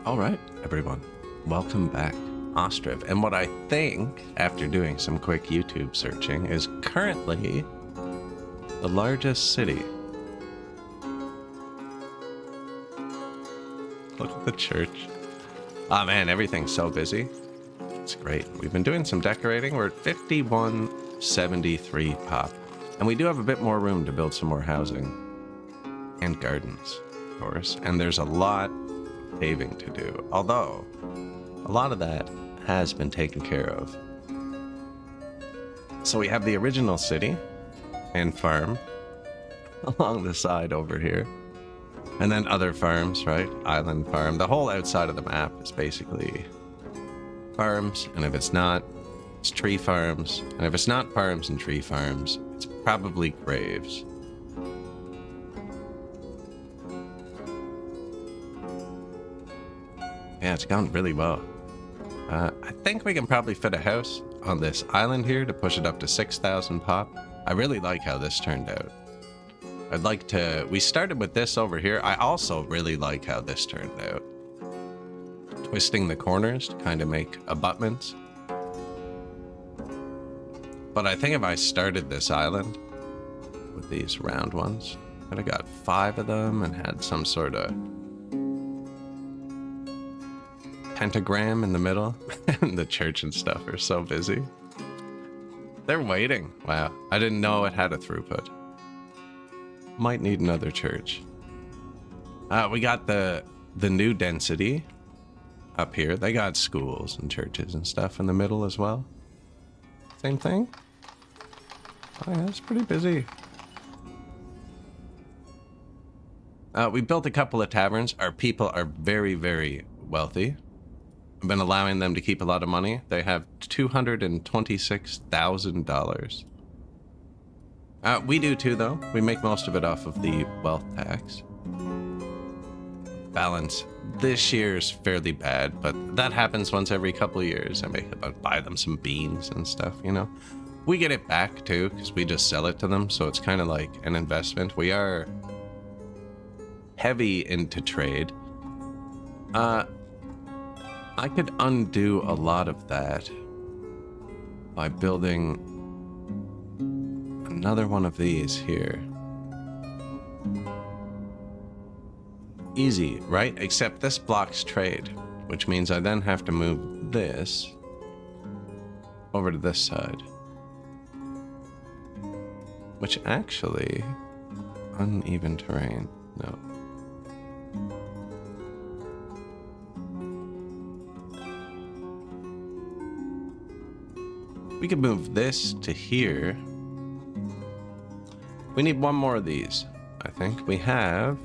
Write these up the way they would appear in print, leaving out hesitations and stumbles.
All right, everyone, welcome back. Ostriv, and what I think, after doing some quick YouTube searching, is currently the largest city. Look at the church. Oh man, everything's so busy. It's great. We've been doing some decorating. We're at 5173 pop. And we do have a bit more room to build some more housing. And gardens, of course. And there's a lot paving to do. Although, a lot of that has been taken care of. So we have the original city and farm along the side over here. And then other farms, right? Island farm. The whole outside of the map is basically farms. And if it's not, it's tree farms. And if it's not farms and tree farms, it's probably graves. Yeah, it's gone really well. I think we can probably fit a house on this island here to push it up to 6,000 pop. I really like how this turned out. I'd like to... We started with this over here. I also really like how this turned out. Twisting the corners to kind of make abutments. But I think if I started this island with these round ones, I'd have got 5 of them and had some sort of pentagram in the middle. And the church and stuff are so busy. They're waiting. Wow. I didn't know it had a throughput. Might need another church. We got the new density up here. They got schools and churches and stuff in the middle as well. Same thing? Oh yeah, it's pretty busy. We built a couple of taverns. Our people are very, very wealthy. I've been allowing them to keep a lot of money. They have $226,000. We do too, though. We make most of it off of the wealth tax. Balance this year's fairly bad, but that happens once every couple of years. I buy them some beans and stuff, you know. We get it back too, because we just sell it to them, so it's kind of like an investment. We are heavy into trade. I could undo a lot of that by building another one of these here. Easy, right? Except this blocks trade, which means I then have to move this over to this side. Which actually, uneven terrain, no. We could move this to here. We need one more of these, I think. We have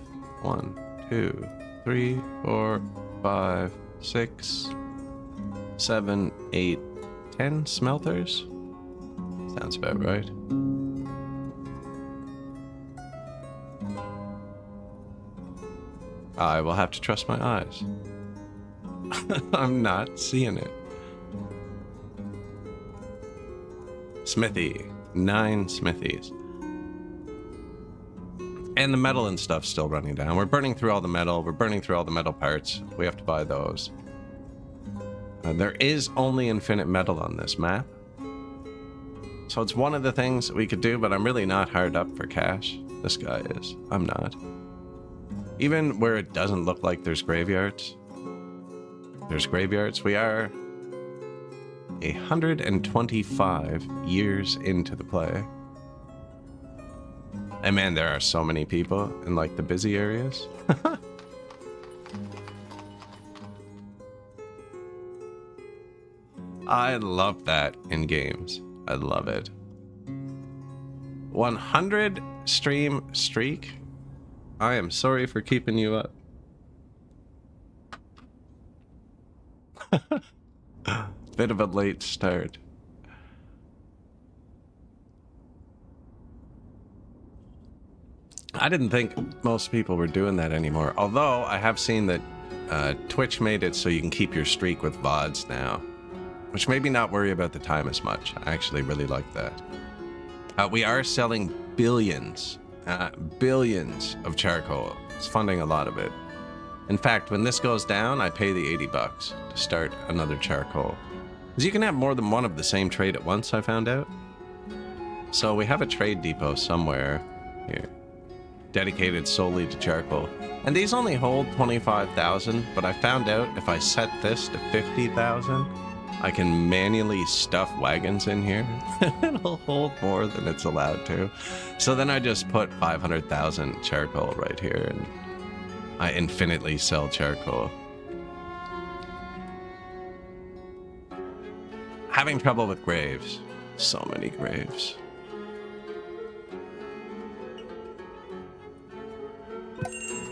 1, 2, 3, 4, 5, 6, 7, 8, 10 smelters. Sounds about right. I will have to trust my eyes. I'm not seeing it. Smithy. 9 smithies. And the metal and stuff's still running down. We're burning through all the metal. We're burning through all the metal parts. We have to buy those. There is only infinite metal on this map. So it's one of the things we could do, but I'm really not hard up for cash. This guy is. I'm not. Even where it doesn't look like there's graveyards. There's graveyards. We are 125 years into the play. And man, there are so many people in like the busy areas. I love that in games. I love it. 100 stream streak. I am sorry for keeping you up. Bit of a late start. I didn't think most people were doing that anymore. Although I have seen that Twitch made it so you can keep your streak with VODs now. Which made me not worry about the time as much. I actually really like that. We are selling billions of charcoal. It's funding a lot of it. In fact, when this goes down, I pay the 80 bucks to start another charcoal. Because you can have more than one of the same trade at once, I found out. So we have a trade depot somewhere here, dedicated solely to charcoal. And these only hold 25,000, but I found out if I set this to 50,000, I can manually stuff wagons in here. It'll hold more than it's allowed to. So then I just put 500,000 charcoal right here, and I infinitely sell charcoal. Having trouble with graves. So many graves.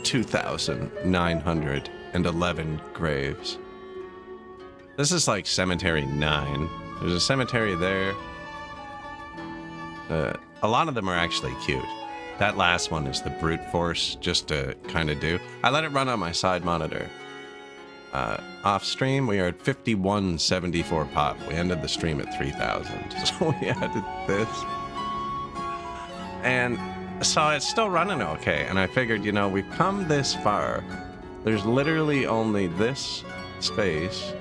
$2,911 graves. This is like Cemetery 9. There's a cemetery there. A lot of them are actually cute. That last one is the brute force, just to kind of do. I let it run on my side monitor. Off stream, we are at 5174 pop. We ended the stream at 3,000. So we added this. And so it's still running okay. And I figured, you know, we've come this far. There's literally only this space.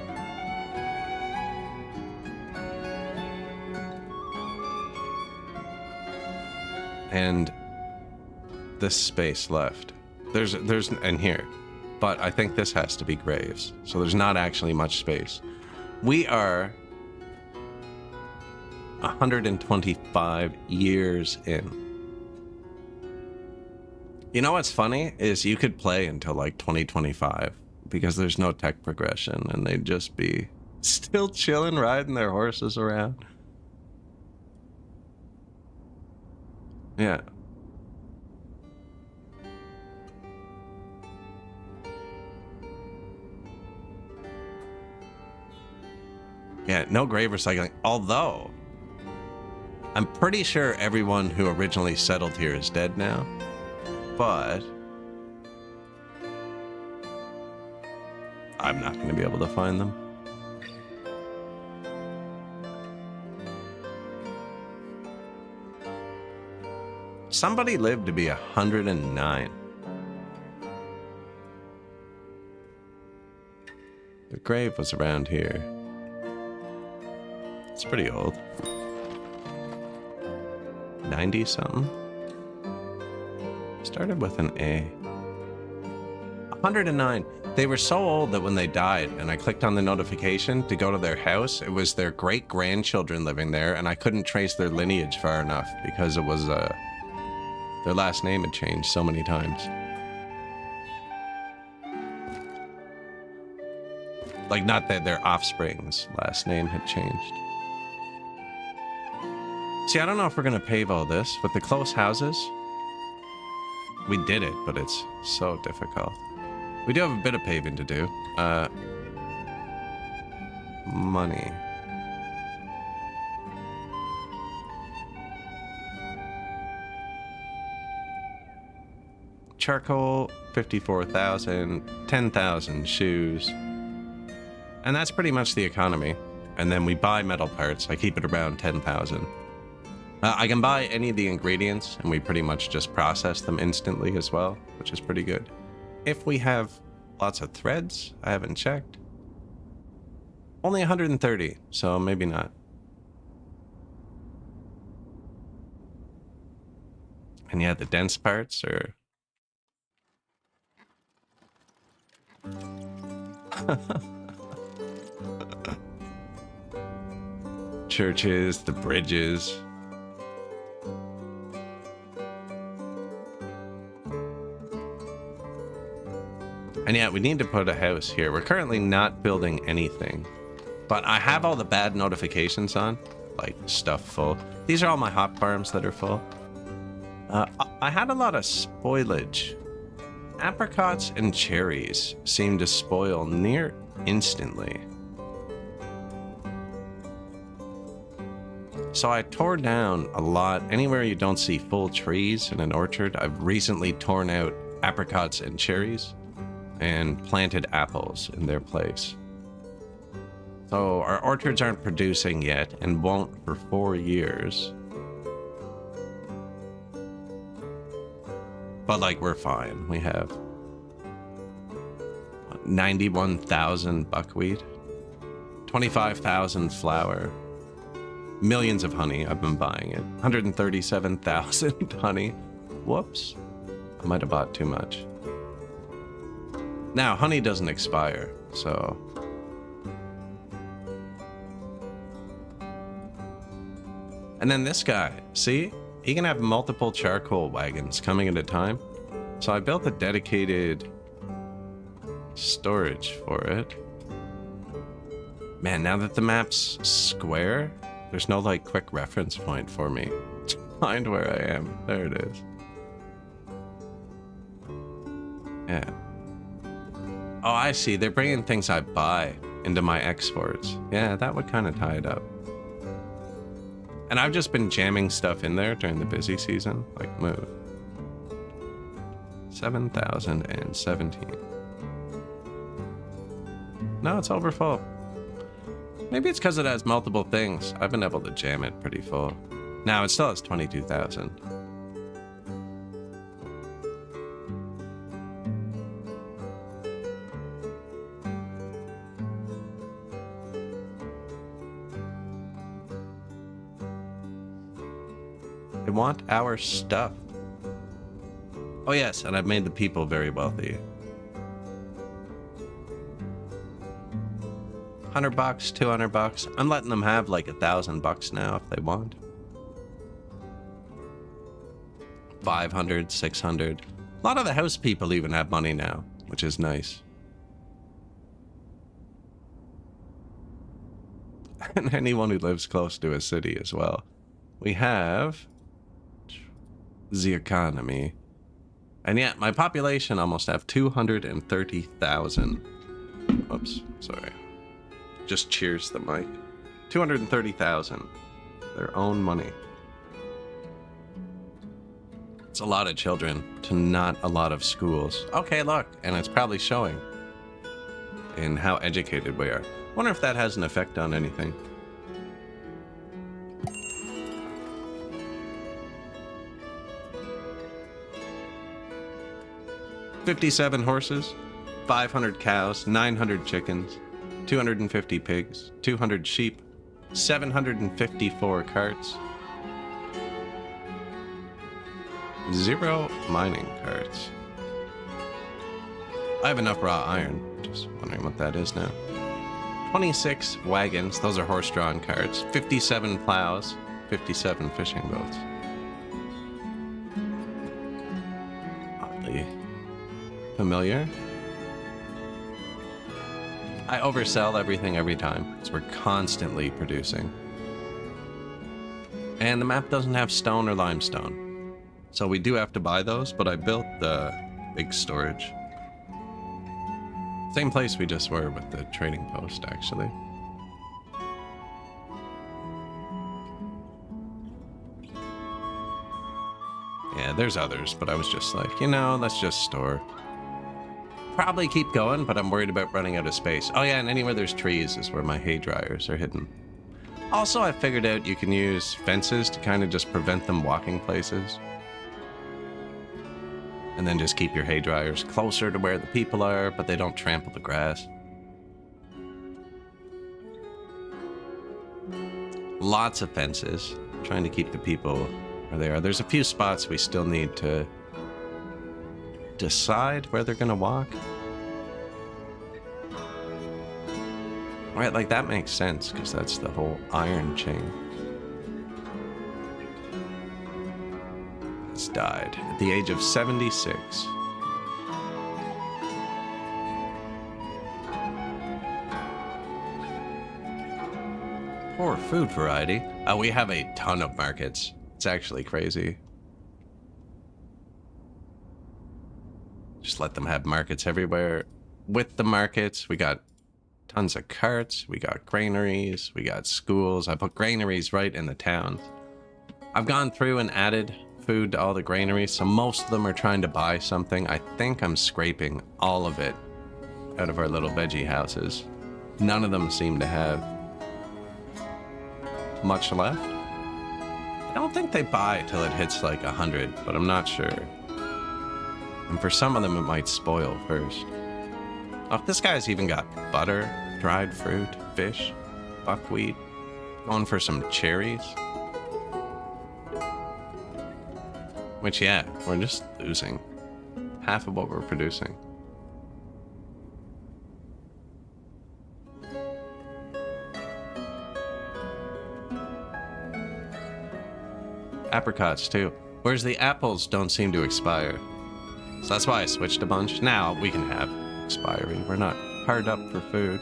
And this space left. There's and here. But I think this has to be graves. So there's not actually much space. We are 125 years in. You know what's funny is you could play until like 2025 because there's no tech progression and they'd just be still chilling, riding their horses around. Yeah. Yeah, no grave recycling. Although, I'm pretty sure everyone who originally settled here is dead now. But I'm not going to be able to find them. Somebody lived to be 109. The grave was around here. It's pretty old. 90 something. Started with an A. 109. They were so old that when they died and I clicked on the notification to go to their house, it was their great grandchildren living there, and I couldn't trace their lineage far enough because it was their last name had changed so many times. Like, not that their offspring's last name had changed. See, I don't know if we're gonna pave all this with the close houses. We did it, but it's so difficult. We do have a bit of paving to do. Money. Charcoal, 54,000, 10,000 shoes. And that's pretty much the economy. And then we buy metal parts. I keep it around 10,000. I can buy any of the ingredients, and we pretty much just process them instantly as well, which is pretty good. If we have lots of threads, I haven't checked. Only 130, so maybe not. And yeah, the dense parts are... churches, the bridges... And yeah, we need to put a house here. We're currently not building anything. But I have all the bad notifications on. Like, stuff full. These are all my hop farms that are full. I had a lot of spoilage. Apricots and cherries seem to spoil near instantly. So I tore down a lot. Anywhere you don't see full trees in an orchard, I've recently torn out apricots and cherries and planted apples in their place. So our orchards aren't producing yet and won't for 4 years. But like, we're fine. We have 91,000 buckwheat, 25,000 flour, millions of honey. I've been buying it. 137,000 honey. Whoops. I might have bought too much. Now, honey doesn't expire, so... And then this guy, see? He can have multiple charcoal wagons coming at a time. So I built a dedicated storage for it. Man, now that the map's square, there's no, like, quick reference point for me to find where I am. There it is. Yeah. Oh, I see. They're bringing things I buy into my exports. Yeah, that would kind of tie it up. And I've just been jamming stuff in there during the busy season. Like, move. 7,017. No, it's over full. Maybe it's because it has multiple things. I've been able to jam it pretty full. Now, it still has 22,000. They want our stuff. Oh yes, and I've made the people very wealthy. $100, $200. I'm letting them have like $1,000 now if they want. 500, 600. A lot of the house people even have money now, which is nice. And anyone who lives close to a city as well. We have the economy. And yet, my population almost have 230,000. Oops, sorry. Just cheers the mic. 230,000. Their own money. It's a lot of children to not a lot of schools. Okay, look, and it's probably showing in how educated we are. Wonder if that has an effect on anything. $57 horses, 500 cows, 900 chickens, 250 pigs, 200 sheep, 754 carts, 0 mining carts. I have enough raw iron, just wondering what that is now. 26 wagons, those are horse-drawn carts, 57 plows, 57 fishing boats. Oddly familiar. I oversell everything every time, because we're constantly producing. And the map doesn't have stone or limestone. So we do have to buy those, but I built the big storage. Same place we just were with the trading post, actually. Yeah, there's others, but I was just like, you know, let's just store. Probably keep going, but I'm worried about running out of space. Oh yeah, and anywhere there's trees is where my hay dryers are hidden. Also, I figured out you can use fences to kind of just prevent them walking places. And then just keep your hay dryers closer to where the people are, but they don't trample the grass. Lots of fences, trying to keep the people where they are. There's a few spots we still need to decide where they're gonna walk. Right, like that makes sense, because that's the whole iron chain. He's died at the age of 76. Poor food variety. We have a ton of markets. It's actually crazy. Just let them have markets everywhere. With the markets, we got tons of carts, we got granaries, we got schools. I put granaries right in the towns. I've gone through and added food to all the granaries, so most of them are trying to buy something. I think I'm scraping all of it out of our little veggie houses. None of them seem to have much left. I don't think they buy till it hits like 100, but I'm not sure. And for some of them, it might spoil first. Oh, this guy's even got butter, dried fruit, fish, buckwheat. Going for some cherries. Which, yeah, we're just losing half of what we're producing. Apricots, too. Whereas the apples don't seem to expire. So that's why I switched a bunch. Now we can have expiry. We're not hard up for food.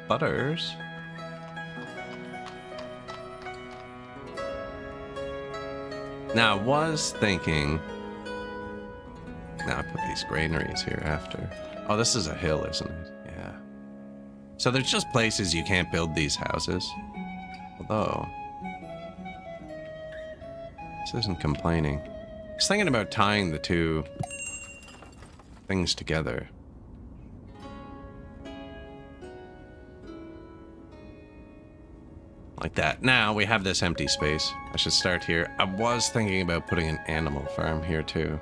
Butters. Now, I was thinking... Now, I put these granaries here after. Oh, this is a hill, isn't it? Yeah. So there's just places you can't build these houses. Although... This isn't complaining. I was thinking about tying the two things together. Like that. Now we have this empty space. I should start here. I was thinking about putting an animal farm here too.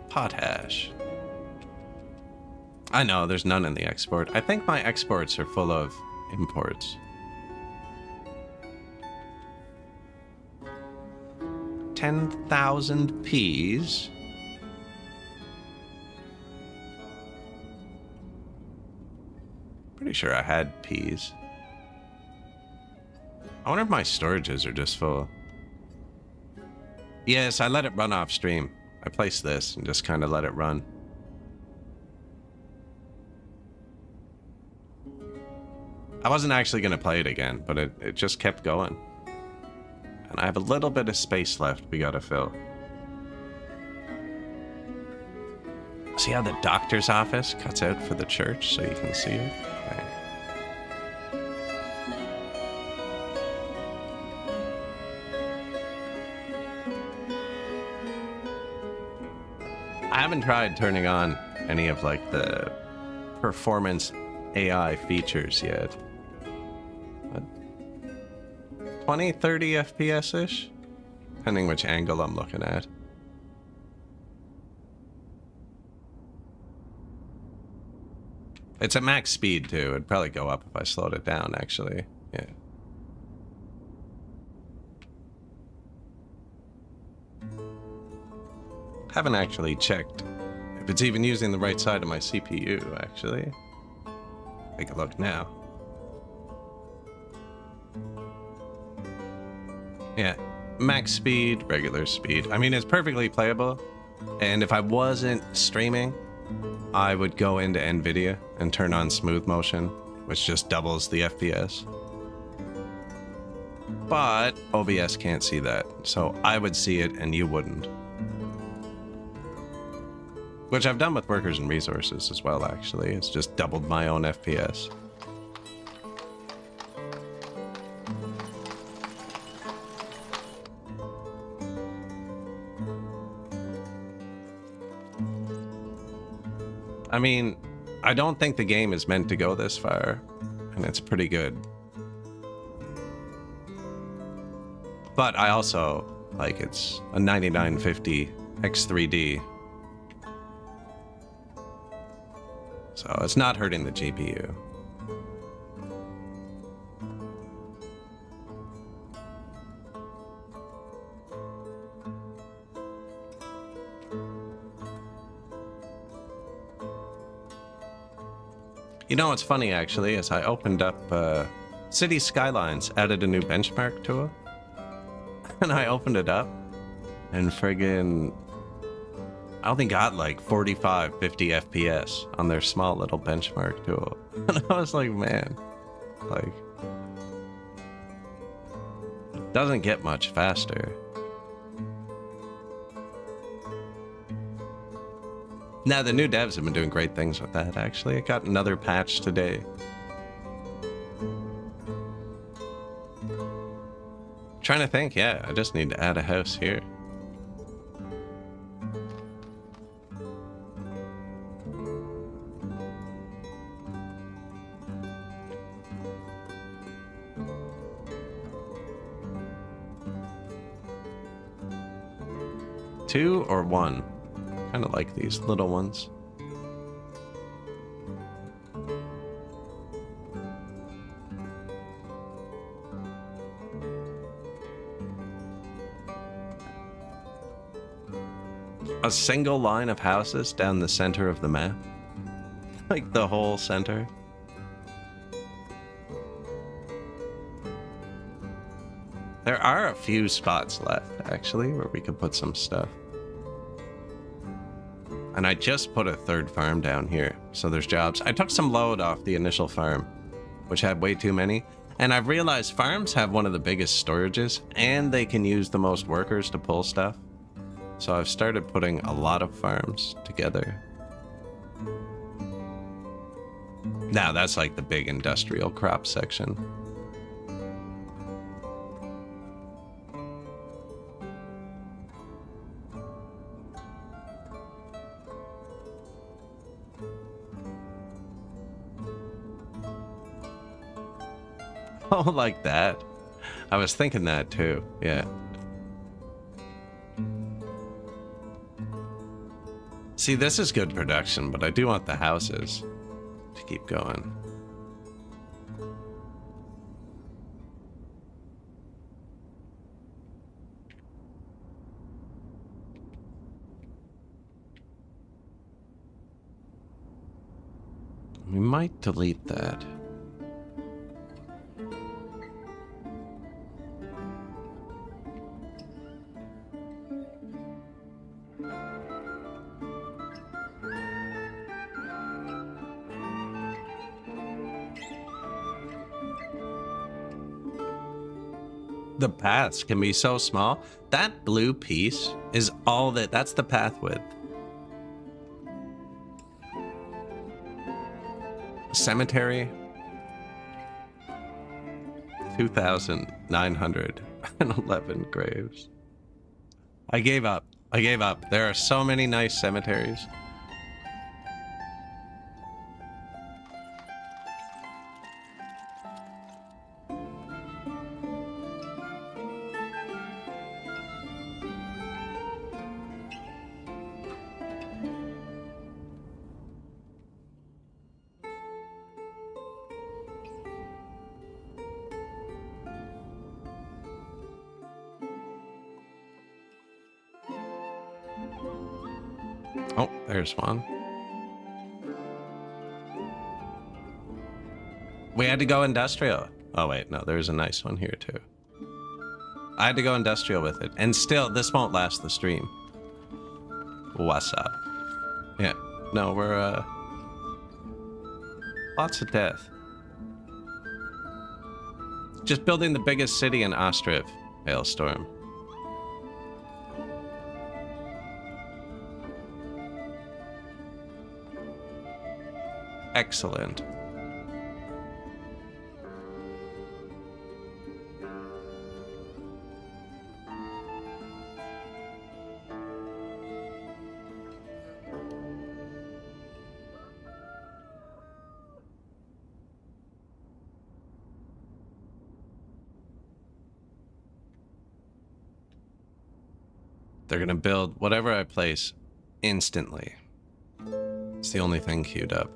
Potash. I know, there's none in the export. I think my exports are full of imports. 10,000 peas. Pretty sure I had peas. I wonder if my storages are just full. Yes, I let it run off stream. I placed this and just kind of let it run. I wasn't actually going to play it again, but it just kept going. And I have a little bit of space left we gotta fill. See how the doctor's office cuts out for the church so you can see it? Okay. I haven't tried turning on any of like the performance AI features yet. 20, 30 FPS-ish? Depending which angle I'm looking at. It's at max speed, too. It'd probably go up if I slowed it down, actually. Yeah. Haven't actually checked if it's even using the right side of my CPU, actually. Take a look now. Yeah, max speed, regular speed. I mean, it's perfectly playable. And if I wasn't streaming, I would go into NVIDIA and turn on smooth motion, which just doubles the FPS. But OBS can't see that, so I would see it and you wouldn't. Which I've done with workers and resources as well, actually. It's just doubled my own FPS. I mean, I don't think the game is meant to go this far, and it's pretty good. But I also, like, it's a 9950 X3D. So it's not hurting the GPU. You know what's funny, actually, is I opened up City Skylines, added a new benchmark tool. And I opened it up, and friggin' I only got like 45, 50 FPS on their small little benchmark tool. And I was like, man, like, it doesn't get much faster. Now, the new devs have been doing great things with that, actually. I got another patch today. Trying to think, yeah, I just need to add a house here. 2 or 1? Kind of like these little ones. A single line of houses down the center of the map. Like the whole center. There are a few spots left, actually, where we could put some stuff. And I just put a 3rd farm down here, so there's jobs. I took some load off the initial farm, which had way too many. And I've realized farms have one of the biggest storages, and they can use the most workers to pull stuff. So I've started putting a lot of farms together. Now that's like the big industrial crop section. Oh, like that. I was thinking that too, yeah. See, this is good production, but I do want the houses to keep going. We might delete that. The paths can be so small. That blue piece is all that's the path width. Cemetery. 2,911 graves. I gave up. I gave up. There are so many nice cemeteries. Oh, there's one. We had to go industrial. Oh wait, no, there's a nice one here too. I had to go industrial with it. And still, this won't last the stream. What's up? Yeah, no, we're, lots of death. Just building the biggest city in Ostriv, Hailstorm. Excellent. They're gonna build whatever I place instantly. It's the only thing queued up.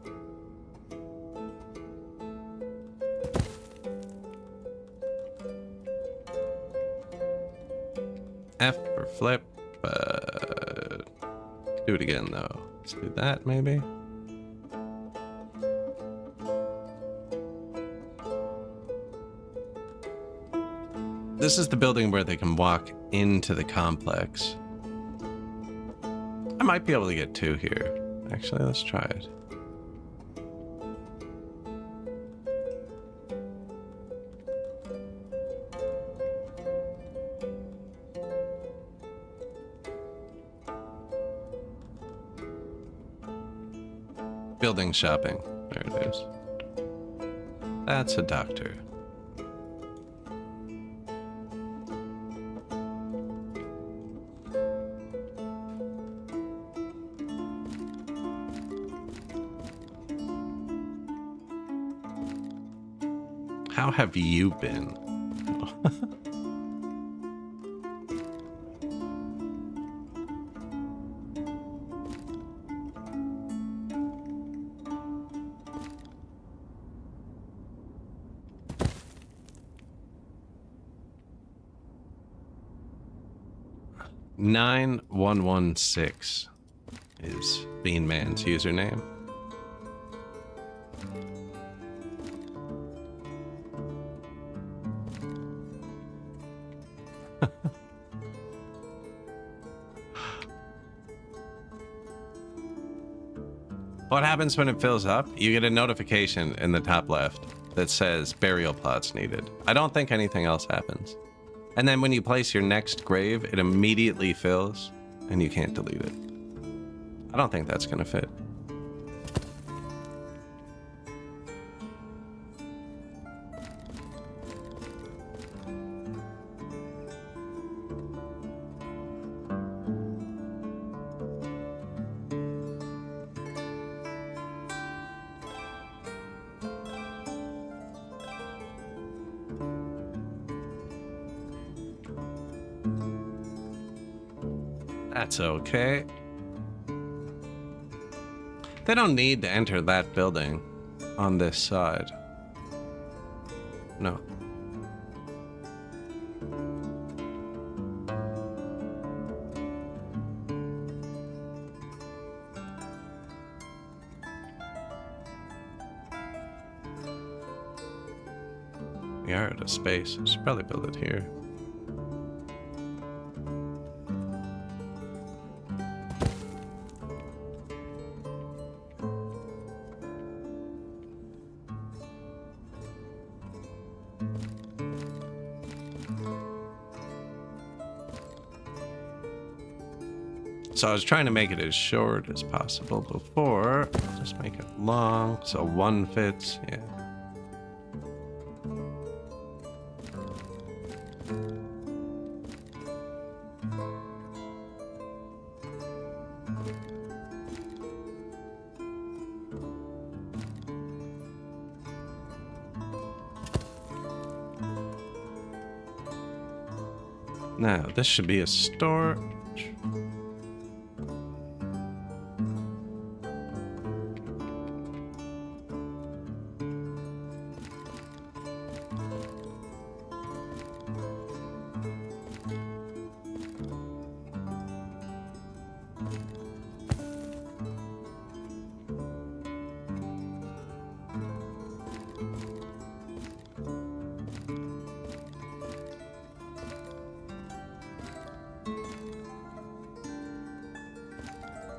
F for flip. Do it again though. Let's do that maybe. This is the building where they can walk into the complex. I might be able to get 2 here. Actually, let's try it. Building shopping. There it is. That's a doctor. How have you been? 9116 is Bean Man's username. What happens when it fills up? You get a notification in the top left that says burial plots needed. I don't think anything else happens. And then when you place your next grave, it immediately fills and you can't delete it. I don't think that's gonna fit. That's okay. They don't need to enter that building on this side. No. We are out of space. I should probably build it here. So I was trying to make it as short as possible before. Just make it long so one fits. Yeah. Now, this should be a storage.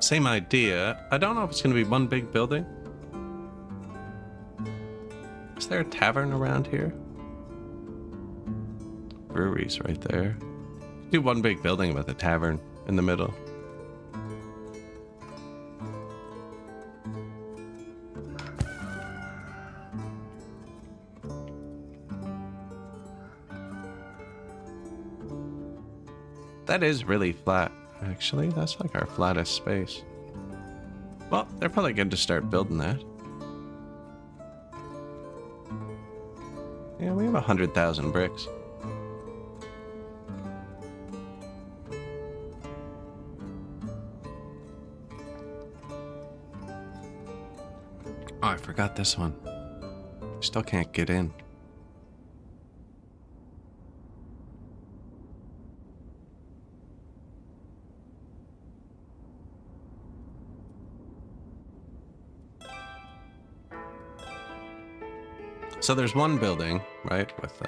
Same idea. I don't know if it's going to be one big building. Is there a tavern around here? Brewery's right there. Do one big building with a tavern in the middle. That is really flat. Actually, that's like our flattest space. Well, they're probably good to start building that. Yeah, we have 100,000 bricks. Oh, I forgot this one. Still can't get in. So there's one building, right, with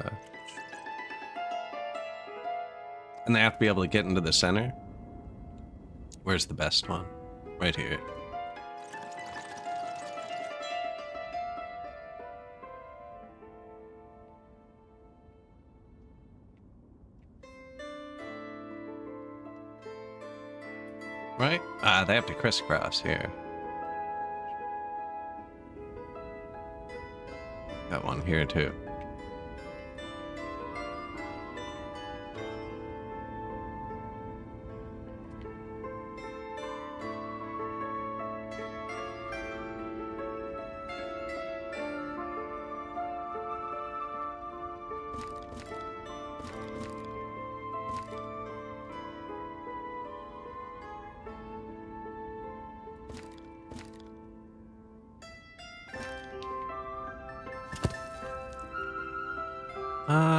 and they have to be able to get into the center. Where's the best one? Right here. Right? Ah, they have to crisscross here. Got one here too.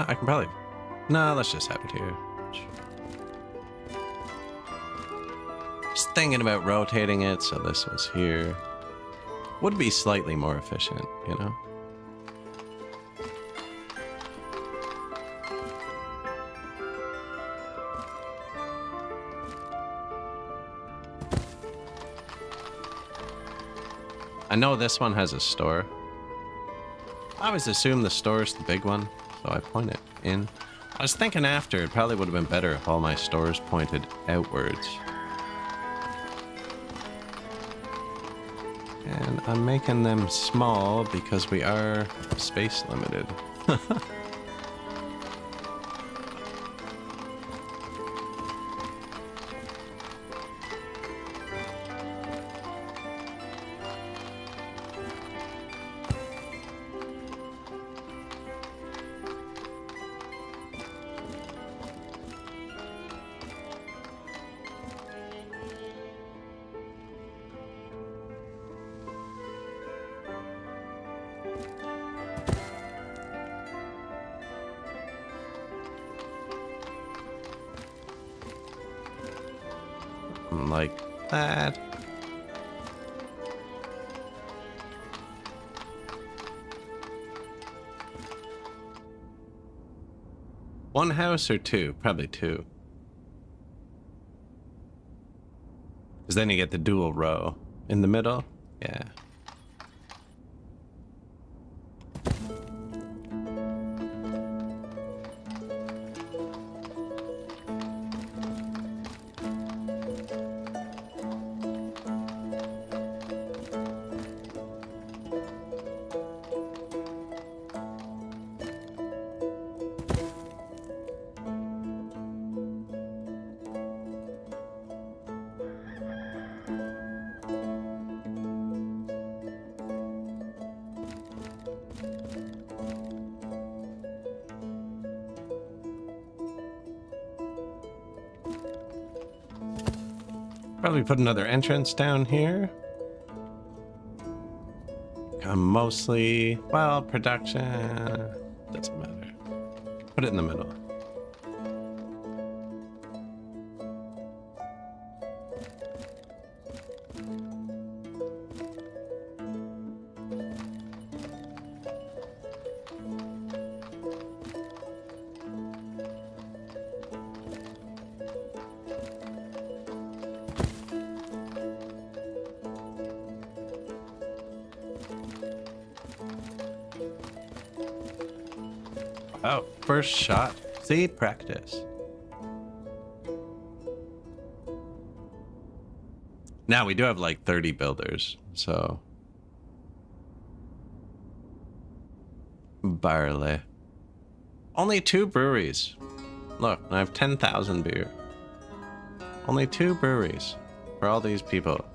I can probably... No, let's just have it here. Just thinking about rotating it, so this was here. Would be slightly more efficient, you know? I know this one has a store. I always assume the store's the big one, so I point it in. I was thinking after, it probably would have been better if all my stores pointed outwards. And I'm making them small because we are space limited. Like that. One house or two? Probably two. Because then you get the dual row. In the middle? Yeah. Probably put another entrance down here. Mostly, well, production doesn't matter. Put it in the middle. Oh, first shot. See, practice. Now we do have like 30 builders, so. Barley. Only 2 breweries. Look, I have 10,000 beer. Only 2 breweries for all these people.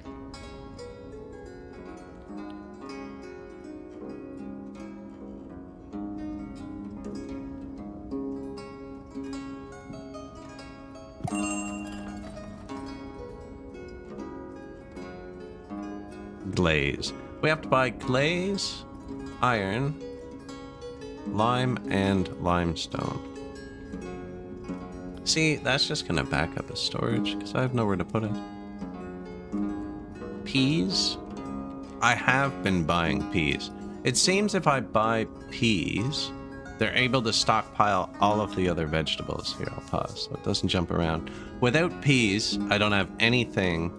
Glaze. We have to buy glaze, iron, lime, and limestone. See, that's just gonna back up as storage because I have nowhere to put it. Peas. I have been buying peas. It seems if I buy peas, they're able to stockpile all of the other vegetables. Here, I'll pause so it doesn't jump around. Without peas, I don't have anything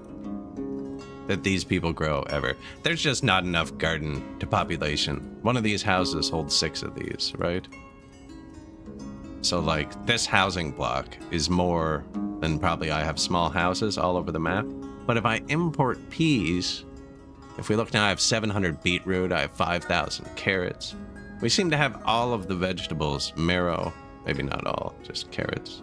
that these people grow ever. There's just not enough garden to population. One of these houses holds 6 of these, right? So like this housing block is more than probably I have small houses all over the map. But if I import peas, if we look now, I have 700 beetroot, I have 5,000 carrots. We seem to have all of the vegetables, marrow, maybe not all, just carrots.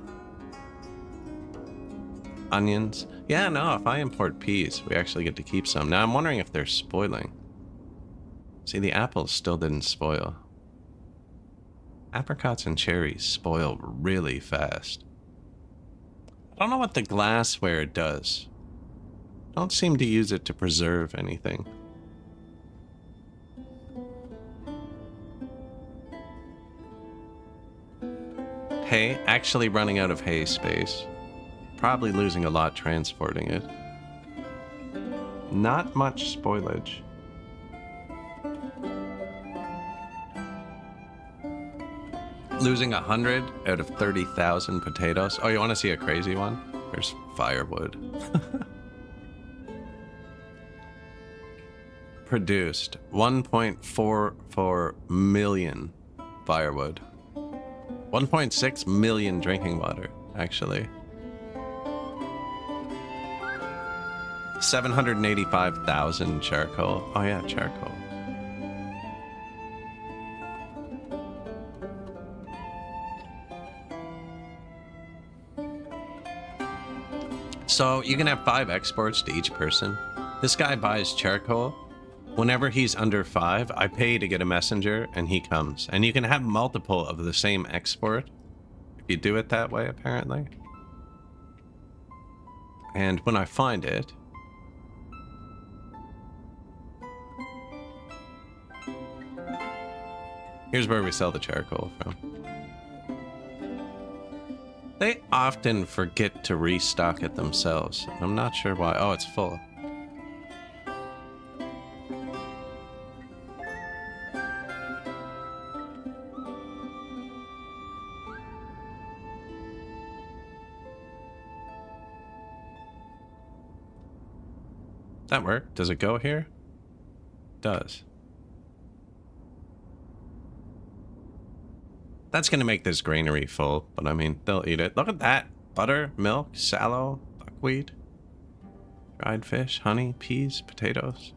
Onions. Yeah, no, if I import peas, we actually get to keep some. Now, I'm wondering if they're spoiling. See, the apples still didn't spoil. Apricots and cherries spoil really fast. I don't know what the glassware does. Don't seem to use it to preserve anything. Hay, actually running out of hay space. Probably losing a lot transporting it. Not much spoilage. Losing 100 out of 30,000 potatoes. Oh, you want to see a crazy one? There's firewood. Produced 1.44 million firewood. 1.6 million drinking water, actually. 785,000 charcoal. Oh yeah, charcoal. So you can have 5 exports to each person. This guy buys charcoal. Whenever he's under 5, I pay to get a messenger and he comes. And you can have multiple of the same export if you do it that way, apparently. And when I find it, here's where we sell the charcoal from. They often forget to restock it themselves. I'm not sure why. Oh, it's full. That work? Does it go here? It does. That's going to make this granary full, but I mean, they'll eat it. Look at that. Butter, milk, sallow, buckwheat, dried fish, honey, peas, potatoes.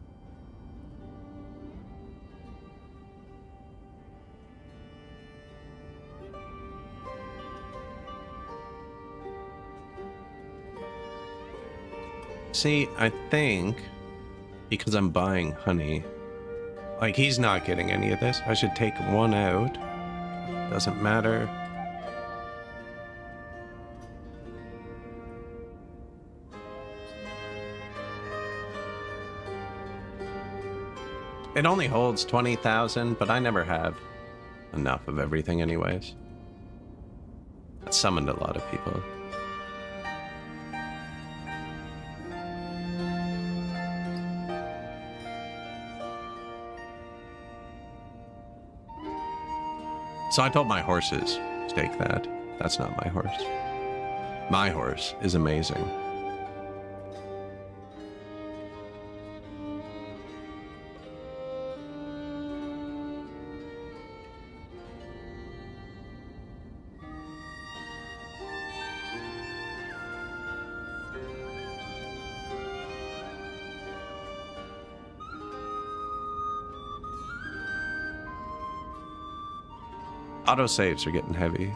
See, I think because I'm buying honey, like he's not getting any of this. I should take one out. Doesn't matter. It only holds 20,000, but I never have enough of everything anyways. It summoned a lot of people. So I told my horses, take that. That's not my horse. My horse is amazing. Autosaves are getting heavy.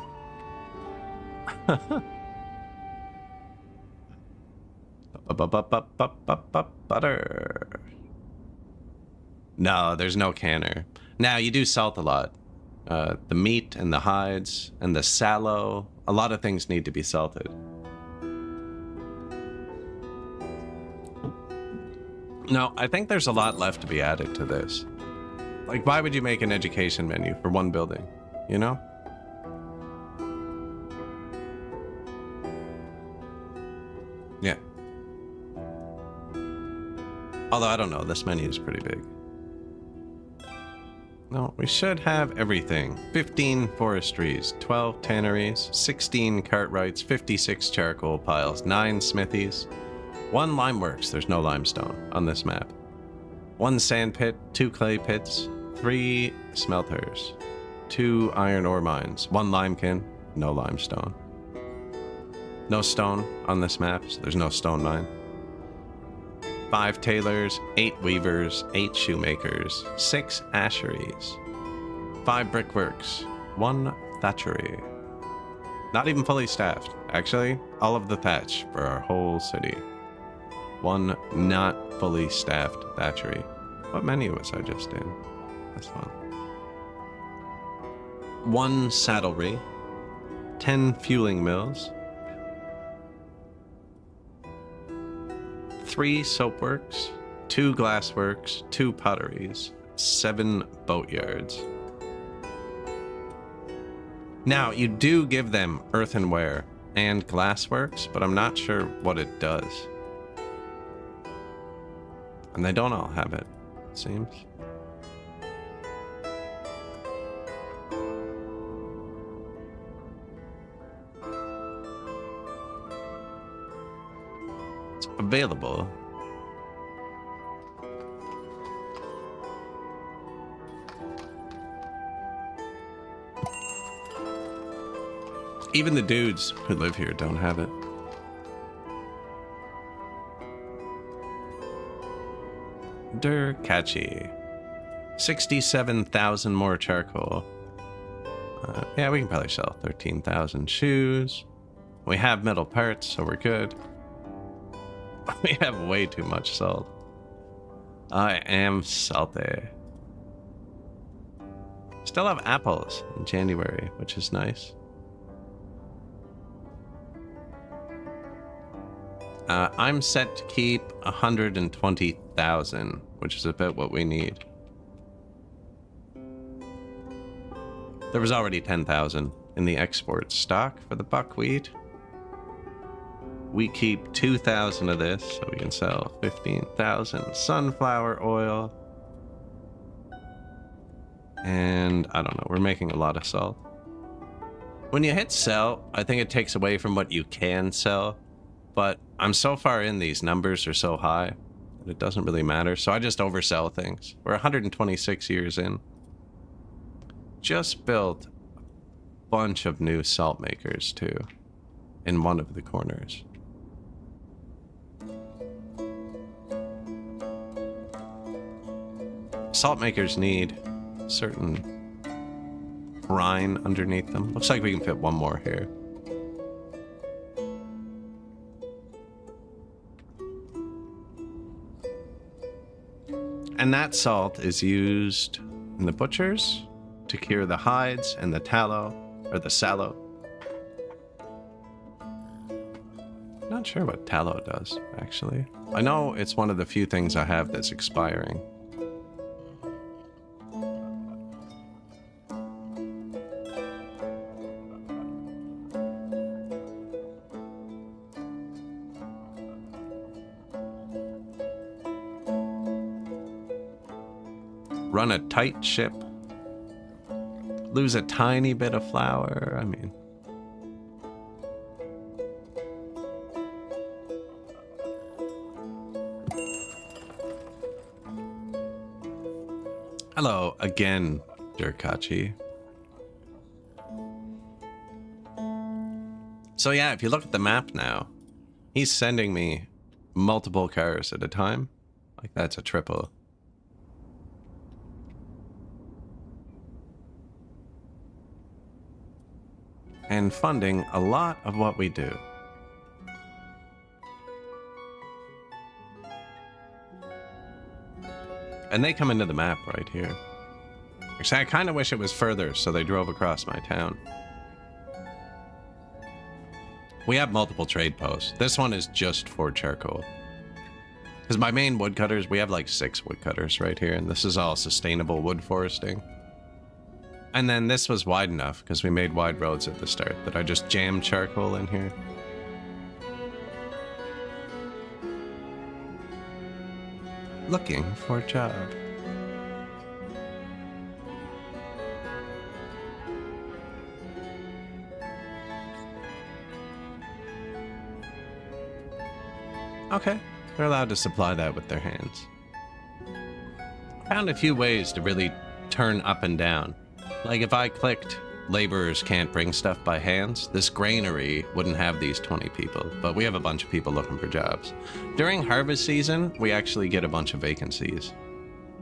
Butter. No, there's no canner. Now, you do salt a lot. The meat and the hides and the sallow. A lot of things need to be salted. No, I think there's a lot left to be added to this. Like, why would you make an education menu for one building? You know? Yeah. Although, I don't know. This menu is pretty big. No, we should have everything. 15 forestries, 12 tanneries, 16 cartwrights, 56 charcoal piles, 9 smithies, 1 limeworks. There's no limestone on this map. 1 sand pit, 2 clay pits, 3 smelters, 2 iron ore mines, 1 limekiln, no limestone. No stone on this map, so there's no stone mine. 5 tailors, 8 weavers, 8 shoemakers, 6 asheries, 5 brickworks, 1 thatchery. Not even fully staffed. Actually, all of the thatch for our whole city. 1 not fully staffed thatchery. What menu was I just in? This one. 1 saddlery, 10 fueling mills, 3 soapworks, 2 glassworks, 2 potteries, 7 boatyards. Now, you do give them earthenware and glassworks, but I'm not sure what it does. And they don't all have it, it seems. It's available. Even the dudes who live here don't have it. Catchy. 67,000 more charcoal. Yeah, we can probably sell 13,000 shoes. We have metal parts, so we're good. We have way too much salt. I am salty. Still have apples in January, which is nice. I'm set to keep 120,000, which is about what we need. There was already 10,000 in the export stock for the buckwheat. We keep 2,000 of this, so we can sell 15,000 sunflower oil. And I don't know, we're making a lot of salt. When you hit sell, I think it takes away from what you can sell. But I'm so far in, these numbers are so high that it doesn't really matter. So I just oversell things. We're 126 years in. Just built a bunch of new salt makers too in one of the corners. Salt makers need certain brine underneath them. Looks like we can fit one more here. And that salt is used in the butchers to cure the hides and the tallow, or the sallow. Not sure what tallow does, actually. I know it's one of the few things I have that's expiring. Run a tight ship. Lose a tiny bit of flour. I mean, hello again, Durkachi. So yeah, if you look at the map now, he's sending me multiple cars at a time. Like, that's a triple. And funding a lot of what we do. And they come into the map right here. Actually, I kind of wish it was further, so they drove across my town. We have multiple trade posts. This one is just for charcoal. Because my main woodcutters, we have like 6 woodcutters right here, and this is all sustainable wood foresting. And then this was wide enough, because we made wide roads at the start, that I just jammed charcoal in here. Looking for a job. Okay, they're allowed to supply that with their hands. Found a few ways to really turn up and down. Like if I clicked laborers can't bring stuff by hands, this granary wouldn't have these 20 people, but we have a bunch of people looking for jobs. During harvest season, we actually get a bunch of vacancies.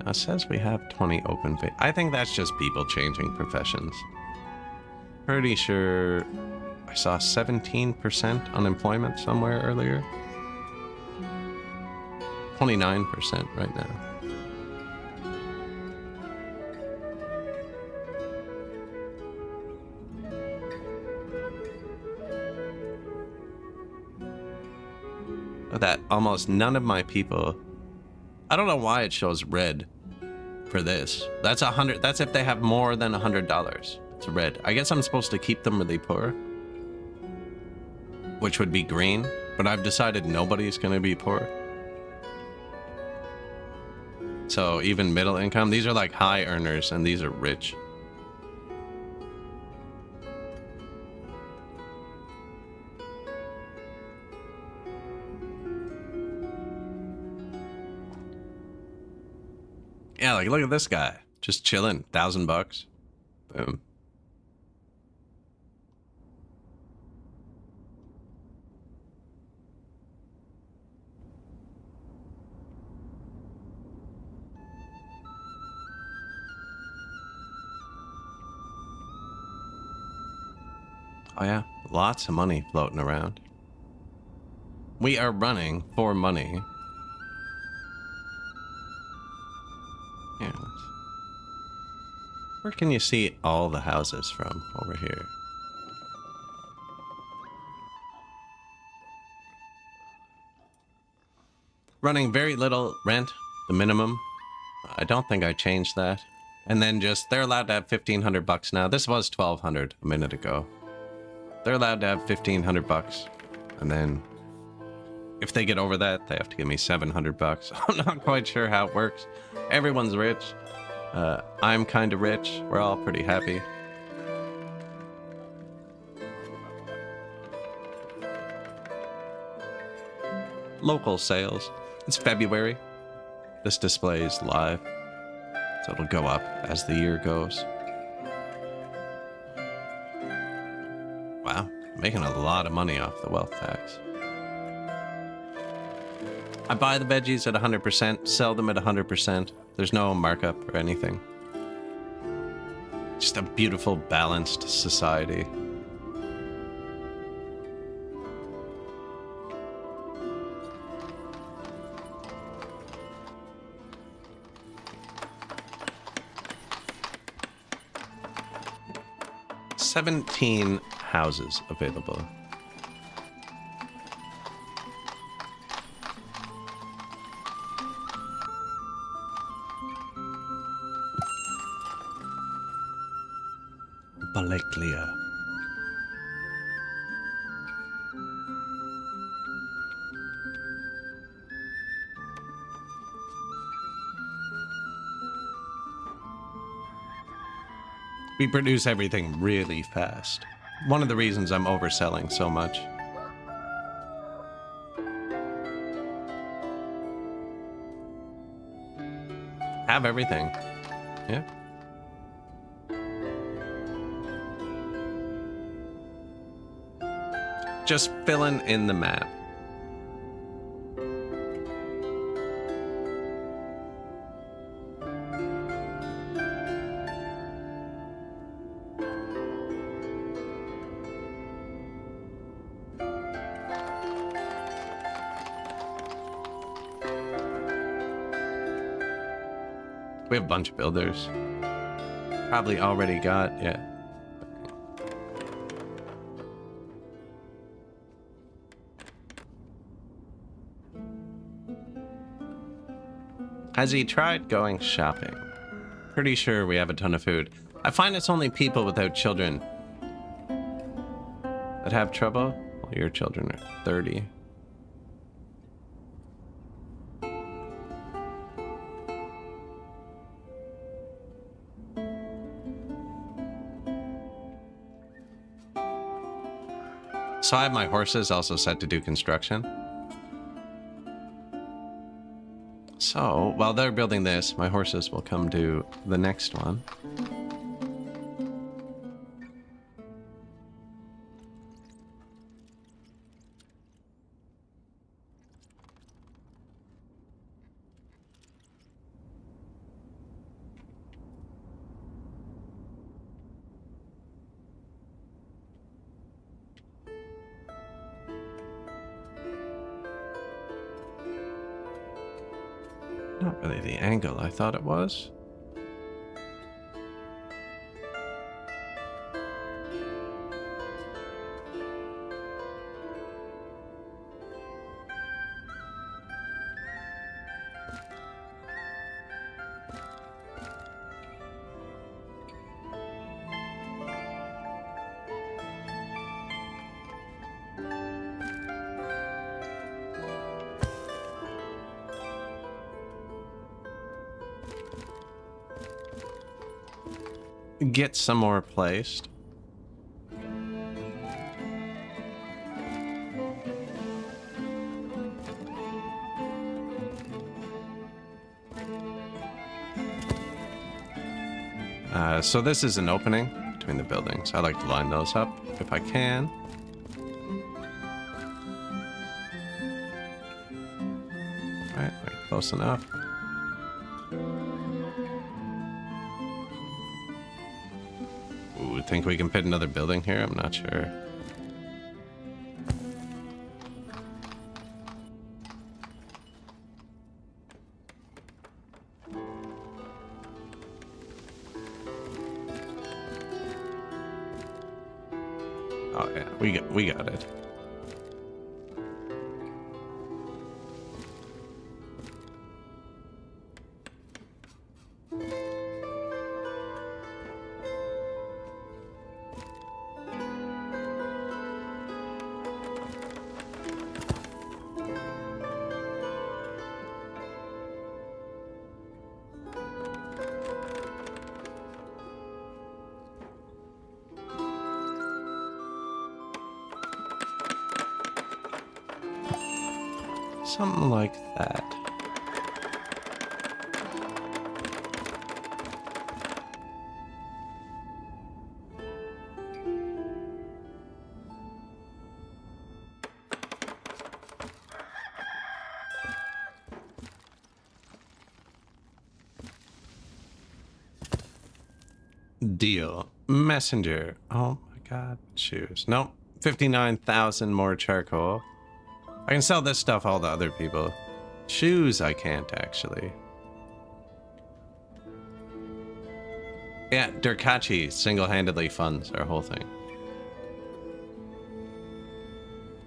Now it says we have 20 open I think that's just people changing professions. Pretty sure I saw 17% unemployment somewhere earlier. 29% right now. That almost none of my people, I don't know why it shows red for this. That's 100. That's if they have more than $100. It's red. I guess I'm supposed to keep them really poor, which would be green, but I've decided nobody's going to be poor. So even middle income, these are like high earners and these are rich. Yeah, like look at this guy. Just chilling, $1,000. Boom. Oh yeah, lots of money floating around. We are running for money. Yeah. Where can you see all the houses from? Over here. Running very little rent, the minimum. I don't think I changed that. And then just, they're allowed to have $1,500 now. This was $1,200 a minute ago. They're allowed to have $1,500. And then if they get over that, they have to give me $700. I'm not quite sure how it works. Everyone's rich. I'm kind of rich. We're all pretty happy. Local sales. It's February. This display is live, so it'll go up as the year goes. Wow, making a lot of money off the wealth tax. I buy the veggies at 100%, sell them at 100%. There's no markup or anything. Just a beautiful, balanced society. $17 houses available. Baleklia. We produce everything really fast. One of the reasons I'm overselling so much. Have everything. Yeah. Just filling in the map. We have a bunch of builders. Probably already got, yeah. Has he tried going shopping? Pretty sure we have a ton of food. I find it's only people without children that have trouble. Well, your children are 30. So I have my horses also set to do construction. So while they're building this, my horses will come do the next one. Not really the angle I thought it was. get some more placed. So this is an opening between the buildings. I like to line those up if I can. Right, close enough. Ooh, think we can fit another building here? I'm not sure. Oh yeah, we got it. Something like that. Deal. Messenger. Oh my god. Shoes. Nope. 59,000 more charcoal. I can sell this stuff all to other people. Shoes I can't, actually. Yeah, Durkachi single-handedly funds our whole thing.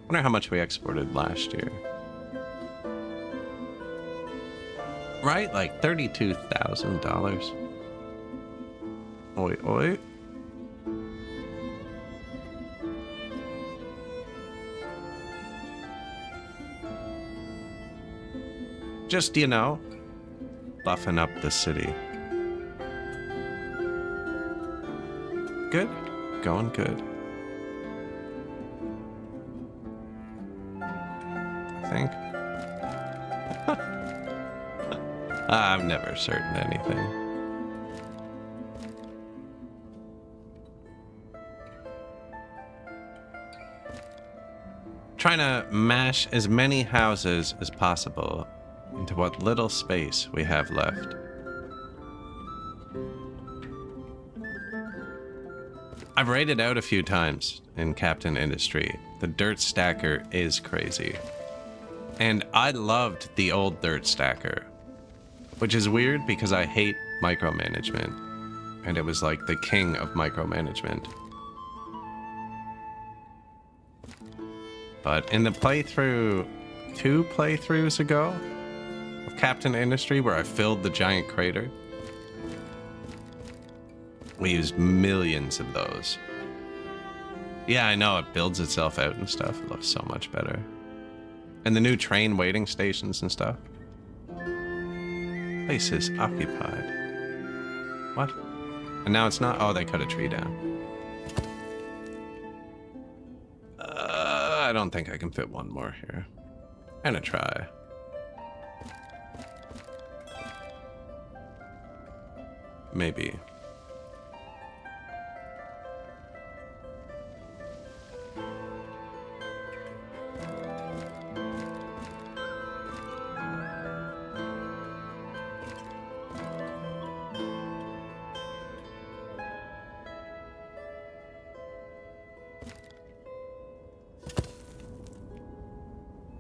Wonder how much we exported last year. Right? Like $32,000. Oi, oi. Just, you know, buffing up the city. Good. Going good. I think. I'm never certain anything. Trying to mash as many houses as possible into what little space we have left. I've raided out a few times in Captain Industry. The dirt stacker is crazy. And I loved the old dirt stacker, which is weird because I hate micromanagement. And it was like the king of micromanagement. But in the playthrough, 2 playthroughs ago, of Captain Industry, where I filled the giant crater, we used millions of those. Yeah, I know, it builds itself out and stuff. It looks so much better. And the new train waiting stations and stuff. Place is occupied. What? And now it's not? Oh, they cut a tree down. I don't think I can fit one more here. I'm gonna try. Maybe.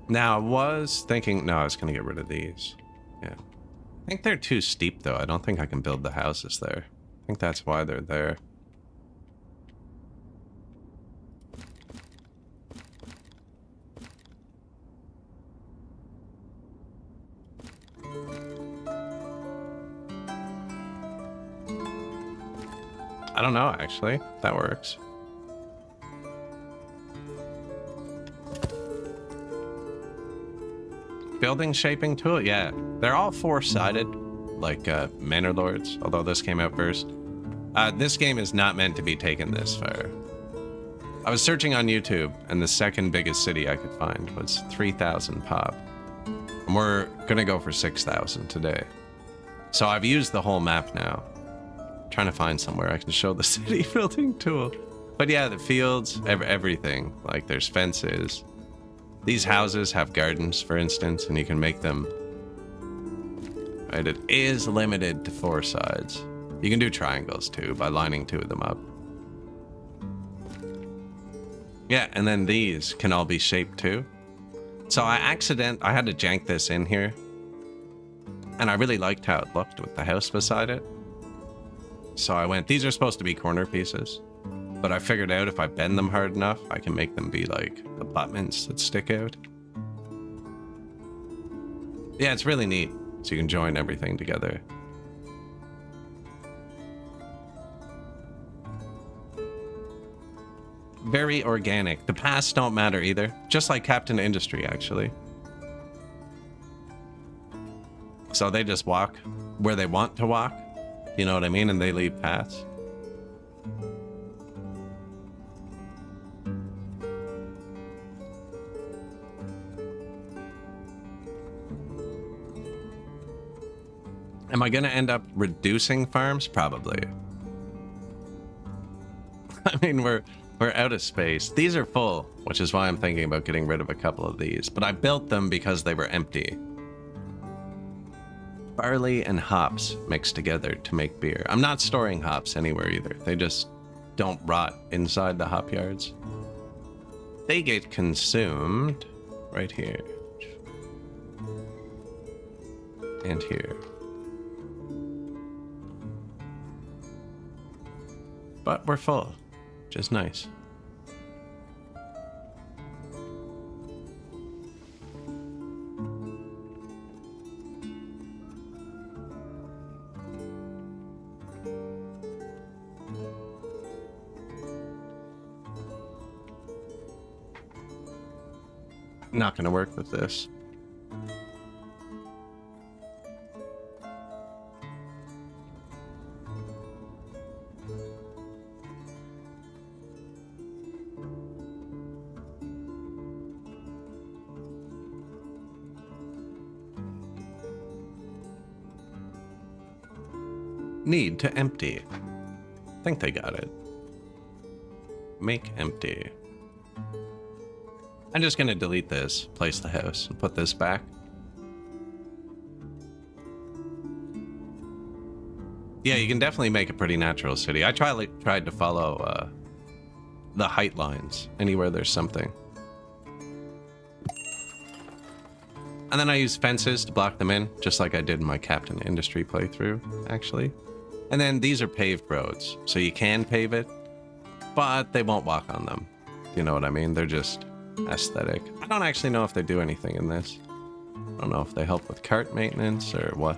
Now, I was thinking... No, I was going to get rid of these. Yeah. I think they're too steep, though. I don't think I can build the houses there. I think that's why they're there. I don't know, actually. That works. Building shaping tool? Yeah. They're all four-sided, like Manor Lords, although this came out first. This game is not meant to be taken this far. I was searching on YouTube, and the second biggest city I could find was 3,000 pop. And we're gonna go for 6,000 today. So I've used the whole map now. I'm trying to find somewhere I can show the city building tool. But yeah, the fields, everything. Like, there's fences. These houses have gardens, for instance, and you can make them... Right, it is limited to 4 sides. You can do triangles, too, by lining 2 of them up. Yeah, and then these can all be shaped too. So I had to jank this in here. And I really liked how it looked with the house beside it. So I went, these are supposed to be corner pieces. But I figured out if I bend them hard enough, I can make them be like abutments that stick out. Yeah, it's really neat. So you can join everything together. Very organic. The paths don't matter either. Just like Captain Industry, actually. So they just walk where they want to walk. You know what I mean? And they leave paths. Am I going to end up reducing farms? Probably. I mean, we're out of space. These are full, which is why I'm thinking about getting rid of a couple of these. But I built them because they were empty. Barley and hops mixed together to make beer. I'm not storing hops anywhere either. They just don't rot inside the hop yards. They get consumed right here. And here. But we're full, which is nice. Not gonna work with this. Need to empty. I think they got it. Make empty. I'm just gonna delete this, place the house, and put this back. Yeah, you can definitely make a pretty natural city. I tried to follow the height lines anywhere there's something. And then I use fences to block them in, just like I did in my Captain Industry playthrough, actually. And then these are paved roads, so you can pave it, but they won't walk on them. You know what I mean? They're just aesthetic. I don't actually know if they do anything in this. I don't know if they help with cart maintenance or what.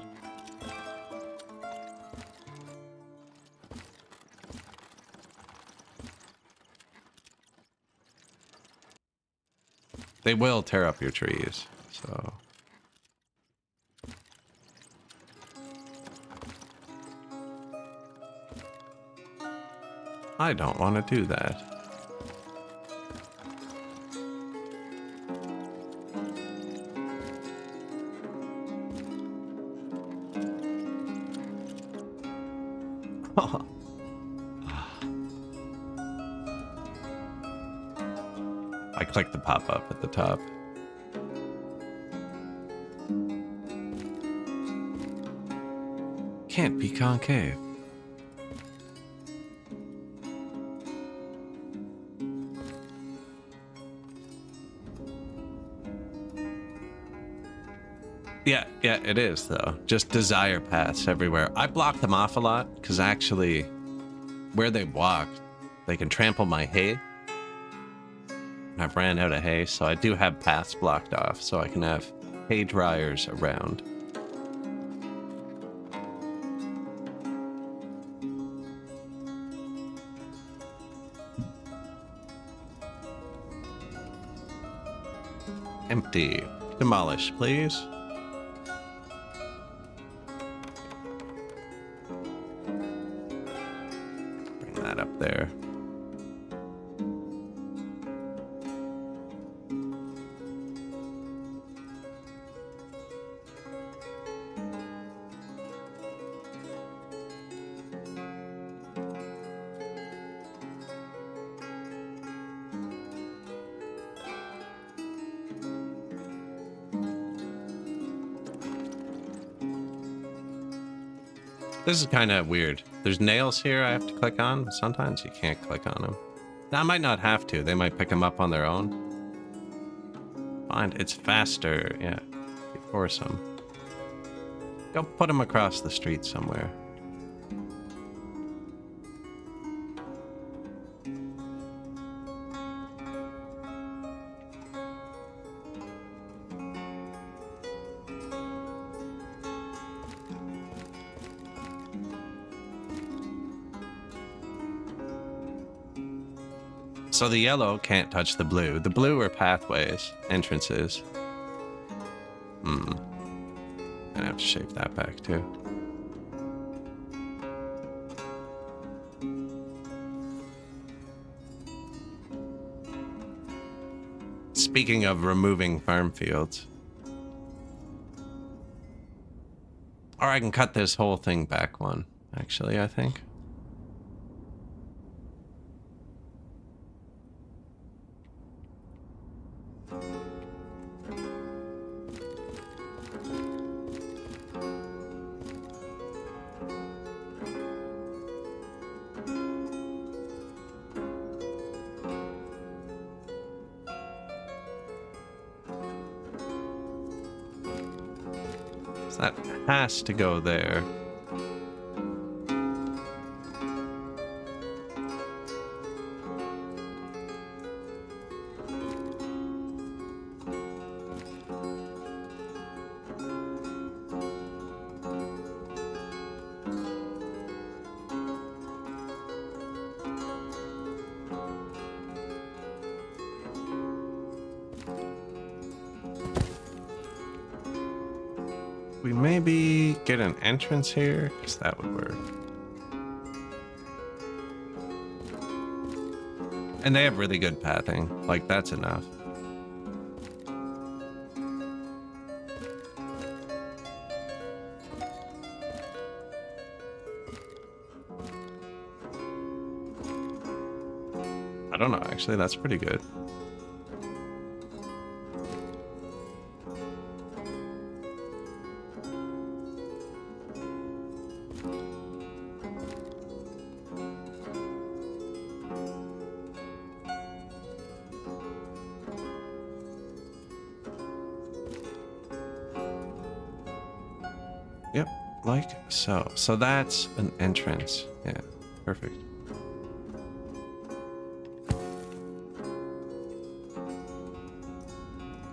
They will tear up your trees, so... I don't want to do that. I clicked the pop-up at the top. Can't be concave. Yeah, it is, though. Just desire paths everywhere. I block them off a lot, because actually, where they walk, they can trample my hay. I've ran out of hay, so I do have paths blocked off, so I can have hay dryers around. Empty. Demolish, please. there. This is kind of weird. There's nails here I have to click on. Sometimes you can't click on them. Now, I might not have to. They might pick them up on their own. Find it's faster. Yeah, you force them. Go put them across the street somewhere. So the yellow can't touch the blue. The blue are pathways, entrances. Gonna have to shape that back too. Speaking of removing farm fields. Or I can cut this whole thing back one, actually, I think. That has to go there. We maybe get an entrance here, because that would work. And they have really good pathing. Like, that's enough. I don't know, actually, that's pretty good. Yep, like so. So that's an entrance. Yeah, perfect.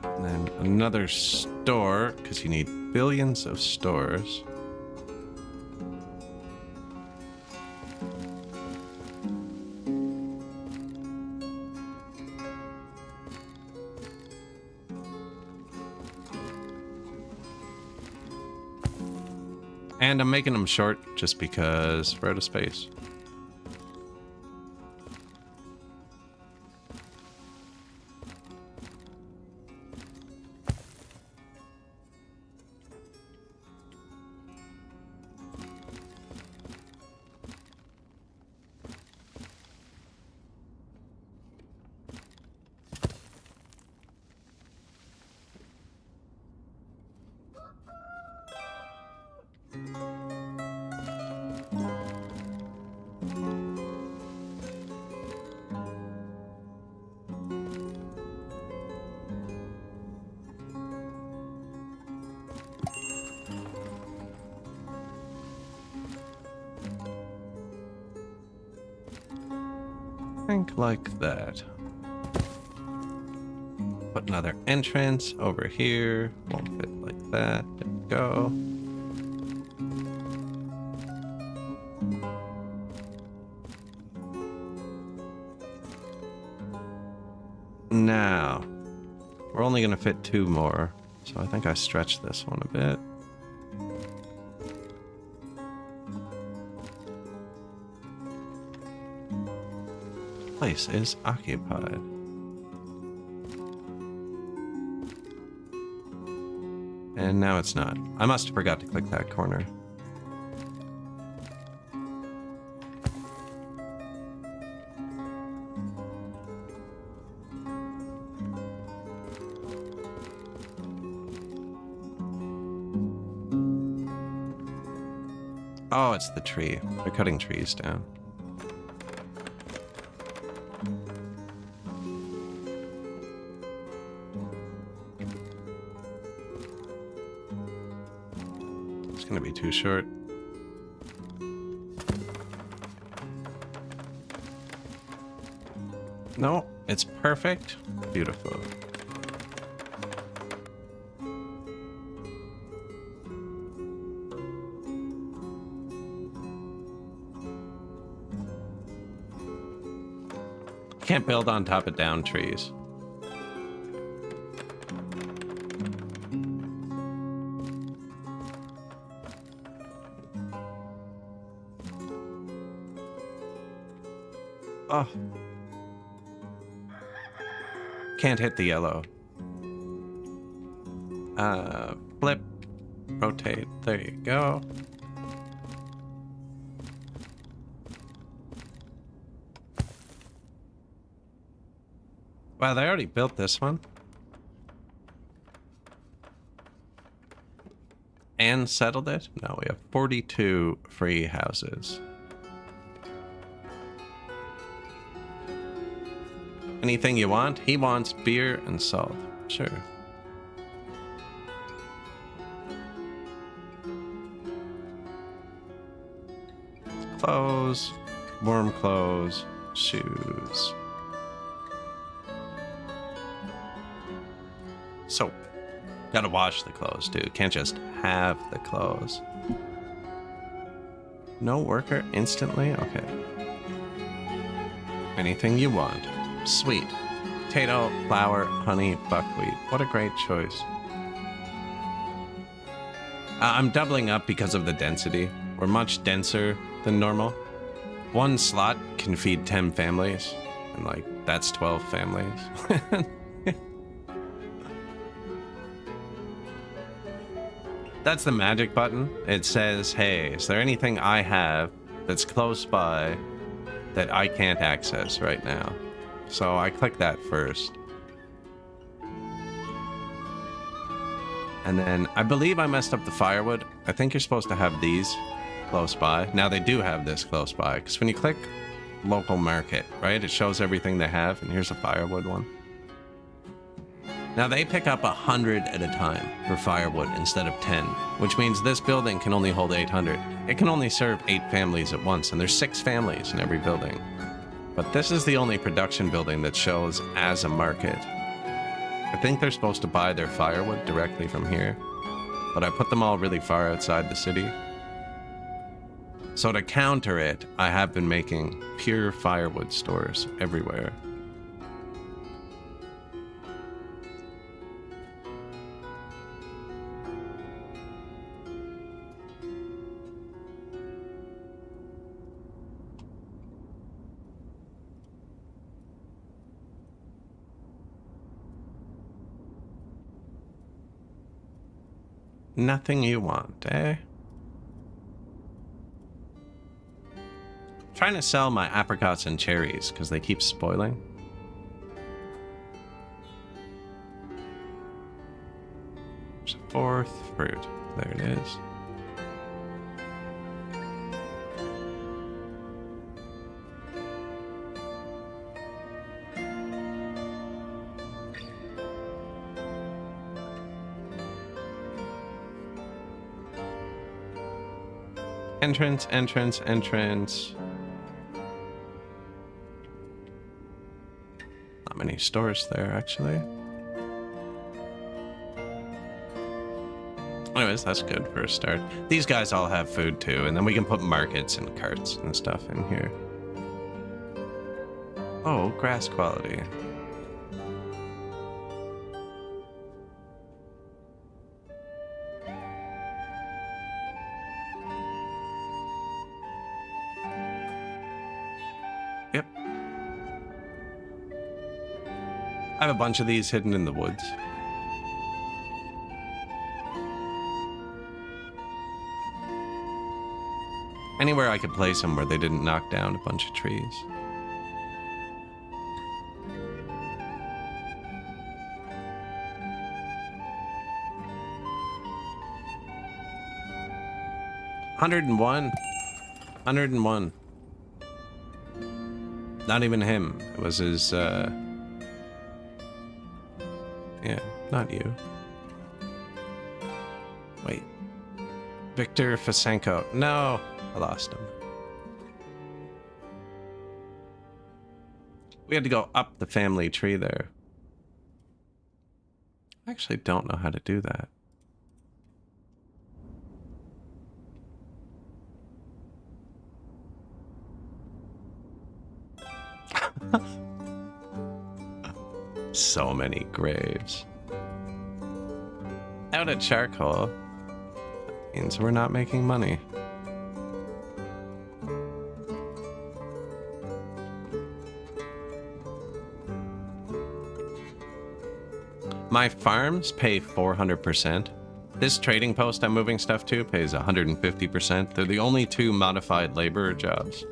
And then another store, because you need billions of stores. And I'm making them short just because we're out of space. Think like that. Put another entrance over here. Won't fit like that. There we go. Now, we're only going to fit 2 more. So I think I stretched this one a bit. place is occupied. And now it's not. I must have forgot to click that corner. Oh, it's the tree. They're cutting trees down. It's gonna be too short. No, it's perfect. Beautiful. Can't build on top of down trees. Oh. Can't hit the yellow. Flip. Rotate. There you go. Wow, they already built this one. And settled it? No, we have 42 free houses. Anything you want? He wants beer and salt. Sure. Clothes, warm clothes, shoes. Soap. Gotta wash the clothes, dude. Can't just have the clothes. No worker instantly? Okay. Anything you want. Sweet. Potato, flour, honey, buckwheat. What a great choice. I'm doubling up because of the density. We're much denser than normal. One slot can feed 10 families. And like, that's 12 families. That's the magic button. It says, hey, is there anything I have that's close by that I can't access right now? So I click that first. And then I believe I messed up the firewood. I think you're supposed to have these close by. Now they do have this close by, because when you click local market, right, it shows everything they have, and here's a firewood one. Now they pick up 100 at a time for firewood instead of 10, which means this building can only hold 800. It can only serve 8 families at once, and there's 6 families in every building. But this is the only production building that shows as a market. I think they're supposed to buy their firewood directly from here, but I put them all really far outside the city. So to counter it, I have been making pure firewood stores everywhere. Nothing you want, eh? Trying to sell my apricots and cherries because they keep spoiling. There's a 4th fruit. There it is. Entrance, entrance, entrance. Not many stores there, actually. Anyways, that's good for a start. These guys all have food too, and then we can put markets and carts and stuff in here. Oh, grass quality. Yep. I have a bunch of these hidden in the woods. Anywhere I could place them where they didn't knock down a bunch of trees. $101. 101. Not even him. It was his, yeah, not you. Wait. Victor Fasenko. No, I lost him. We had to go up the family tree there. I actually don't know how to do that. So many graves. Out of charcoal. That means we're not making money. My farms pay 400%. This trading post I'm moving stuff to pays 150%. They're the only two modified laborer jobs.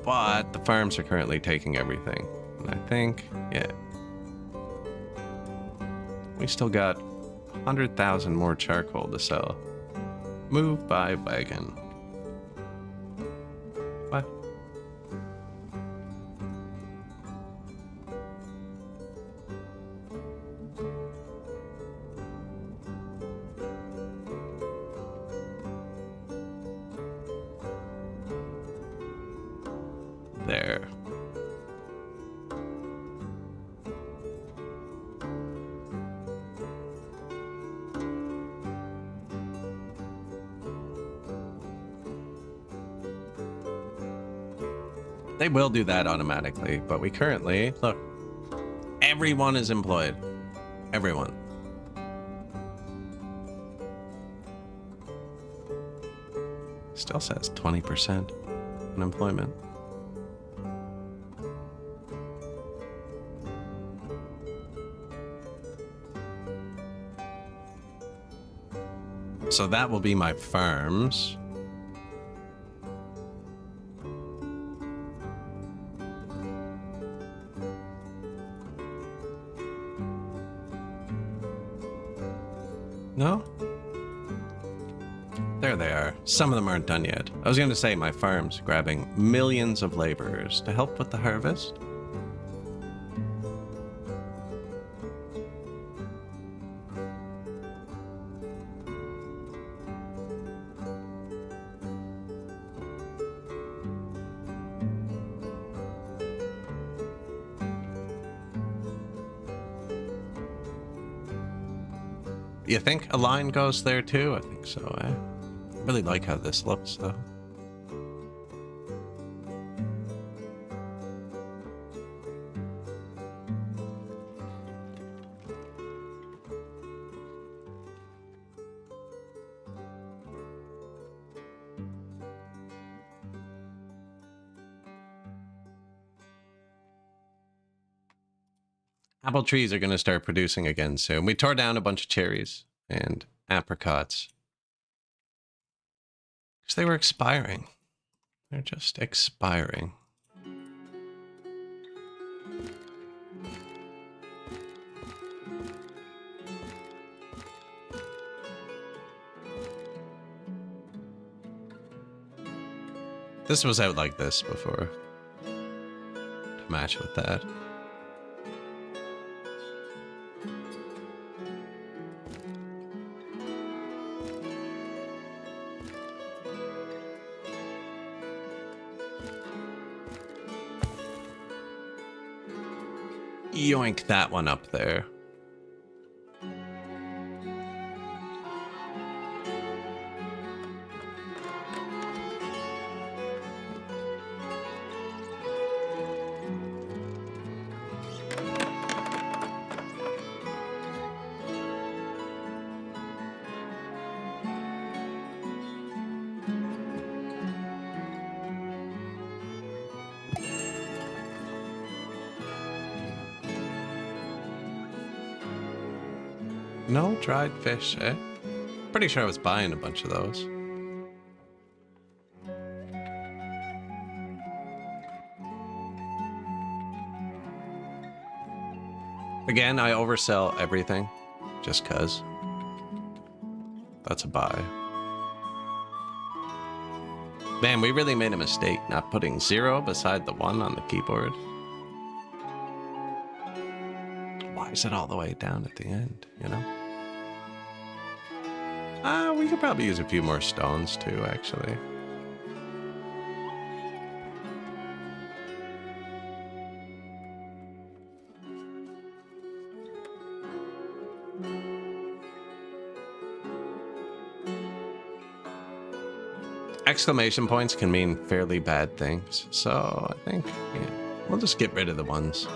But the farms are currently taking everything. And I think, yeah. We still got 100,000 more charcoal to sell. Move by wagon. What? There. They will do that automatically, but we currently, look, everyone is employed. Everyone. Still says 20% unemployment. So that will be my farms. No? There they are. Some of them aren't done yet. I was going to say my farm's grabbing millions of laborers to help with the harvest. You think a line goes there too? I think so, eh? I really like how this looks, though. Apple trees are going to start producing again soon. We tore down a bunch of cherries and apricots because they were expiring. They're just expiring. This was out like this before to match with that. Yoink that one up there. No dried fish, eh? Pretty sure I was buying a bunch of those. Again, I oversell everything. Just cuz. That's a buy. Man, we really made a mistake not putting 0 beside the 1 on the keyboard. Why is it all the way down at the end, you know? We could probably use a few more stones too, actually. Exclamation points can mean fairly bad things, so I think, yeah, we'll just get rid of the ones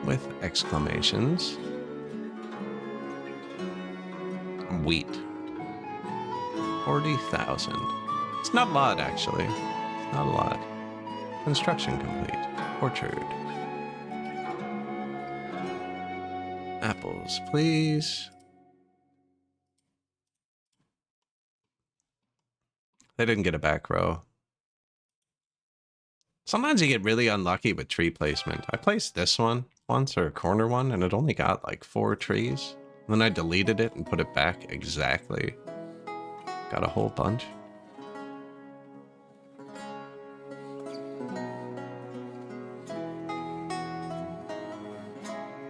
with exclamations. Wheat. 40,000. It's not a lot, actually. It's not a lot. Construction complete. Orchard. Apples, please. They didn't get a back row. Sometimes you get really unlucky with tree placement. I placed this one once, or a corner one, and it only got like 4 trees. And then I deleted it and put it back exactly. Got a whole bunch.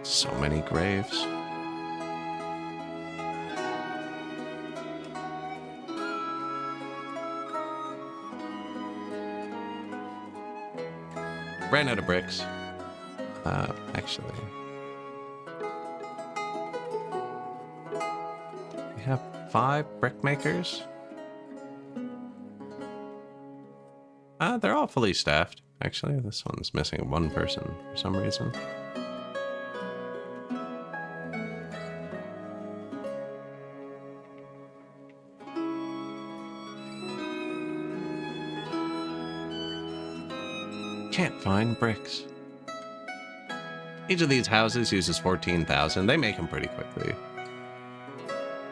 So many graves. Ran out of bricks. Actually. We have 5 brick makers. They're all fully staffed. Actually, this one's missing 1 person for some reason. Can't find bricks. Each of these houses uses 14,000. They make them pretty quickly.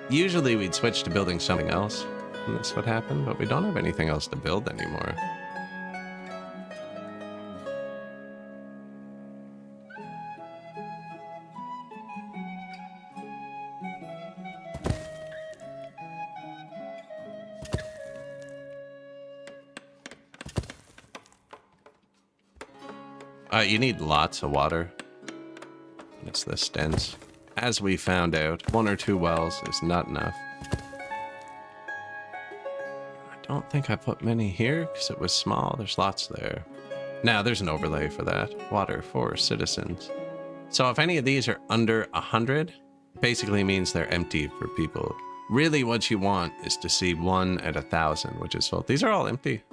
Usually we'd switch to building something else, and that's what happened, but we don't have anything else to build anymore. You need lots of water. And it's this dense. As we found out, 1 or 2 wells is not enough. I don't think I put many here because it was small. There's lots there. Now there's an overlay for that. Water for citizens. So if any of these are under 100, basically means they're empty for people. Really what you want is to see 1 at 1,000, which is full. These are all empty.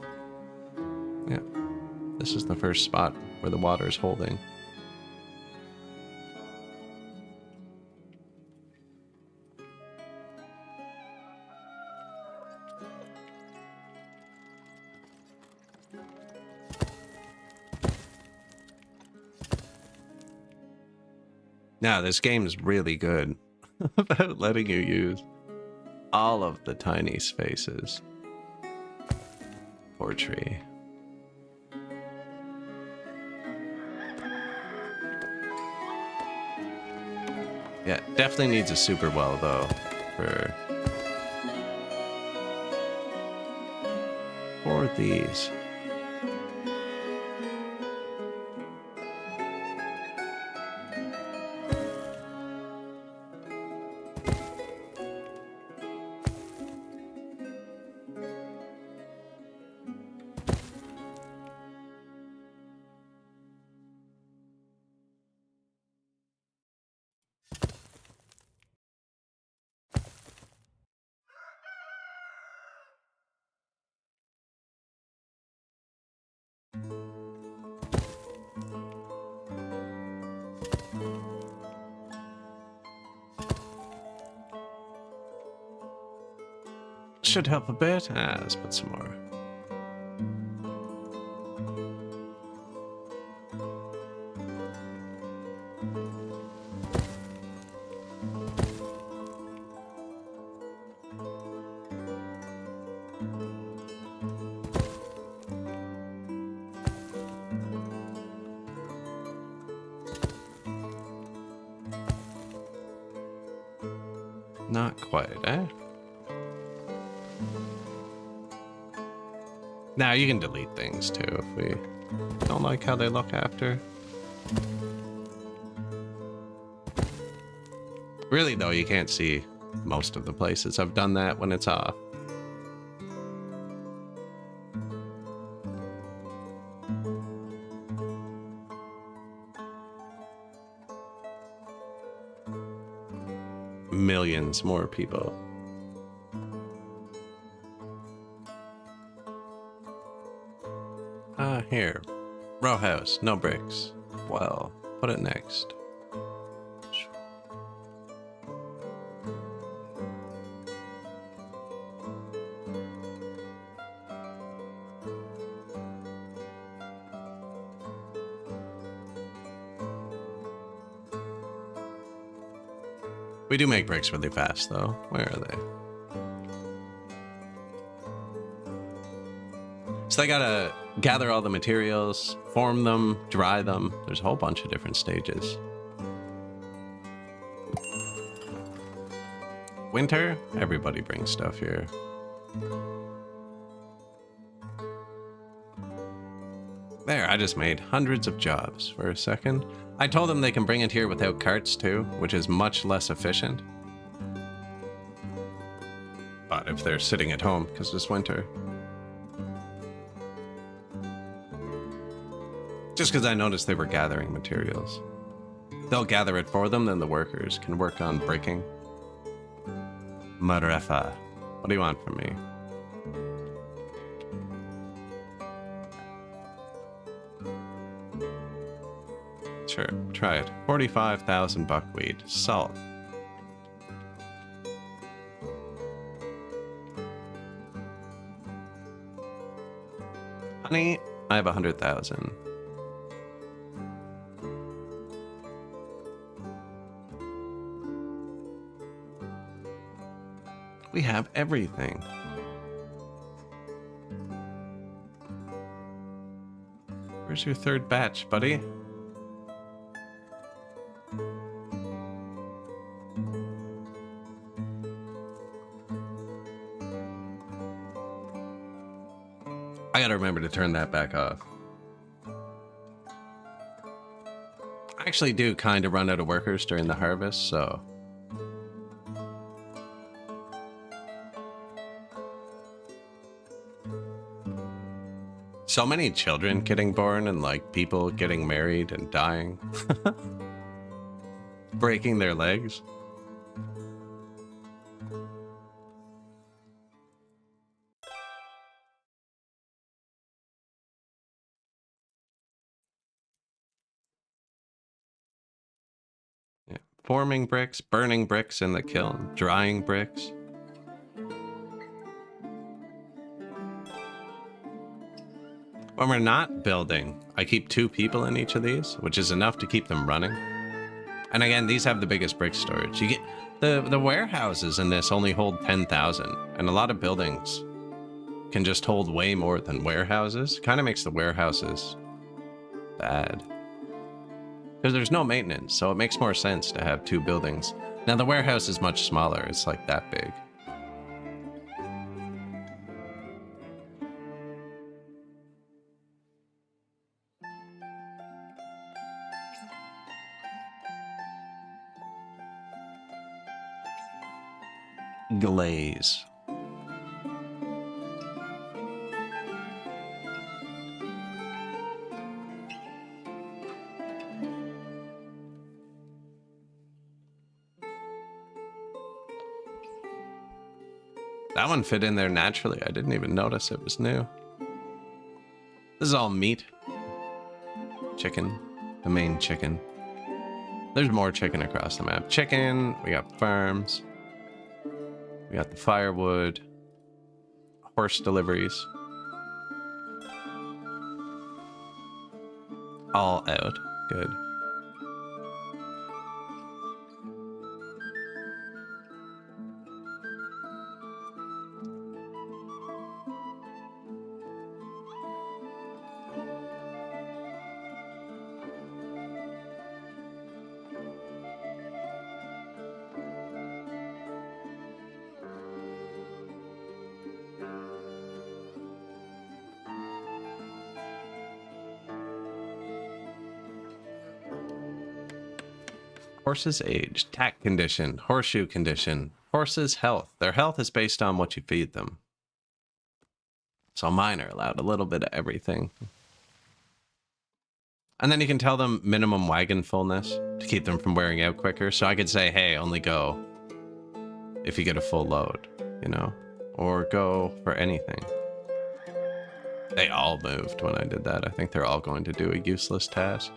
Yeah. This is the first spot where the water is holding. Now, this game is really good about letting you use all of the tiny spaces. Poor tree. Yeah, definitely needs a super well though for these. Should help a bit. Let's put some more. Not quite, eh? Now you can delete things too if we don't like how they look after. Really though, you can't see most of the places. I've done that when it's off. Millions more people. Here. Row house, no bricks. Well, put it next. We do make bricks really fast, though. Where are they? So they gotta gather all the materials, form them, dry them. There's a whole bunch of different stages. Winter, everybody brings stuff here. There, I just made hundreds of jobs for a second. I told them they can bring it here without carts too, which is much less efficient. But if they're sitting at home, because it's winter. Just because I noticed they were gathering materials. They'll gather it for them, then the workers can work on breaking. Marefa, what do you want from me? Sure, try it. 45,000 buckwheat. Salt. Honey, I have 100,000. We have everything. Where's your third batch, buddy? I gotta remember to turn that back off. I actually do kind of run out of workers during the harvest, so... So many children getting born and like people getting married and dying. Breaking their legs. Yeah. Forming bricks, burning bricks in the kiln, drying bricks. When we're not building, I keep 2 people in each of these, which is enough to keep them running. And again, these have the biggest brick storage. You get the warehouses in this only hold 10,000, and a lot of buildings can just hold way more than warehouses. Kind of makes the warehouses bad. Because there's no maintenance, so it makes more sense to have 2 buildings. Now the warehouse is much smaller, it's like that big. Glaze. That one fit in there naturally. I didn't even notice it was new. This is all meat. Chicken. The main chicken. There's more chicken across the map. Chicken. We got farms. We got the firewood. Horse deliveries. All out. Good. Horse's age, tack condition, horseshoe condition, horse's health. Their health is based on what you feed them. So mine are allowed a little bit of everything. And then you can tell them minimum wagon fullness to keep them from wearing out quicker. So I could say, hey, only go if you get a full load, you know, or go for anything. They all moved when I did that. I think they're all going to do a useless task.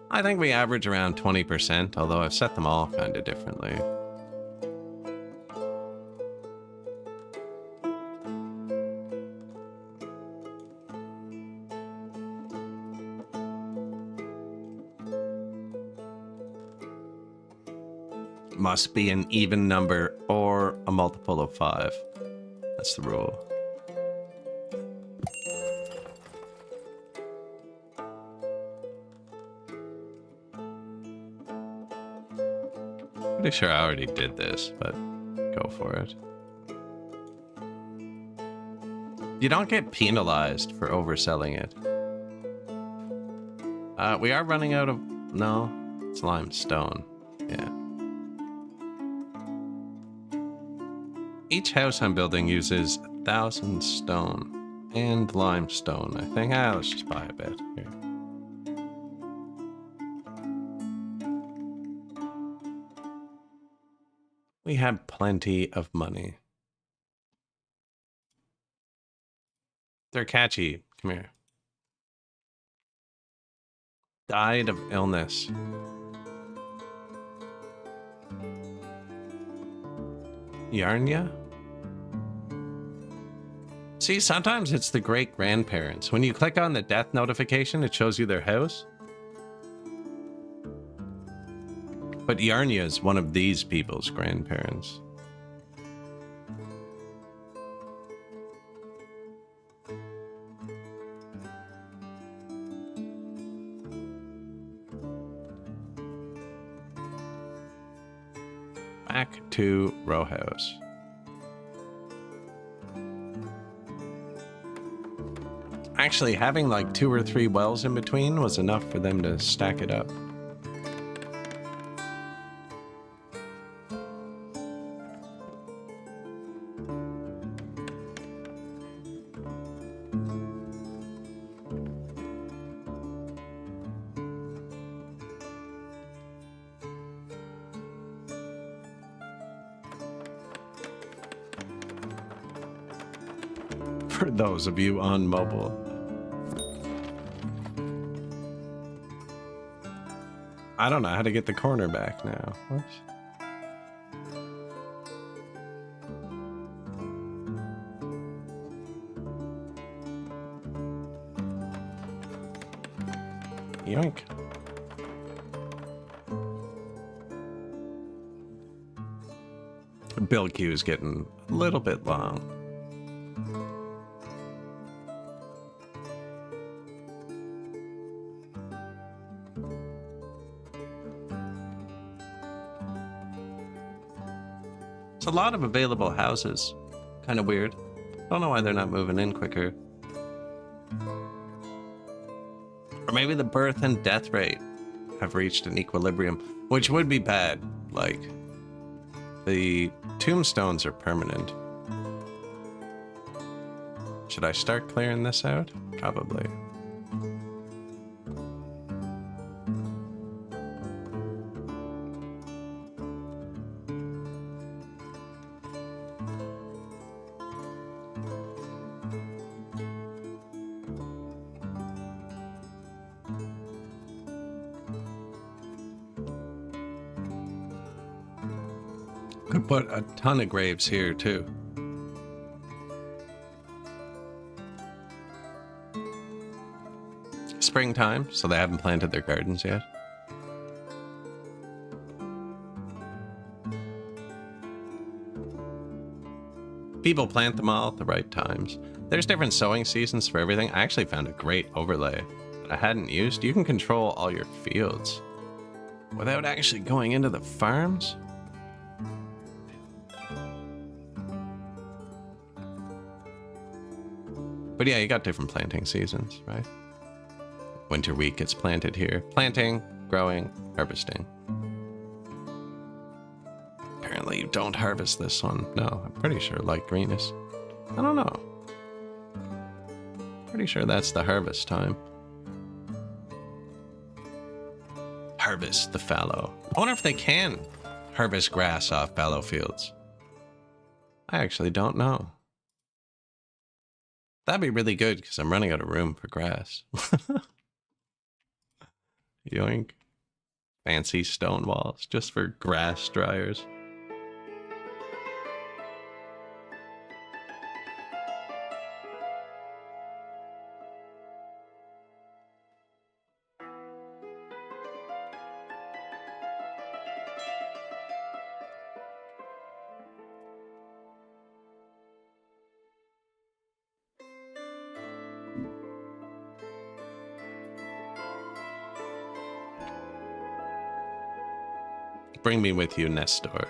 I think we average around 20%, although I've set them all kind of differently. Must be an even number or a multiple of 5. That's the rule. Pretty sure I already did this, but go for it. You don't get penalized for overselling it. We are running out of... No, it's limestone. Yeah. Each house I'm building uses 1,000 stone and limestone, I think. Let's just buy a bit here. We have plenty of money. They're catchy. Come here. Died of illness. Yarnya? See, sometimes it's the great-grandparents. When you click on the death notification, it shows you their house. But Yarnya is one of these people's grandparents. Back to row house. Actually, having like 2 or 3 wells in between was enough for them to stack it up. For those of you on mobile. I don't know how to get the corner back now. What? Yoink. Build queue is getting a little bit long. A lot of available houses. Kind of weird. Don't know why they're not moving in quicker. Or maybe the birth and death rate have reached an equilibrium, which would be bad. Like, the tombstones are permanent. Should I start clearing this out? Probably. Could put a ton of graves here, too. Springtime, so they haven't planted their gardens yet. People plant them all at the right times. There's different sowing seasons for everything. I actually found a great overlay that I hadn't used. You can control all your fields without actually going into the farms. But yeah, you got different planting seasons, right? Winter wheat gets planted here. Planting, growing, harvesting. Apparently you don't harvest this one. No, I'm pretty sure light green is. I don't know. Pretty sure that's the harvest time. Harvest the fallow. I wonder if they can harvest grass off fallow fields. I actually don't know. That'd be really good because I'm running out of room for grass. Yoink. Fancy stone walls just for grass dryers. Bring me with you, Nestor.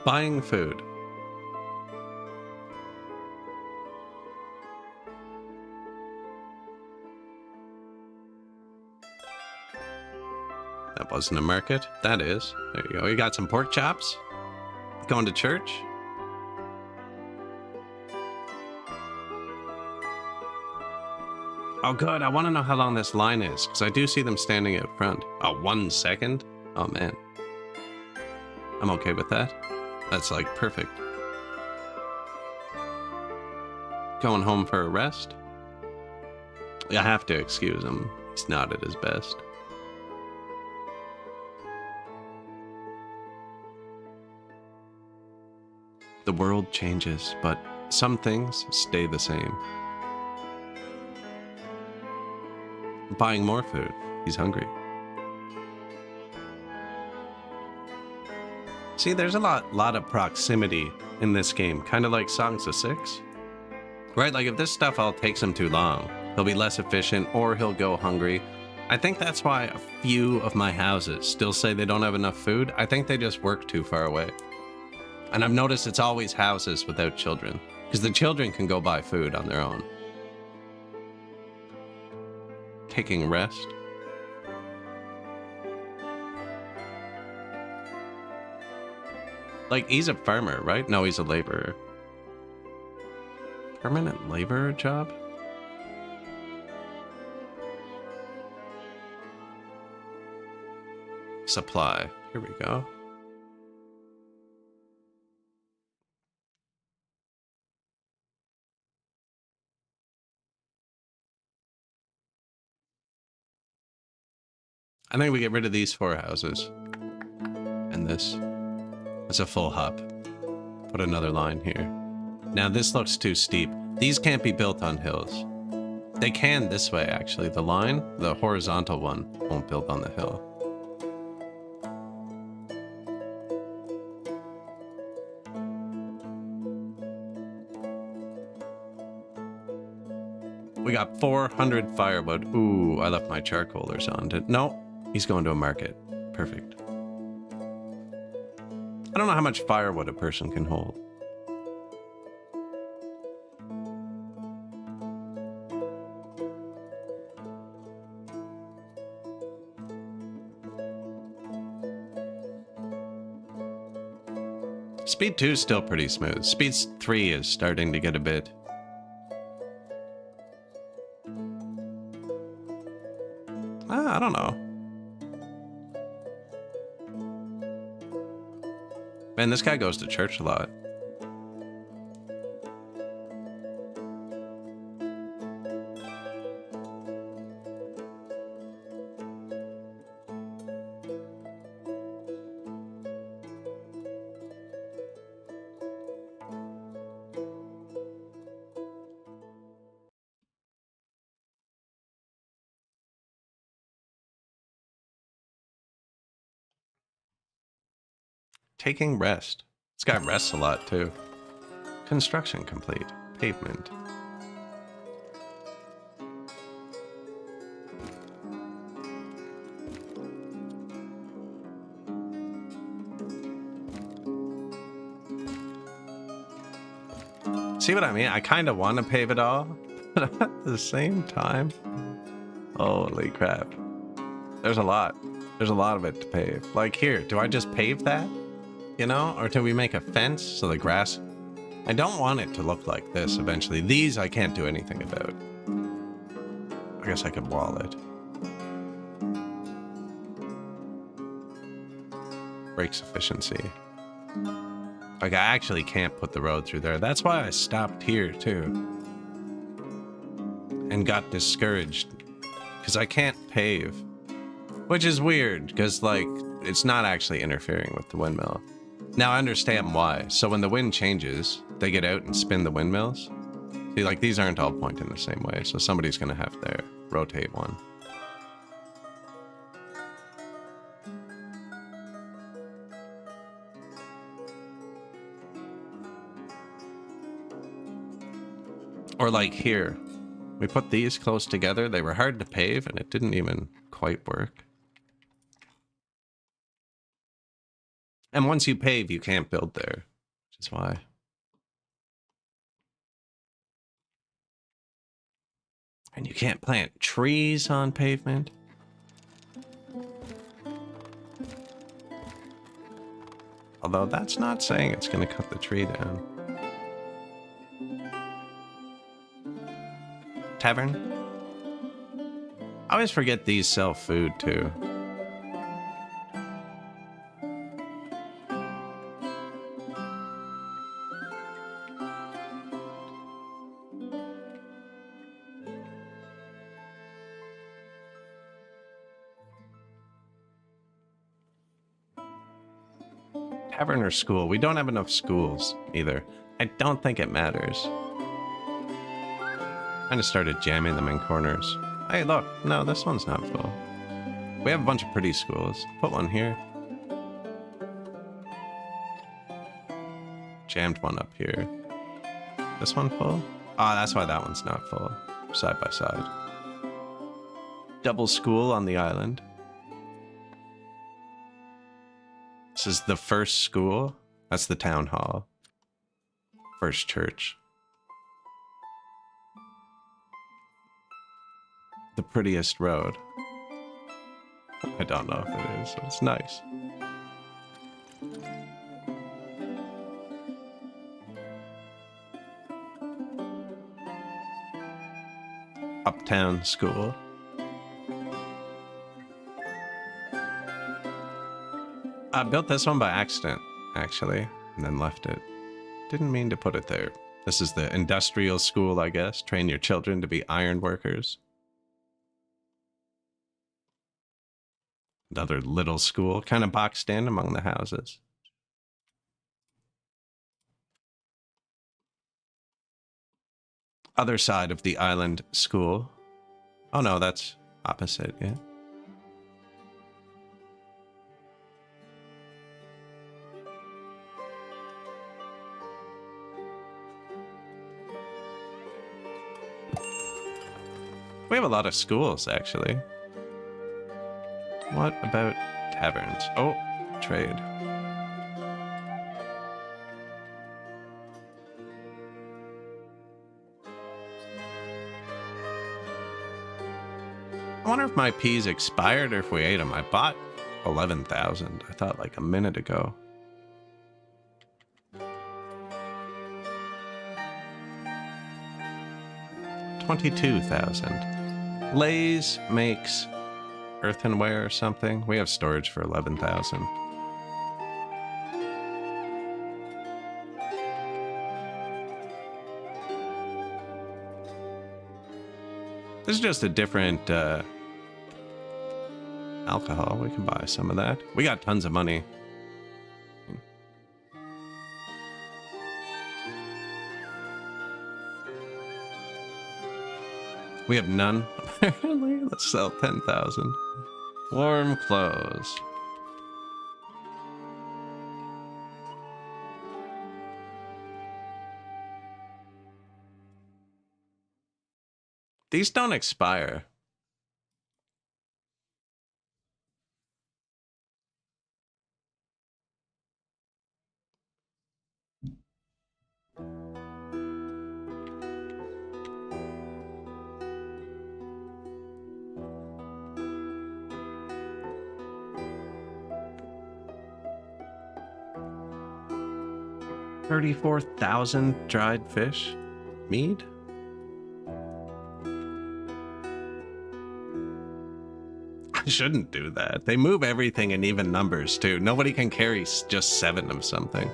Buying food. That wasn't a market. That is. There you go. You got some pork chops? Going to church? Oh, good. I want to know how long this line is, because I do see them standing out front. Oh, 1 second? Oh, man. I'm okay with that. That's, like, perfect. Going home for a rest? I have to excuse him. He's not at his best. The world changes, but some things stay the same. Buying more food. He's hungry. See, there's a lot of proximity in this game, kind of like Songs of Six. Right, like if this stuff all takes him too long, he'll be less efficient or he'll go hungry. I think that's why a few of my houses still say they don't have enough food. I think they just work too far away. And I've noticed it's always houses without children, because the children can go buy food on their own. Taking rest. Like, he's a farmer, right? No, he's a laborer. Permanent laborer job? Supply. Here we go. I think we get rid of these 4 houses. And this. It's a full hub. Put another line here. Now this looks too steep. These can't be built on hills. They can this way, actually. The line, the horizontal one, won't build on the hill. We got 400 firewood. Ooh, I left my charcoalers on. No, he's going to a market. Perfect. I don't know how much firewood a person can hold. Speed 2 is still pretty smooth. Speed 3 is starting to get a bit... I don't know. Man, this guy goes to church a lot. Taking rest. This guy rests a lot, too. Construction complete. Pavement. See what I mean? I kind of want to pave it all, but at the same time, holy crap. There's a lot. There's a lot of it to pave. Like here, do I just pave that? You know? Or do we make a fence so the grass... I don't want it to look like this eventually. These I can't do anything about. I guess I could wall it. Brakes efficiency. Like, I actually can't put the road through there. That's why I stopped here, too. And got discouraged. Because I can't pave. Which is weird, because, like, it's not actually interfering with the windmill. Now, I understand why. So when the wind changes, they get out and spin the windmills. See, like, these aren't all pointing the same way, so somebody's going to have to rotate one. Or like here, we put these close together. They were hard to pave, and it didn't even quite work. And once you pave, you can't build there, which is why. And you can't plant trees on pavement. Although that's not saying it's going to cut the tree down. Tavern? I always forget these sell food too. Tavern or school? We don't have enough schools either. I don't think it matters. I just started jamming them in corners. Hey, look. No, this one's not full. We have a bunch of pretty schools. Put one here. Jammed one up here. This one full? Ah, that's why that one's not full. Side by side. Double school on the island. This is the first school. That's the town hall. First church. The prettiest road. I don't know if it is, but it's nice. Uptown school. I built this one by accident, actually, and then left it. Didn't mean to put it there. This is the industrial school, I guess. Train your children to be iron workers. Another little school, kind of boxed in among the houses. Other side of the island school. Oh no, that's opposite, yeah. We have a lot of schools, actually. What about taverns? Oh, trade. I wonder if my peas expired or if we ate them. I bought 11,000. I thought like a minute ago. $22,000. Lay's makes earthenware or something. We have storage for 11,000. This is just a different alcohol. We can buy some of that. We got tons of money. We have none, apparently. Let's sell 10,000. Warm clothes. These don't expire. 34,000 dried fish? Mead? I shouldn't do that. They move everything in even numbers, too. Nobody can carry just 7 of something.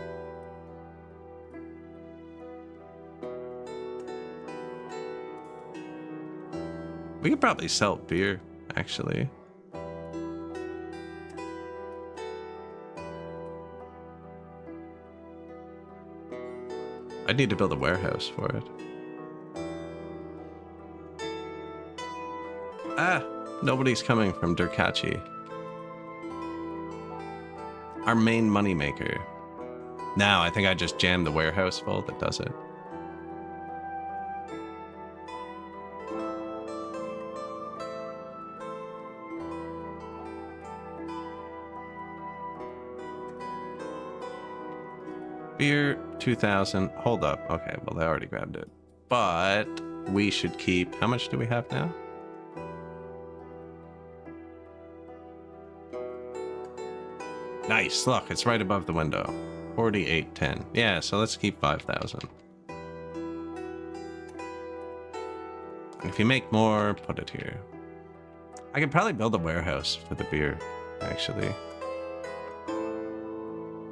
We could probably sell beer, actually. I need to build a warehouse for it. Ah, nobody's coming from Durkachi. Our main moneymaker. Now, I think I just jammed the warehouse full that does it. Beer, 2,000. Hold up. Okay, well, they already grabbed it. But we should keep... How much do we have now? Nice. Look, it's right above the window. 4810. Yeah, so let's keep 5,000. If you make more, put it here. I could probably build a warehouse for the beer, actually.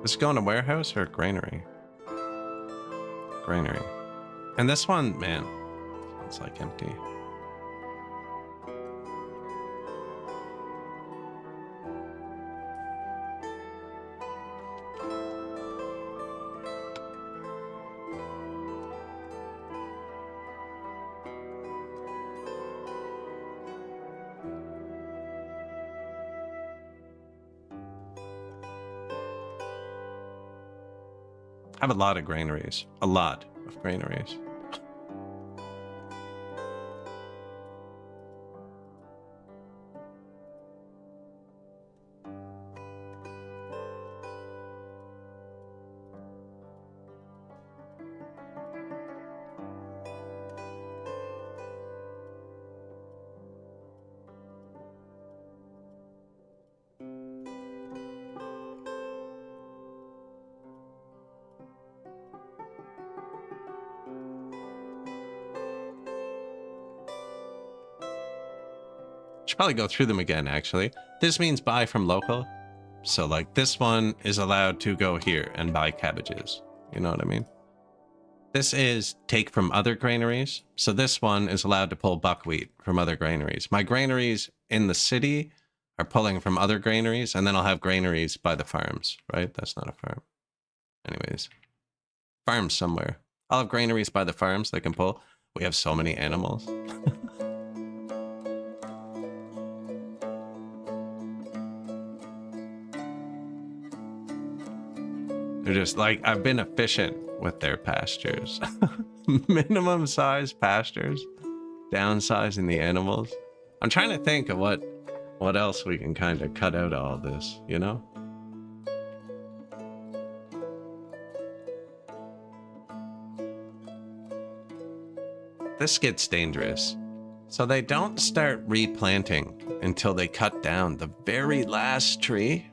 Is it going to warehouse or granary? Granary. And this one, man, it's like empty. I have a lot of granaries. A lot of granaries. Should probably go through them again, actually. This means buy from local. So, like, this one is allowed to go here and buy cabbages. You know what I mean? This is take from other granaries. So this one is allowed to pull buckwheat from other granaries. My granaries in the city are pulling from other granaries, and then I'll have granaries by the farms, right? That's not a farm. Anyways. Farms somewhere. I'll have granaries by the farms they can pull. We have so many animals. They're just like, I've been efficient with their pastures. Minimum size pastures. Downsizing the animals. I'm trying to think of what else we can kind of cut out of all this, you know? This gets dangerous. So they don't start replanting until they cut down the very last tree.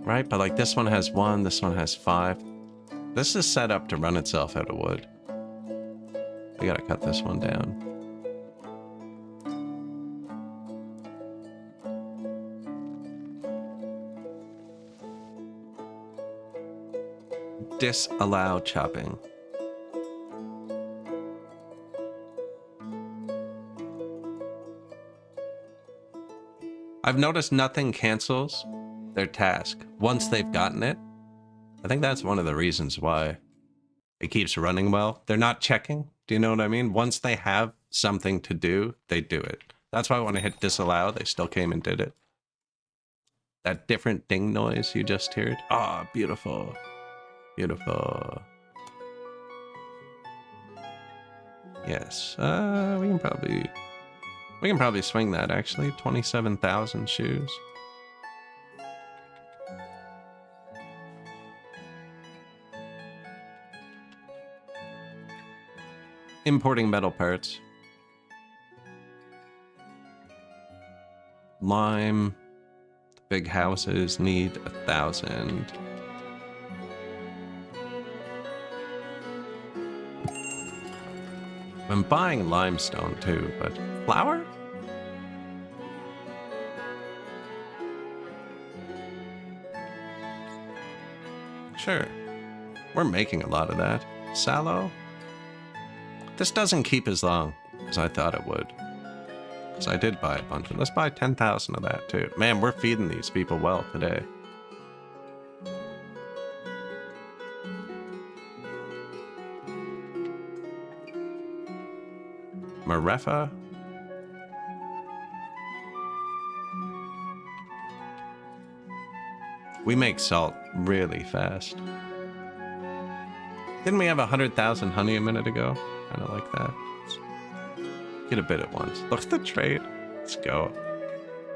Right, but like this one has 1, this one has 5. This is set up to run itself out of wood. We gotta cut this one down. Disallow chopping. I've noticed nothing cancels their task once they've gotten it. I think that's one of the reasons why it keeps running well. They're not checking. Do you know what I mean? Once they have something to do, they do it. That's why when I hit disallow, they still came and did it. That different ding noise you just heard. Ah, oh, beautiful. Beautiful. Yes. We can probably swing that actually. 27,000 shoes. Importing metal parts. Lime. The big houses need 1,000. I'm buying limestone too, but flour? Sure. We're making a lot of that. Sallow? This doesn't keep as long as I thought it would. Because I did buy a bunch. Let's buy 10,000 of that too. Man, we're feeding these people well today. Marefa? We make salt really fast. Didn't we have 100,000 honey a minute ago? Kind of like that. Get a bit at once. Look at the trade. Let's go.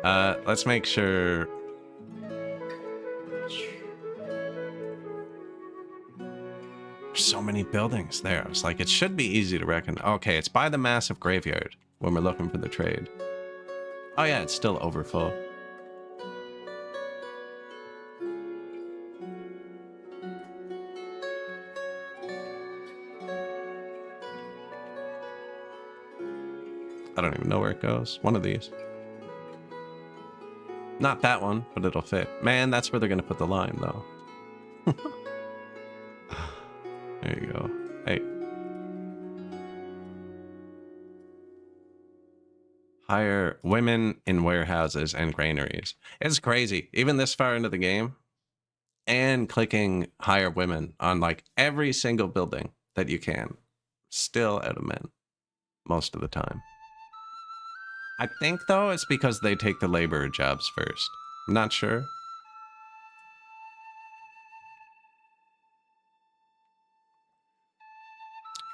Let's make sure. There's so many buildings there. I was like, it should be easy to reckon. Okay, it's by the massive graveyard when we're looking for the trade. Oh yeah, it's still overfull. I don't even know where it goes. One of these. Not that one, but it'll fit. Man, that's where they're going to put the lime, though. There you go. Hey. Hire women in warehouses and granaries. It's crazy. Even this far into the game. And clicking hire women on like every single building that you can. Still out of men. Most of the time. I think, though, it's because they take the laborer jobs first. I'm not sure.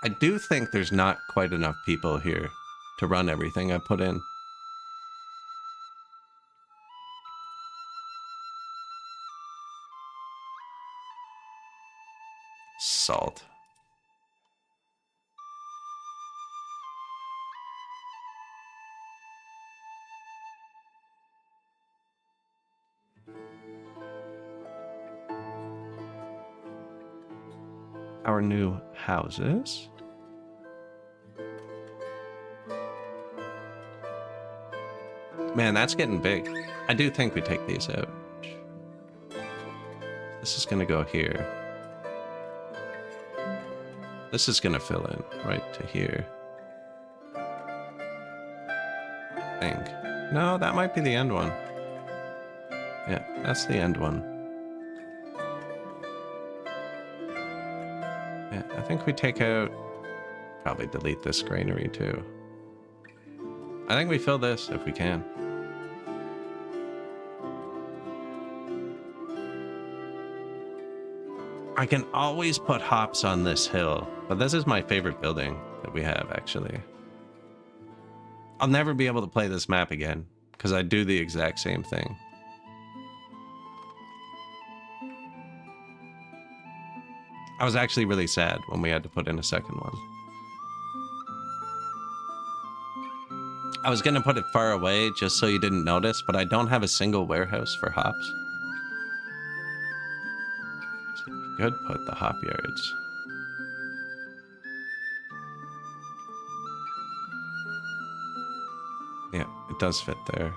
I do think there's not quite enough people here to run everything I put in. Salt. Our new houses. Man, that's getting big. I do think we take these out. This is gonna go here. This is gonna fill in right to here. I think. No, that might be the end one. Yeah, that's the end one. Yeah, I think we take out... Probably delete this granary too. I think we fill this if we can. I can always put hops on this hill, but this is my favorite building that we have, actually. I'll never be able to play this map again, because I do the exact same thing. I was actually really sad when we had to put in a second one. I was going to put it far away just so you didn't notice, but I don't have a single warehouse for hops. So you could put the hop yards. Yeah, it does fit there.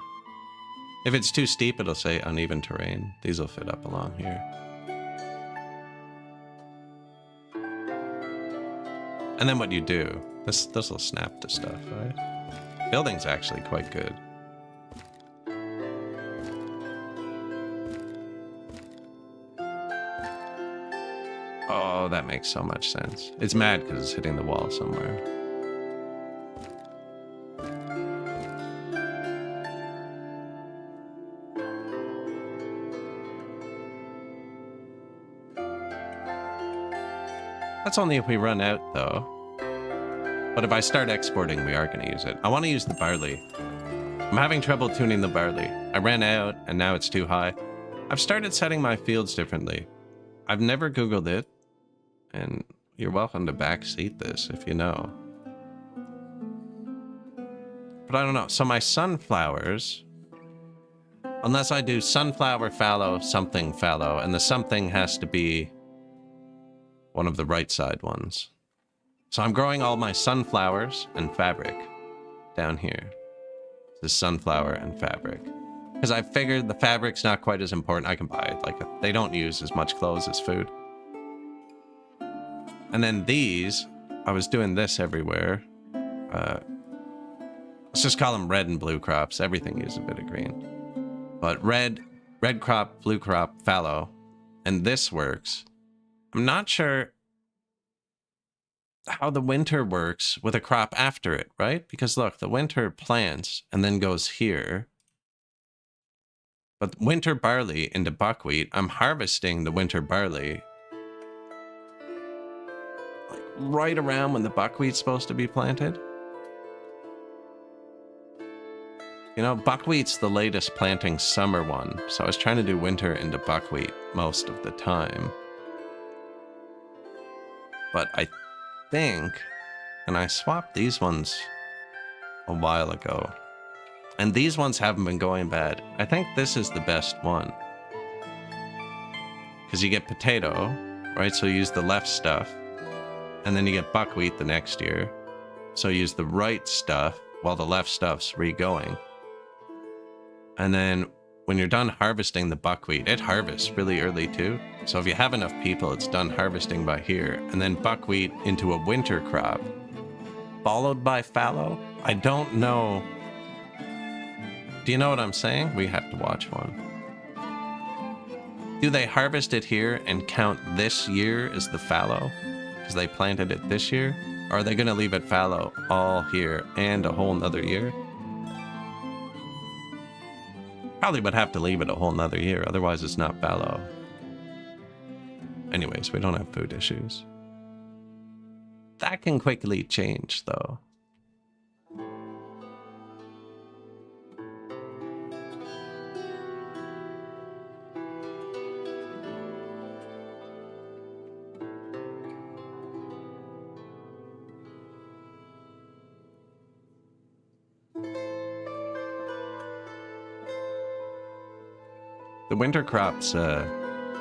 If it's too steep, it'll say uneven terrain. These will fit up along here. And then what you do, this will snap to stuff, right? Building's actually quite good. Oh, that makes so much sense. It's mad because it's hitting the wall somewhere. That's only if we run out, though. But if I start exporting, we are going to use it. I want to use the barley. I'm having trouble tuning the barley. I ran out, and now it's too high. I've started setting my fields differently. I've never Googled it, and you're welcome to backseat this if you know. But I don't know. So my sunflowers, unless I do sunflower fallow, something fallow, and the something has to be one of the right side ones. So I'm growing all my sunflowers and fabric down here. This is sunflower and fabric. Because I figured the fabric's not quite as important. I can buy it. Like, they don't use as much clothes as food. And then these, I was doing this everywhere. Let's just call them red and blue crops. Everything uses a bit of green. But red crop, blue crop, fallow. And this works. I'm not sure how the winter works with a crop after it, right? Because look, the winter plants and then goes here. But winter barley into buckwheat, I'm harvesting the winter barley like right around when the buckwheat's supposed to be planted. You know, buckwheat's the latest planting summer one, so I was trying to do winter into buckwheat most of the time. But I think, and I swapped these ones a while ago, and these ones haven't been going bad. I think this is the best one. Because you get potato, right? So you use the left stuff, and then you get buckwheat the next year. So you use the right stuff while the left stuff's re-going. And then when you're done harvesting the buckwheat, it harvests really early too. So if you have enough people, it's done harvesting by here. And then buckwheat into a winter crop, followed by fallow. I don't know. Do you know what I'm saying? We have to watch one. Do they harvest it here and count this year as the fallow? Because they planted it this year? Or are they going to leave it fallow all here and a whole nother year? Probably would have to leave it a whole nother year, otherwise it's not fallow. Anyways, we don't have food issues. That can quickly change, though. The winter crops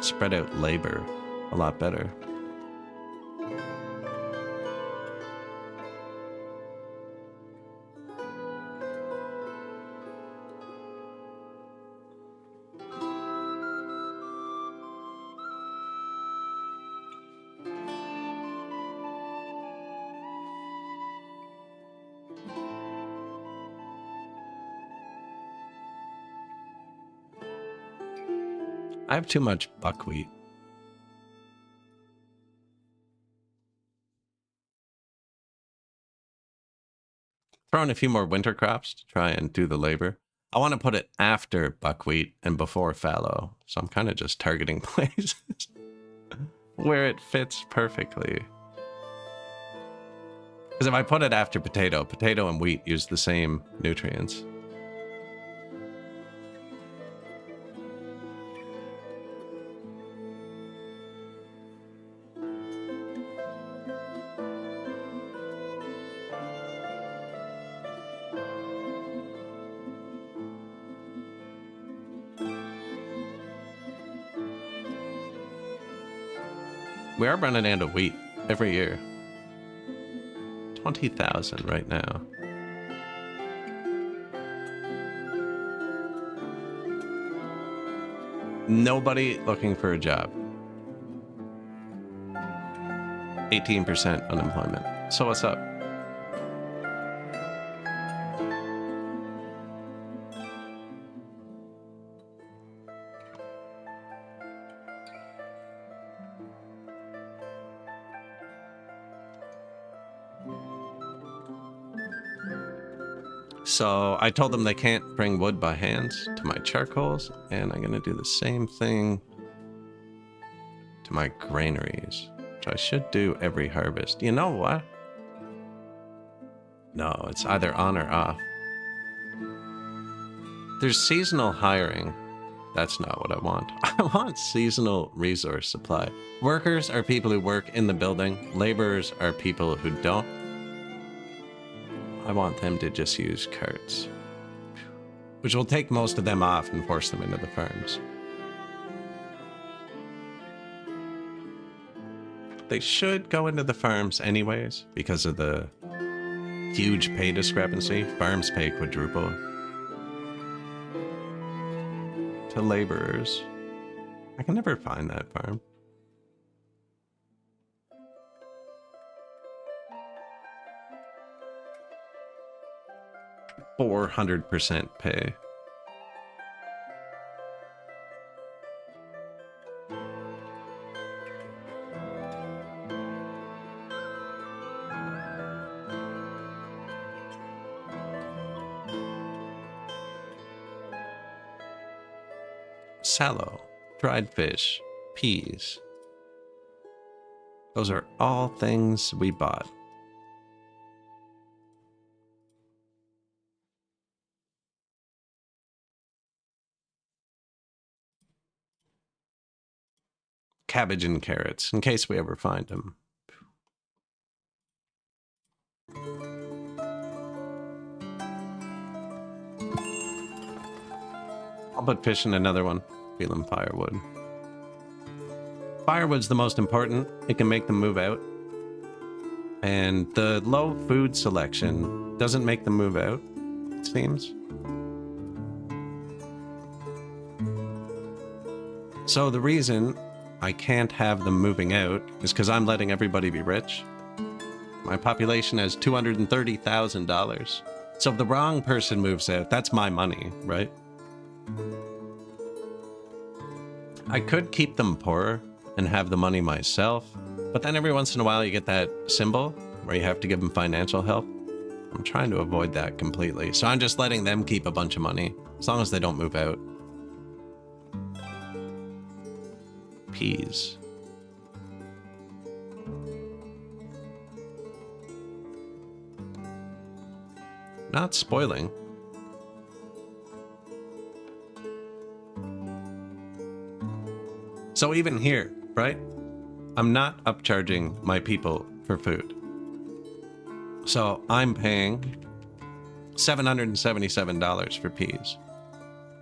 spread out labor a lot better. I have too much buckwheat. Throw in a few more winter crops to try and do the labor. I want to put it after buckwheat and before fallow, so I'm kind of just targeting places where it fits perfectly. Because if I put it after potato, potato and wheat use the same nutrients. We are running out of wheat every year. 20,000 right now. Nobody looking for a job. 18% unemployment. So what's up? So I told them they can't bring wood by hand to my charcoals, and I'm going to do the same thing to my granaries, which I should do every harvest. You know what? No, it's either on or off. There's seasonal hiring. That's not what I want. I want seasonal resource supply. Workers are people who work in the building. Laborers are people who don't. I want them to just use carts, which will take most of them off and force them into the farms. they should go into the farms anyways because of the huge pay discrepancy. Farms pay quadruple to laborers. I can never find that farm. 400% pay. Sallow, dried fish, peas. Those are all things we bought. Cabbage and carrots, in case we ever find them. I'll put fish in another one. Feeling firewood. Firewood's the most important. It can make them move out. And the low food selection doesn't make them move out, it seems. So the reason I can't have them moving out is because I'm letting everybody be rich. My population has $230,000. So if the wrong person moves out, that's my money, right? I could keep them poor and have the money myself, but then every once in a while you get that symbol where you have to give them financial help. I'm trying to avoid that completely. So I'm just letting them keep a bunch of money, as long as they don't move out. Peas. Not spoiling. So even here, right? I'm not upcharging my people for food. So I'm paying $777 for peas.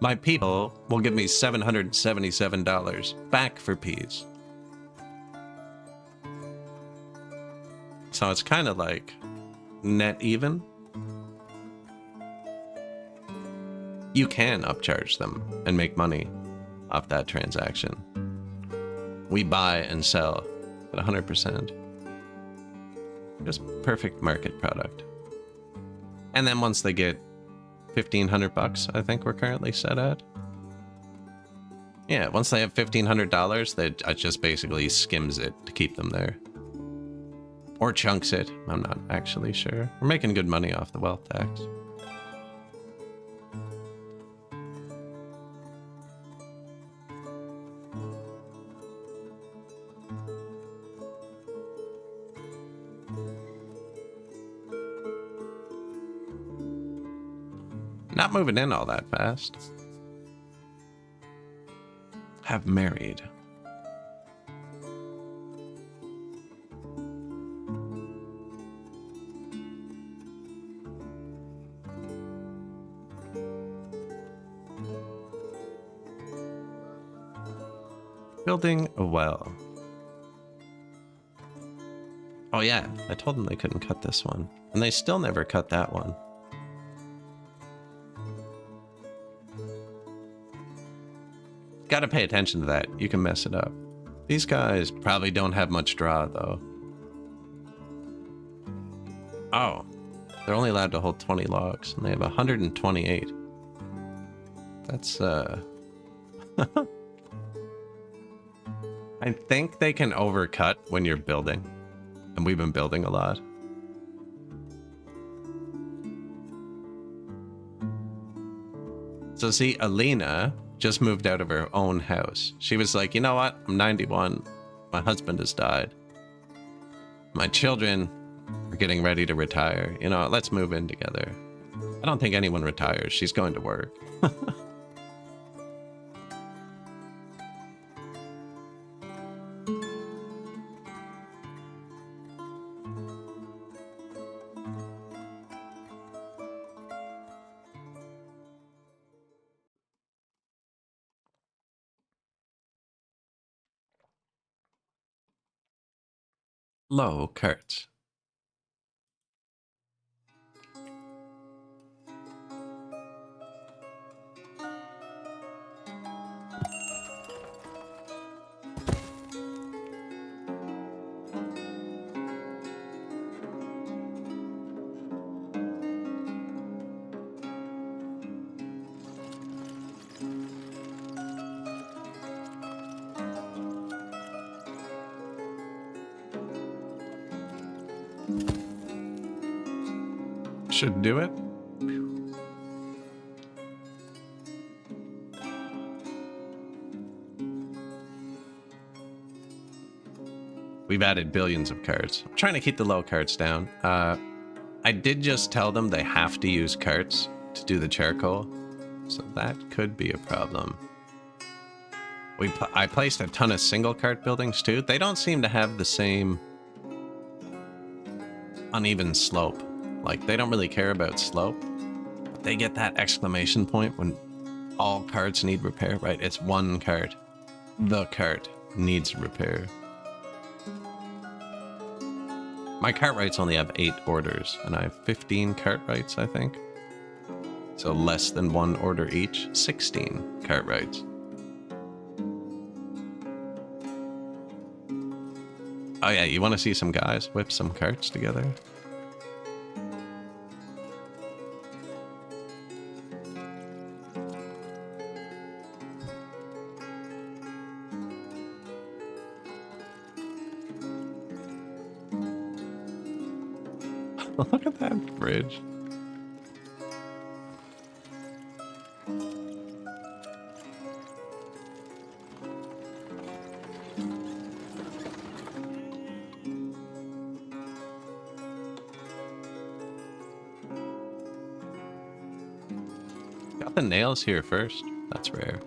My people will give me $777 back for peas. So it's kind of like net even. You can upcharge them and make money off that transaction. We buy and sell at 100%. Just perfect market product. And then once they get $1,500, I think we're currently set at. Yeah, once they have $1,500, I just basically skims it to keep them there. Or chunks it, I'm not actually sure. We're making good money off the wealth tax. Not moving in all that fast. Have married. Building a well. Oh yeah, I told them they couldn't cut this one. And they still never cut that one. Gotta pay attention to that. You can mess it up. These guys probably don't have much draw, though. Oh. They're only allowed to hold 20 logs, and they have 128. That's, I think they can overcut when you're building. And we've been building a lot. So see, Alina just moved out of her own house. She was like, you know what? I'm 91. My husband has died. My children are getting ready to retire. You know, let's move in together. I don't think anyone retires. She's going to work. Low carts. Should do it. We've added billions of carts. I'm trying to keep the low carts down. I did just tell them they have to use carts to do the charcoal, so that could be a problem. I placed a ton of single cart buildings too. They don't seem to have the same uneven slope. Like, they don't really care about slope. But they get that exclamation point when all carts need repair, right? It's one cart. The cart needs repair. My Cartwrights only have 8 orders, and I have 15 Cartwrights, I think. So less than 1 order each, 16 Cartwrights. Oh yeah, you want to see some guys whip some carts together? Look at that bridge. Got the nails here first. That's rare.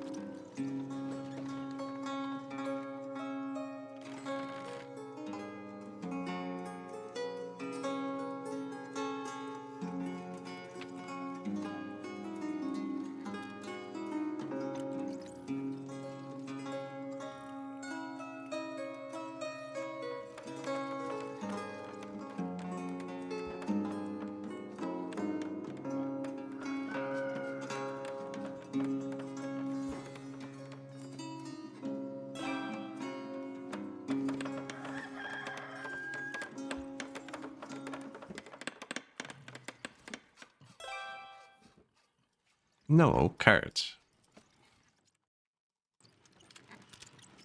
No carts.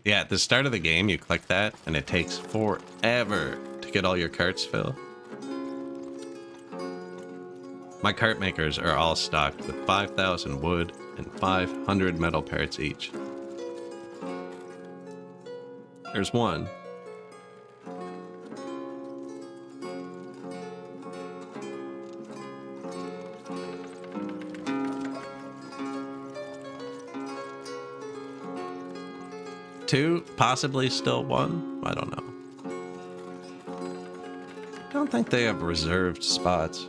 Yeah, at the start of the game, you click that, and it takes forever to get all your carts filled. My cart makers are all stocked with 5,000 wood and 500 metal parts each. There's one. Two, possibly still one. I don't know. I don't think they have reserved spots.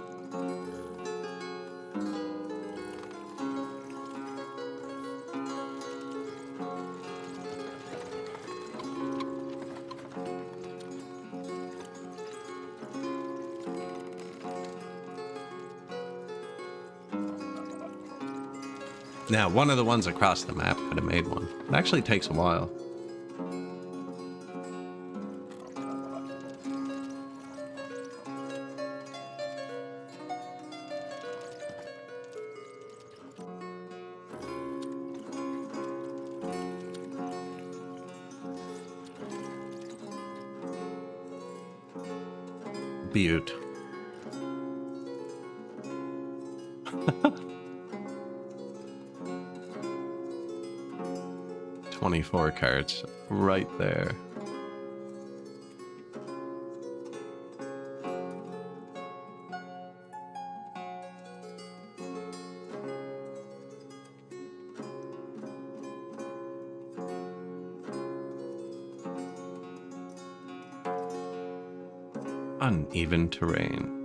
Now, one of the ones across the map could have made one. It actually takes a while. Butte. 24 carts right there. Uneven terrain.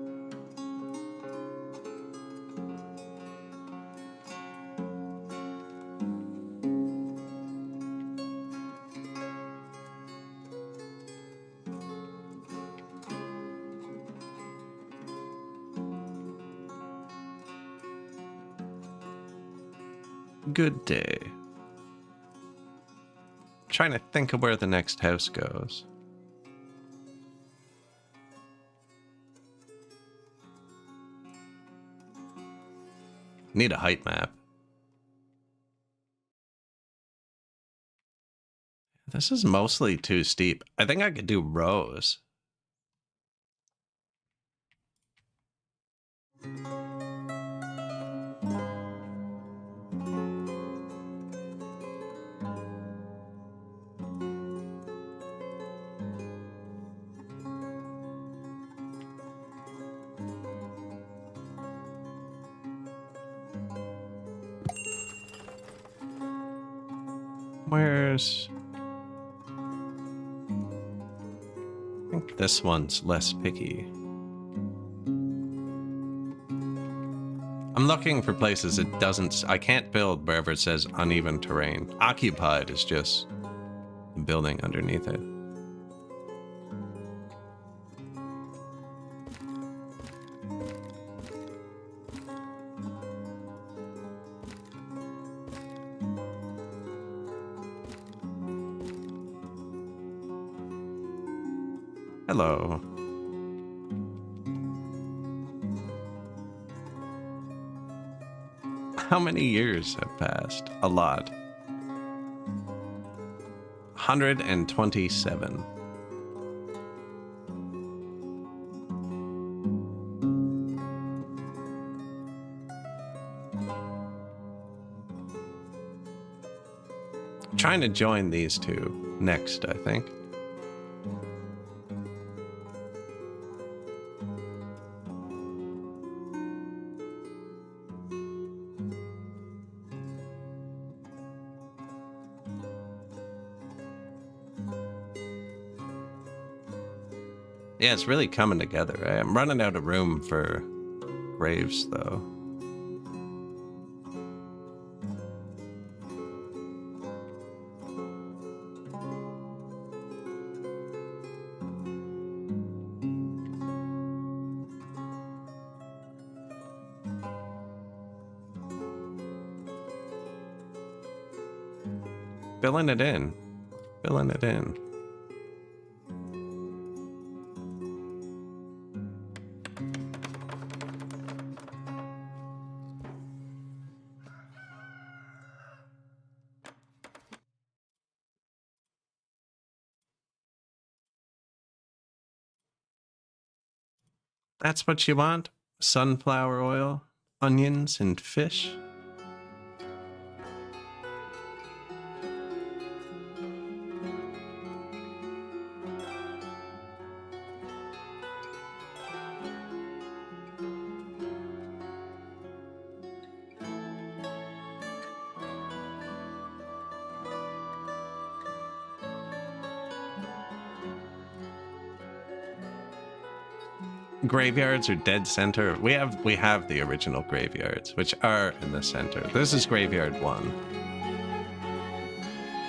Good day. Trying to think of where the next house goes. Need a height map. This is mostly too steep. I think I could do rows. Where's... I think this one's less picky. I'm looking for places it doesn't... I can't build wherever it says uneven terrain. Occupied is just building underneath it. Hello. How many years have passed? A lot. 127. Trying to join these two next, I think. Yeah, it's really coming together. I'm running out of room for graves, though. Filling it in. Filling it in. That's what you want? Sunflower oil, onions, and fish? Graveyards are dead center. We have the original graveyards, which are in the center. This is graveyard 1.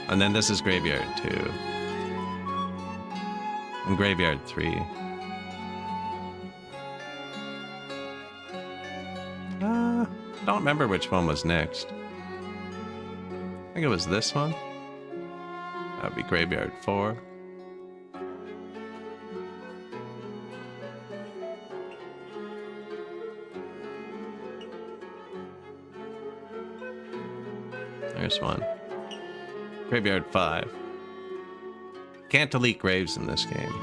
And then this is graveyard 2. And graveyard 3. Don't remember which one was next. I think it was this one. That would be graveyard 4. There's one. Graveyard 5. Can't delete graves in this game.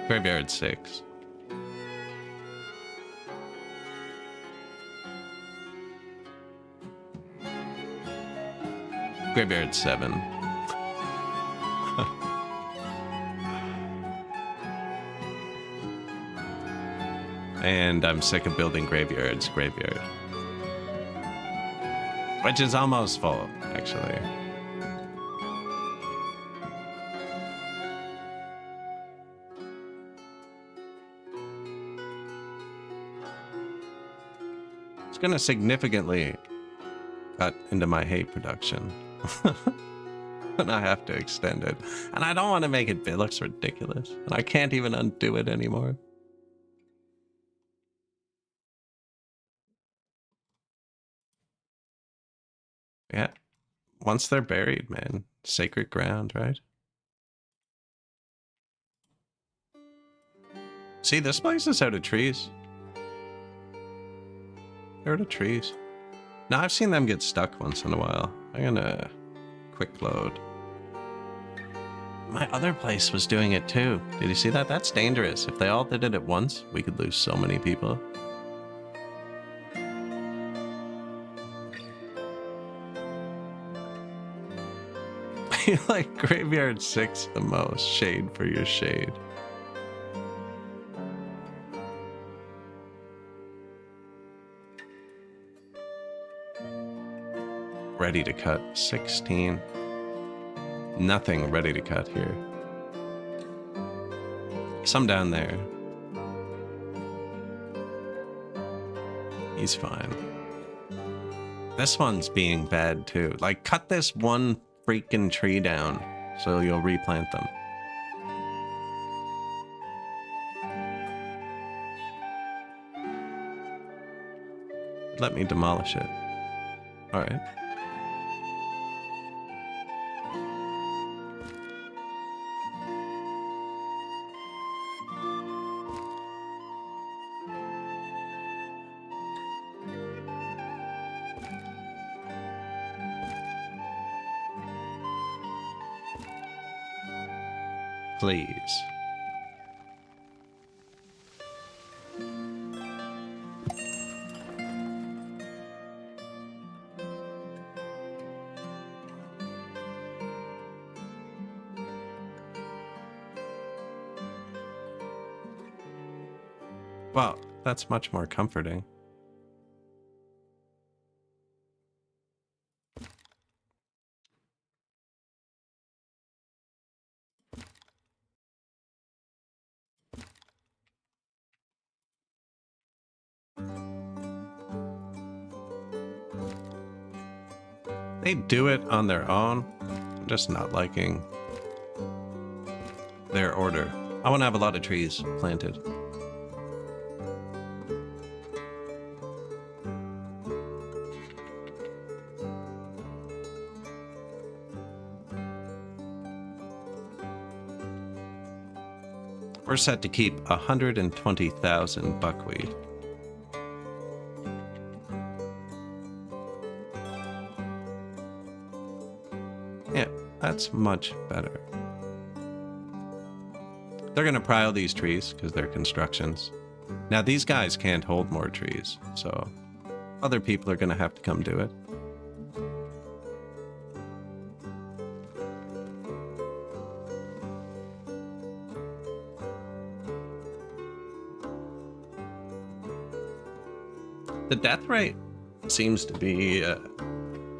Graveyard 6. Graveyard 7. And I'm sick of building graveyards. Graveyard. Which is almost full, actually. It's gonna significantly cut into my hay production. And I have to extend it. And I don't want to make it, it looks ridiculous. And I can't even undo it anymore. Yeah. Once they're buried, man. Sacred ground, right? See, this place is out of trees. They're out of trees. Now, I've seen them get stuck once in a while. I'm gonna quick load. My other place was doing it too. Did you see that? That's dangerous. If they all did it at once, we could lose so many people. You like Graveyard 6 the most. Shade for your shade. Ready to cut. 16. Nothing ready to cut here. Some down there. He's fine. This one's being bad too. Like, cut this one freaking tree down so you'll replant them. Let me demolish it. All right. Please. Well, that's much more comforting. They do it on their own. I'm just not liking their order. I want to have a lot of trees planted. We're set to keep 120,000 buckwheat. Yeah, that's much better. They're gonna pile these trees because they're constructions. Now these guys can't hold more trees, so other people are gonna have to come do it. The death rate seems to be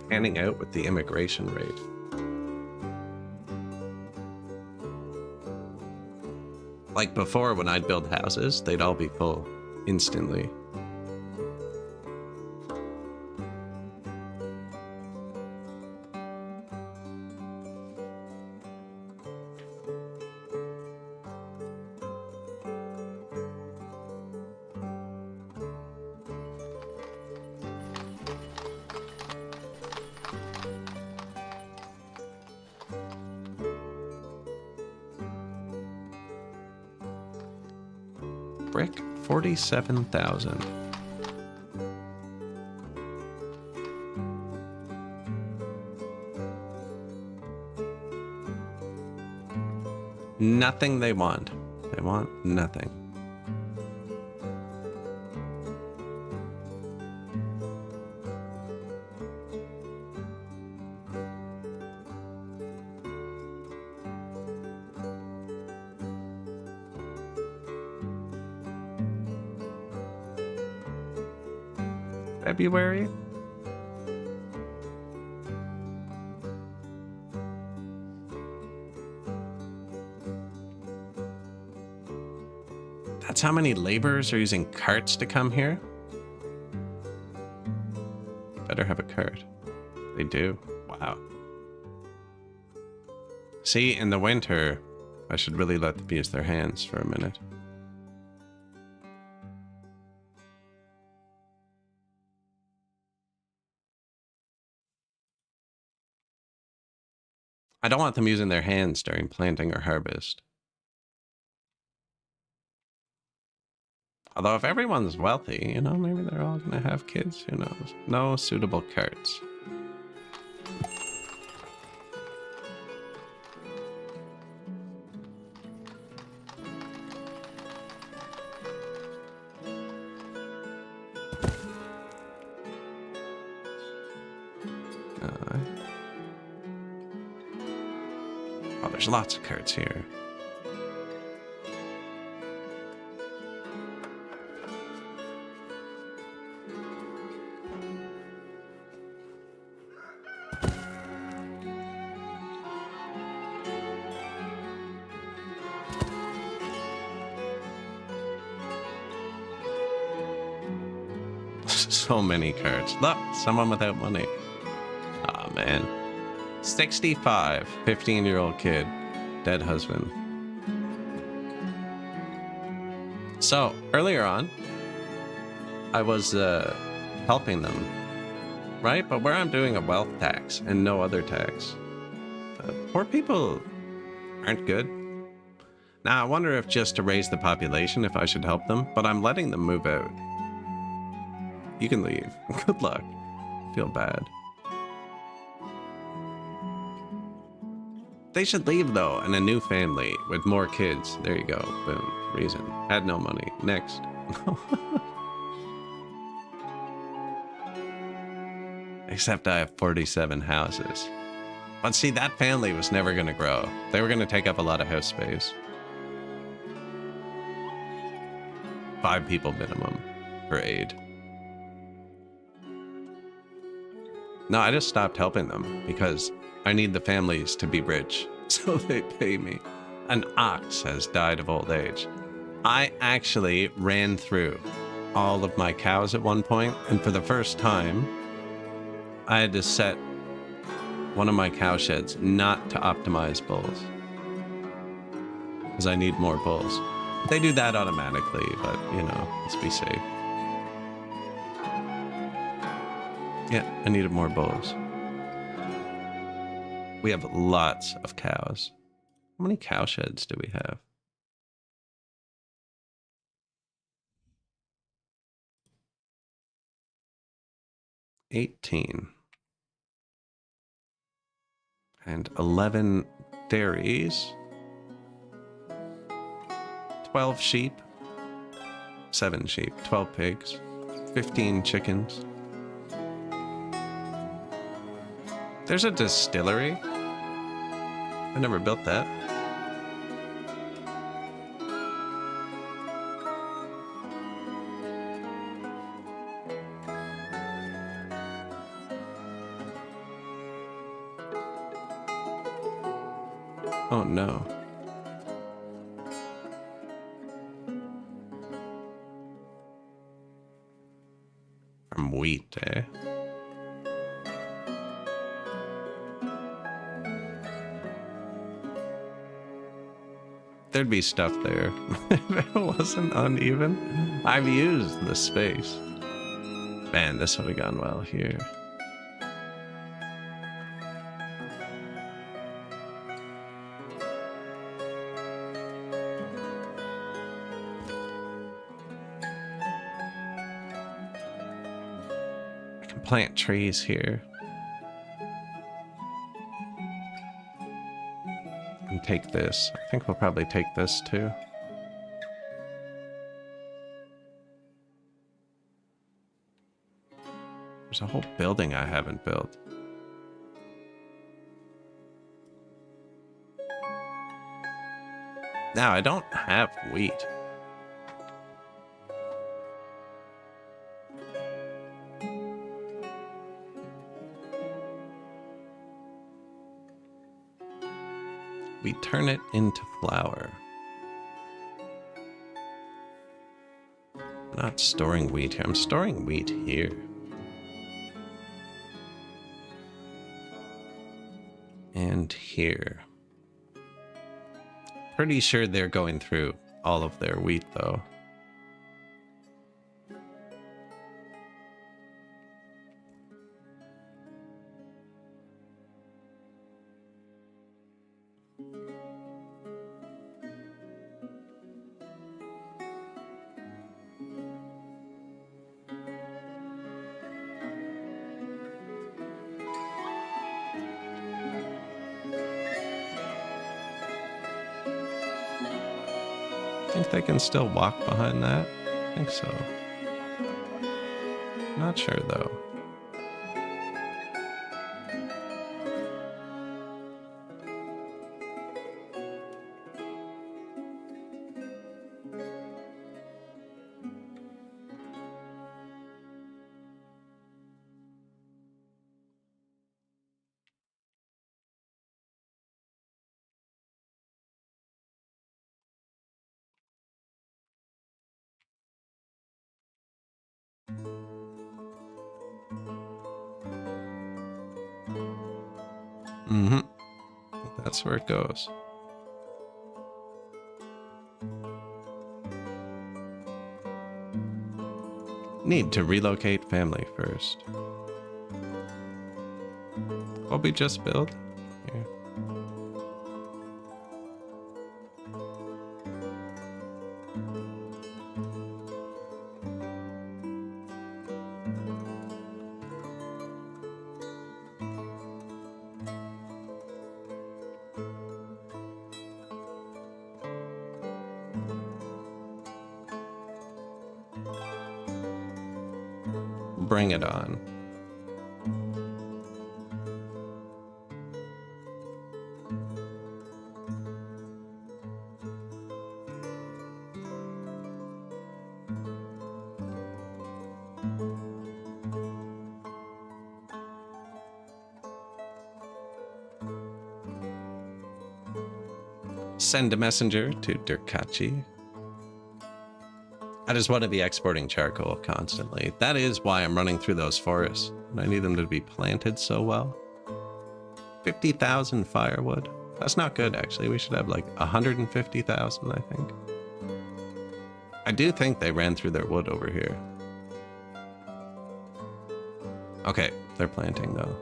panning out with the immigration rate. Like before, when I'd build houses, they'd all be full instantly. Brick, 47,000. Nothing they want. They want nothing. February? That's how many laborers are using carts to come here? Better have a cart. They do. Wow. See, in the winter, I should really let them use their hands for a minute. I don't want them using their hands during planting or harvest. Although if everyone's wealthy, you know, maybe they're all gonna have kids, who knows? No suitable carts. Oh, there's lots of carts here. So many carts. Look, someone without money. Aw, man. 65, 15-year-old kid, dead husband. So, earlier on, I was helping them, right? But where I'm doing a wealth tax and no other tax, poor people aren't good. Now, I wonder if just to raise the population, if I should help them, but I'm letting them move out. You can leave. Good luck. I feel bad. They should leave, though, and a new family with more kids. There you go. Boom. Reason. Had no money. Next. Except I have 47 houses. But see, that family was never going to grow. They were going to take up a lot of house space. 5 people minimum for aid. No, I just stopped helping them because I need the families to be rich, so they pay me. An ox has died of old age. I actually ran through all of my cows at one point, and for the first time, I had to set one of my cow sheds not to optimize bulls. Because I need more bulls. They do that automatically, but, you know, let's be safe. Yeah, I needed more bulls. We have lots of cows. How many cow sheds do we have? $18. And 11 dairies. 12 sheep. 7 sheep. 12 pigs. 15 chickens. There's a distillery. I never built that. Oh no. From wheat, eh? There'd be stuff there if it wasn't uneven. I've used the space. Man, this would have gone well here. I can plant trees here. And take this. I think we'll probably take this too. There's a whole building I haven't built. Now, I don't have wheat. We turn it into flour. I'm not storing wheat here. I'm storing wheat here. And here. Pretty sure they're going through all of their wheat, though. think they can still walk behind that? I think so. Not sure though. Mm-hmm. That's where it goes. Need to relocate family first. What we just built? Here. Bring it on. Send a messenger to Durkachi. I just want to be exporting charcoal constantly. That is why I'm running through those forests. And I need them to be planted so well. 50,000 firewood. That's not good, actually. We should have like 150,000, I think. I do think they ran through their wood over here. Okay, they're planting though.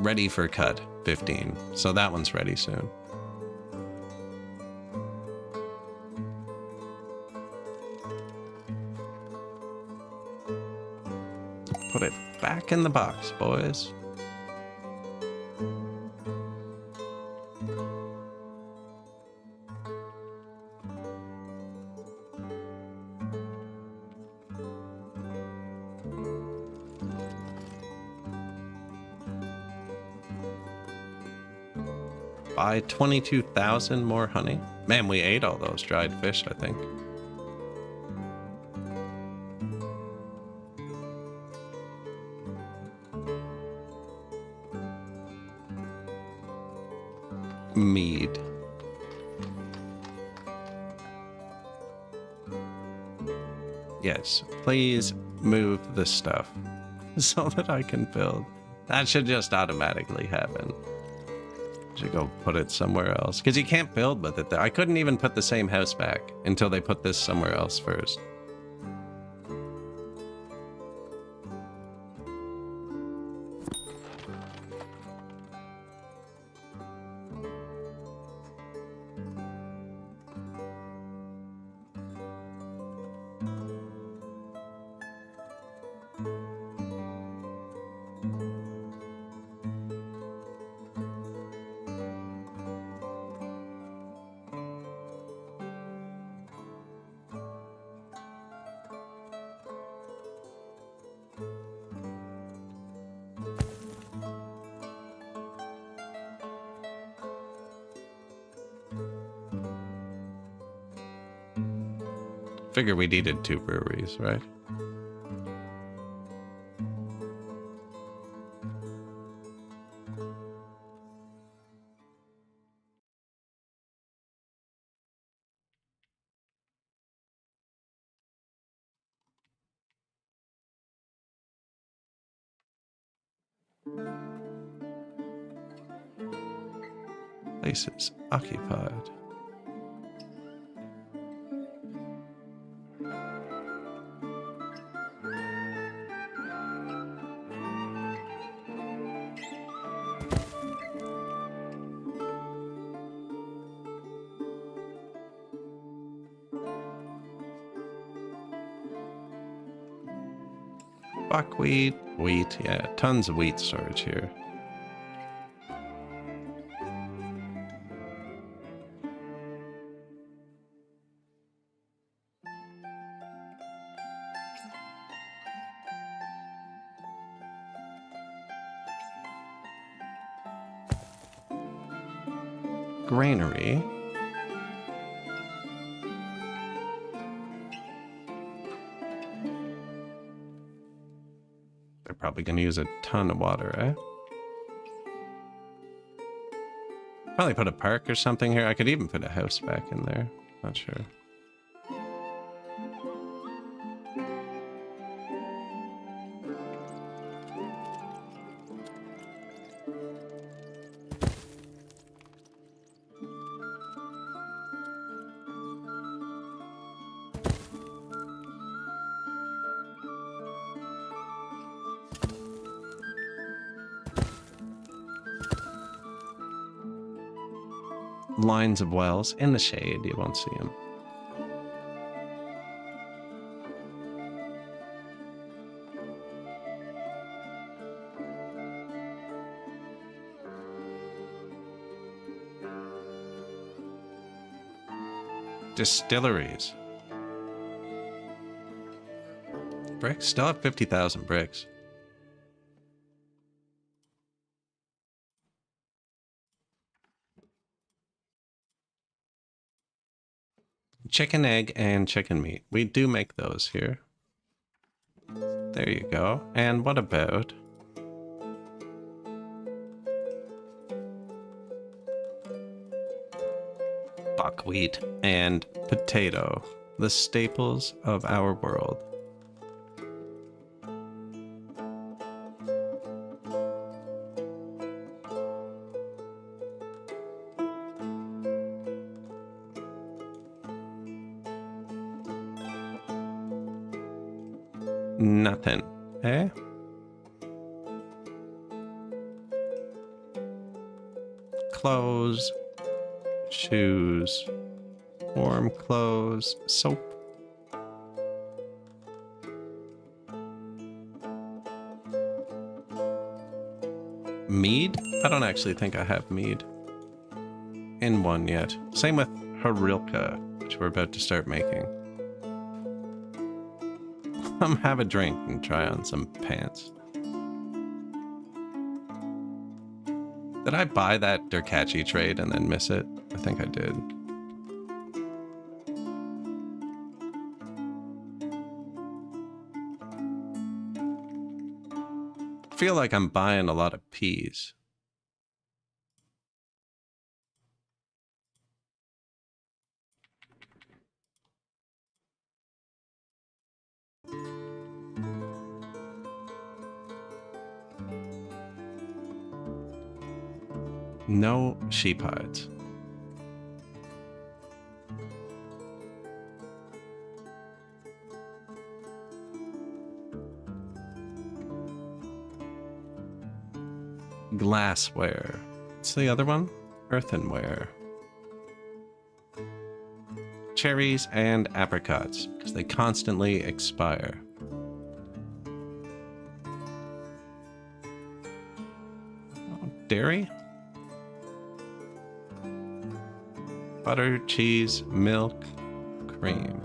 Ready for cut, 15. So that one's ready soon. Put it back in the box, boys. Buy 22,000 more honey. Man, we ate all those dried fish, I think. Mead. Yes, please move the stuff so that I can build. That should just automatically happen. Should go put it somewhere else because you can't build with it there. I couldn't even put the same house back until they put this somewhere else first. Figure we needed 2 breweries, right? Places occupied. Buckwheat, wheat, yeah, tons of wheat storage here. granary. They're probably going to use a ton of water, eh? Probably put a park or something here. I could even put a house back in there. Not sure. Lines of wells in the shade, you won't see them. Distilleries. Bricks? Still have 50,000 bricks. Chicken egg and chicken meat. We do make those here. There you go. And what about buckwheat and potato, the staples of our world? Nothing, eh? Clothes, shoes, warm clothes, soap. Mead? I don't actually think I have mead in one yet. Same with Harilka, which we're about to start making. Have a drink and try on some pants. Did I buy that Durkachi trade and then miss it? I think I did. I feel like I'm buying a lot of peas. No sheep hides. Glassware. What's the other one? Earthenware. Cherries and apricots, because they constantly expire. Oh, dairy? Butter, cheese, milk, cream.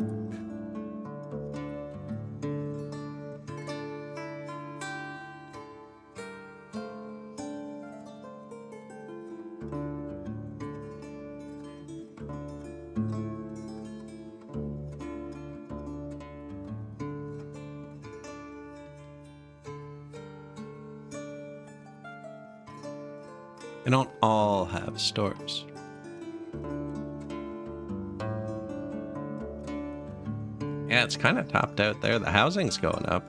They don't all have stores. Yeah, it's kind of topped out there. The housing's going up.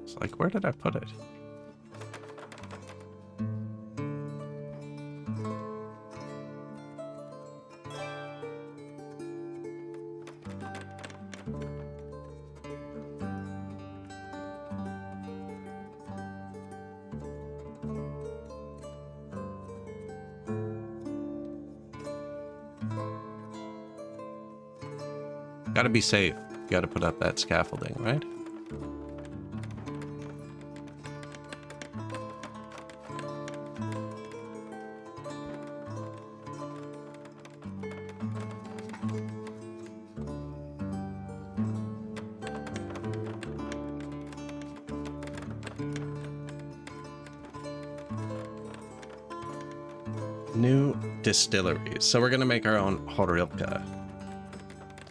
It's like, where did I put it? Gotta be safe. Gotta put up that scaffolding, right? New distilleries. So we're gonna make our own horilka.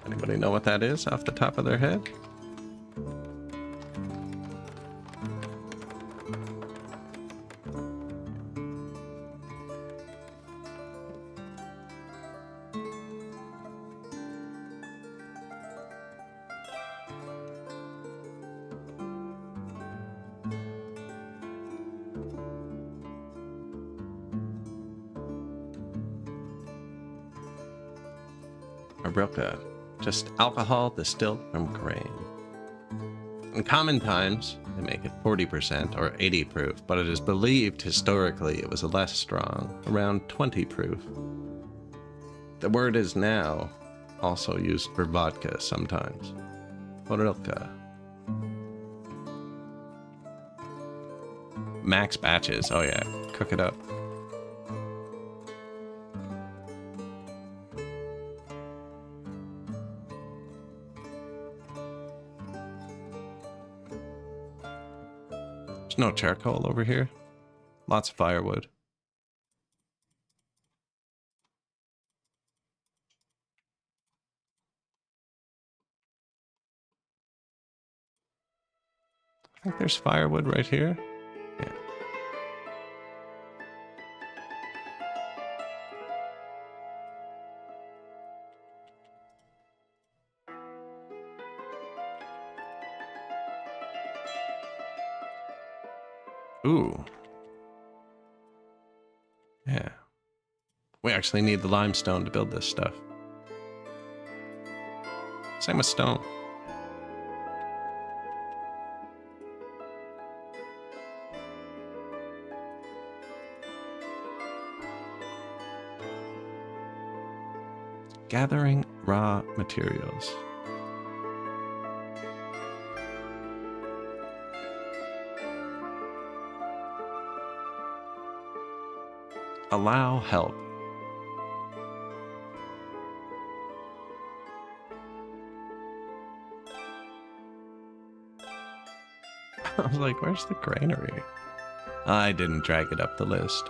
Anybody know what that is off the top of their head? Horilka, just alcohol distilled from grain. In common times, they make it 40% or 80 proof, but it is believed historically it was less strong, around 20 proof. The word is now also used for vodka sometimes. Horilka. Max batches, oh yeah, cook it up. No charcoal over here. Lots of firewood. I think there's firewood right here. Yeah. Ooh. Yeah. We actually need the limestone to build this stuff. Same with stone. Gathering raw materials. Allow help. I was like, where's the granary? I didn't drag it up the list.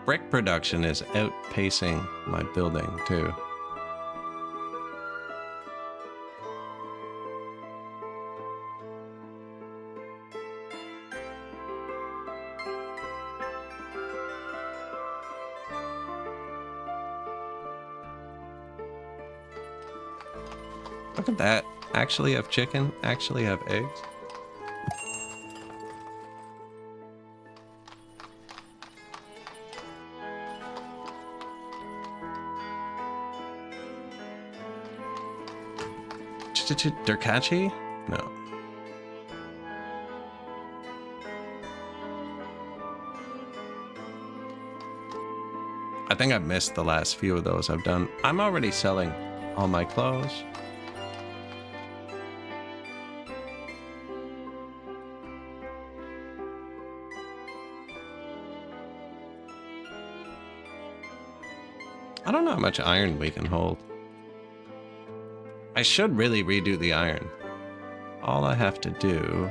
Brick production is outpacing my building too. Look at that. Actually have chicken, actually have eggs. Durkachi? No. I think I've missed the last few of those I've done. I'm already selling all my clothes. I don't know how much iron we can hold. I should really redo the iron. All I have to do...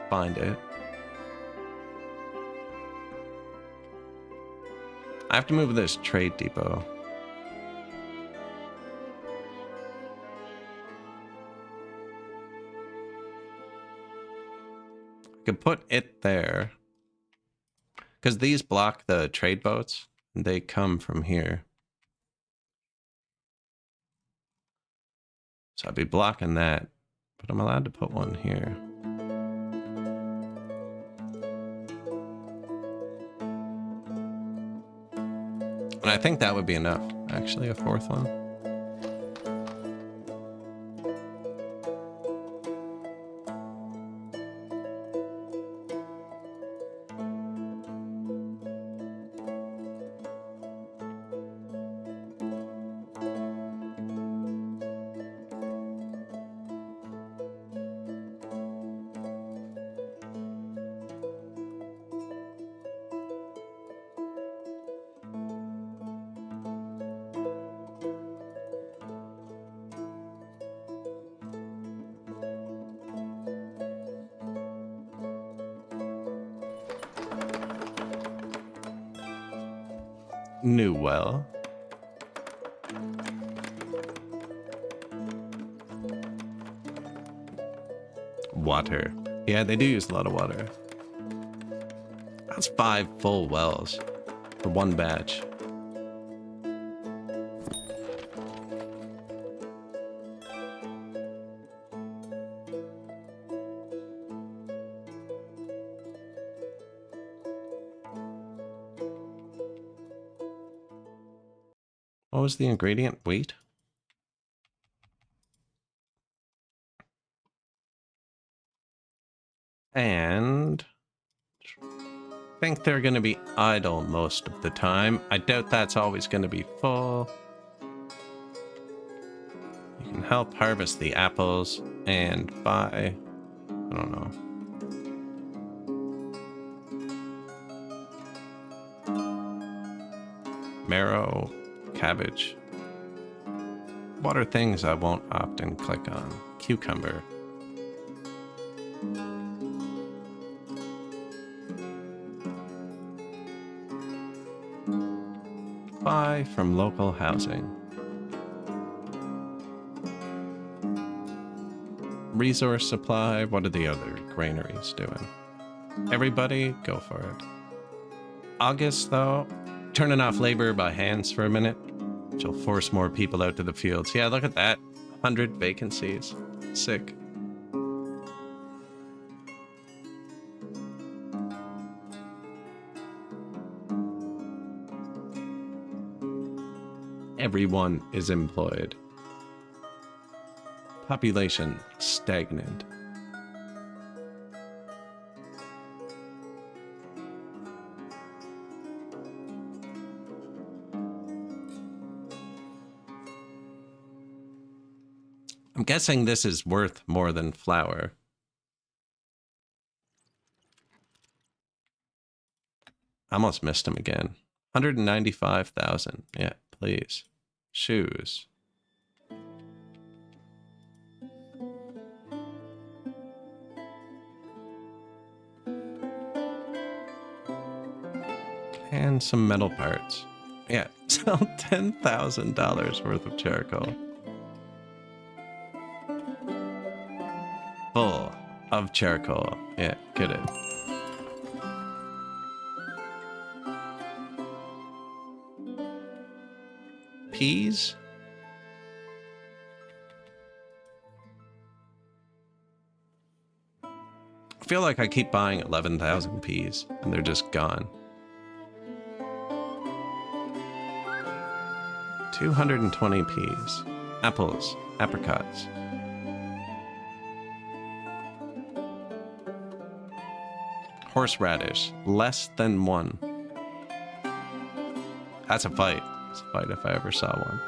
find it. I have to move this trade depot. I could put it there. Because these block the trade boats. They come from here. So I'd be blocking that. But I'm allowed to put one here. And I think that would be enough. Actually, a fourth one. New well. Water. Yeah, they do use a lot of water. That's 5 full wells for one batch. What was the ingredient? Wheat? And I think they're going to be idle most of the time. I doubt that's always going to be full. You can help harvest the apples and buy, I don't know. Marrow, cabbage. What are things I won't often click on? Cucumber. Buy from local housing. Resource supply. What are the other granaries doing? Everybody, go for it. August, though, turning off labor by hands for a minute, which will force more people out to the fields. Yeah, look at that. 100 vacancies. Sick. Everyone is employed. Population stagnant. I'm guessing this is worth more than flour. I almost missed him again. 195,000. Yeah, please. Shoes. And some metal parts. Yeah, sell $10,000 worth of charcoal. Full of charcoal. Yeah, get it. Peas? I feel like I keep buying 11,000 peas and they're just gone. 220 peas. Apples, apricots. Horseradish, less than 1. That's a fight. It's a fight if I ever saw one.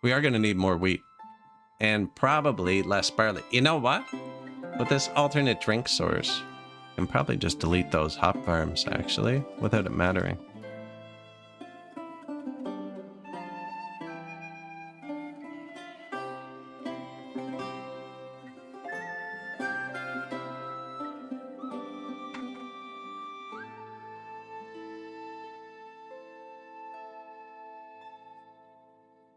We are going to need more wheat. And probably less barley. You know what? With this alternate drink source, I can probably just delete those hop farms, actually, without it mattering.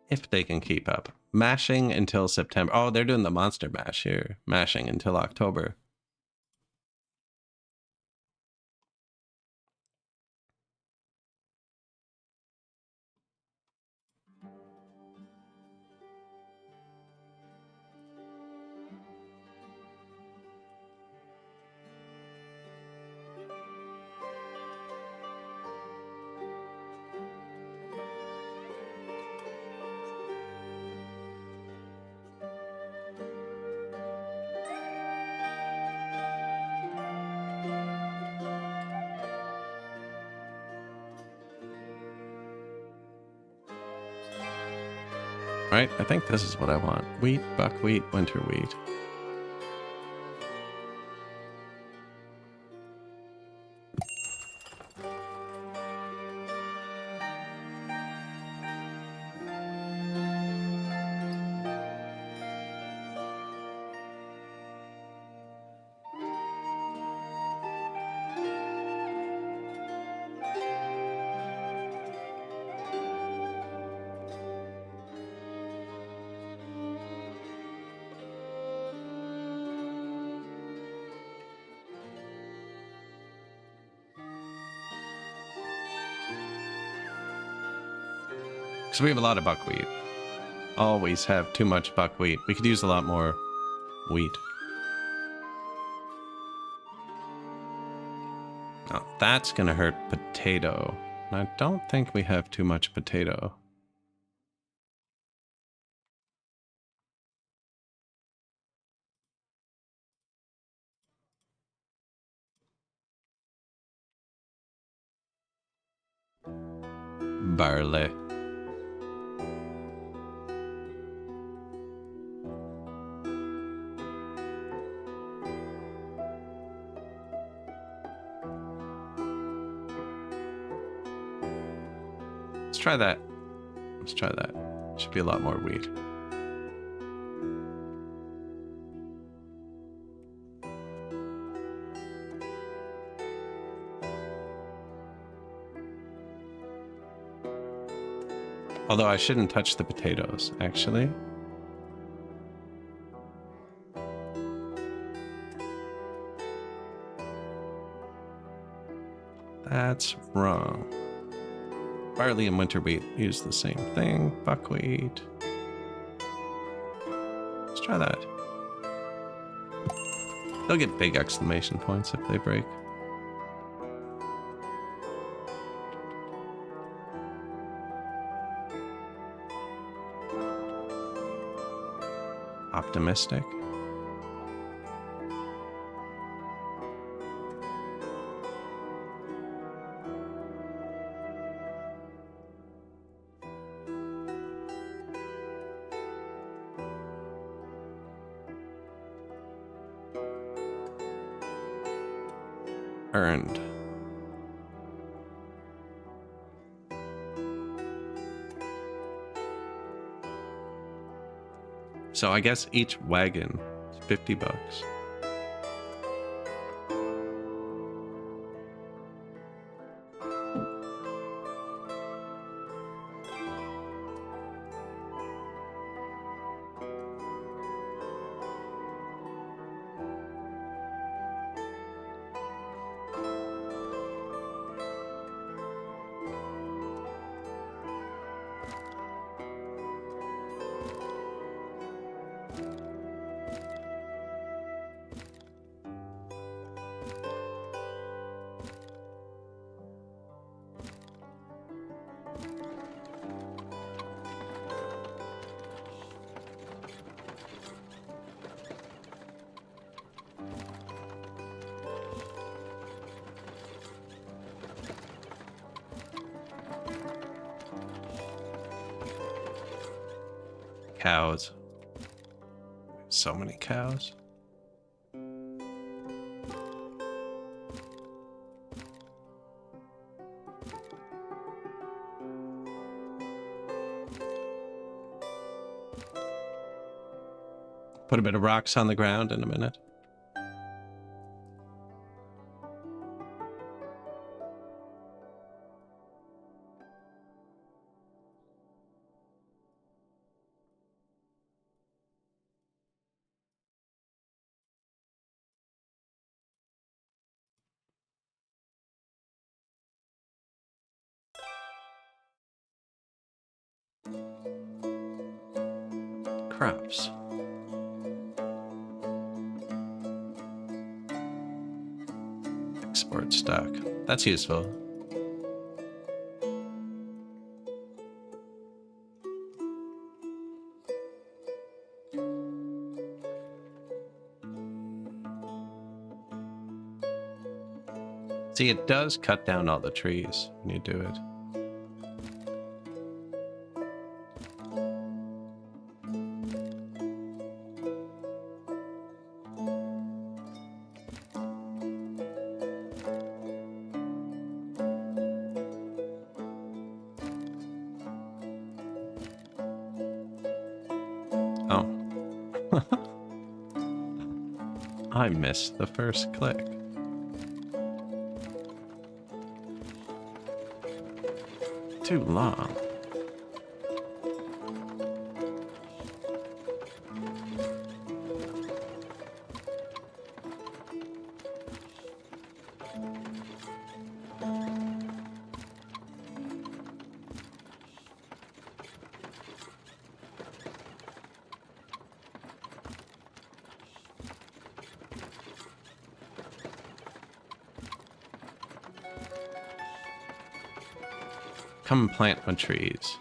If they can keep up. Mashing until September. Oh, they're doing the monster mash here. Mashing until October. Right? I think this is what I want. Wheat, buckwheat, winter wheat. Because we have a lot of buckwheat. Always have too much buckwheat. We could use a lot more wheat. Oh, that's going to hurt potato. And I don't think we have too much potato. Barley. Let's try that. Let's try that. Should be a lot more wheat. Although I shouldn't touch the potatoes, actually. That's wrong. Barley and winter wheat use the same thing. Buckwheat. Let's try that. They'll get big exclamation points if they break. Optimistic. Earned. So I guess each wagon is 50 bucks. Cows. So many cows. Put a bit of rocks on the ground in a minute. Crops. Export stock. That's useful. See, it does cut down all the trees when you do it. Oh. I missed the first click. Too long. Come plant my trees.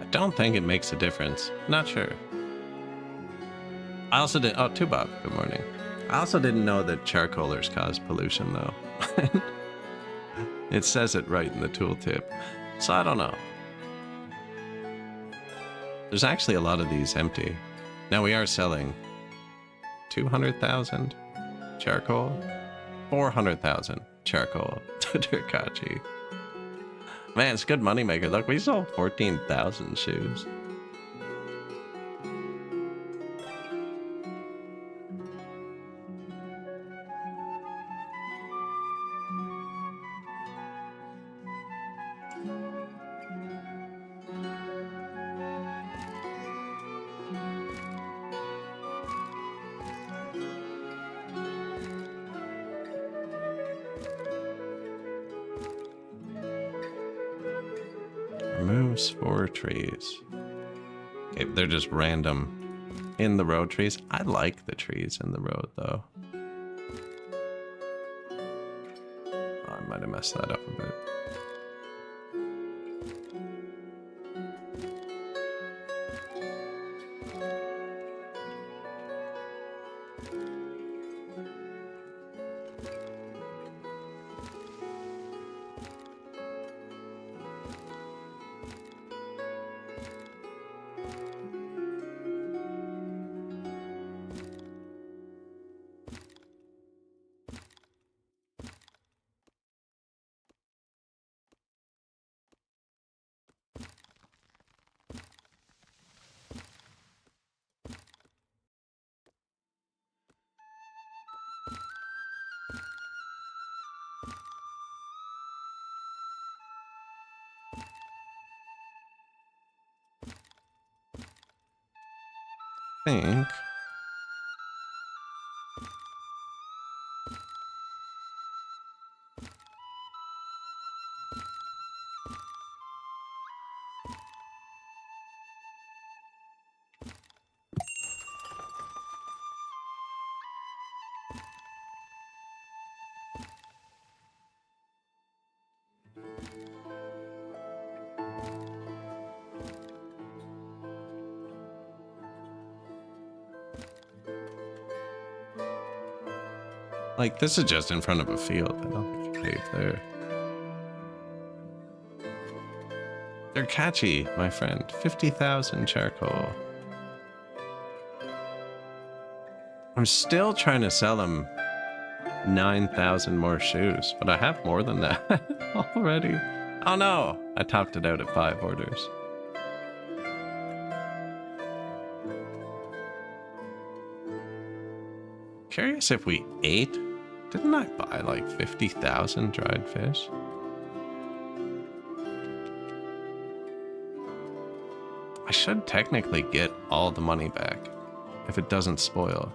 I don't think it makes a difference. Not sure. I also did. Oh, Bob. Good morning. I also didn't know that charcoalers cause pollution, though. It says it right in the tooltip, so I don't know. There's actually a lot of these empty. Now we are selling 200,000 charcoal, 400,000 charcoal to Durkachi. Man, it's a good moneymaker. Look, we sold 14,000 shoes. Removes 4 trees. Okay, they're just random in the road trees. I like the trees in the road, though. Oh, I might have messed that up a bit. Think like this is just in front of a field. I don't think you cave there. They're catchy, my friend. 50,000 charcoal. I'm still trying to sell them 9,000 more shoes, but I have more than that already. Oh no, I topped it out at 5 orders. Curious if we ate? Didn't I buy like 50,000 dried fish? I should technically get all the money back if it doesn't spoil.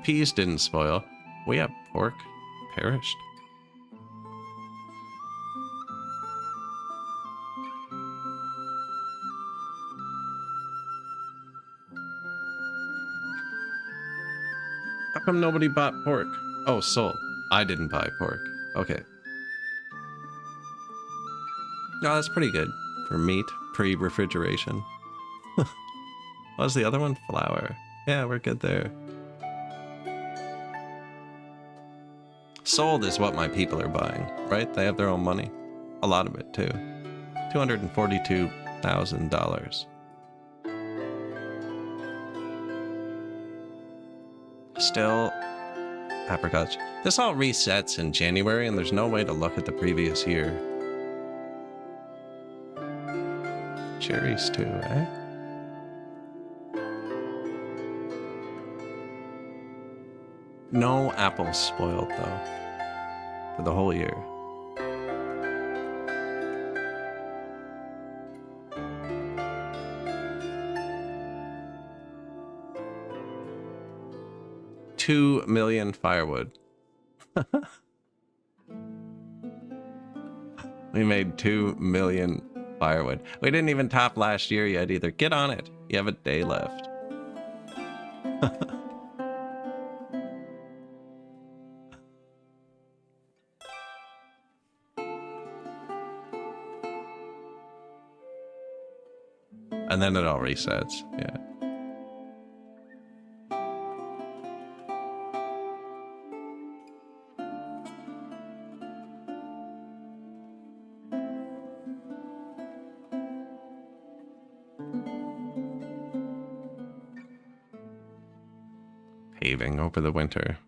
Peas didn't spoil. We have pork perished. How come nobody bought pork? Oh, sold. I didn't buy pork. Okay. No, that's pretty good for meat pre-refrigeration. What was the other one? Flour. Yeah, we're good there. Sold is what my people are buying, right? They have their own money. A lot of it, too. $242,000. Still apricots. This all resets in January, and there's no way to look at the previous year. Cherries, too, eh? No apples spoiled, though, for the whole year. $2 million firewood. We made 2 million firewood. We didn't even top last year yet either. Get on it. You have a day left. And then it all resets. Yeah. Paving over the winter.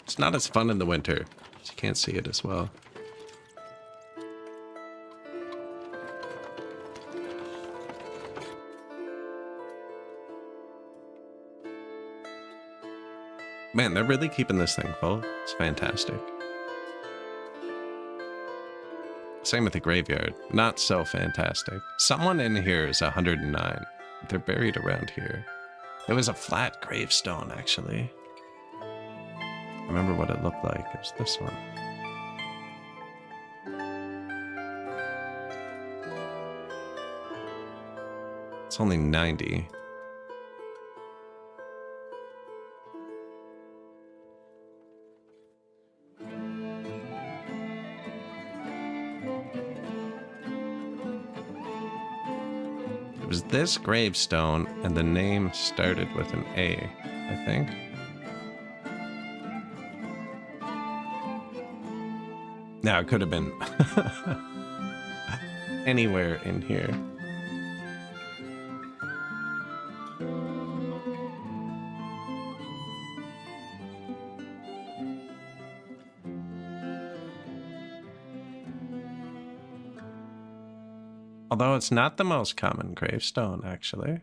It's not as fun in the winter. You can't see it as well. Man, they're really keeping this thing full. It's fantastic. Same with the graveyard. Not so fantastic. Someone in here is 109. They're buried around here. It was a flat gravestone, actually. I remember what it looked like. It was this one. It's only 90. It was this gravestone, and the name started with an A, I think. Now, it could have been anywhere in here. Although it's not the most common gravestone, actually.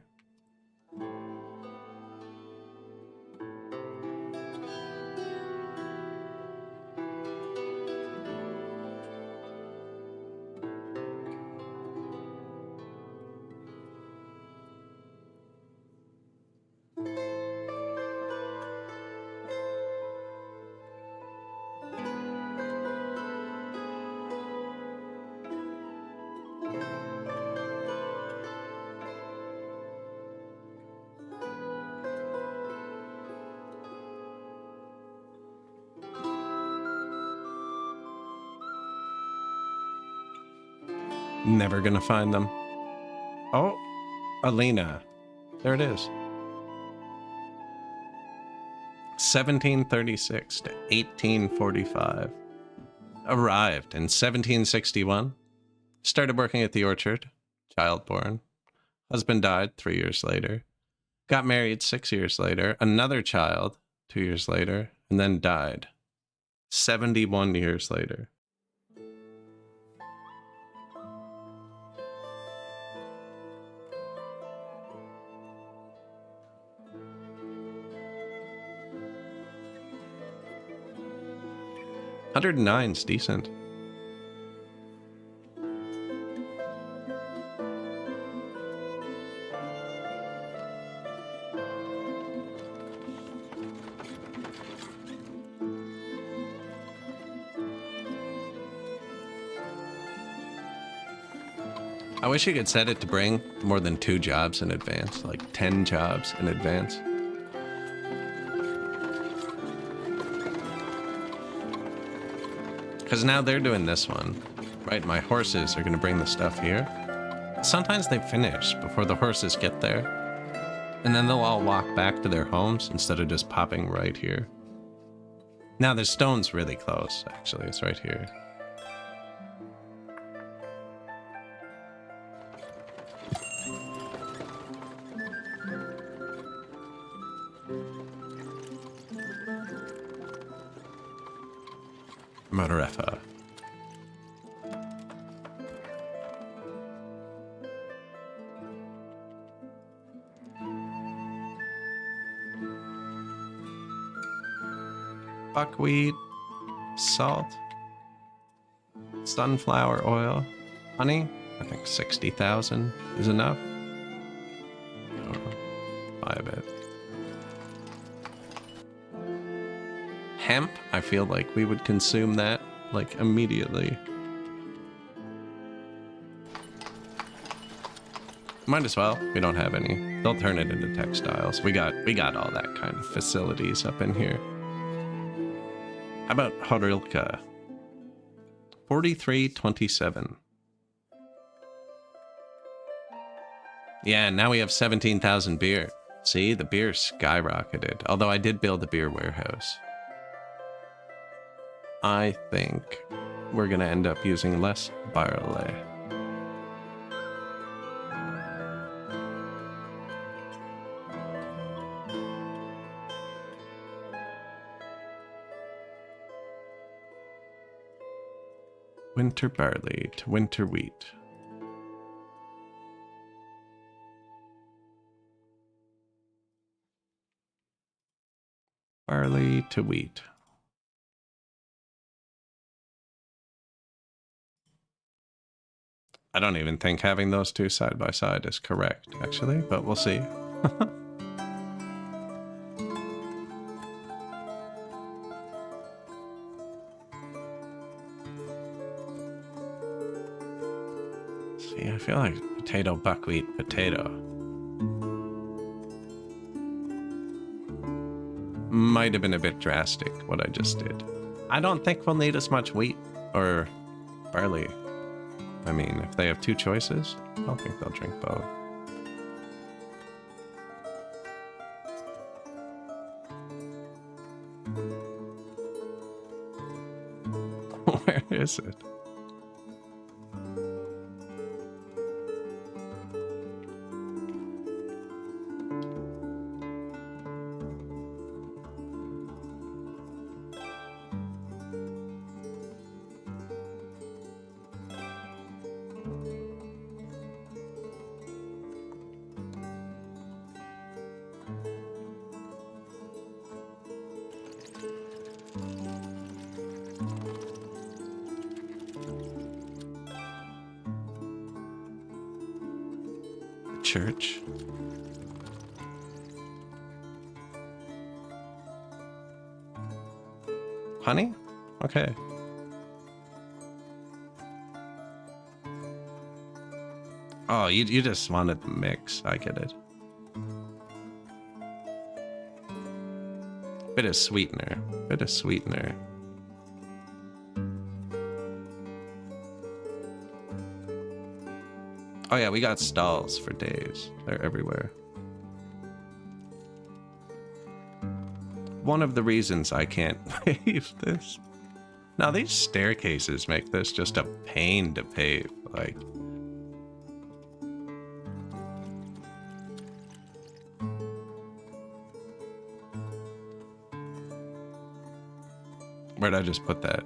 Never gonna find them. Oh, Alina. There it is. 1736 to 1845. Arrived in 1761. Started working at the orchard. Child born. Husband died 3 years later. Got married 6 years later. Another child 2 years later. And then died 71 years later. $109's decent. I wish you could set it to bring more than 2 jobs in advance, like 10 jobs in advance. Because now they're doing this one, right? My horses are going to bring the stuff here. Sometimes they finish before the horses get there. And then they'll all walk back to their homes instead of just popping right here. Now the stone's really close, actually. It's right here. Motor Effa. buckwheat, salt, sunflower oil, honey. I think 60,000 is enough. Buy a bit. Hemp, I feel like we would consume that like immediately. Might as well. We don't have any. They'll turn it into textiles. We got all that kind of facilities up in here. How about Horilka? 4327. Yeah, now we have 17,000 beer. See, the beer skyrocketed. Although I did build a beer warehouse. I think we're gonna end up using less barley. Winter barley to winter wheat. Barley to wheat. I don't even think having those two side by side is correct, actually, but we'll see. See, I feel like potato, buckwheat, potato. Might have been a bit drastic, what I just did. I don't think we'll need as much wheat or barley. I mean, if they have two choices, I don't think they'll drink both. Where is it? Church. Honey? Okay. Oh, you just wanted the mix. I get it. Bit of sweetener. Bit of sweetener. Oh yeah, we got stalls for days. They're everywhere. One of the reasons I can't pave this. Now these staircases make this just a pain to pave. Like, where'd I just put that?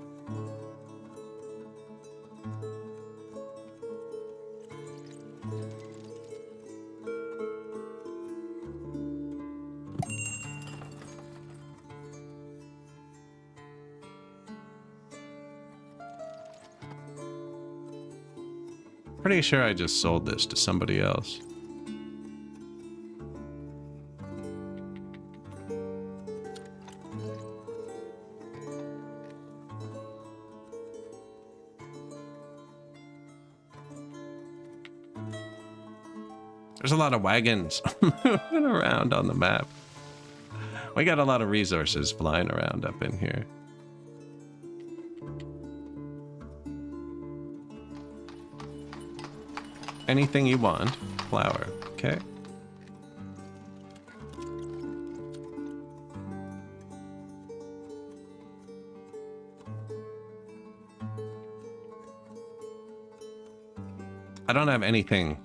Pretty sure I just sold this to somebody else. There's a lot of wagons moving around on the map. We got a lot of resources flying around up in here. Anything you want. Flour, okay? I don't have anything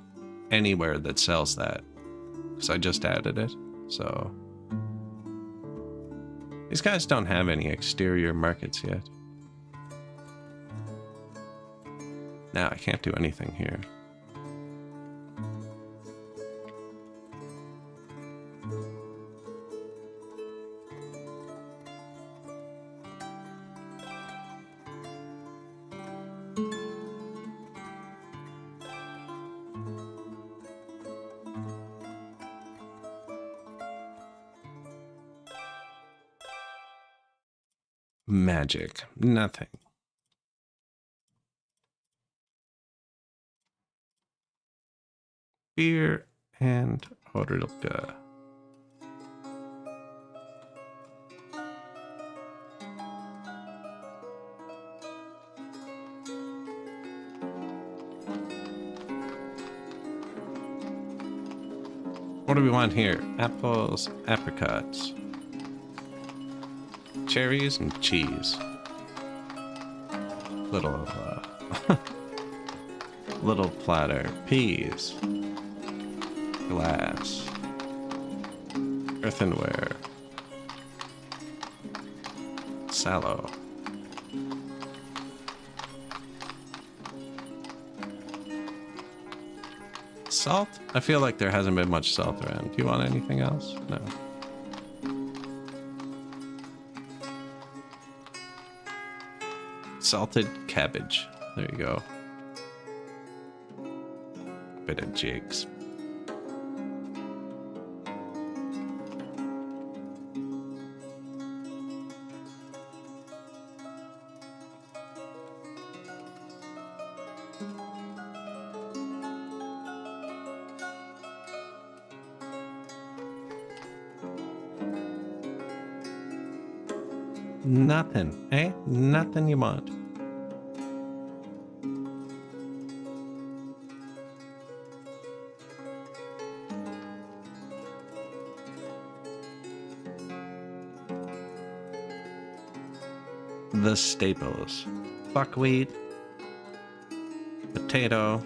anywhere that sells that because I just added it, so these guys don't have any exterior markets yet. Now I can't do anything here. magic. Nothing. Beer and Orilka. What do we want here? Apples, apricots, cherries, and cheese. Little, little platter. Peas. Glass. Earthenware. Sallow. Salt? I feel like there hasn't been much salt around. Do you want anything else? No. Salted cabbage. There you go. Bit of jigs. Nothing, eh? Nothing you want. The staples. Buckwheat. Potato.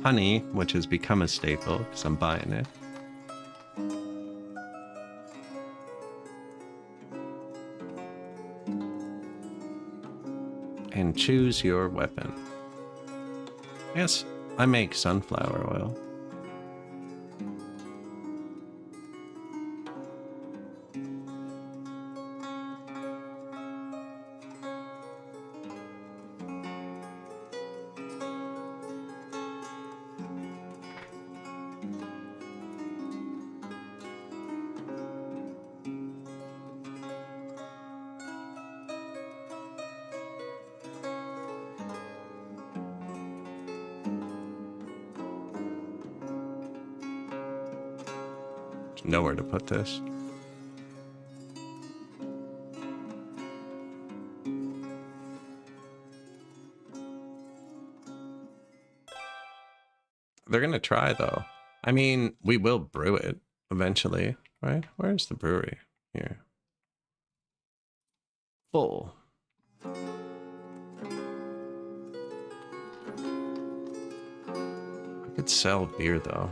Honey, which has become a staple because I'm buying it. And choose your weapon. Yes, I make sunflower oil. Nowhere to put this. They're gonna try though. I mean, we will brew it eventually, right? Where's the brewery? Here. Full. I could sell beer though.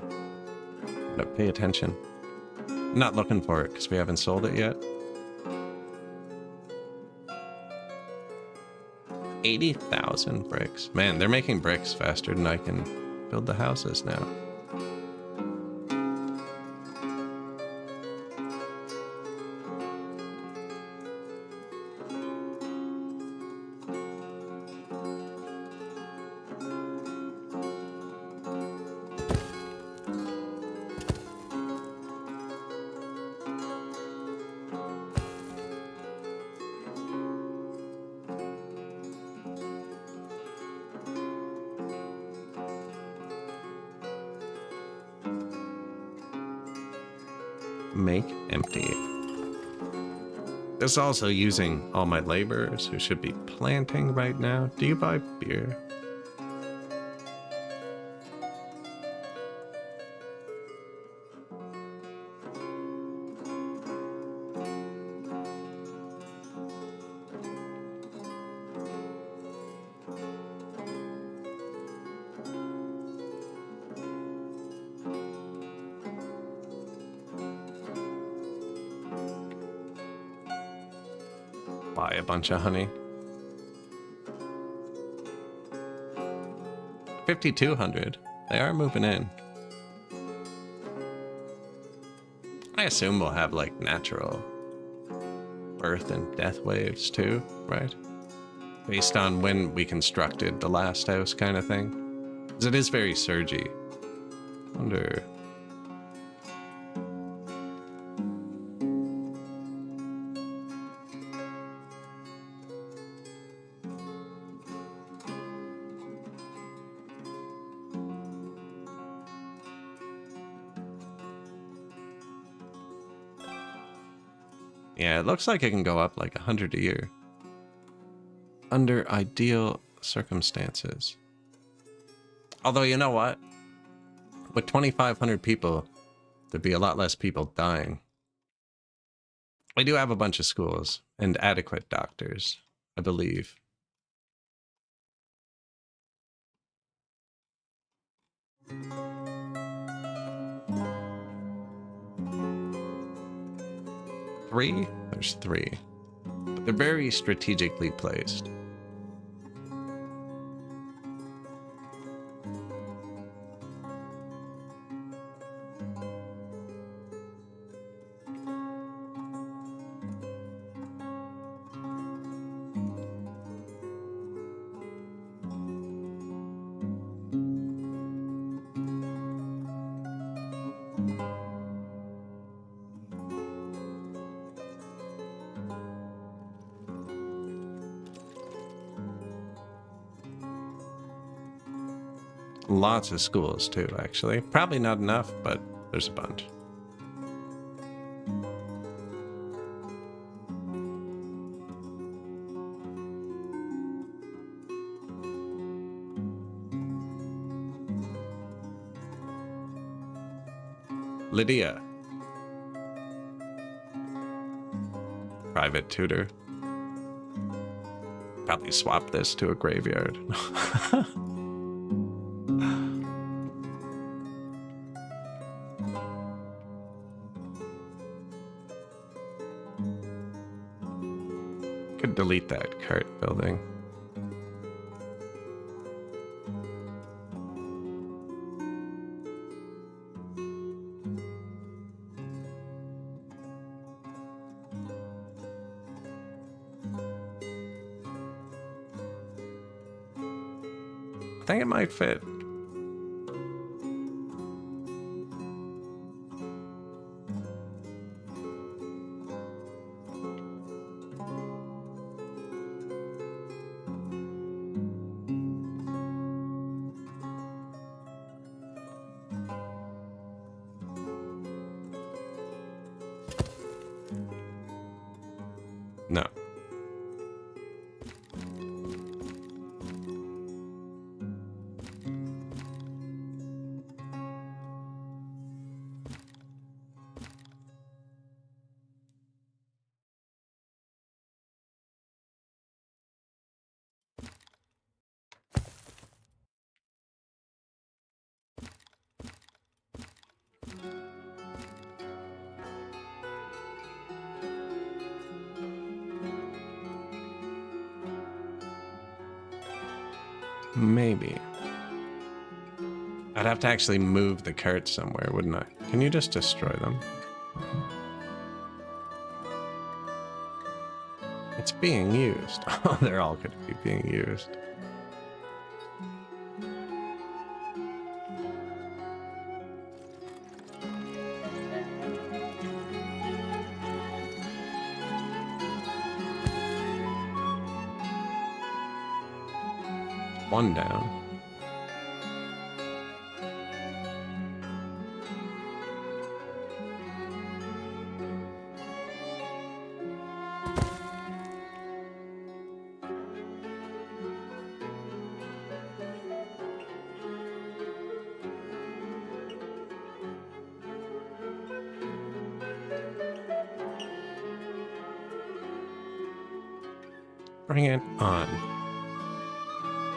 But pay attention. Not looking for it because we haven't sold it yet. 80,000 bricks. Man, they're making bricks faster than I can build the houses now. Make empty. This is also using all my laborers who should be planting right now. Do you buy beer? Buy a bunch of honey. 5,200. They are moving in. I assume we'll have like natural birth and death waves too, right? Based on when we constructed the last house kind of thing. Because it is very surgy. Wonder... Yeah, it looks like it can go up like 100 a year. Under ideal circumstances. Although, you know what? With 2,500 people, there'd be a lot less people dying. We do have a bunch of schools and adequate doctors, I believe. Three? There's three. But they're very strategically placed. Lots of schools too, actually. Probably not enough, but there's a bunch. Lydia. Private tutor. Probably swap this to a graveyard. Could delete that cart building. I think it might fit. No. Maybe. I'd have to actually move the carts somewhere, wouldn't I? Can you just destroy them? It's being used. Oh, they're all going to be being used. One down. Bring it on.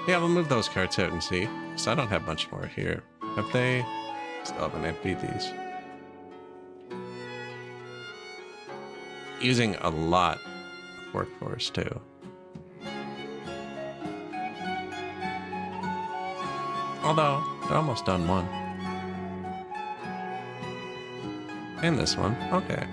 Yeah, we'll move those carts out and see. So I don't have much more here. Have they? Still haven't emptied these. Using a lot of workforce too. Although, they're almost done one. And this one. Okay.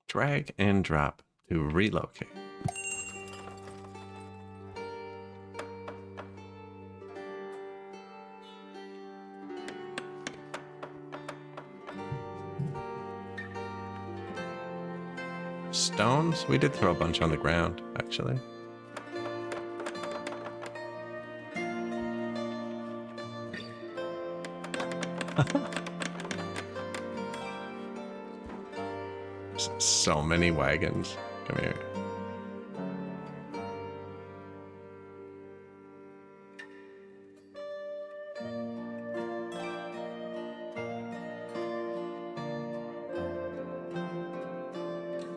Drag and drop to relocate. Stones? We did throw a bunch on the ground, actually. So many wagons. Come here.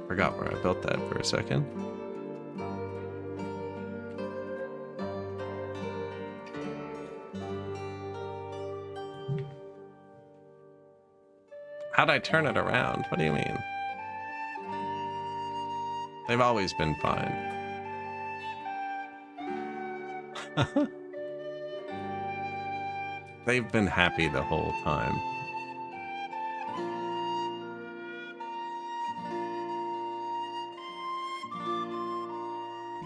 Forgot where I built that for a second. How'd I turn it around? What do you mean? They've always been fine. They've been happy the whole time.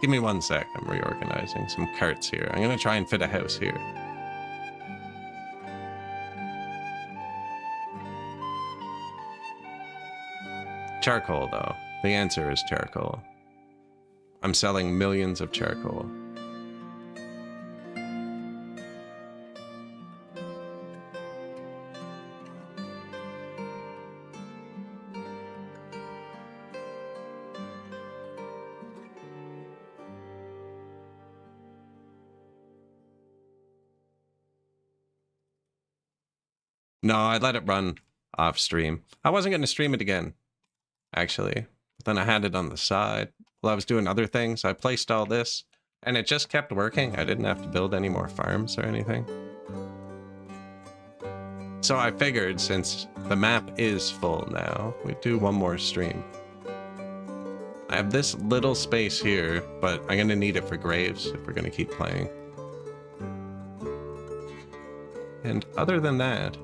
Give me 1 sec. I'm reorganizing some carts here. I'm gonna try and fit a house here. Charcoal, though. The answer is charcoal. I'm selling millions of charcoal. No, I let it run off stream. I wasn't going to stream it again, actually. But then I had it on the side while I was doing other things. I placed all this, and it just kept working. I didn't have to build any more farms or anything. So I figured since the map is full now, we do one more stream. I have this little space here, but I'm going to need it for graves if we're going to keep playing. And other than that,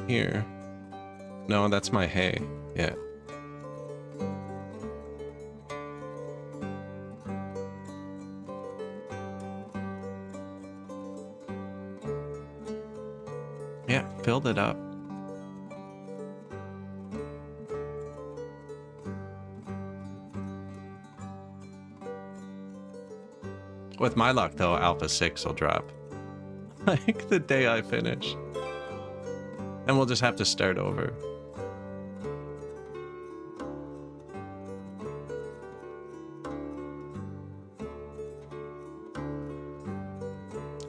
here. No, that's my hay. Yeah. Yeah, filled it up. With my luck, though, Alpha 6 will drop. Like the day I finish. And we'll just have to start over.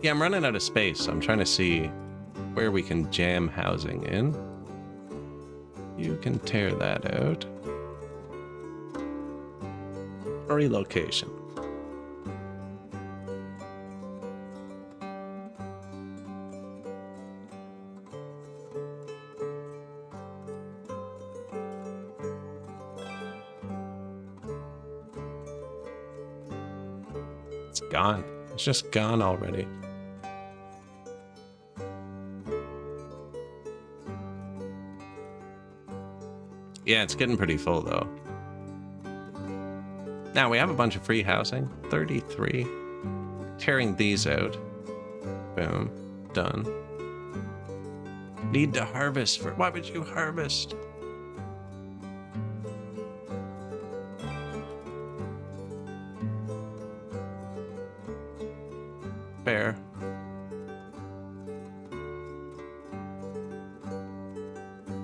Yeah, I'm running out of space. So I'm trying to see where we can jam housing in. You can tear that out. Relocation. It's gone. It's just gone already. Yeah, it's getting pretty full though. Now we have a bunch of free housing. 33. Tearing these out. Boom. Done. Need to harvest for... Why would you harvest? Fair.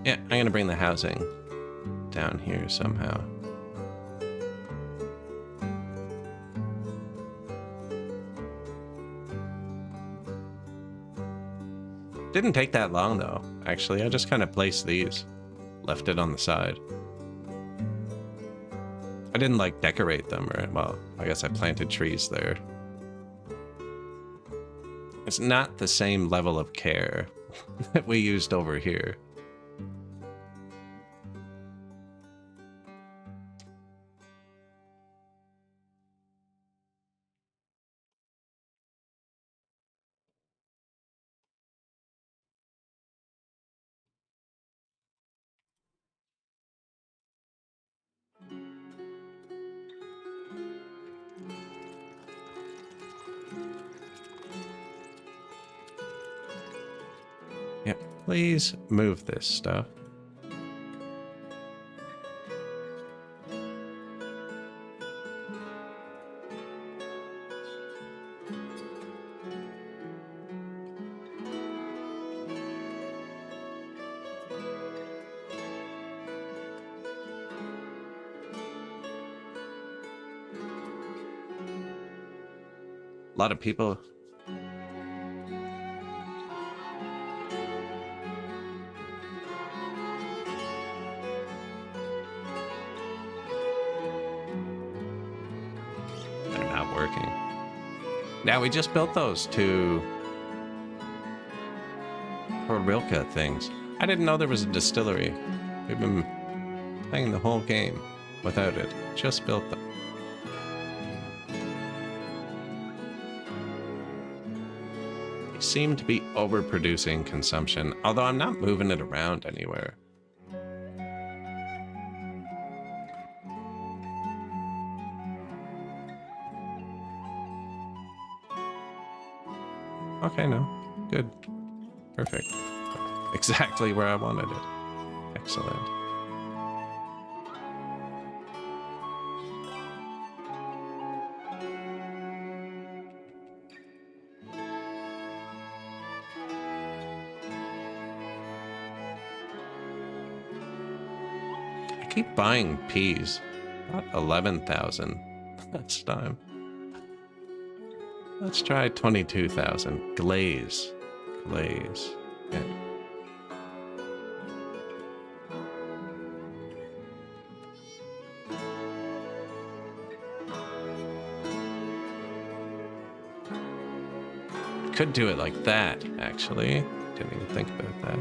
Yeah, I'm gonna bring the housing down here somehow. Didn't take that long though, actually. I just kind of placed these, left it on the side. I didn't like decorate them, or, well, I guess I planted trees there. It's not the same level of care that we used over here. Yeah, please move this stuff. A lot of people. They're not working. Now we just built those two Rilka things. I didn't know there was a distillery. We've been playing the whole game without it. Just built them. They seem to be overproducing consumption, although I'm not moving it around anywhere. Okay, no. Good. Perfect. Exactly where I wanted it. Excellent. I keep buying peas. About 11,000 this time. Let's try 22,000. Glaze. Glaze. Yeah. Could do it like that, actually. Didn't even think about that.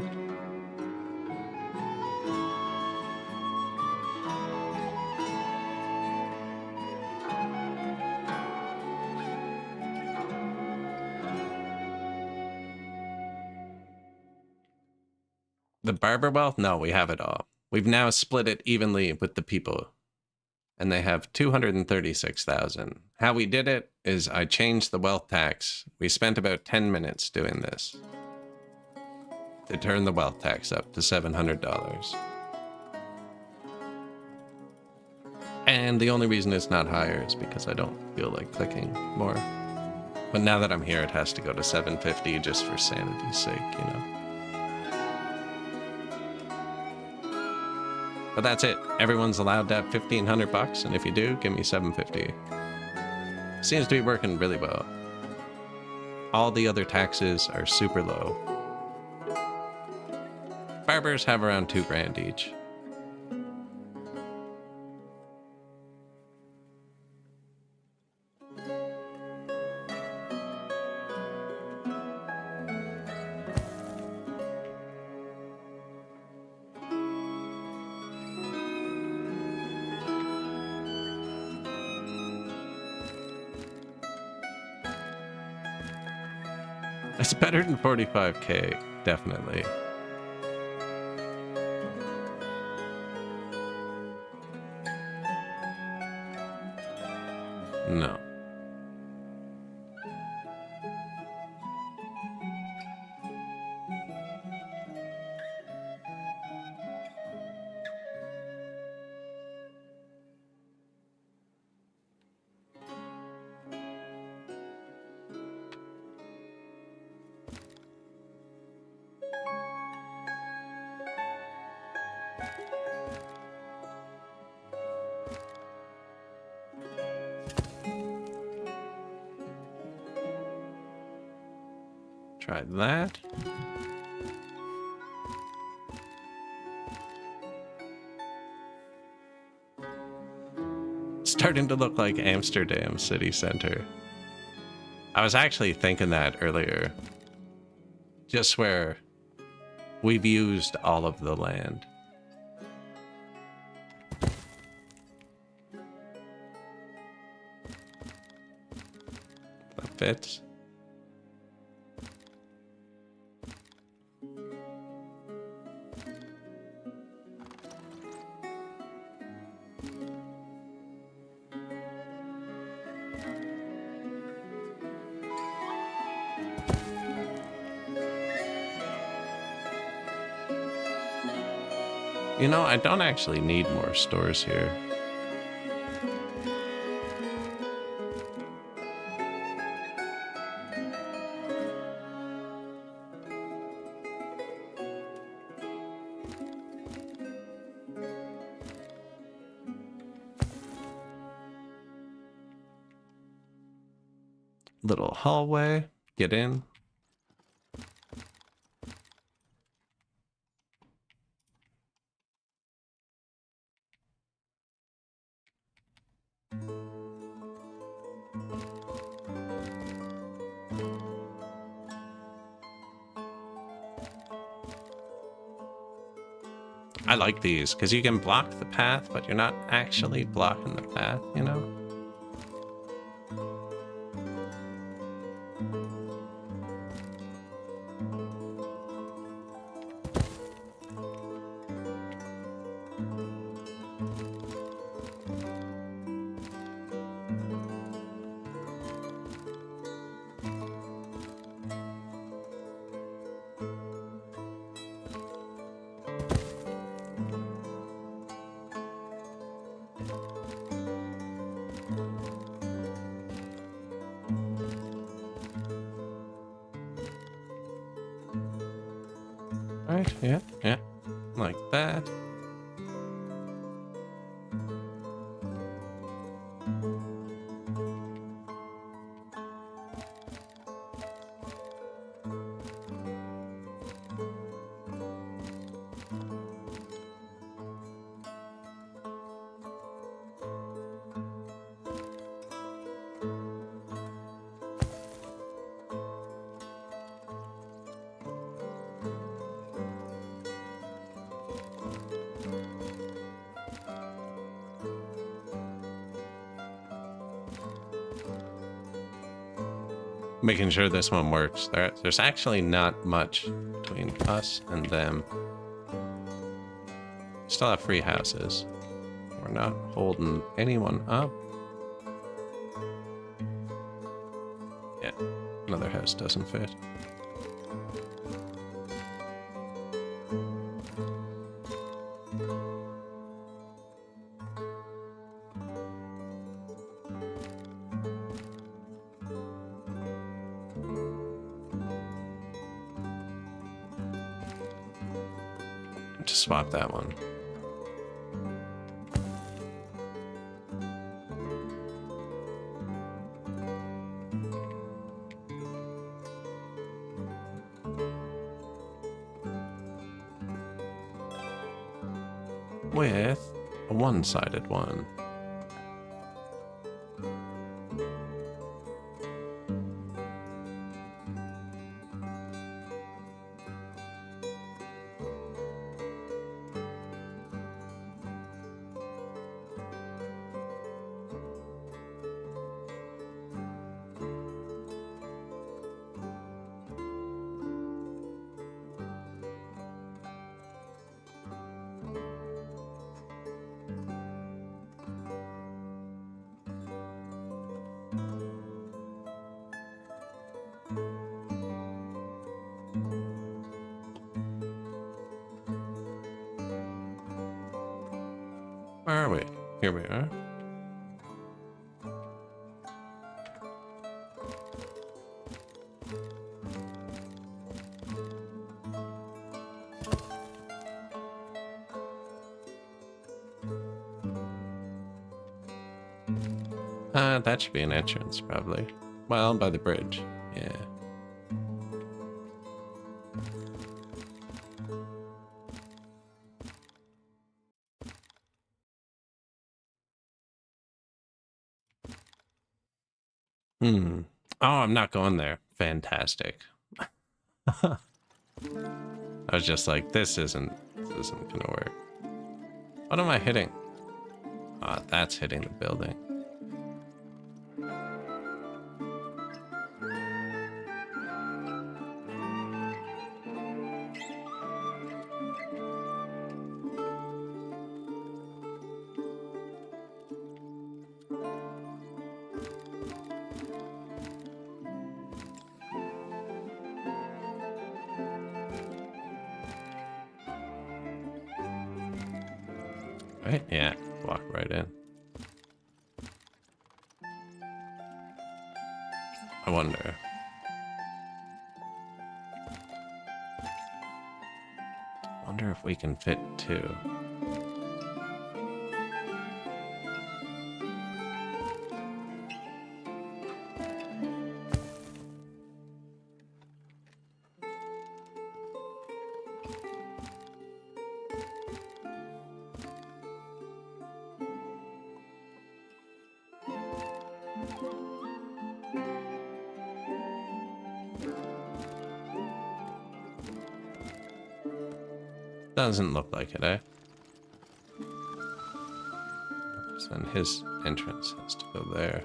The barber wealth? No, we have it all. We've now split it evenly with the people. And they have 236,000. How we did it is I changed the wealth tax. We spent about 10 minutes doing this to turn the wealth tax up to $700. And the only reason it's not higher is because I don't feel like clicking more. But now that I'm here, it has to go to 750 just for sanity's sake, you know. But that's it. Everyone's allowed to have $1,500, and if you do, give me $750. Seems to be working really well. All the other taxes are super low. Barbers have around $2,000 each. It's better than 45K, definitely. No. Try that. Starting to look like Amsterdam city center. I was actually thinking that earlier. Just where we've used all of the land. That fits. You know, I don't actually need more stores here. Little hallway, get in. I like these because you can block the path, but you're not actually blocking the path, you know? Right, yeah, yeah. Like that. Making sure this one works. There's actually not much between us and them. Still have free houses. We're not holding anyone up. Yeah, another house doesn't fit. Just swap that one. With a one-sided one. Where are we? Here we are. That should be an entrance, probably. Well, by the bridge. Yeah. Oh, I'm not going there. Fantastic. I was just like, this isn't gonna work. What am I hitting? Ah, that's hitting the building. Right? Yeah, walk right in. I wonder. Wonder if we can fit two. Doesn't look like it, eh? Then his entrance has to go there.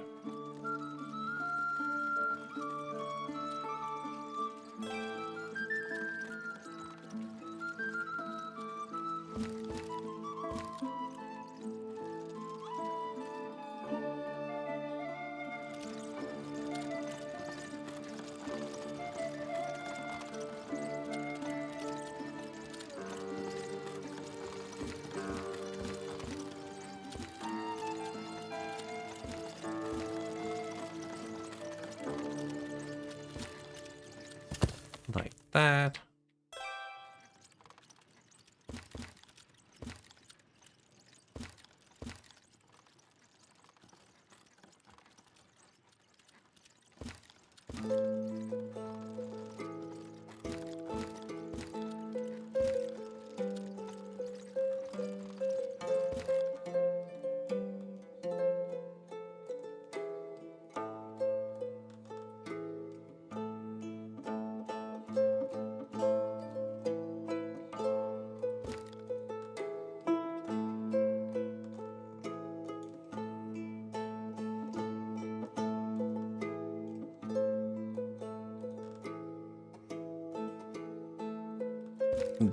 Like that.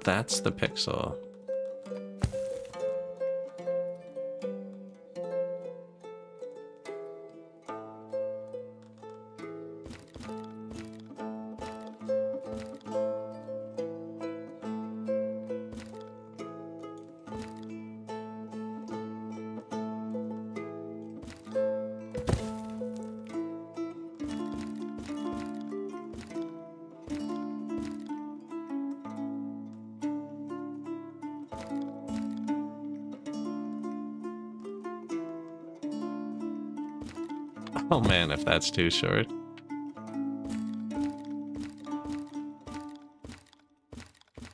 That's the pixel. Oh man, if that's too short.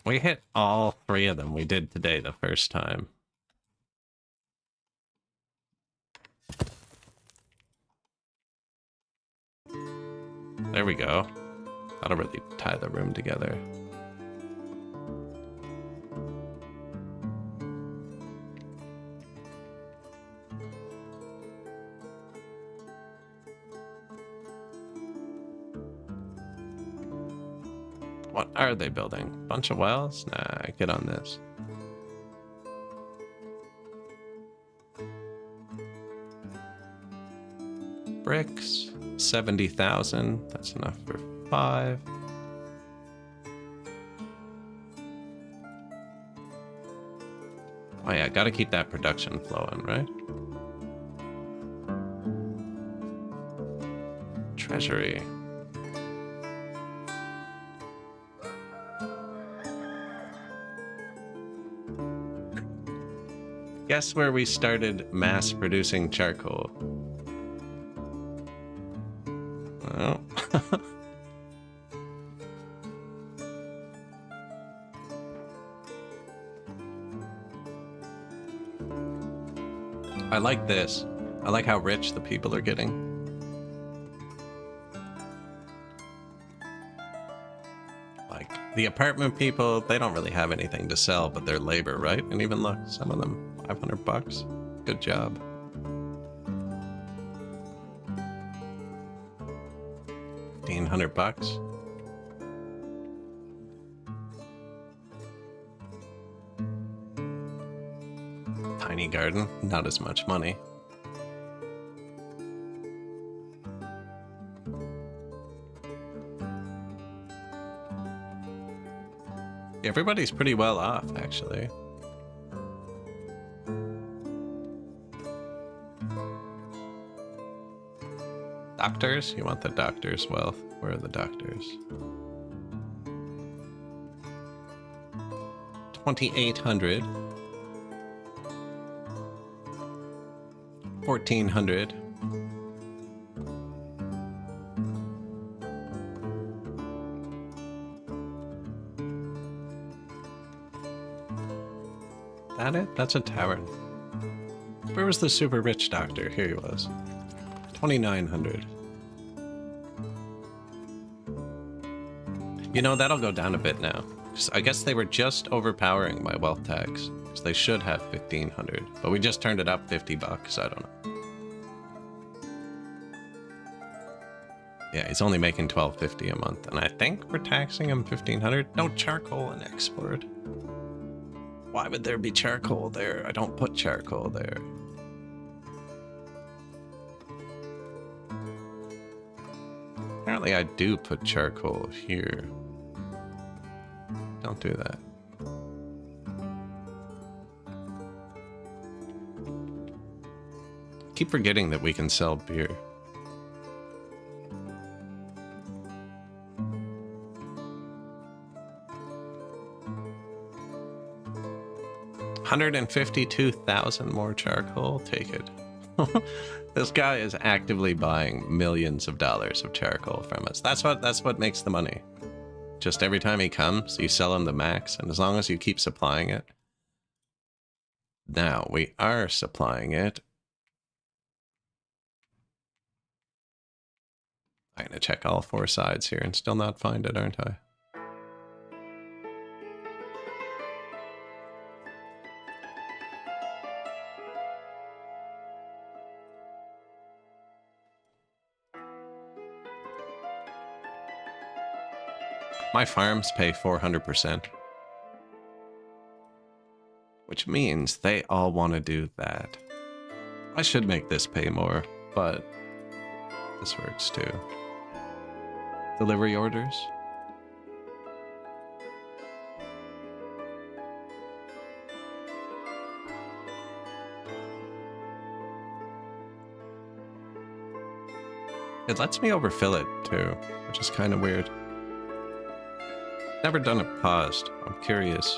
We hit all three of them we did today the first time. There we go. That'll really tie the room together. What are they building? Bunch of wells? Nah, get on this. Bricks, 70,000. That's enough for 5. Oh yeah, gotta keep that production flowing, right? Treasury. Guess where we started mass producing charcoal? Oh. I like this. I like how rich the people are getting. Like, the apartment people, they don't really have anything to sell but their labor, right? And even look, some of them, 500 bucks. Good job. $1,500. Tiny garden, not as much money. Everybody's pretty well off, actually. Doctors? You want the doctor's wealth? Where are the doctors? 2,800. 1,400. That it? That's a tavern. Where was the super rich doctor? Here he was. 2,900. You know, that'll go down a bit now. 'Cause I guess they were just overpowering my wealth tax. Because they should have 1,500. But we just turned it up $50. I don't know. Yeah, he's only making $12.50 a month. And I think we're taxing him 1,500. No charcoal in export. Why would there be charcoal there? I don't put charcoal there. Apparently I do put charcoal here. Don't do that. Keep forgetting that we can sell beer. $152,000 more charcoal. Take it. This guy is actively buying millions of dollars of charcoal from us. That's what makes the money. Just every time he comes, you sell him the max, and as long as you keep supplying it. Now, we are supplying it. I'm gonna check all four sides here and still not find it, aren't I? My farms pay 400%. Which means they all want to do that. I should make this pay more, but this works too. Delivery orders. It lets me overfill it too, which is kind of weird. Never done it paused. I'm curious.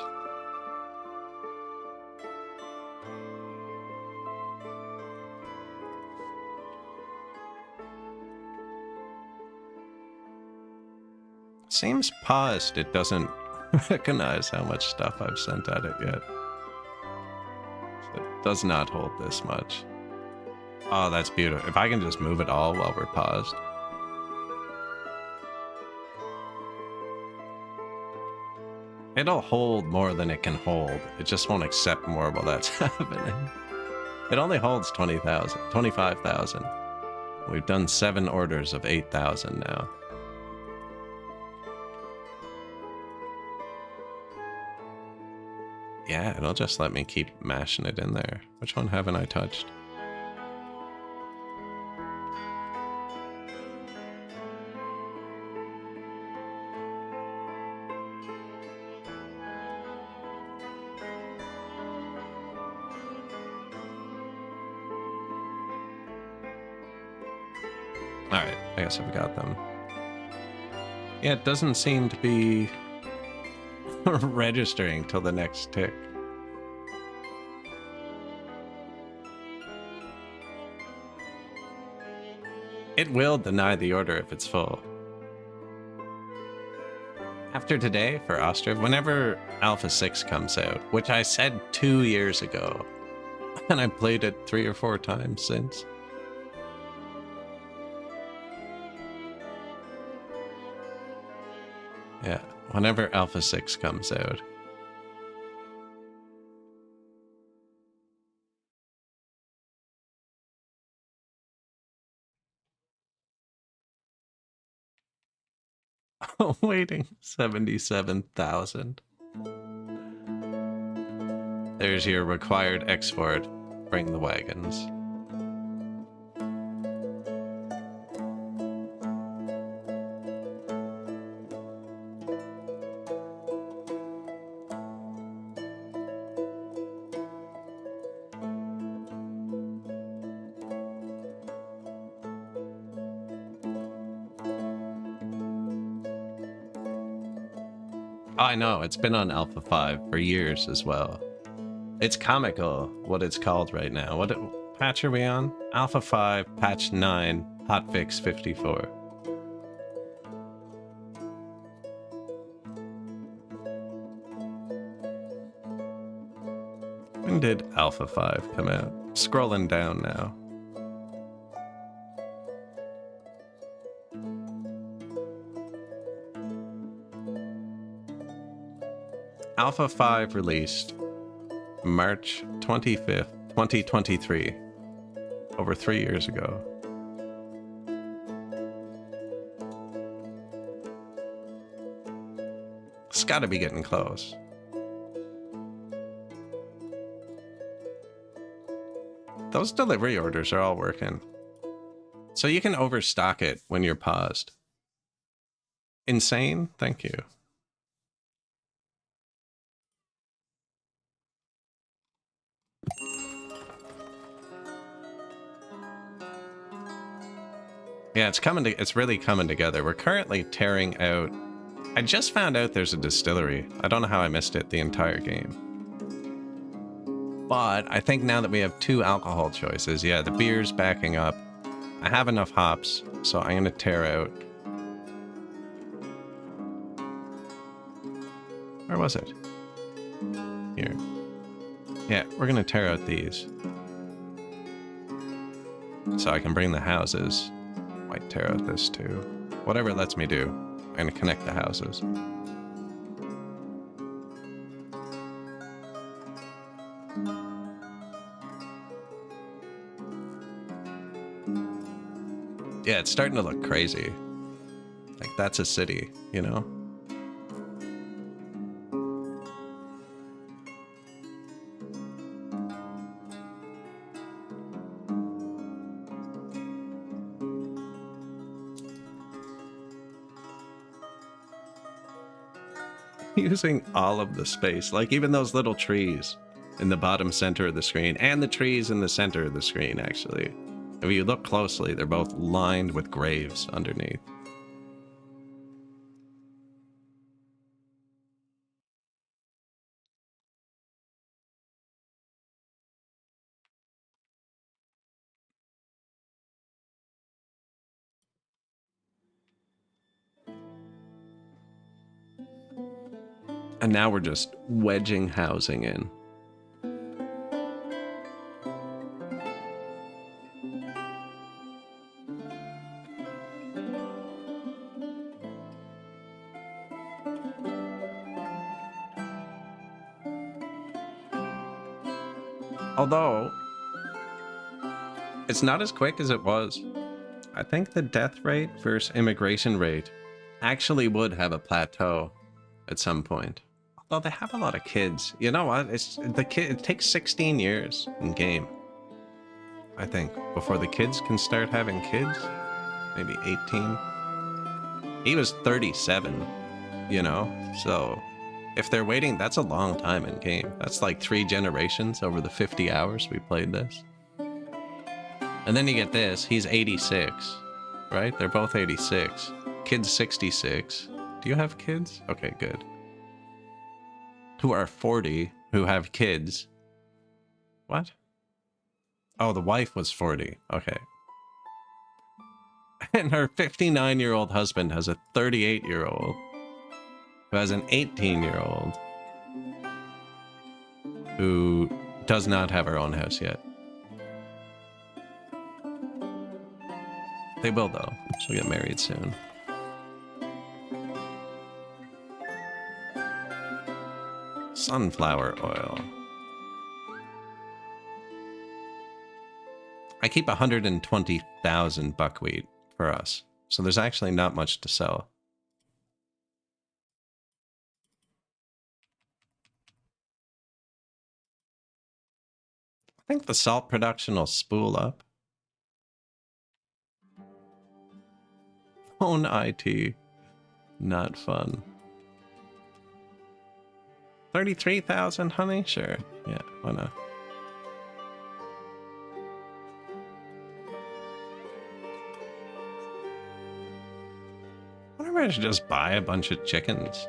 Seems paused. It doesn't recognize how much stuff I've sent at it yet. So it does not hold this much. Oh, that's beautiful. If I can just move it all while we're paused. It'll hold more than it can hold. It just won't accept more while that's happening. It only holds 20,000, 25,000. We've done 7 orders of 8,000 now. Yeah, it'll just let me keep mashing it in there. Which one haven't I touched? Alright, I guess I've got them. Yeah, it doesn't seem to be registering till the next tick. It will deny the order if it's full. After today, for Ostriv, whenever Alpha 6 comes out, which I said 2 years ago, and I played it 3 or 4 times since. Yeah, whenever Alpha 6 comes out. Waiting 77,000. There's your required export. Bring the wagons. Oh, I know, it's been on Alpha 5 for years as well. It's comical what it's called right now. What patch are we on? Alpha 5, patch 9, hotfix 54. When did Alpha 5 come out? Scrolling down now. Alpha 5 released March 25th, 2023. Over 3 years ago. It's gotta be getting close. Those delivery orders are all working. So you can overstock it when you're paused. Insane? Thank you. Yeah, it's really coming together. We're currently tearing out. I just found out there's a distillery. I don't know how I missed it the entire game. But I think now that we have 2 alcohol choices, yeah, the beer's backing up. I have enough hops, so I'm gonna tear out. Where was it? Here. Yeah, we're gonna tear out these. So I can bring the houses. Might tear out this too. Whatever it lets me do. I'm gonna connect the houses. Yeah, it's starting to look crazy. Like, that's a city, you know? Using all of the space, like even those little trees in the bottom center of the screen, and the trees in the center of the screen, actually. If you look closely, they're both lined with graves underneath. And now we're just wedging housing in. Although, it's not as quick as it was. I think the death rate versus immigration rate actually would have a plateau at some point. Although they have a lot of kids. You know what? It takes 16 years in game, I think, before the kids can start having kids. Maybe 18. He was 37, you know? So if they're waiting, that's a long time in game. That's like 3 generations over the 50 hours we played this. And then you get this, he's 86, right? They're both 86. Kid's 66. Do you have kids? Okay, good. Who are 40, who have kids. What? Oh, the wife was 40. Okay. And her 59-year-old husband has a 38-year-old who has an 18-year-old who does not have her own house yet. They will, though. She'll get married soon. Sunflower oil. I keep 120,000 buckwheat for us, so there's actually not much to sell. I think the salt production will spool up. Phone IT. Not fun. 33,000, honey? Sure. Yeah, why not? I wonder if I should just buy a bunch of chickens.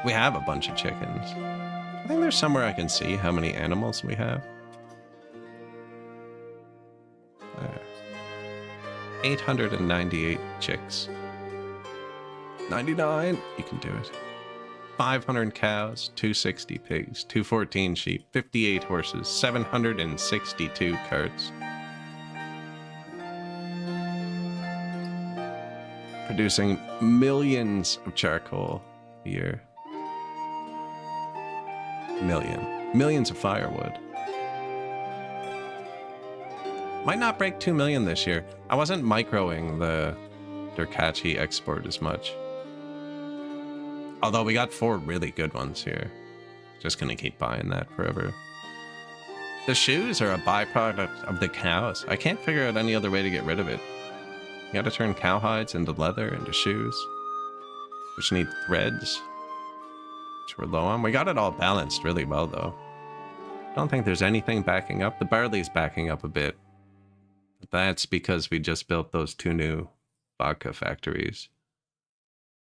We have a bunch of chickens. I think there's somewhere I can see how many animals we have. There. 898 chicks. 99. You can do it. 500 cows, 260 pigs, 214 sheep, 58 horses, 762 carts. Producing millions of charcoal a year. Millions of firewood. Might not break 2 million this year. I wasn't microing the Durkachi export as much. Although we got 4 really good ones here. Just gonna keep buying that forever. The shoes are a byproduct of the cows. I can't figure out any other way to get rid of it. You gotta turn cowhides into leather, into shoes. Which need threads. Which we're low on. We got it all balanced really well though. Don't think there's anything backing up. The barley's backing up a bit. But that's because we just built those 2 new vodka factories.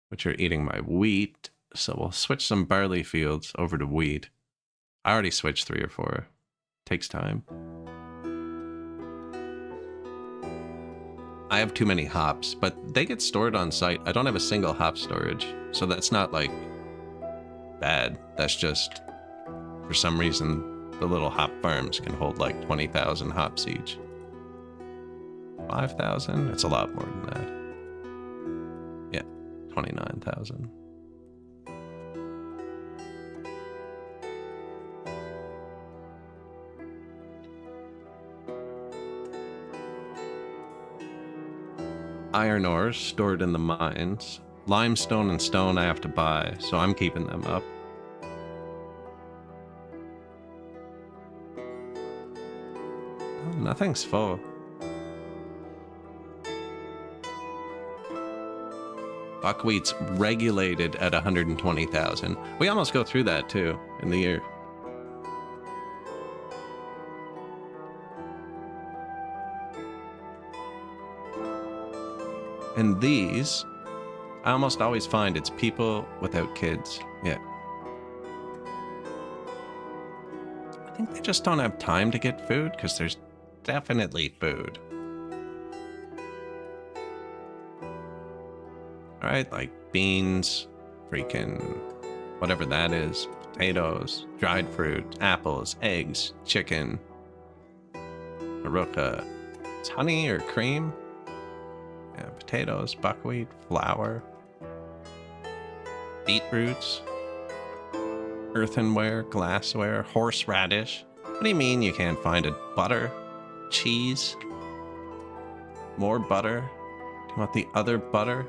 Which are eating my wheat. So we'll switch some barley fields over to wheat. I already switched 3 or 4. Takes time. I have too many hops, but they get stored on site. I don't have a single hop storage. So that's not like bad. That's just, for some reason, the little hop farms can hold like 20,000 hops each. 5,000? It's a lot more than that. 29,000. Iron ore stored in the mines. Limestone and stone I have to buy, so I'm keeping them up. Oh, nothing's full. Buckwheat's regulated at 120,000. We almost go through that too in the year. And these, I almost always find it's people without kids. Yeah. I think they just don't have time to get food because there's definitely food. Right, like beans, freaking whatever that is, potatoes, dried fruit, apples, eggs, chicken, maruca. It's honey or cream. Yeah, potatoes, buckwheat, flour, beetroots, earthenware, glassware, horseradish. What do you mean you can't find it? Butter, cheese, more butter. Do you want the other butter?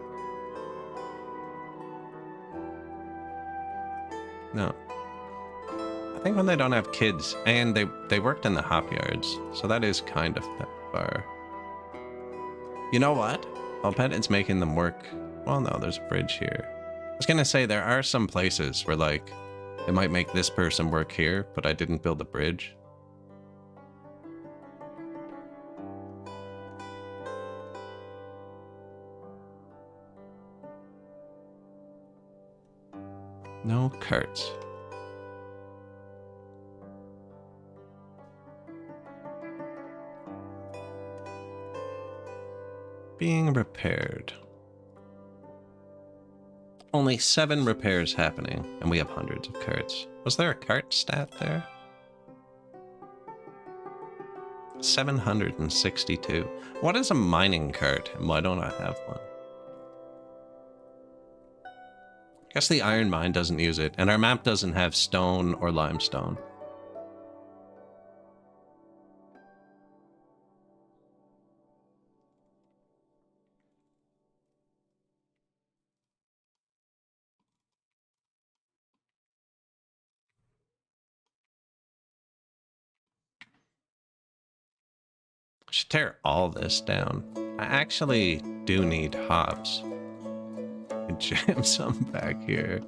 No. I think when they don't have kids, and they worked in the hop yards, so that is kind of far. You know what? I'll bet it's making them work. Well, no, there's a bridge here. I was gonna say, there are some places where, like, it might make this person work here, but I didn't build a bridge. No carts. Being repaired. Only 7 repairs happening, and we have hundreds of carts. Was there a cart stat there? 762. What is a mining cart, and why don't I have one? I guess the iron mine doesn't use it, and our map doesn't have stone or limestone. I should tear all this down. I actually do need hops. Jam some back here.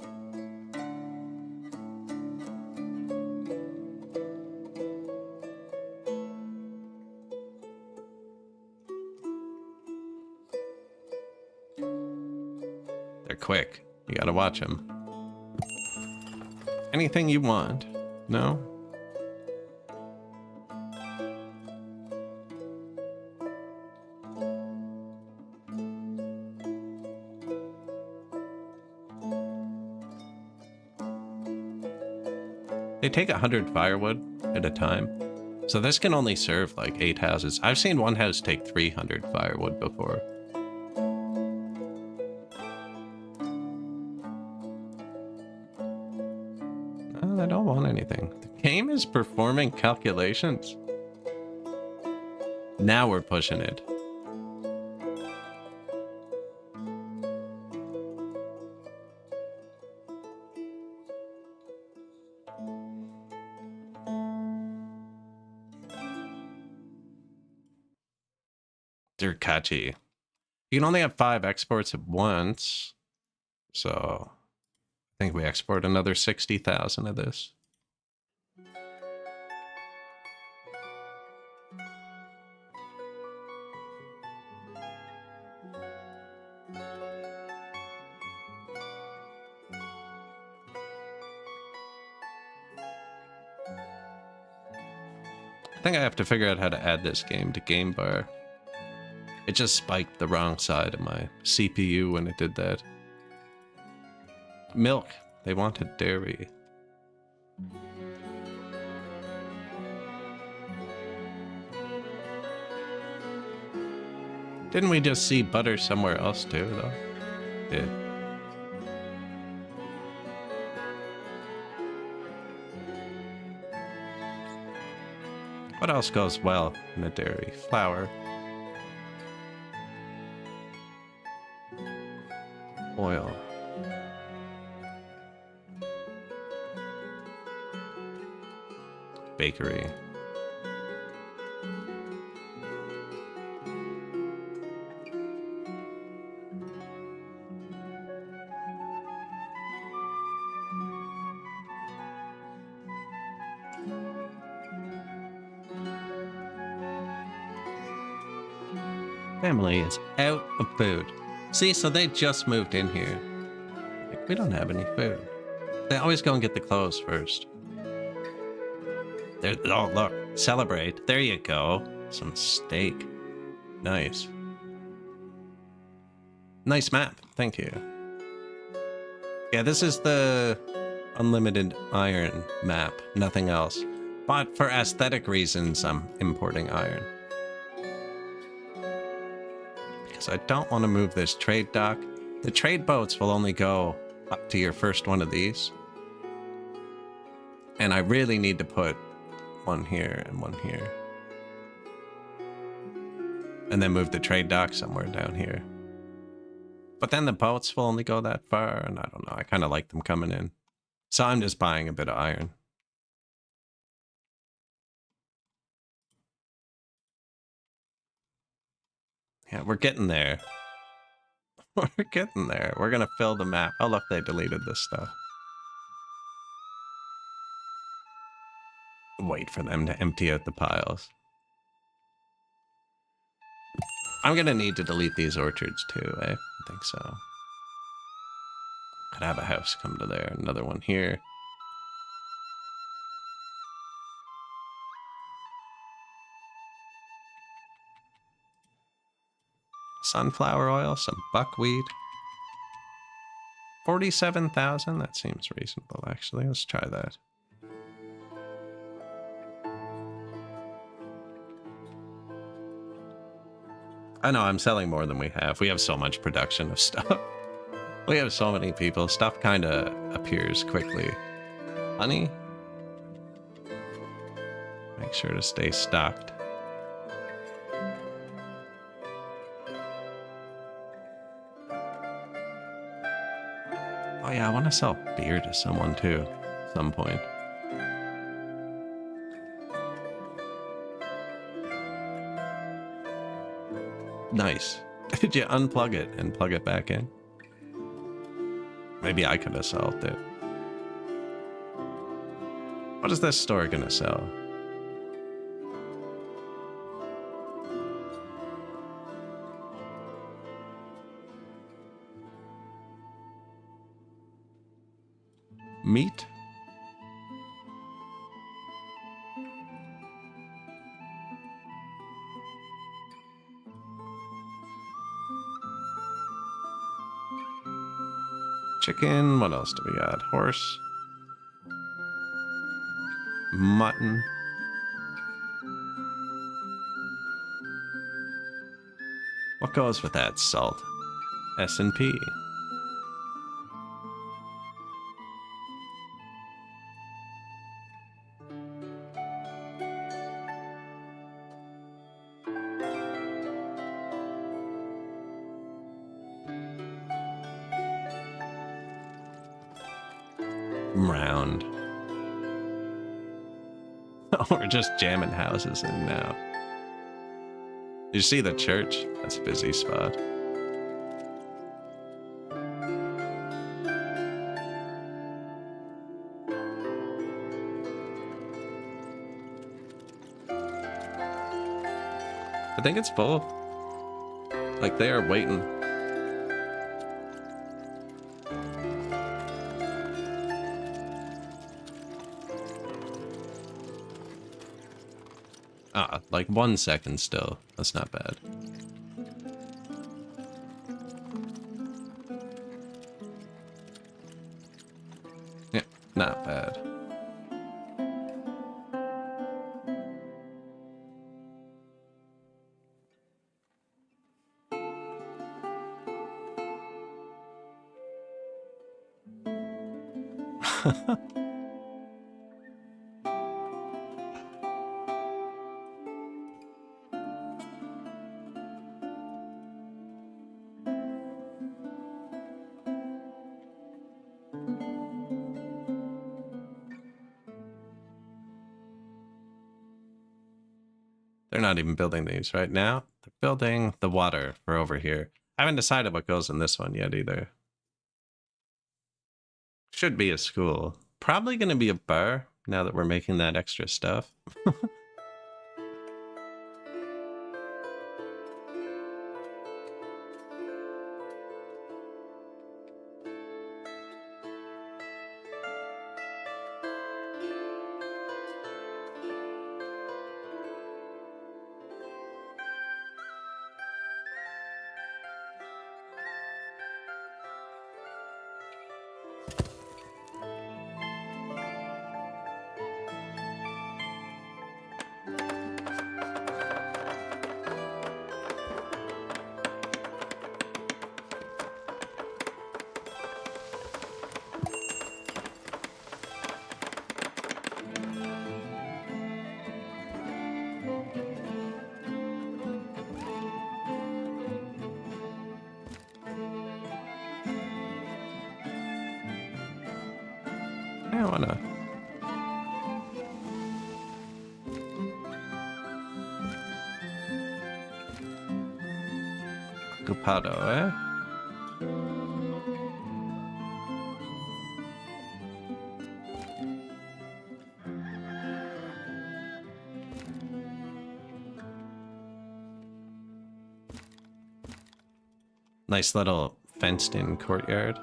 They're quick. You gotta watch them. Anything you want? No? They take 100 firewood at a time. So this can only serve like 8 houses. I've seen one house take 300 firewood before. I don't want anything. The game is performing calculations. Now we're pushing it. They're catchy. You can only have 5 exports at once. So I think we export another 60,000 of this. I think I have to figure out how to add this game to Game Bar. It just spiked the wrong side of my CPU when it did that. Milk. They wanted dairy. Didn't we just see butter somewhere else too, though? Did. What else goes well in a dairy? Flour. Oil. Bakery. Family is out of food. See, so they just moved in here. Like, we don't have any food. They always go and get the clothes first. There, oh, look. Celebrate. There you go. Some steak. Nice. Nice map. Thank you. Yeah, this is the unlimited iron map. Nothing else. But for aesthetic reasons, I'm importing iron. Because I don't want to move this trade dock. The trade boats will only go up to your first one of these. And I really need to put one here and one here. And then move the trade dock somewhere down here. But then the boats will only go that far, and I don't know. I kind of like them coming in. So I'm just buying a bit of iron. Yeah, we're getting there. We're getting there. We're gonna fill the map. Oh, look, they deleted this stuff. Wait for them to empty out the piles. I'm gonna need to delete these orchards too, eh? I think so. Could have a house come to there, another one here. Sunflower oil, some buckwheat. 47,000? That seems reasonable, actually. Let's try that. I know, I'm selling more than we have. We have so much production of stuff. We have so many people. Stuff kind of appears quickly. Honey? Make sure to stay stocked. Oh yeah, I want to sell beer to someone too, at some point. Nice. Did you unplug it and plug it back in? Maybe I could have sold it. What is this store gonna sell? Meat? Chicken. What else do we got? Horse. Mutton. What goes with that? Salt. S&P. Round. We're just jamming houses in now. You see the church? That's a busy spot. I think it's full. Like they are waiting. Like 1 second still. That's not bad. Yeah, not bad. They're not even building these right now. They're building the water for over here. I haven't decided what goes in this one yet either. Should be a school. Probably going to be a bar now that we're making that extra stuff. I wanna. Ocupado, eh? Nice little fenced-in courtyard.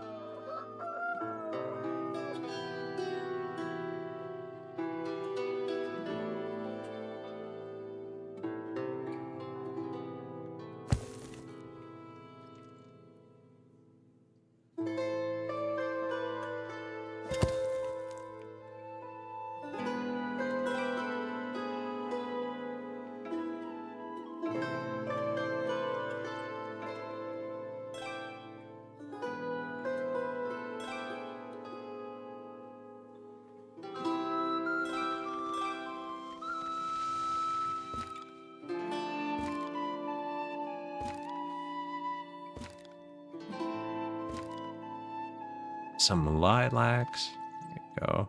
Some lilacs. There you go.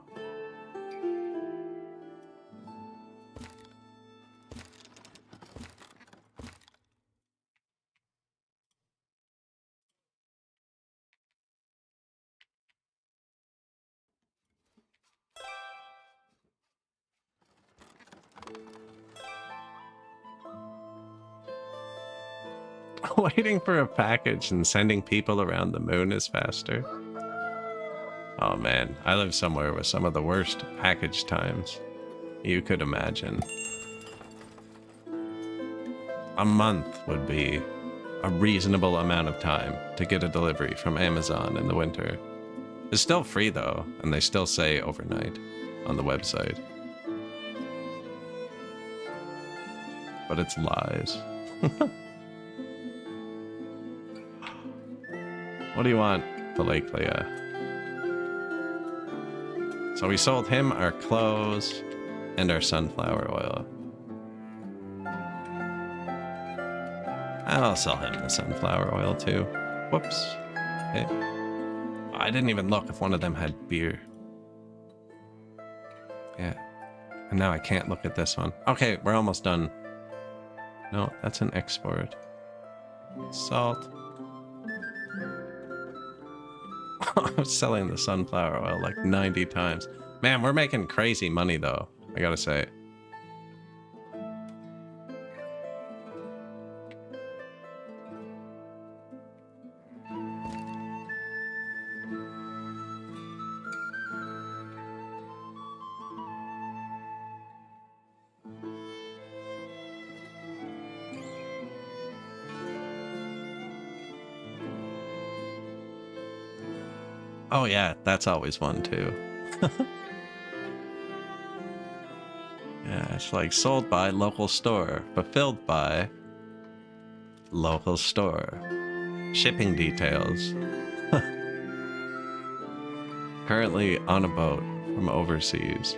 Waiting for a package and sending people around the moon is faster. Oh man, I live somewhere with some of the worst package times you could imagine. A month would be a reasonable amount of time to get a delivery from Amazon in the winter. It's still free though, and they still say overnight on the website. But it's lies. What do you want, Pelaglia? So we sold him our clothes and our sunflower oil. I'll sell him the sunflower oil too. Whoops. Okay. I didn't even look if one of them had beer. Yeah. And now I can't look at this one. Okay, we're almost done. No, that's an export. Salt. I'm selling the sunflower oil like 90 times. Man, we're making crazy money though, I gotta say. Oh yeah, that's always one too. Yeah, it's like sold by local store, fulfilled by local store. Shipping details. Currently on a boat from overseas.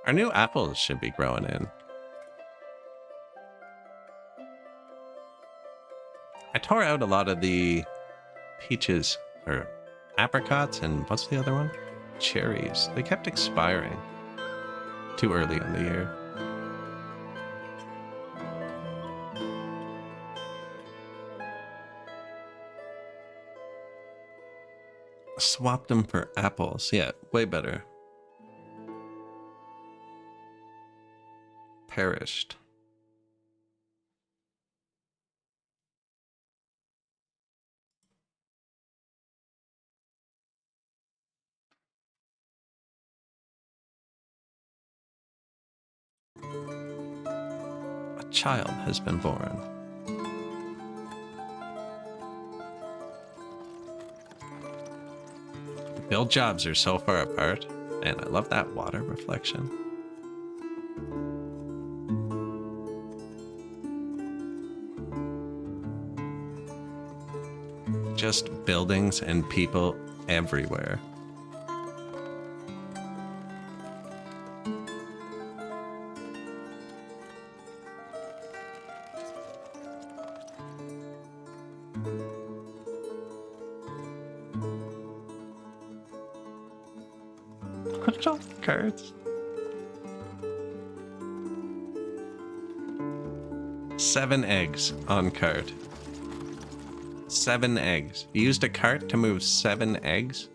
Our new apples should be growing in. I tore out a lot of the peaches, or apricots, and what's the other one? Cherries. They kept expiring too early in the year. Swapped them for apples. Yeah, way better. Perished. A child has been born. The build jobs are so far apart, and I love that water reflection. Just buildings and people everywhere. Look at all the cards. 7 eggs on cart. 7 eggs. You used a cart to move 7 eggs?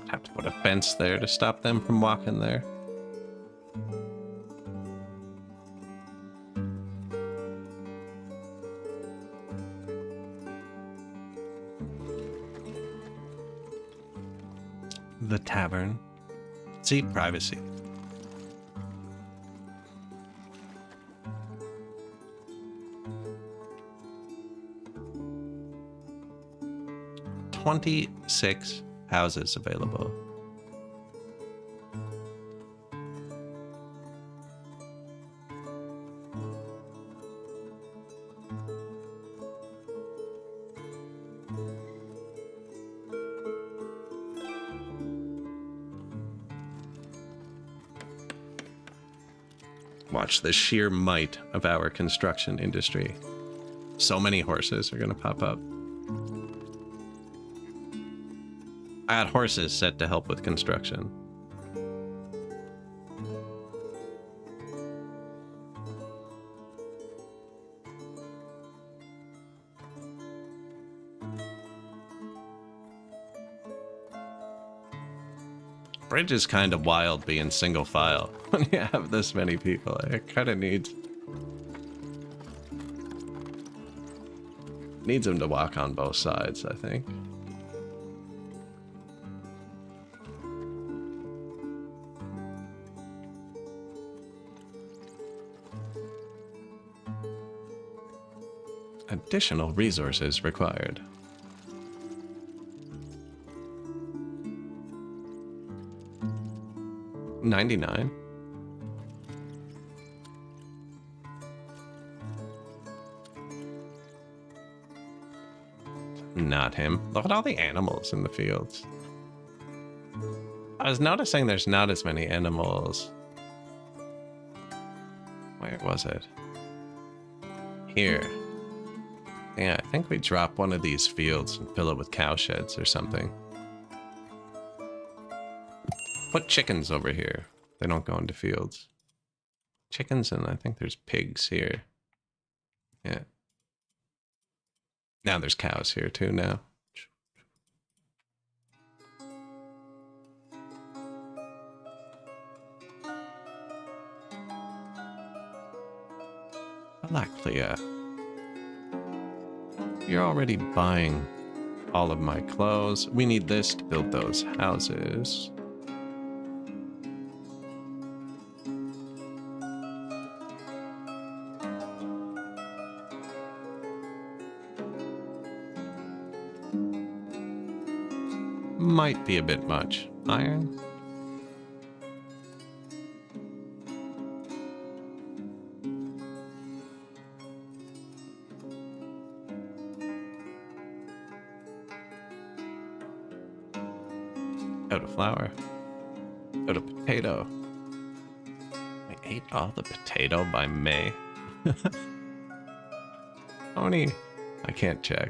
Have to put a fence there to stop them from walking there. The tavern. See, privacy. $26 houses available. Watch the sheer might of our construction industry. So many horses are going to pop up. I had horses set to help with construction. bridge is kind of wild being single file when you have this many people. It kind of needs them to walk on both sides, I think. Additional resources required. $99. Not him. Look at all the animals in the fields. I was noticing there's not as many animals. Where was it? Here. Yeah, I think we drop one of these fields and fill it with cow sheds or something. Put chickens over here. They don't go into fields. Chickens, and I think there's pigs here. Yeah. Now there's cows here too now. Alaclia. You're already buying all of my clothes. We need this to build those houses. Might be a bit much. Iron? Out of flour. Out of potato. I ate all the potato by May. How many? I can't check.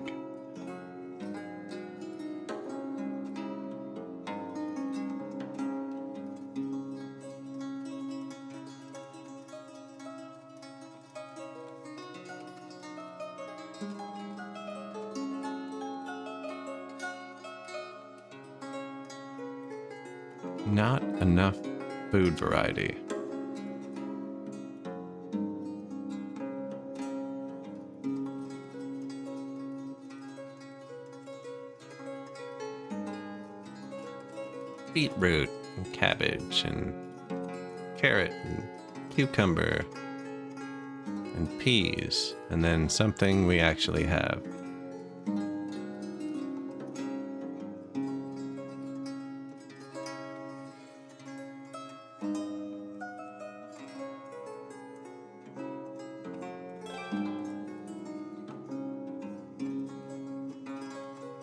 Not enough food variety. Beetroot and cabbage and carrot and cucumber and peas, and then something we actually have.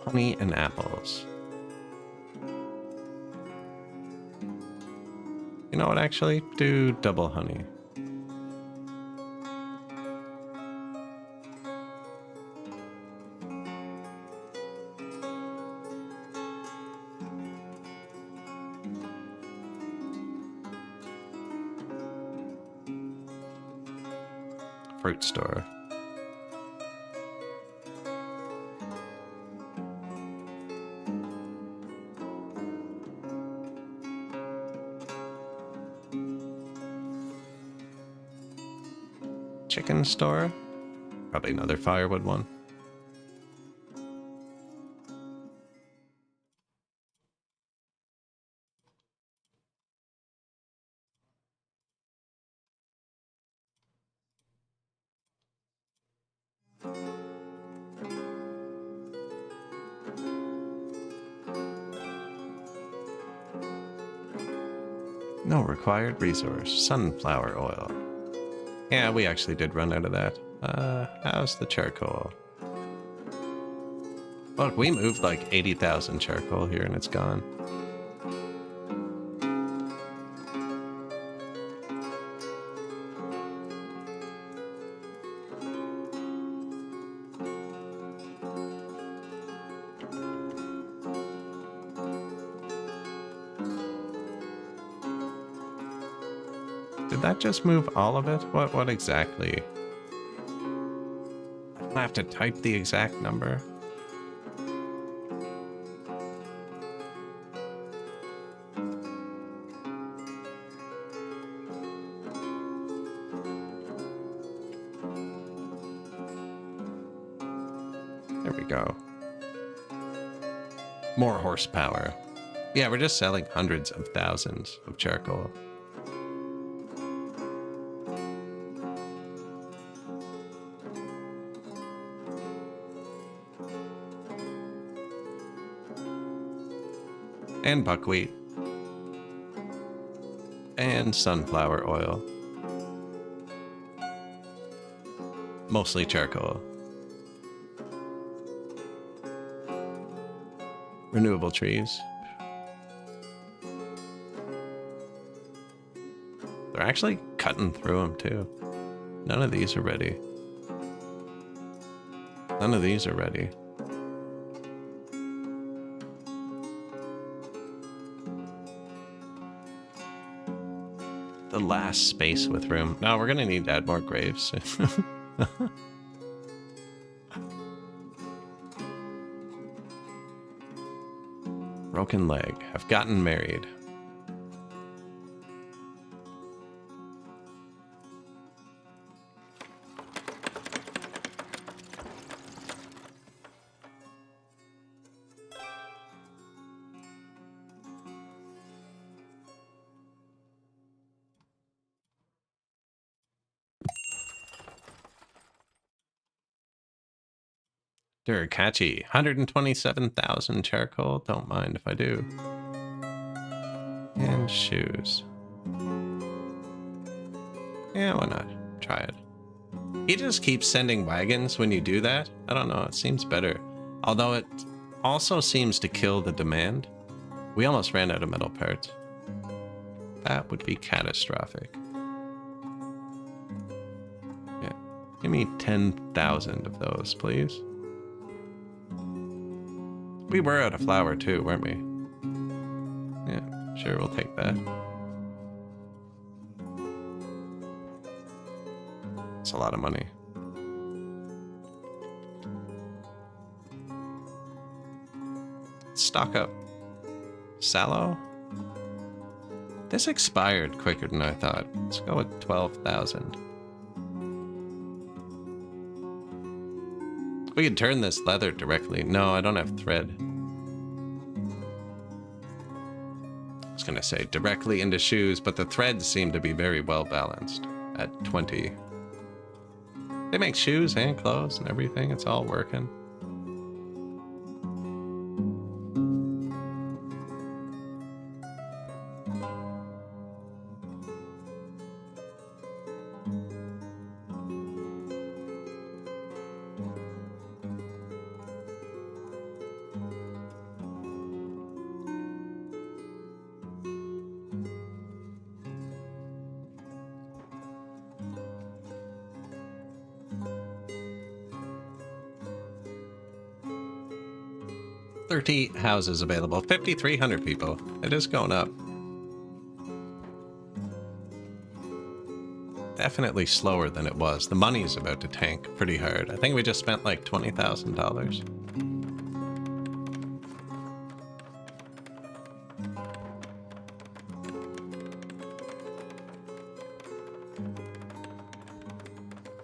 Honey and apples. You know what, actually? Do double honey. Fruit store. Chicken store. Probably another firewood one. No required resource. Sunflower oil. Yeah, we actually did run out of that. How's the charcoal? Look, we moved like 80,000 charcoal here and it's gone. Did that just move all of it? What exactly? I have to type the exact number. There we go. More horsepower. Yeah, we're just selling hundreds of thousands of charcoal. And buckwheat. And sunflower oil. Mostly charcoal. Renewable trees. They're actually cutting through them too. None of these are ready. None of these are ready. The last space with room. No, we're gonna need to add more graves. Broken leg. Have gotten married. Durakachi, 127,000 charcoal. Don't mind if I do. And shoes. Yeah, why not? Try it. He just keeps sending wagons when you do that. I don't know, it seems better. Although it also seems to kill the demand. We almost ran out of metal parts. That would be catastrophic. Yeah. Give me 10,000 of those, please. We were out of flour too, weren't we? Yeah, sure, we'll take that. It's a lot of money. Stock up. Sallow? This expired quicker than I thought. Let's go with 12,000. We could turn this leather directly. No, I don't have thread. I was gonna say directly into shoes, but the threads seem to be very well balanced at 20. They make shoes and clothes and everything. It's all working. Houses available. 5,300 people. It is going up. Definitely slower than it was. The money's about to tank pretty hard. I think we just spent like $20,000.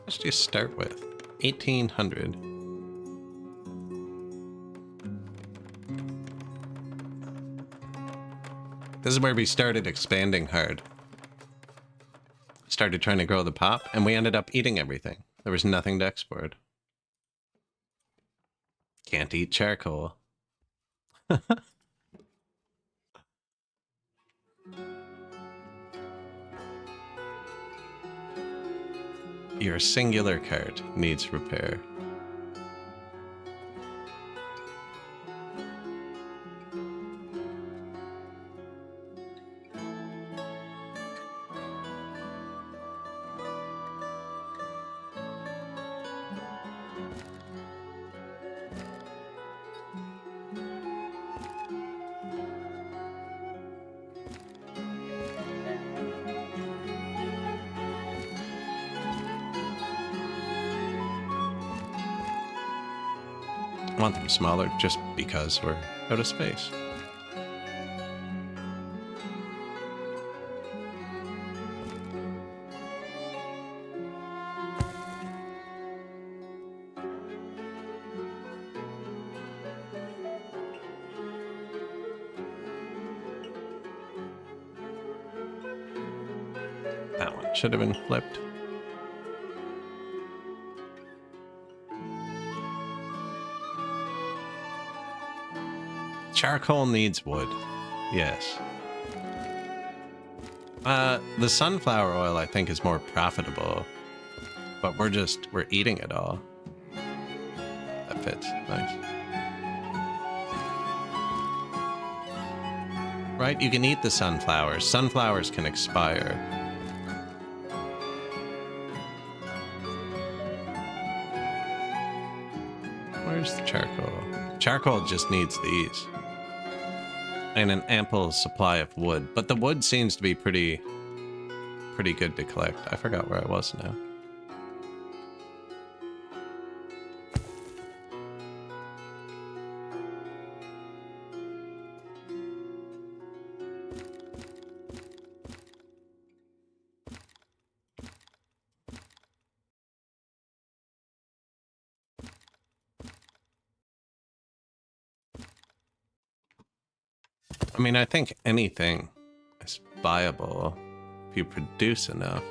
Let's just start with 1,800. This is where we started expanding hard. Started trying to grow the pop, and we ended up eating everything. There was nothing to export. Can't eat charcoal. Your singular cart needs repair. I want them smaller just because we're out of space. Should have been flipped. Charcoal needs wood. Yes. The sunflower oil, I think, is more profitable. But we're eating it all. That fits. Nice. Right? You can eat the sunflowers. Sunflowers can expire. Where's the charcoal? Charcoal just needs these. And an ample supply of wood. But the wood seems to be pretty good to collect. I forgot where I was now. I mean, I think anything is viable if you produce enough.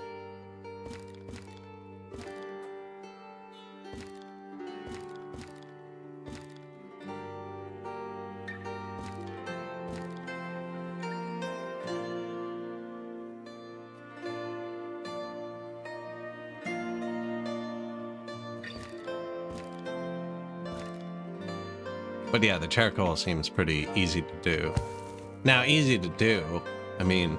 But yeah, the charcoal seems pretty easy to do. Now, easy to do, I mean,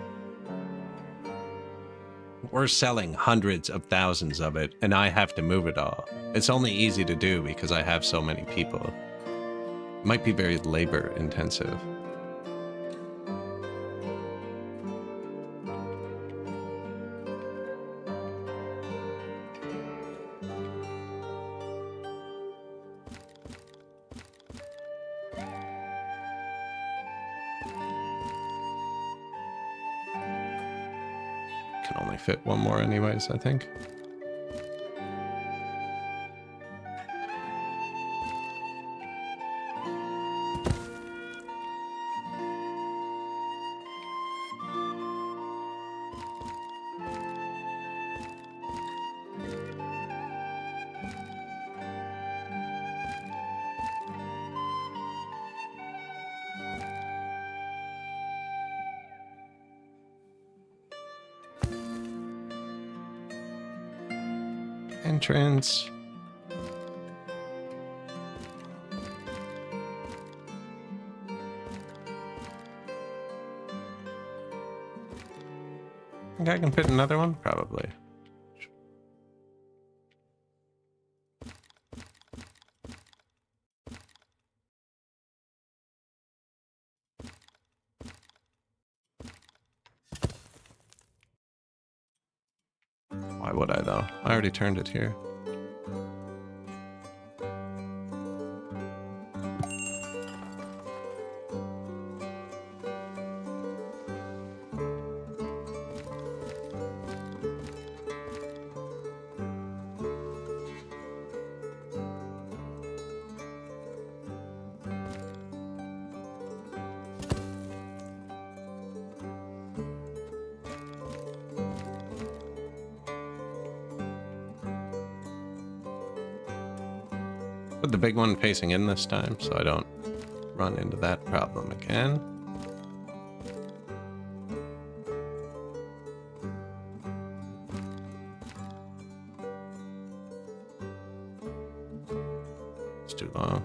we're selling hundreds of thousands of it, and I have to move it all. It's only easy to do because I have so many people. It might be very labor intensive. Fit one more anyways, I think. Entrance. Think I can fit another one? Probably. Why would I, though? I already turned it here. Put the big one facing in this time so I don't run into that problem again. It's too long.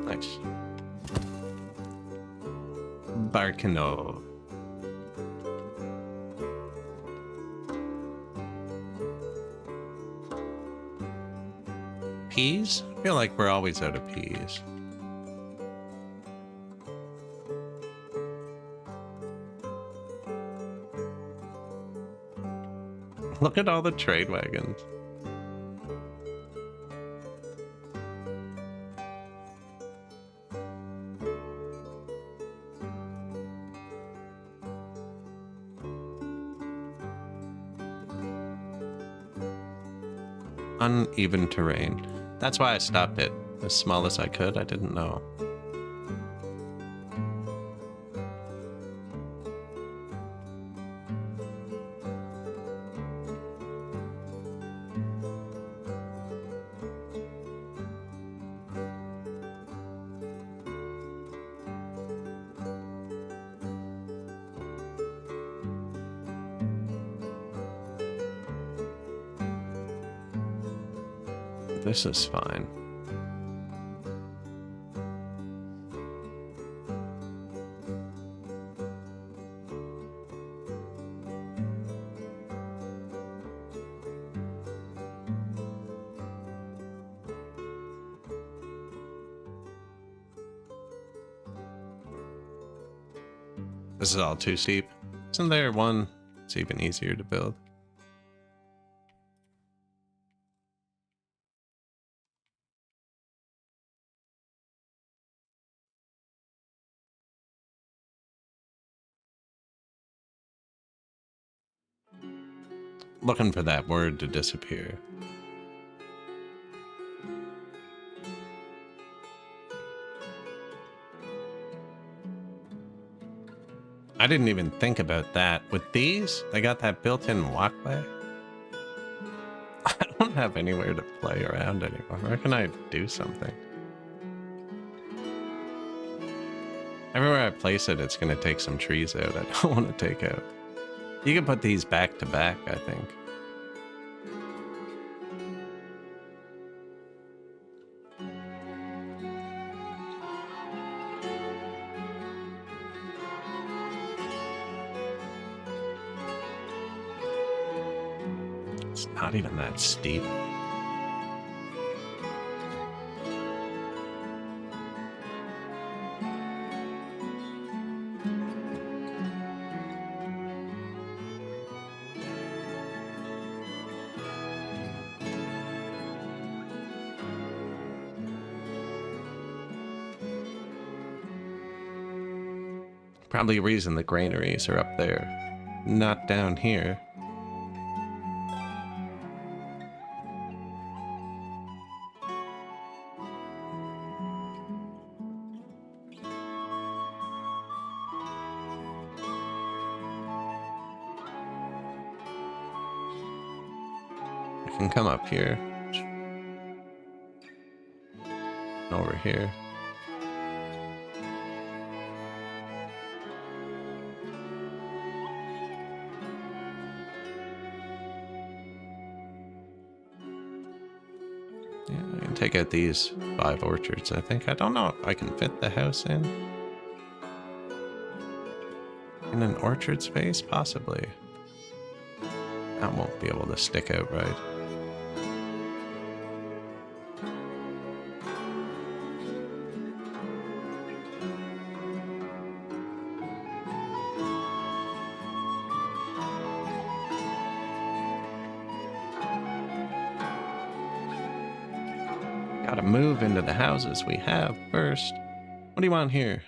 Nice. Barcano. Peas? I feel like we're always out of peas. Look at all the trade wagons. Uneven terrain. That's why I stopped it as small as I could. I didn't know. This is fine. This is all too steep. Isn't there one that's even easier to build? Looking for that word to disappear. I didn't even think about that. With these, they got that built-in walkway. I don't have anywhere to play around anymore. Where can I do something? Everywhere I place it, it's going to take some trees out I don't want to take out. You can put these back to back, I think. It's not even that steep. Probably a reason the granaries are up there, not down here. I can come up here. Over here. Yeah, I can take out these 5 orchards, I think. I don't know if I can fit the house in. In an orchard space? Possibly. That won't be able to stick out right. Gotta move into the houses we have first. What do you want here?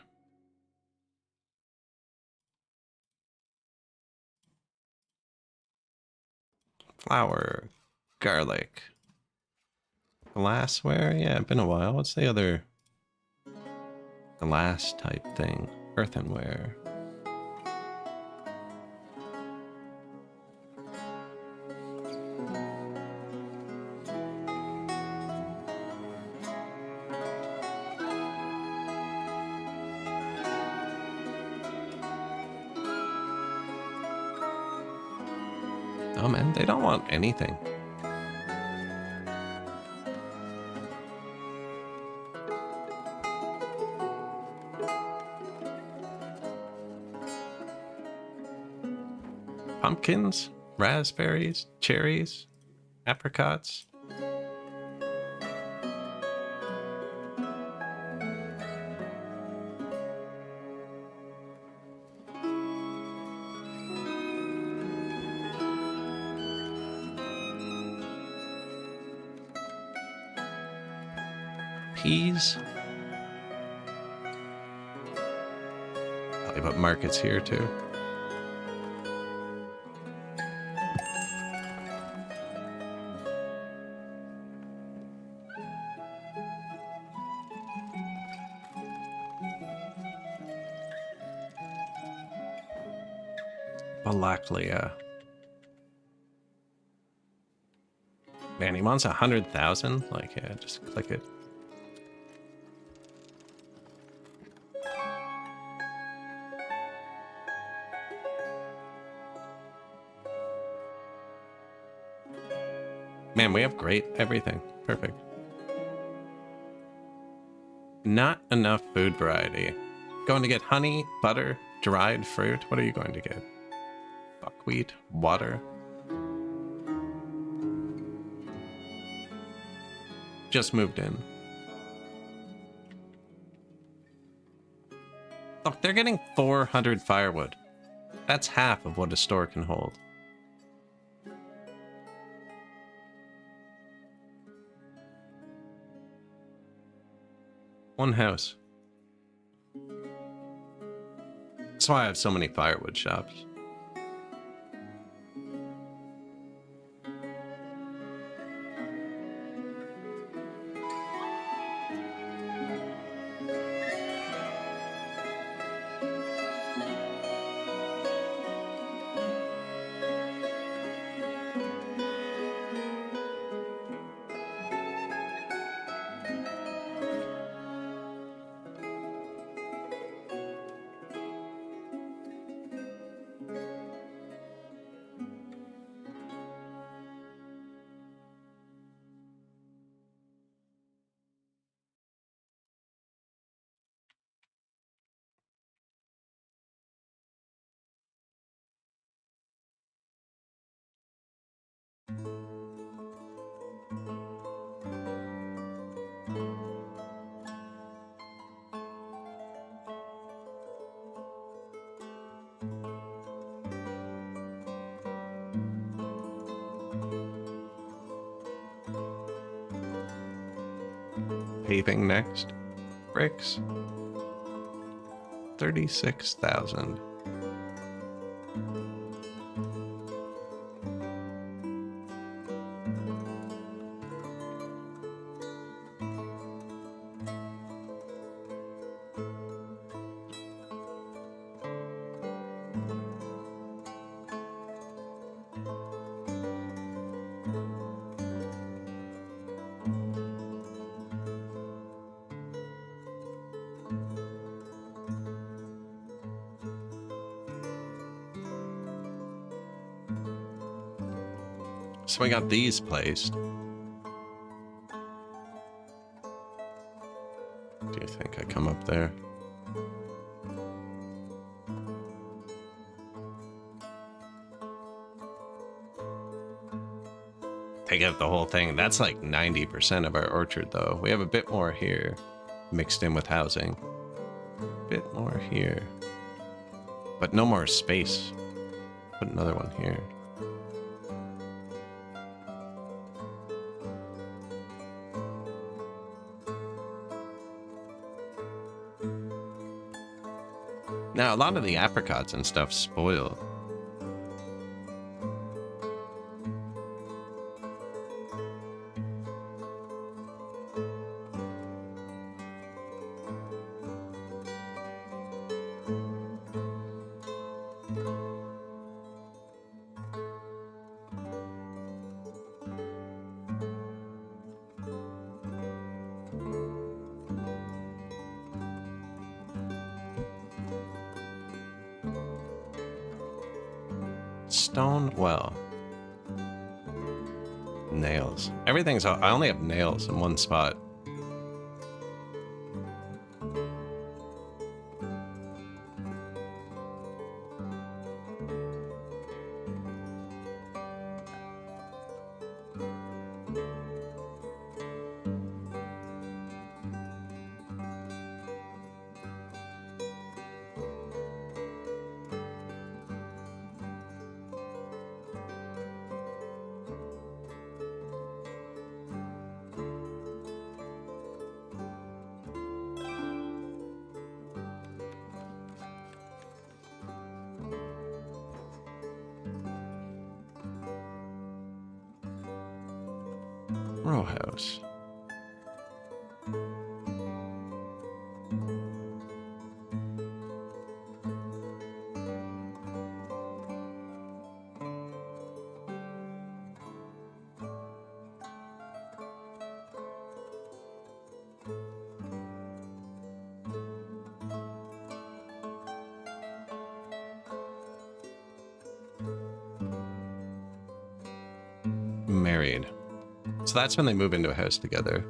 Flour, garlic, glassware. Yeah, been a while. What's the other glass type thing? Earthenware. Oh man, they don't want anything. Pumpkins, raspberries, cherries, apricots. Peas. Probably put markets here too. Balaklia. Man, he wants 100,000? Like, yeah, just click it. Man, we have great everything. Perfect. Not enough food variety. Going to get honey, butter, dried fruit. What are you going to get? Buckwheat, water. Just moved in. Look, they're getting 400 firewood. That's half of what a store can hold. One house. That's why I have so many firewood shops. Paving next. Bricks. 36,000. So we got these placed. Do you think I come up there? Take out the whole thing. That's like 90% of our orchard, though. We have a bit more here, mixed in with housing. Bit more here. But no more space. Put another one here. Now, a lot of the apricots and stuff spoil. Stone well. Nails. Everything's... I only have nails in one spot. Row house. married. So that's when they move into a house together.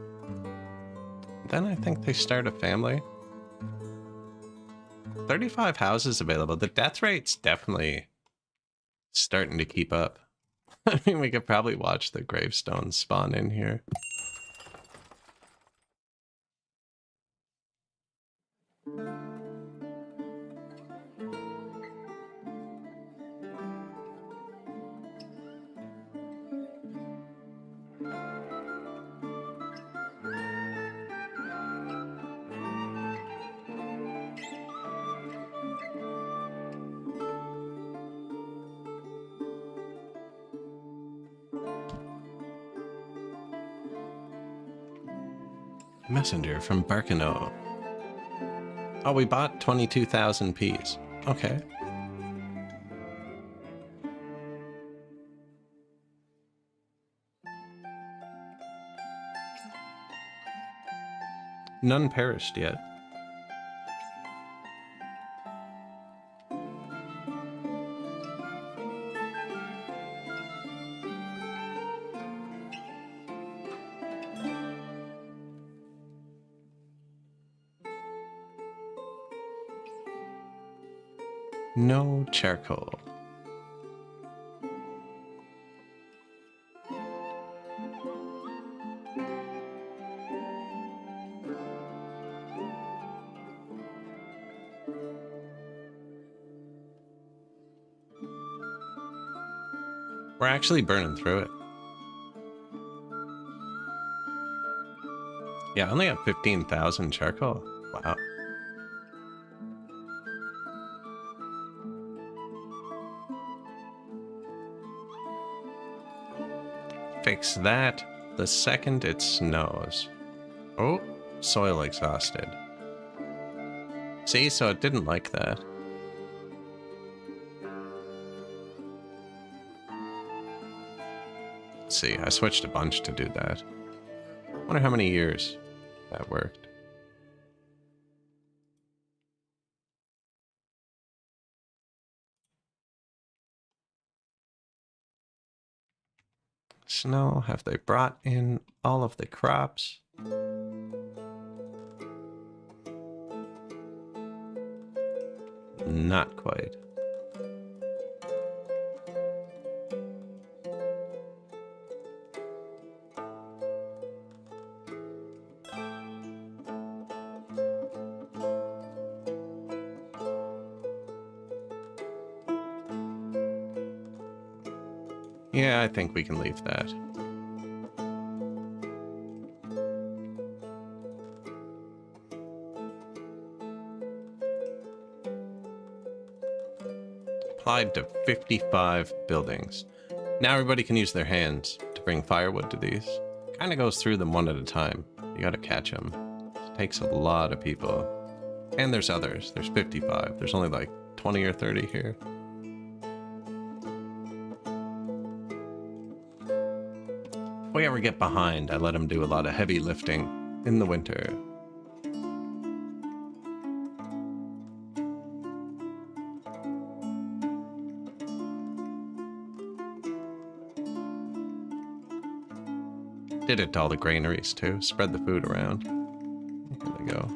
Then I think they start a family. 35 houses available. The death rate's definitely starting to keep up. I mean, we could probably watch the gravestones spawn in here. Messenger from Barkano. Oh, we bought 22,000 Ps. Okay. None perished yet. No charcoal. We're actually burning through it. Yeah, I only have 15,000 charcoal. Wow. Fix that the second it snows. Oh, soil exhausted. See, so it didn't like that. Let's see, I switched a bunch to do that. Wonder how many years that worked. Snow, have they brought in all of the crops? Not quite. Yeah, I think we can leave that. Applied to 55 buildings. Now everybody can use their hands to bring firewood to these. Kind of goes through them one at a time. You gotta catch them. It takes a lot of people. And there's others. There's 55. There's only like 20 or 30 here. If we ever get behind, I let them do a lot of heavy lifting in the winter. Did it to all the granaries too. Spread the food around. Here we go.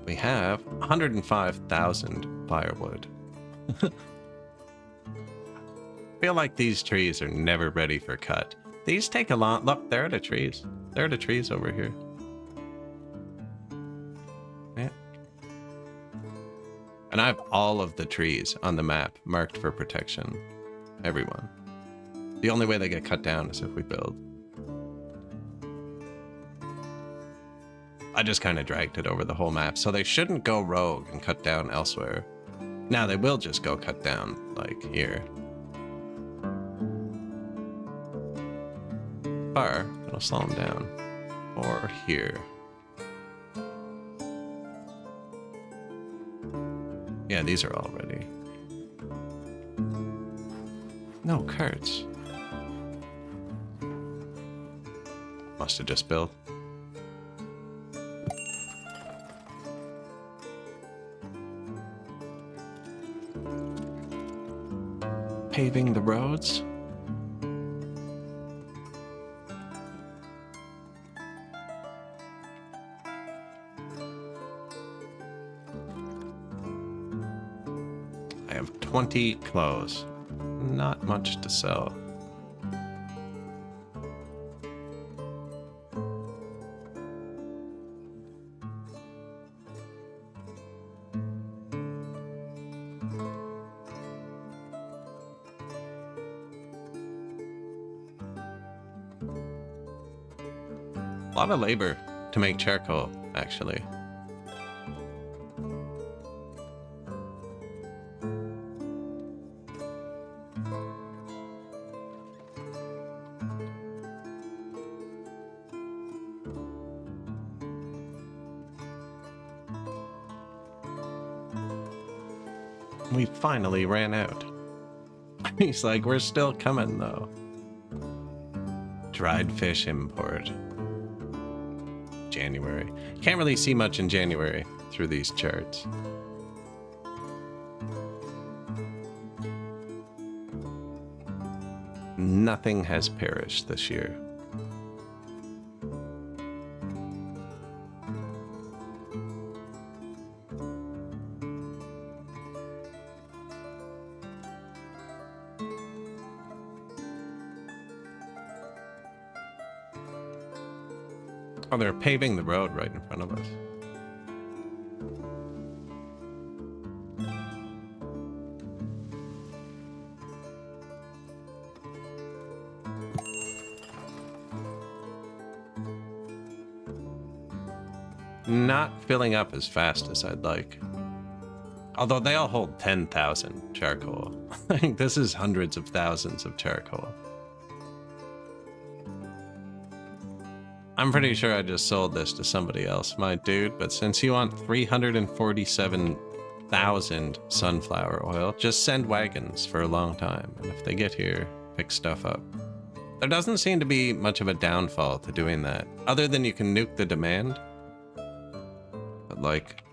We have 105,000 firewood. Feel like these trees are never ready for cut. These take a lot. Look, there are the trees. There are the trees over here. Yeah. And I have all of the trees on the map marked for protection. Everyone. The only way they get cut down is if we build. I just kind of dragged it over the whole map, so they shouldn't go rogue and cut down elsewhere. Now they will just go cut down, like here. Or it'll slow them down. Or here. Yeah, these are all ready. No carts. Must have just built. Paving the roads. I have 20 clothes. Not much to sell. A lot of labor to make charcoal, actually. We finally ran out. He's like, we're still coming though. Dried fish import. January. Can't really see much in January through these charts. Nothing has perished this year. Oh, they're paving the road right in front of us. Not filling up as fast as I'd like. Although they all hold 10,000 charcoal. This is hundreds of thousands of charcoal. I'm pretty sure I just sold this to somebody else, my dude, but since you want 347,000 sunflower oil, just send wagons for a long time, and if they get here, pick stuff up. There doesn't seem to be much of a downfall to doing that, other than you can nuke the demand. But like,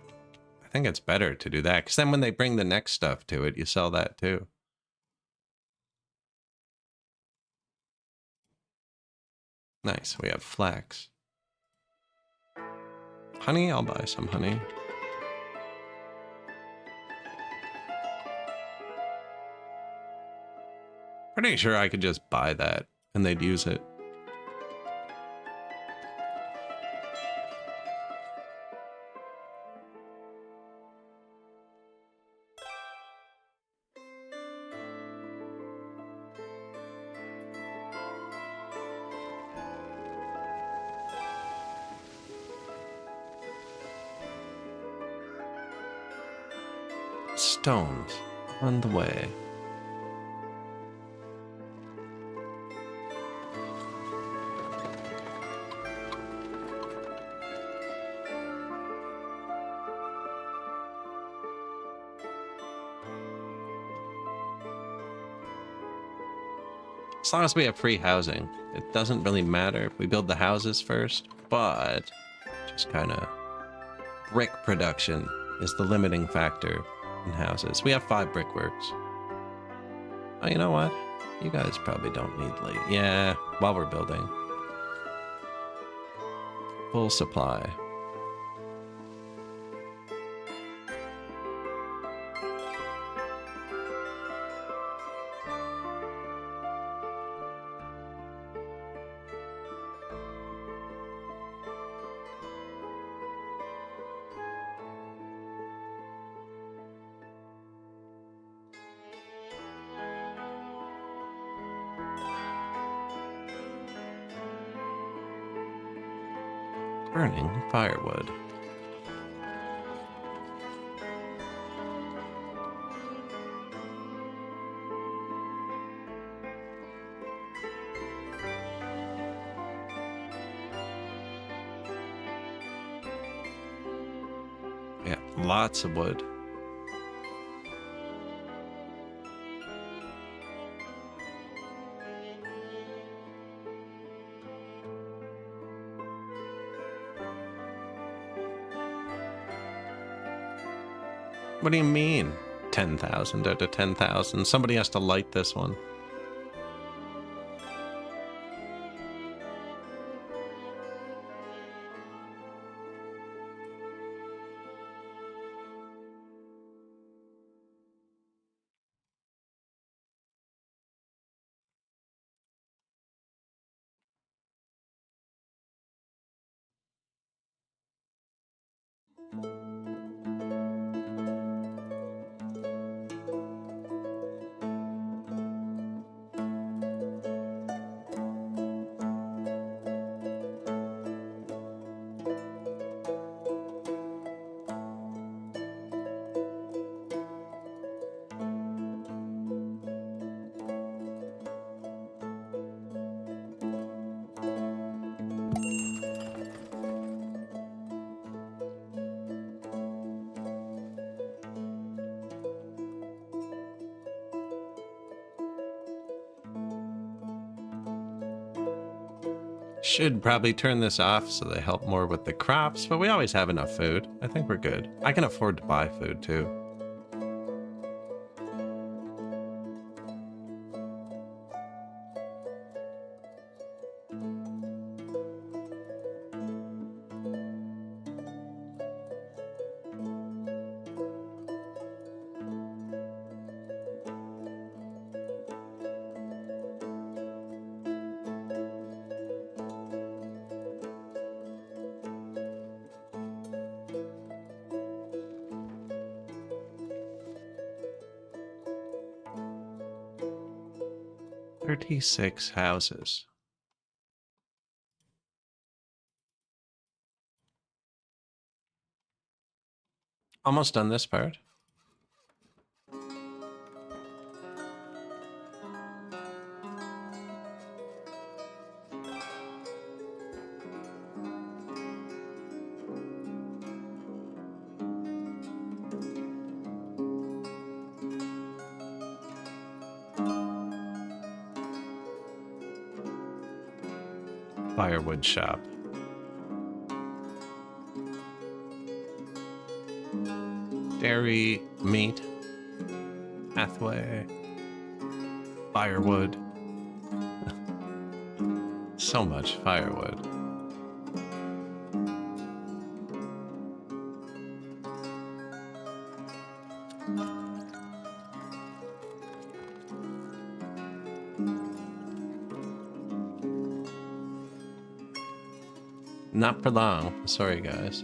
I think it's better to do that, because then when they bring the next stuff to it, you sell that too. Nice, we have flax. Honey, I'll buy some honey. Pretty sure I could just buy that and they'd use it. Stones on the way. As long as we have free housing, it doesn't really matter if we build the houses first, but just kind of brick production is the limiting factor in houses. We have 5 brickworks. Oh, you know what? You guys probably don't need light. Yeah, while we're building. Full supply. Burning firewood. Yeah, lots of wood. What do you mean? 10,000 out of 10,000. Somebody has to light this one. Should probably turn this off so they help more with the crops, but we always have enough food. I think we're good. I can afford to buy food too. "36 houses. Almost done this part. Firewood shop. Dairy, meat, pathway, firewood. So much firewood. Not for long. Sorry, guys.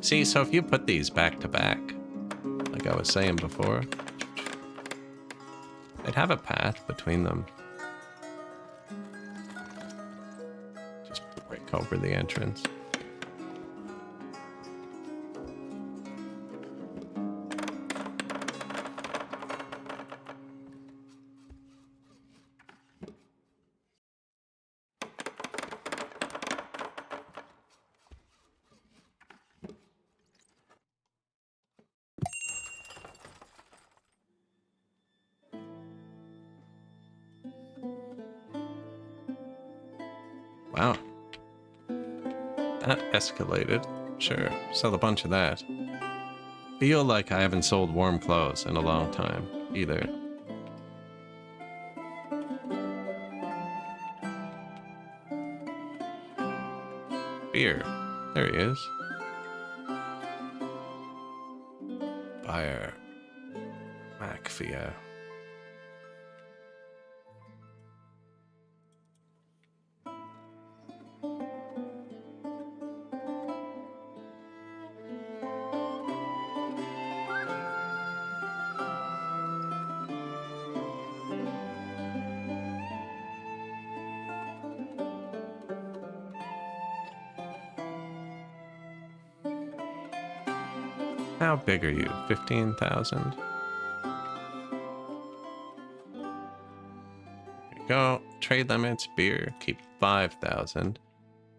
See, so if you put these back to back, like I was saying before, they'd have a path between them. Just break over the entrance. Wow. That escalated. Sure, sell a bunch of that. Feel like I haven't sold warm clothes in a long time, either. Beer. There he is. Buyer. Macfia. How big are you? 15,000? There you go. Trade limits, beer, keep 5,000.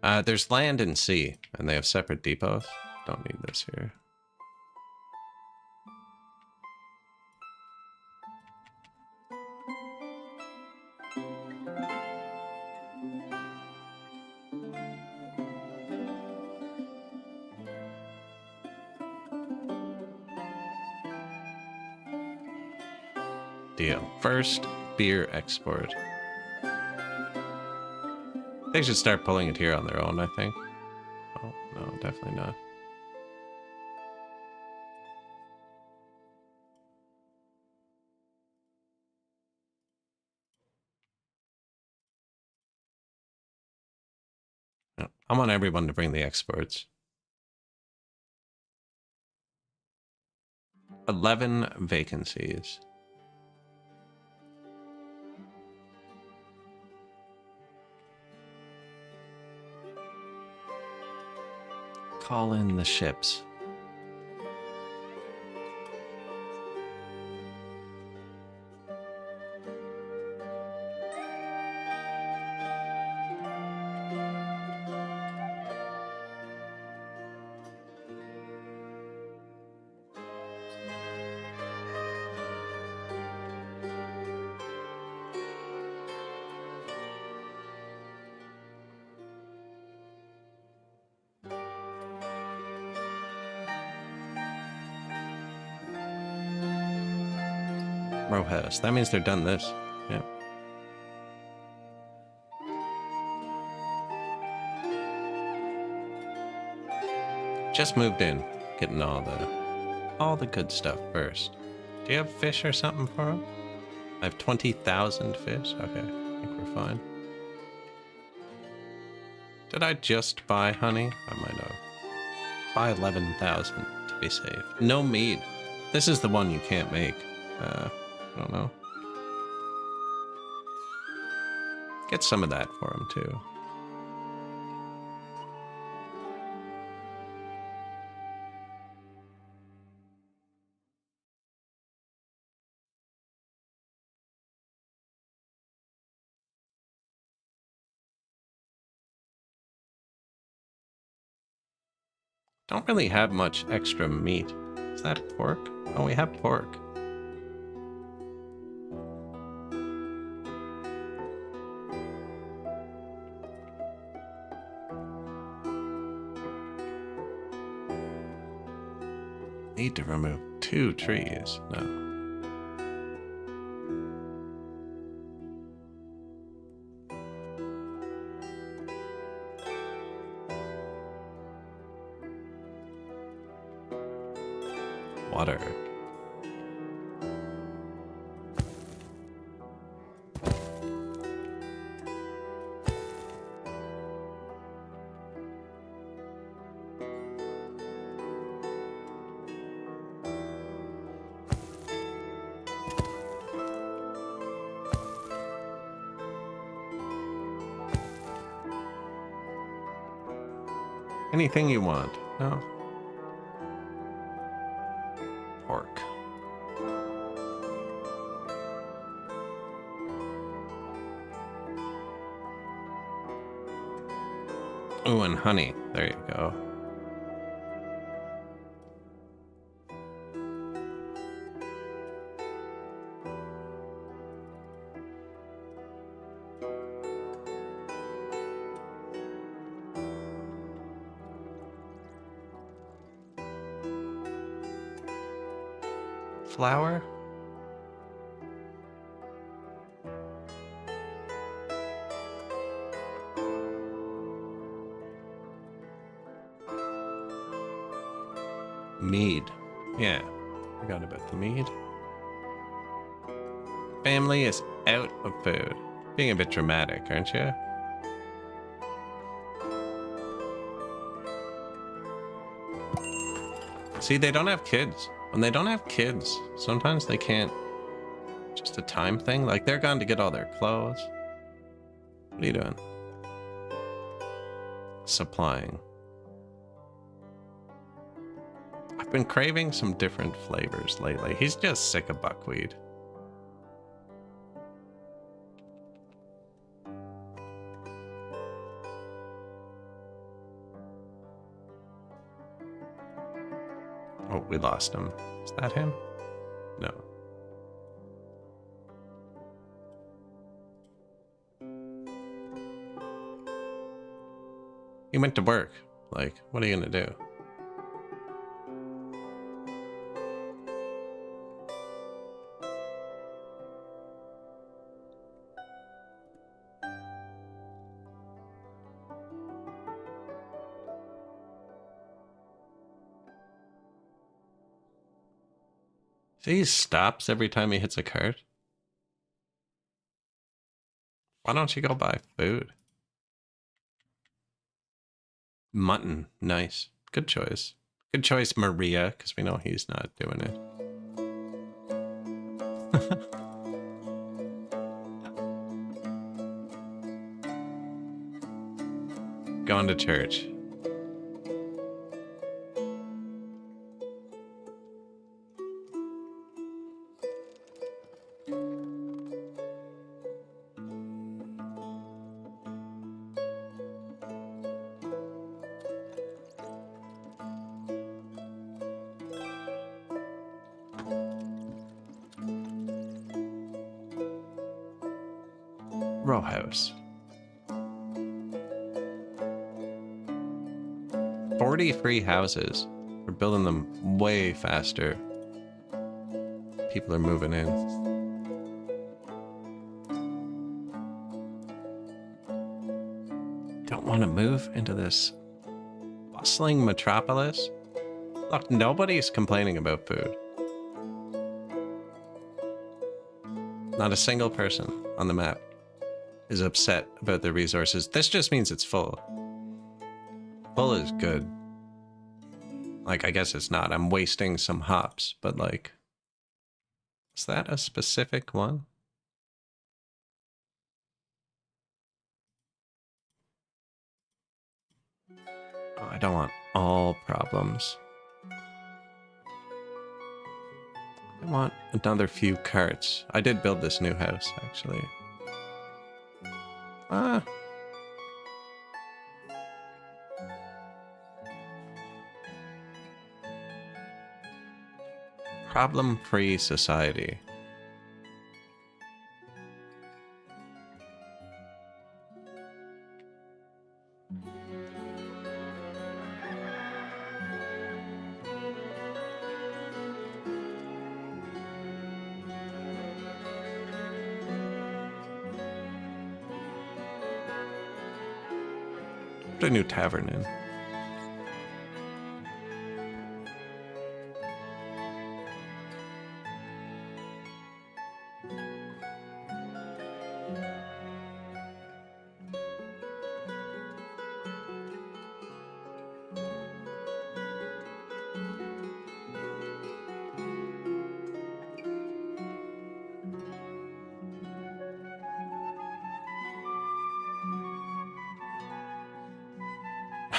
There's land and sea, and they have separate depots. Don't need this here. Deal. First beer export. They should start pulling it here on their own, I think. Oh, no, definitely not. No, I want everyone to bring the exports. 11 vacancies. Call in the ships. Row house. That means they're done this. Yeah. Just moved in. Getting all the good stuff first. Do you have fish or something for them? I have 20,000 fish. Okay, I think we're fine. Did I just buy honey? I might have. Buy 11,000 to be safe. No meat. This is the one you can't make. I don't know. Get some of that for him too. Don't really have much extra meat. Is that pork? Oh, we have pork. Need to remove 2 trees. No. Water. Anything you want. No. Pork. Oh, and honey. There you go. Flour? Mead. Yeah, forgot about the mead. Family is out of food. Being a bit dramatic, aren't you? See, they don't have kids. When they don't have kids, sometimes they can't. Just a time thing. Like, they're gone to get all their clothes. What are you doing? Supplying. I've been craving some different flavors lately. He's just sick of buckwheat. Oh, we lost him. Is that him? No. He went to work. Like, what are you gonna do? See, he stops every time he hits a cart. Why don't you go buy food? Mutton. Nice. Good choice. Good choice, Maria, because we know he's not doing it. Going to church. Row house. 40 free houses. We're building them way faster. People are moving in. Don't want to move into this bustling metropolis? Look, nobody's complaining about food. Not a single person on the map is upset about their resources. This just means it's full. Full is good. Like, I guess it's not. I'm wasting some hops, but like, is that a specific one? Oh, I don't want all problems. I want another few carts. I did build this new house, actually. Ah. Problem-free society. Put a new tavern in.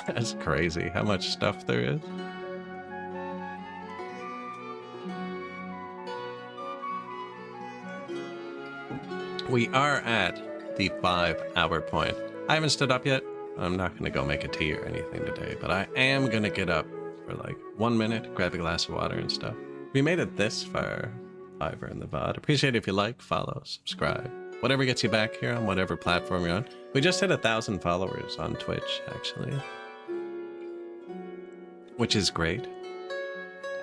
That's crazy how much stuff there is. We are at the 5-hour point. I haven't stood up yet. I'm not going to go make a tea or anything today, but I am going to get up for like 1 minute, grab a glass of water and stuff. If you made it this far, Ivor in the VOD, appreciate it if you like, follow, subscribe, whatever gets you back here on whatever platform you're on. We just hit 1,000 followers on Twitch, actually, which is great.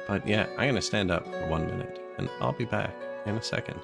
But yeah, I'm going to stand up for 1 minute and I'll be back in a second.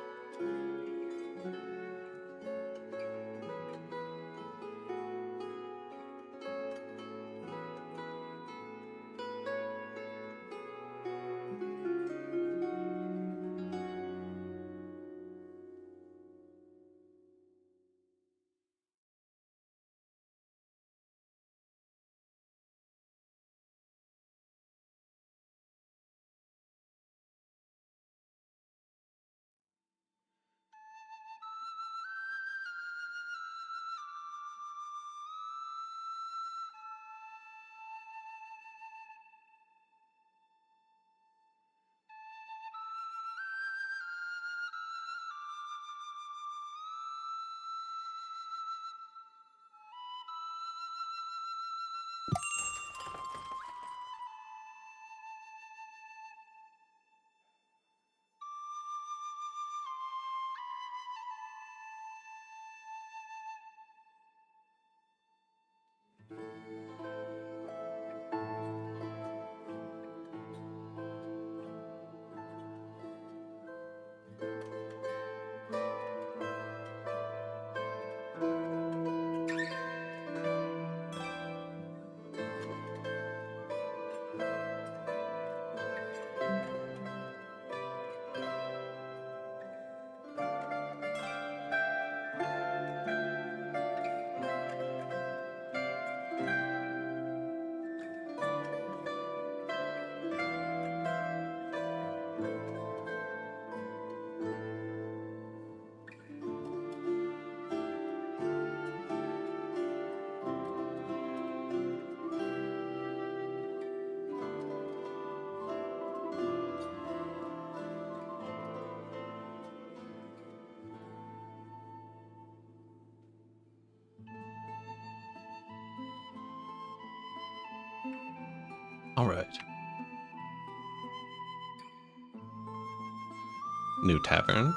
Alright. New tavern.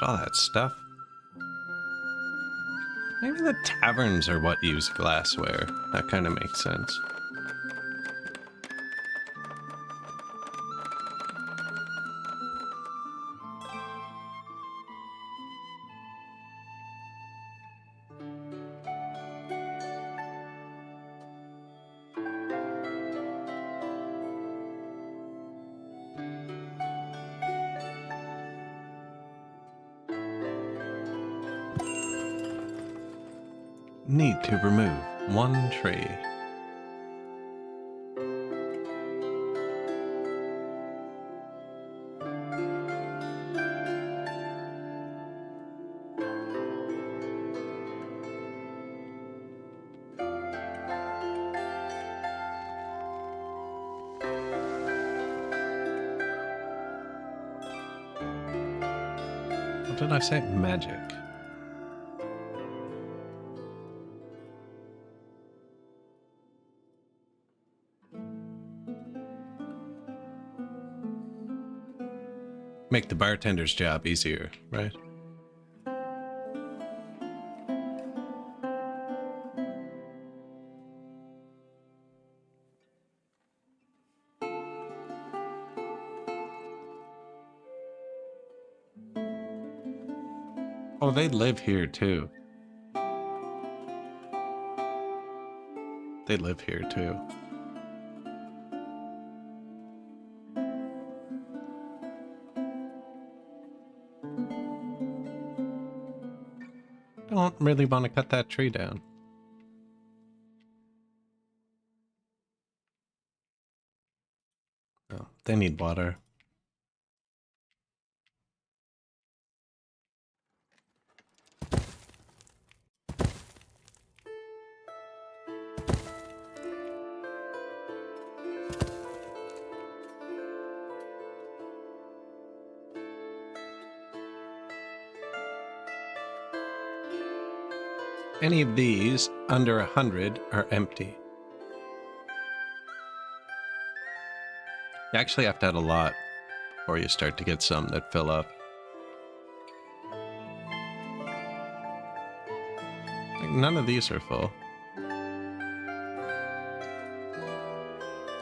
All that stuff. Maybe the taverns are what use glassware. That kind of makes sense. Need to remove one tree. What did I say? Magic. Make the bartender's job easier, right? Oh, they live here too. They live here too. Don't really want to cut that tree down. Oh, they need water. Any of these under 100 are empty. You actually have to add a lot before you start to get some that fill up. Like none of these are full.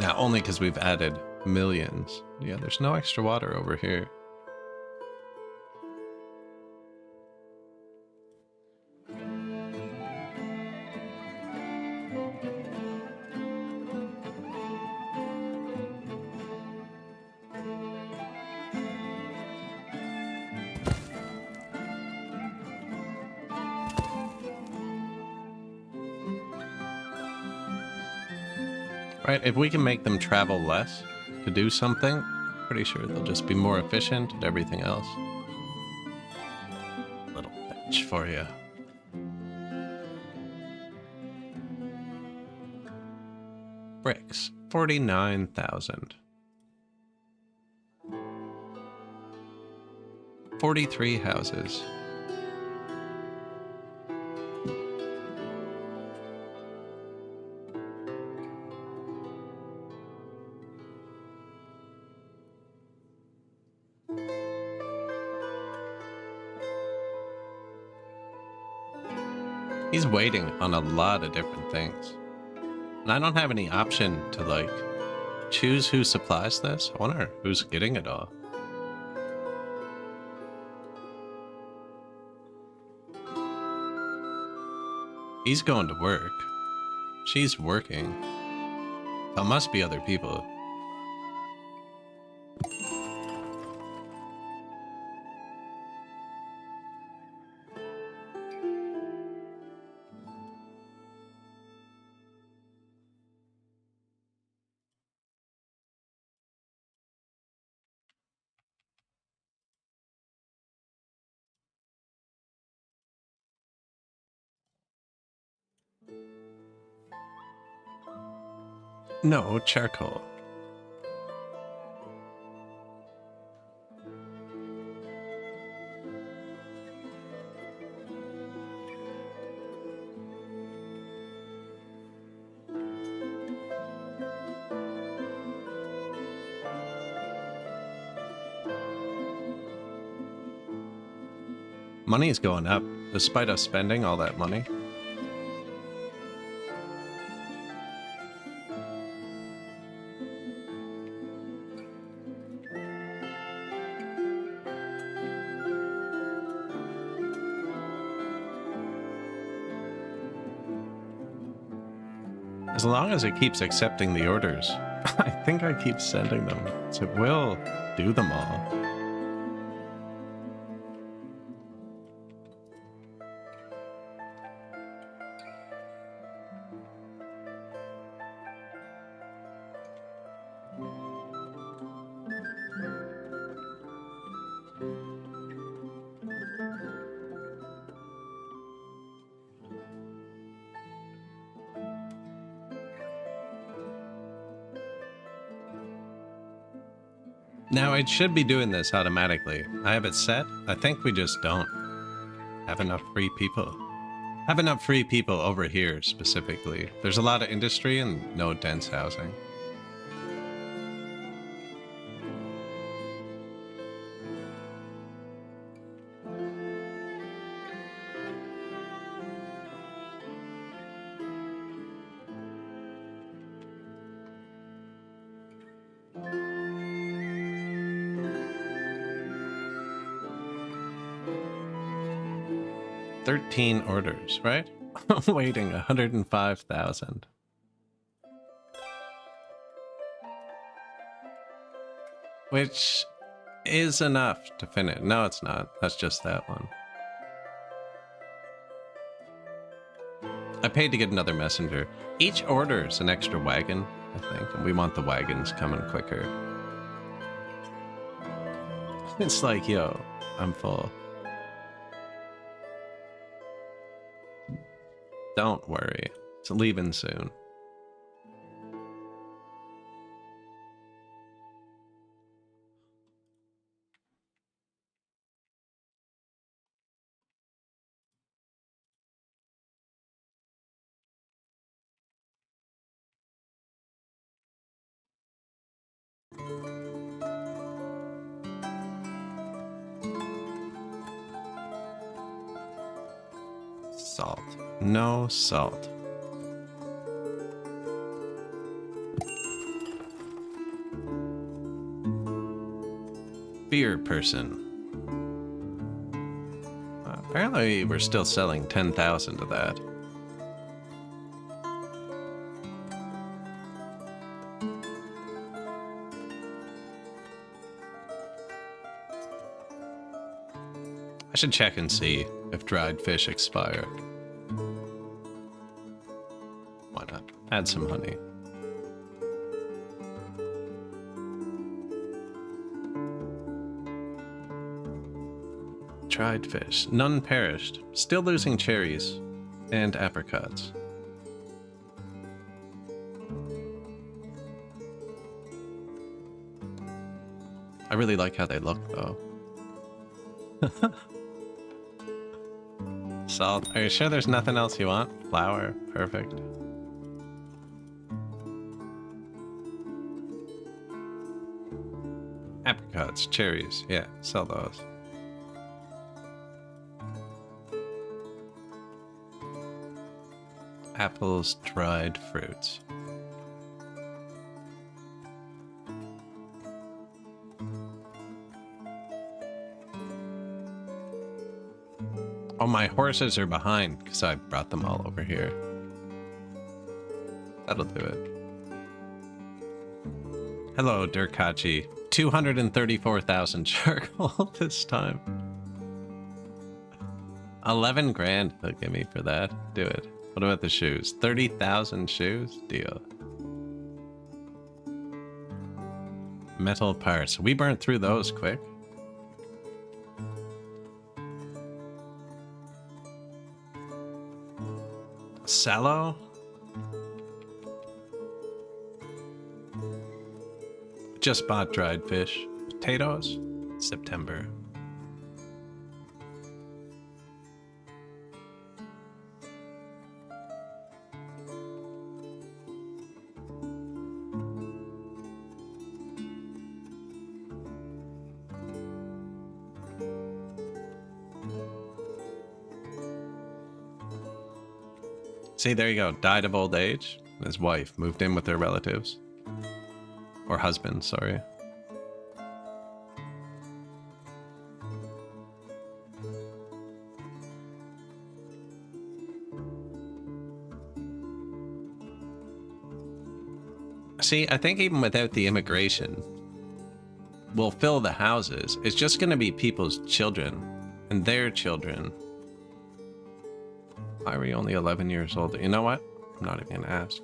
Now, only because we've added millions. Yeah, there's no extra water over here. Right, if we can make them travel less to do something, pretty sure they'll just be more efficient at everything else. Little bench for you. Bricks, 49,000. 43 houses. He's waiting on a lot of different things. And I don't have any option to, like, choose who supplies this. I wonder who's getting it all. He's going to work. She's working. There must be other people. No, charcoal. Money is going up, despite us spending all that money. As long as it keeps accepting the orders, I think I keep sending them, so it will do them all. Now, it should be doing this automatically. I have it set. I think we just don't have enough free people. Have enough free people over here, specifically. There's a lot of industry and no dense housing. $13 orders, right? Waiting 105,000. Which is enough to finish. No, it's not. That's just that one. I paid to get another messenger. Each order is an extra wagon, I think, and we want the wagons coming quicker. It's like, yo, I'm full. Don't worry, it's leaving soon. Salt. No salt. Beer person. Apparently we're still selling 10,000 of that. I should check and see if dried fish expire. Why not? Add some honey. Dried fish. None perished. Still losing cherries and apricots. I really like how they look, though. Salt. Are you sure there's nothing else you want? Flour. Perfect. Apricots. Cherries. Yeah, sell those. Apples. Dried fruits. Oh, my horses are behind because I brought them all over here. That'll do it. Hello, Durkachi. 234,000 charcoal this time. 11 grand they'll give me for that. Do it. What about the shoes? 30,000 shoes? Deal. Metal parts. We burnt through those quick. Sallow? Just bought dried fish. Potatoes? September. See, there you go. Died of old age. His wife moved in with their relatives. Or husband, sorry. See, I think even without the immigration, we'll fill the houses. It's just going to be people's children and their children. Why are we only 11 years old? You know what? I'm not even going to ask.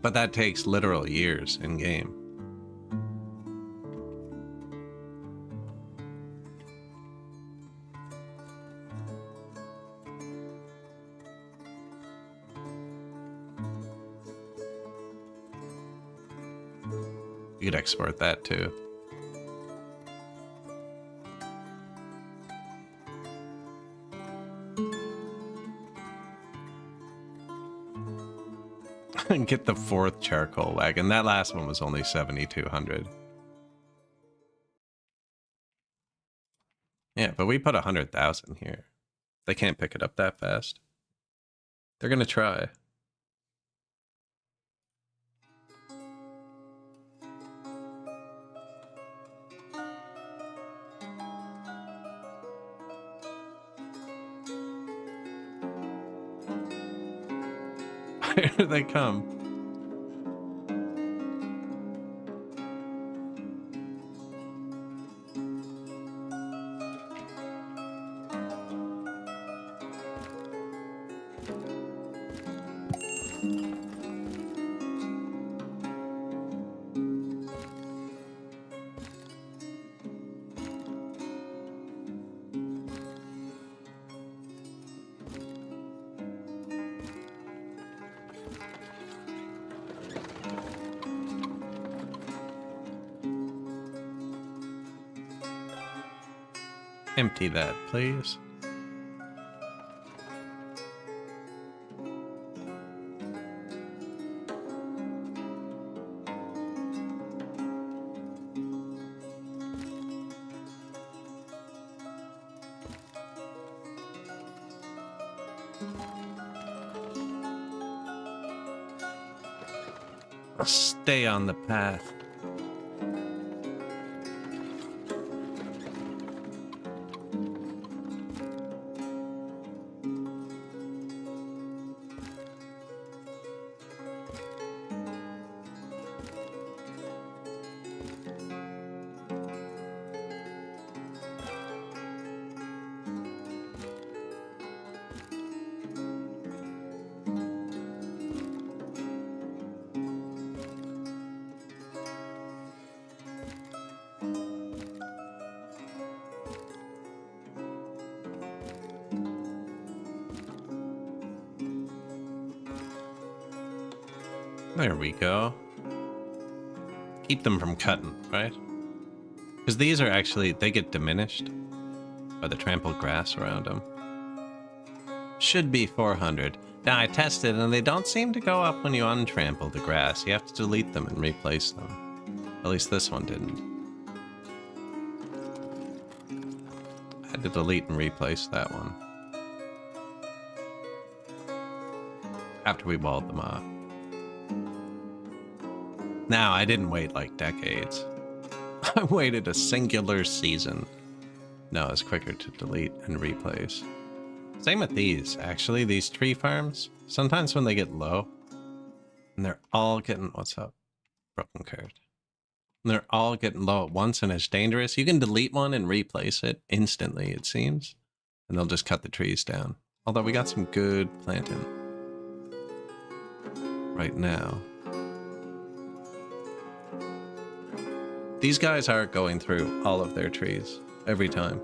But that takes literal years in game. You could export that too. Get the 4th charcoal wagon. That last one was only 7,200. Yeah, but we put 100,000 here. They can't pick it up that fast. They're gonna try. Here they come. Empty that, please. Stay on the path. There we go. Keep them from cutting, right? Because these are actually, they get diminished by the trampled grass around them. Should be 400. Now I tested and they don't seem to go up when you untrample the grass. You have to delete them and replace them. At least this one didn't. I had to delete and replace that one. After we walled them off. Now, I didn't wait like decades. I waited a singular season. No, it's quicker to delete and replace. Same with these, actually. These tree farms, sometimes when they get low, and they're all getting... What's up? Broken card. And they're all getting low at once, and it's dangerous. You can delete one and replace it instantly, it seems. And they'll just cut the trees down. Although we got some good planting right now. These guys are going through all of their trees every time.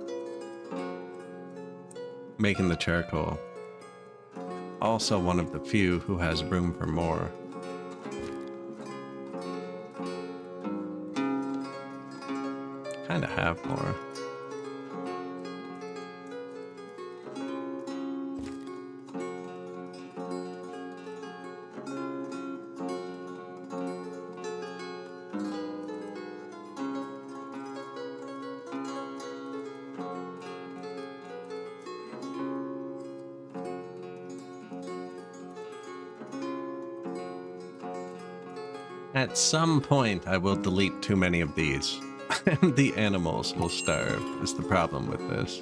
Making the charcoal. Also one of the few who has room for more. Kinda have more. At some point, I will delete too many of these. And the animals will starve, is the problem with this.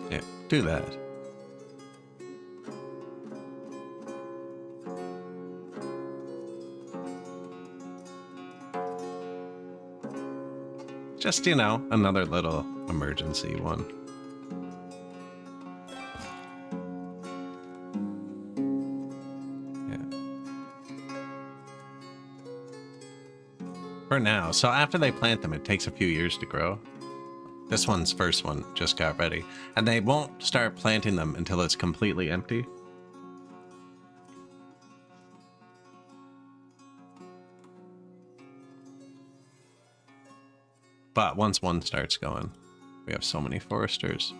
Yeah, do that. Just, you know, another little emergency one. Yeah. For now. So after they plant them, it takes a few years to grow. This one's first one just got ready. And they won't start planting them until it's completely empty. But once one starts going, we have so many foresters.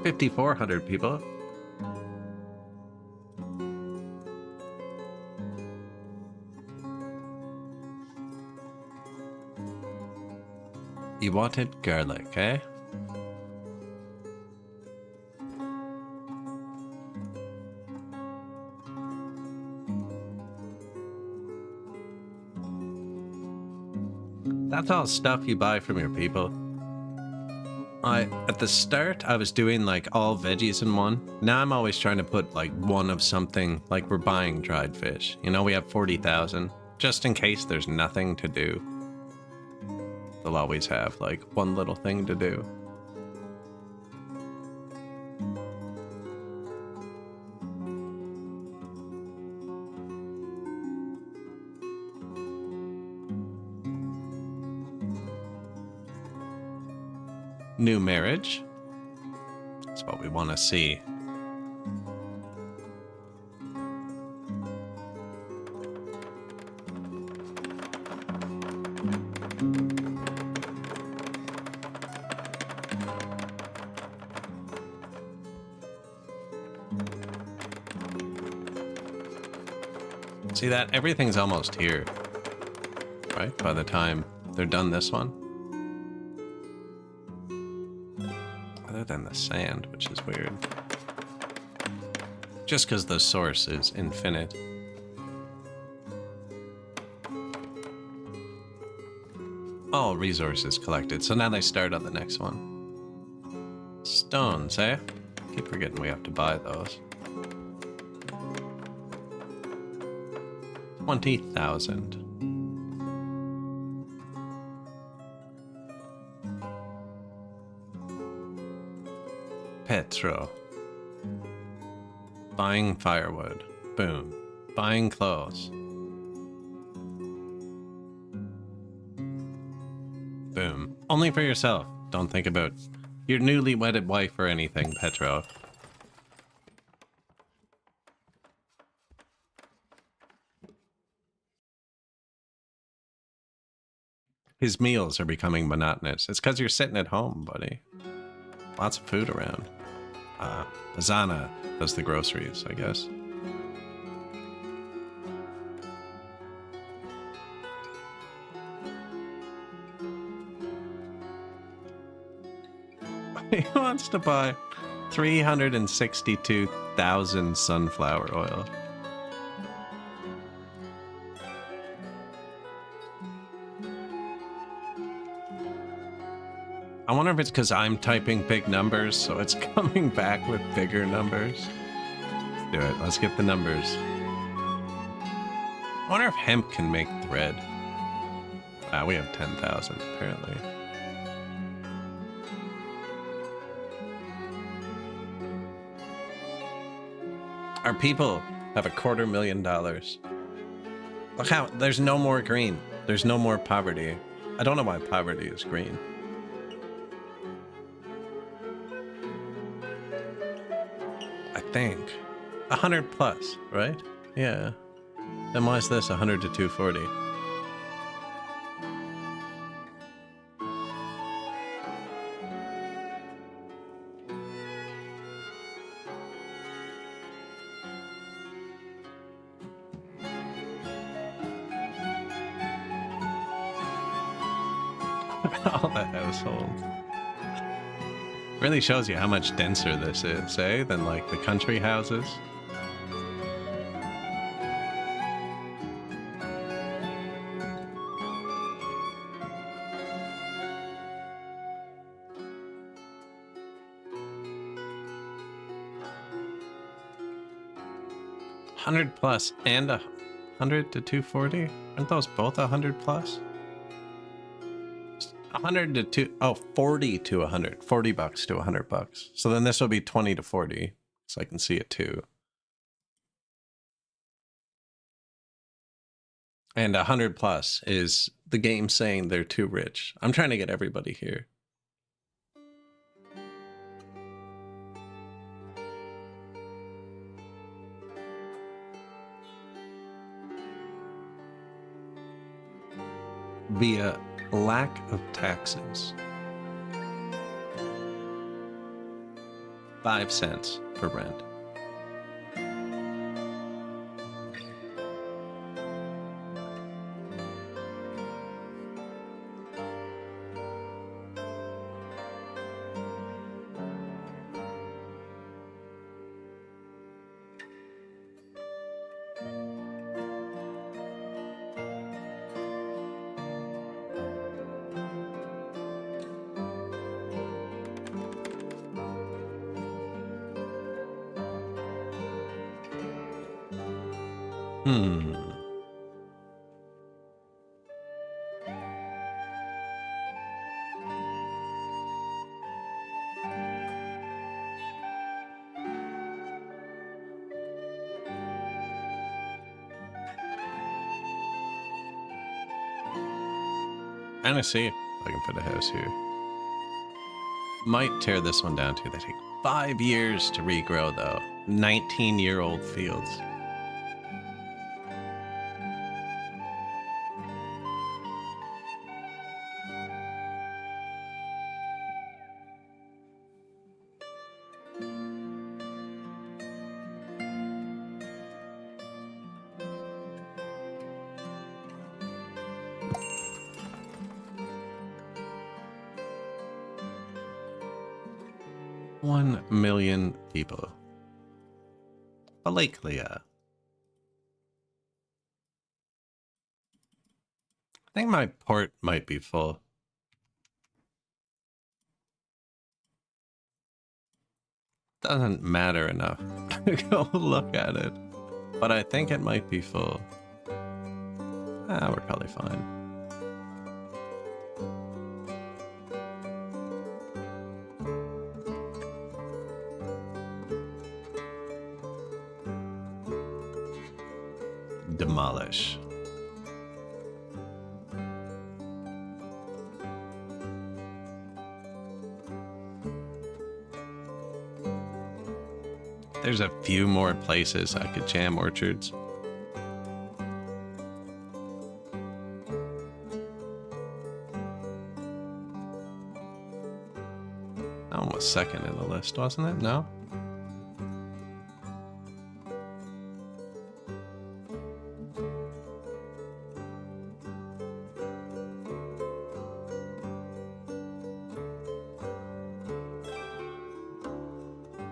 $5,400 people. You wanted garlic, eh? That's all stuff you buy from your people. At the start, I was doing like all veggies in one. Now I'm always trying to put like one of something, like we're buying dried fish. You know, we have 40,000, just in case there's nothing to do. They'll always have like one little thing to do. New marriage. That's what we want to see. See that? Everything's almost here, right? By the time they're done this one. Other than the sand, which is weird. Just because the source is infinite. All resources collected, so now they start on the next one. Stones, eh? Keep forgetting we have to buy those. 20,000. Petro. Buying firewood. Boom. Buying clothes. Boom. Only for yourself. Don't think about your newly wedded wife or anything, Petro. His meals are becoming monotonous. It's because you're sitting at home, buddy. Lots of food around. Azana does the groceries, I guess. He wants to buy 362,000 sunflower oil. I wonder if it's because I'm typing big numbers, so it's coming back with bigger numbers. Let's do it. Let's get the numbers. I wonder if hemp can make thread. We have 10,000, apparently. Our people have $250,000. Look how there's no more green. There's no more poverty. I don't know why poverty is green. I think 100 plus, right? Yeah. Then why is this 100 to 240? All the households. Really shows you how much denser this is, eh? Than like the country houses. $100 and 100 to 240? Aren't those both 100 plus? 100 to 2, oh, 40 to 100. $40 to $100. So then this will be 20 to 40. So I can see it too. And 100 plus is the game saying they're too rich. I'm trying to get everybody here. Via lack of taxes. 5 cents for rent. I'm gonna see if I can put a house here. Might tear this one down too. They take 5 years to regrow though. 19-year-old fields. One million people. Balaklia. I think my port might be full. Doesn't matter enough to go look at it. But I think it might be full. Ah, we're probably fine. Demolish. There's a few more places I could jam orchards. Almost second in the list, wasn't it? No?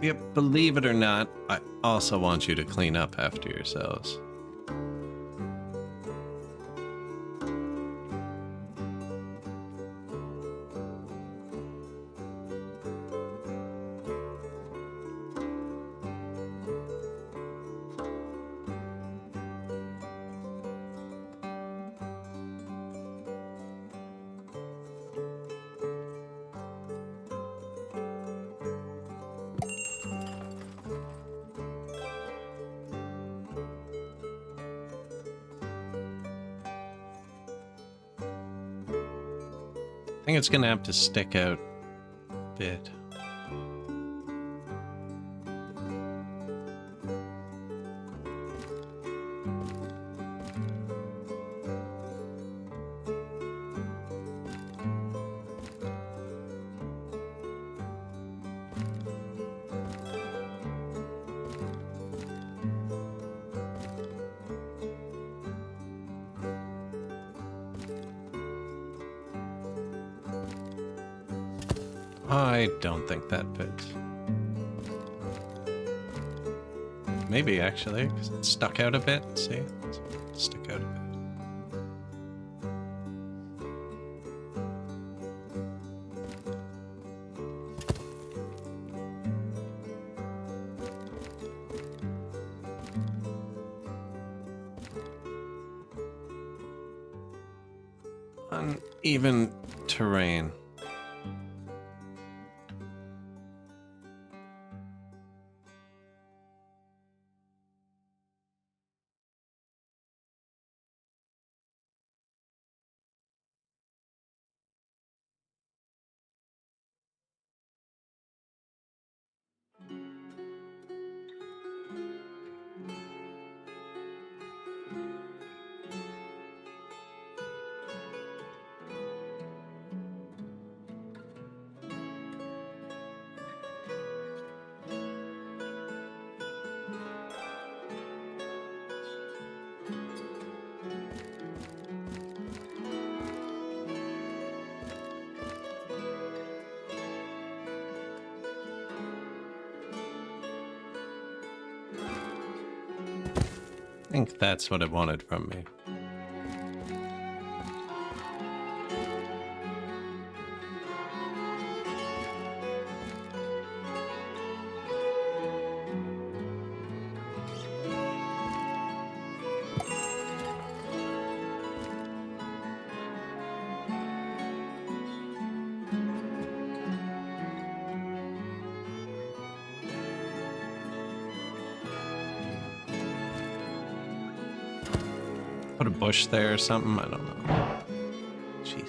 Yep, believe it or not, I also want you to clean up after yourselves. I think it's gonna have to stick out a bit. I don't think that fits. Maybe actually, because it stuck out a bit. See? It's stick out a bit. Uneven terrain. I think that's what it wanted from me. Put a bush there or something? I don't know. Jeez.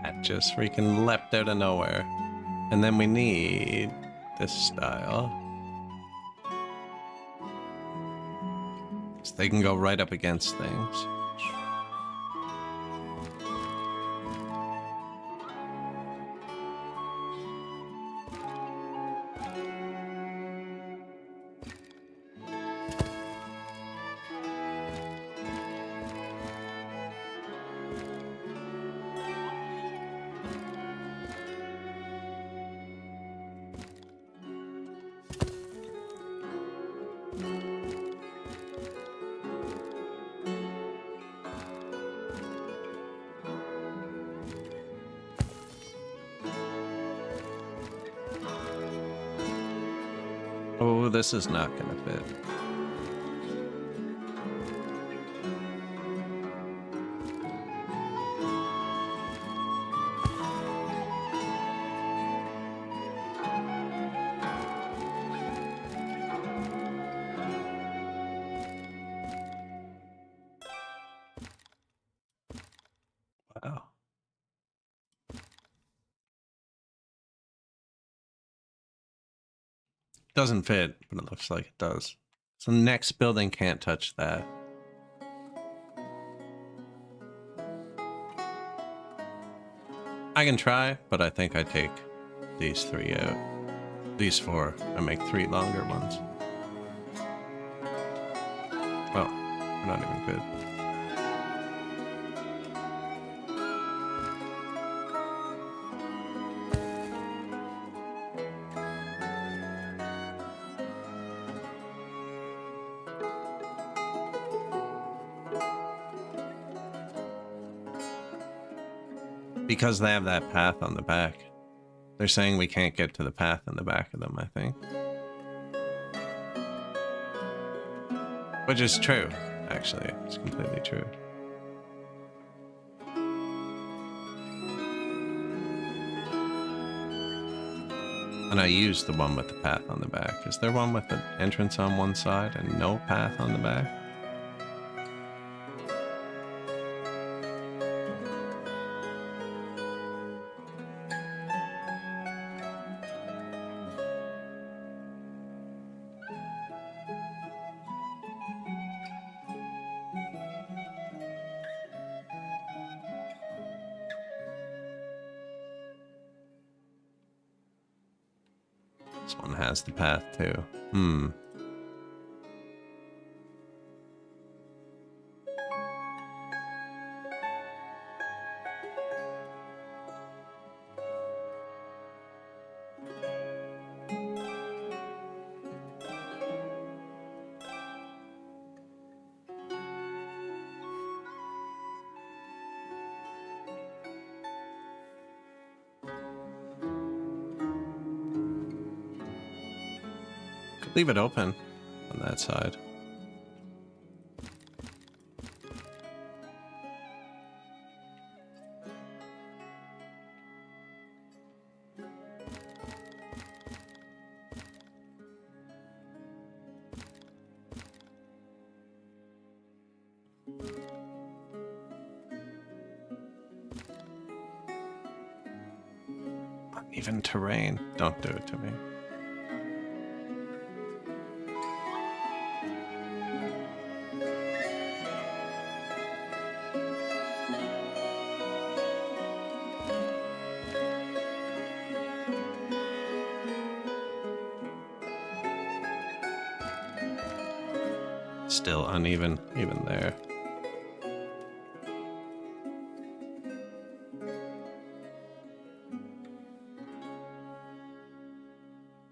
That just freaking leapt out of nowhere. And then we need this style. So they can go right up against things. Oh, this is not gonna fit. Wow. Doesn't fit, but it looks like it does. So next building can't touch that. I can try, but I think I take these three out. These four. I make three longer ones. Oh, we're not even good. Because they have that path on the back. They're saying we can't get to the path in the back of them, I think. Which is true, actually. It's completely true. And I used the one with the path on the back. Is there one with the entrance on one side and no path on the back? This one has the path too. Hmm. Leave it open on that side. Uneven terrain. Don't do it to me. Still uneven, even there.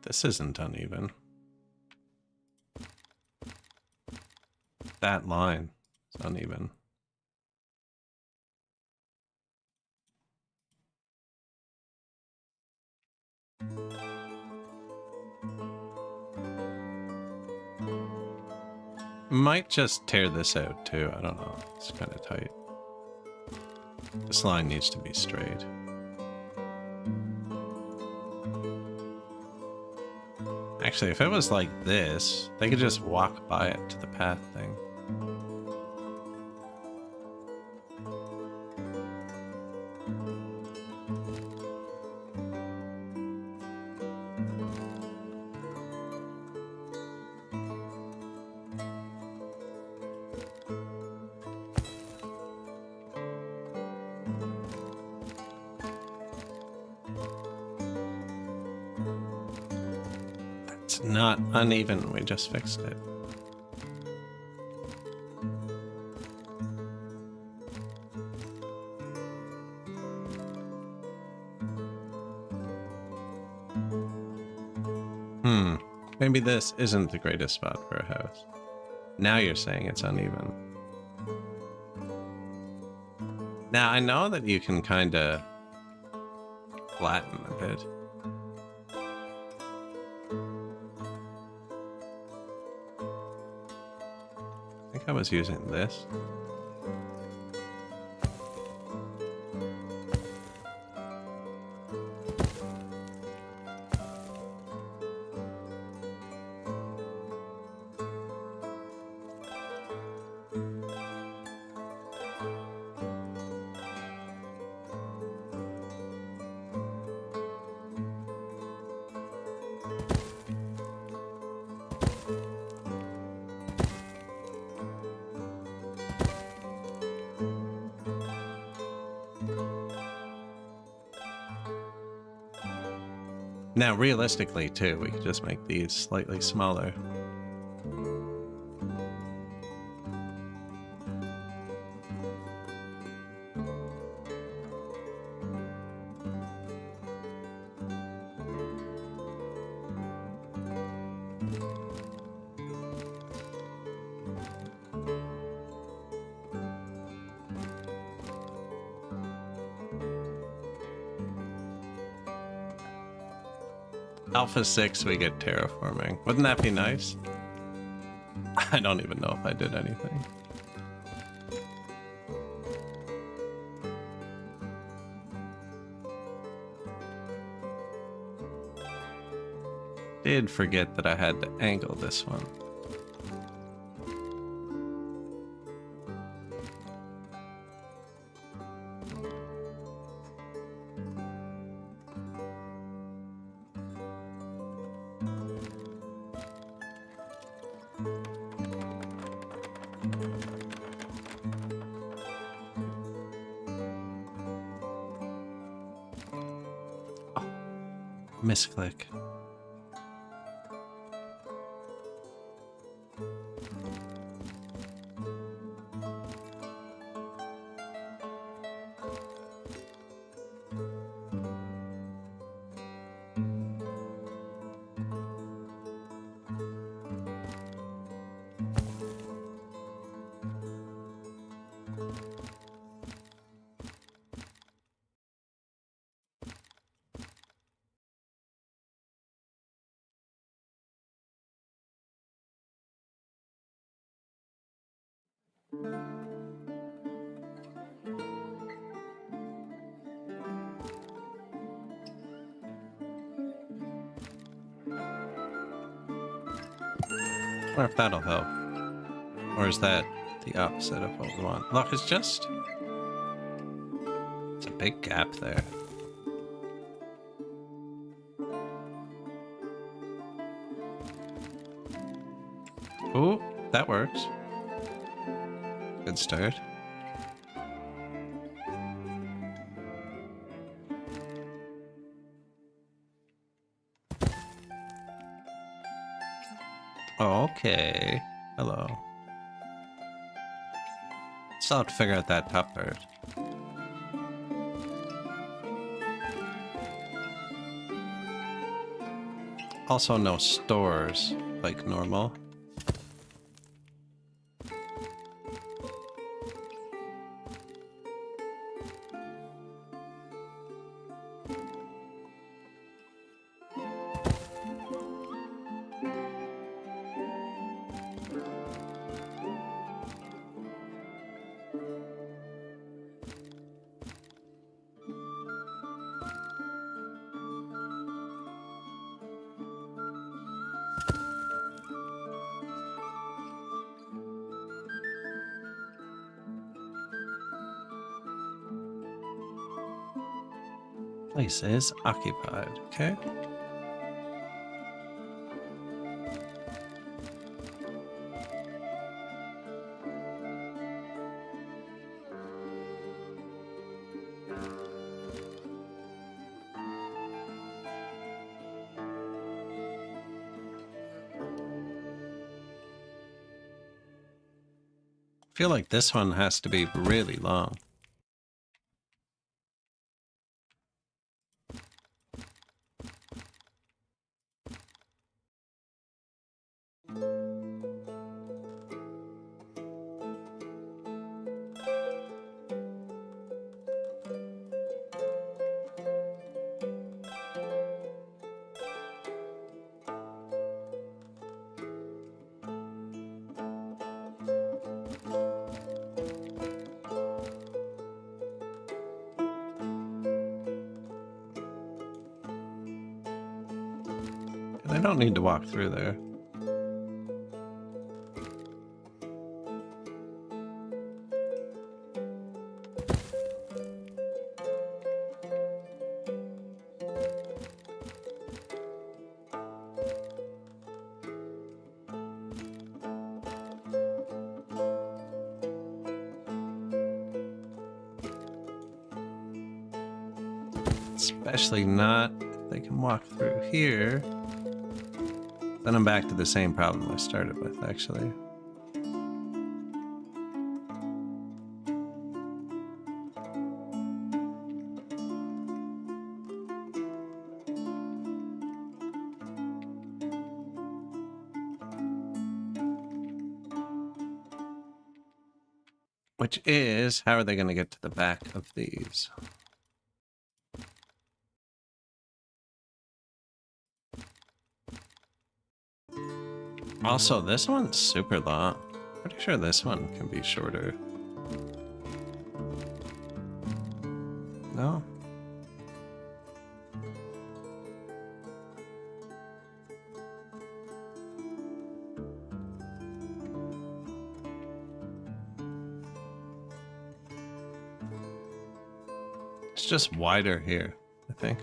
This isn't uneven. That line is uneven. Might just tear this out too. I don't know. It's kind of tight. This line needs to be straight. Actually, if it was like this, they could just walk by it to the path thing. It's not uneven, we just fixed it. Maybe this isn't the greatest spot for a house. Now you're saying it's uneven. Now I know that you can kind of flatten a bit. I think I was using this. Now, realistically, too, we could just make these slightly smaller. Alpha 6, we get terraforming. Wouldn't that be nice? I don't even know if I did anything. Did forget that I had to angle this one. Misclick. I wonder if that'll help. Or is that the opposite of what we want? Look, it's just... It's a big gap there. Ooh, that works. Good start. Okay. Hello. Still have to figure out that top part. Also, no stores like normal. Place is occupied, okay? I feel like this one has to be really long. I don't need to walk through there. Especially not if they can walk through here. Then I'm back to the same problem I started with, actually. Which is, how are they going to get to the back of these? Also, this one's super long. Pretty sure this one can be shorter. No? It's just wider here, I think.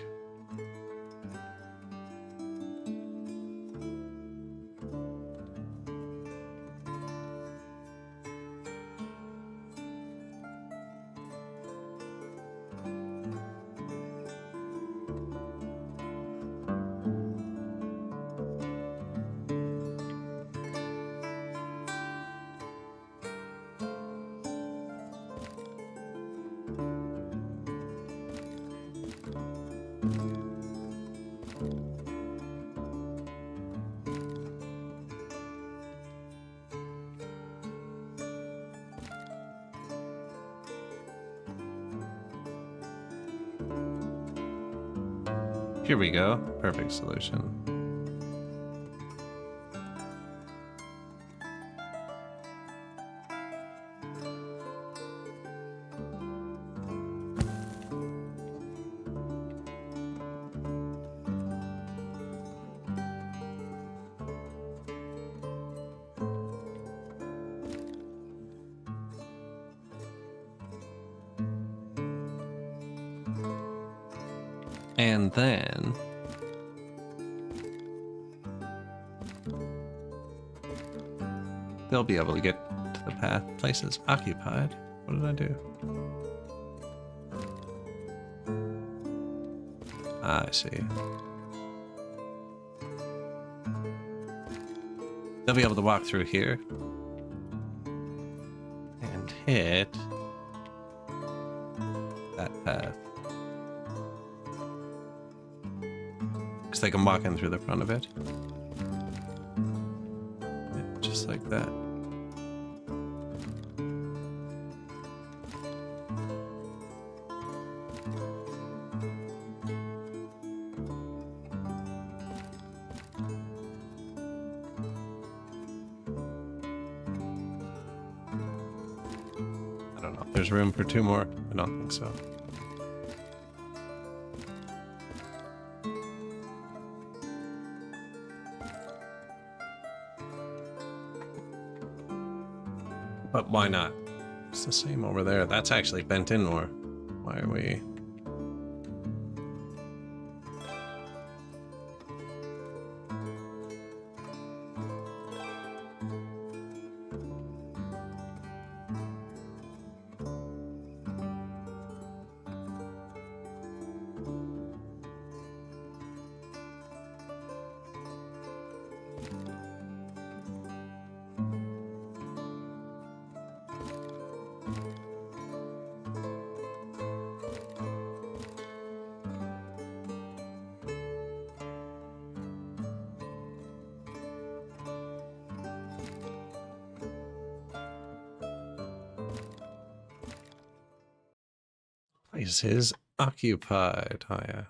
Here we go. Perfect solution. And then they'll be able to get to the path. Places occupied. What did I do? I see. They'll be able to walk through here and hit that path. Because they can walk in through the front of it. Yeah, just like that. I don't know. There's room for 2 more? I don't think so. But why not? It's the same over there. That's actually bent in more. Why are we... Places occupied. Oh, yeah.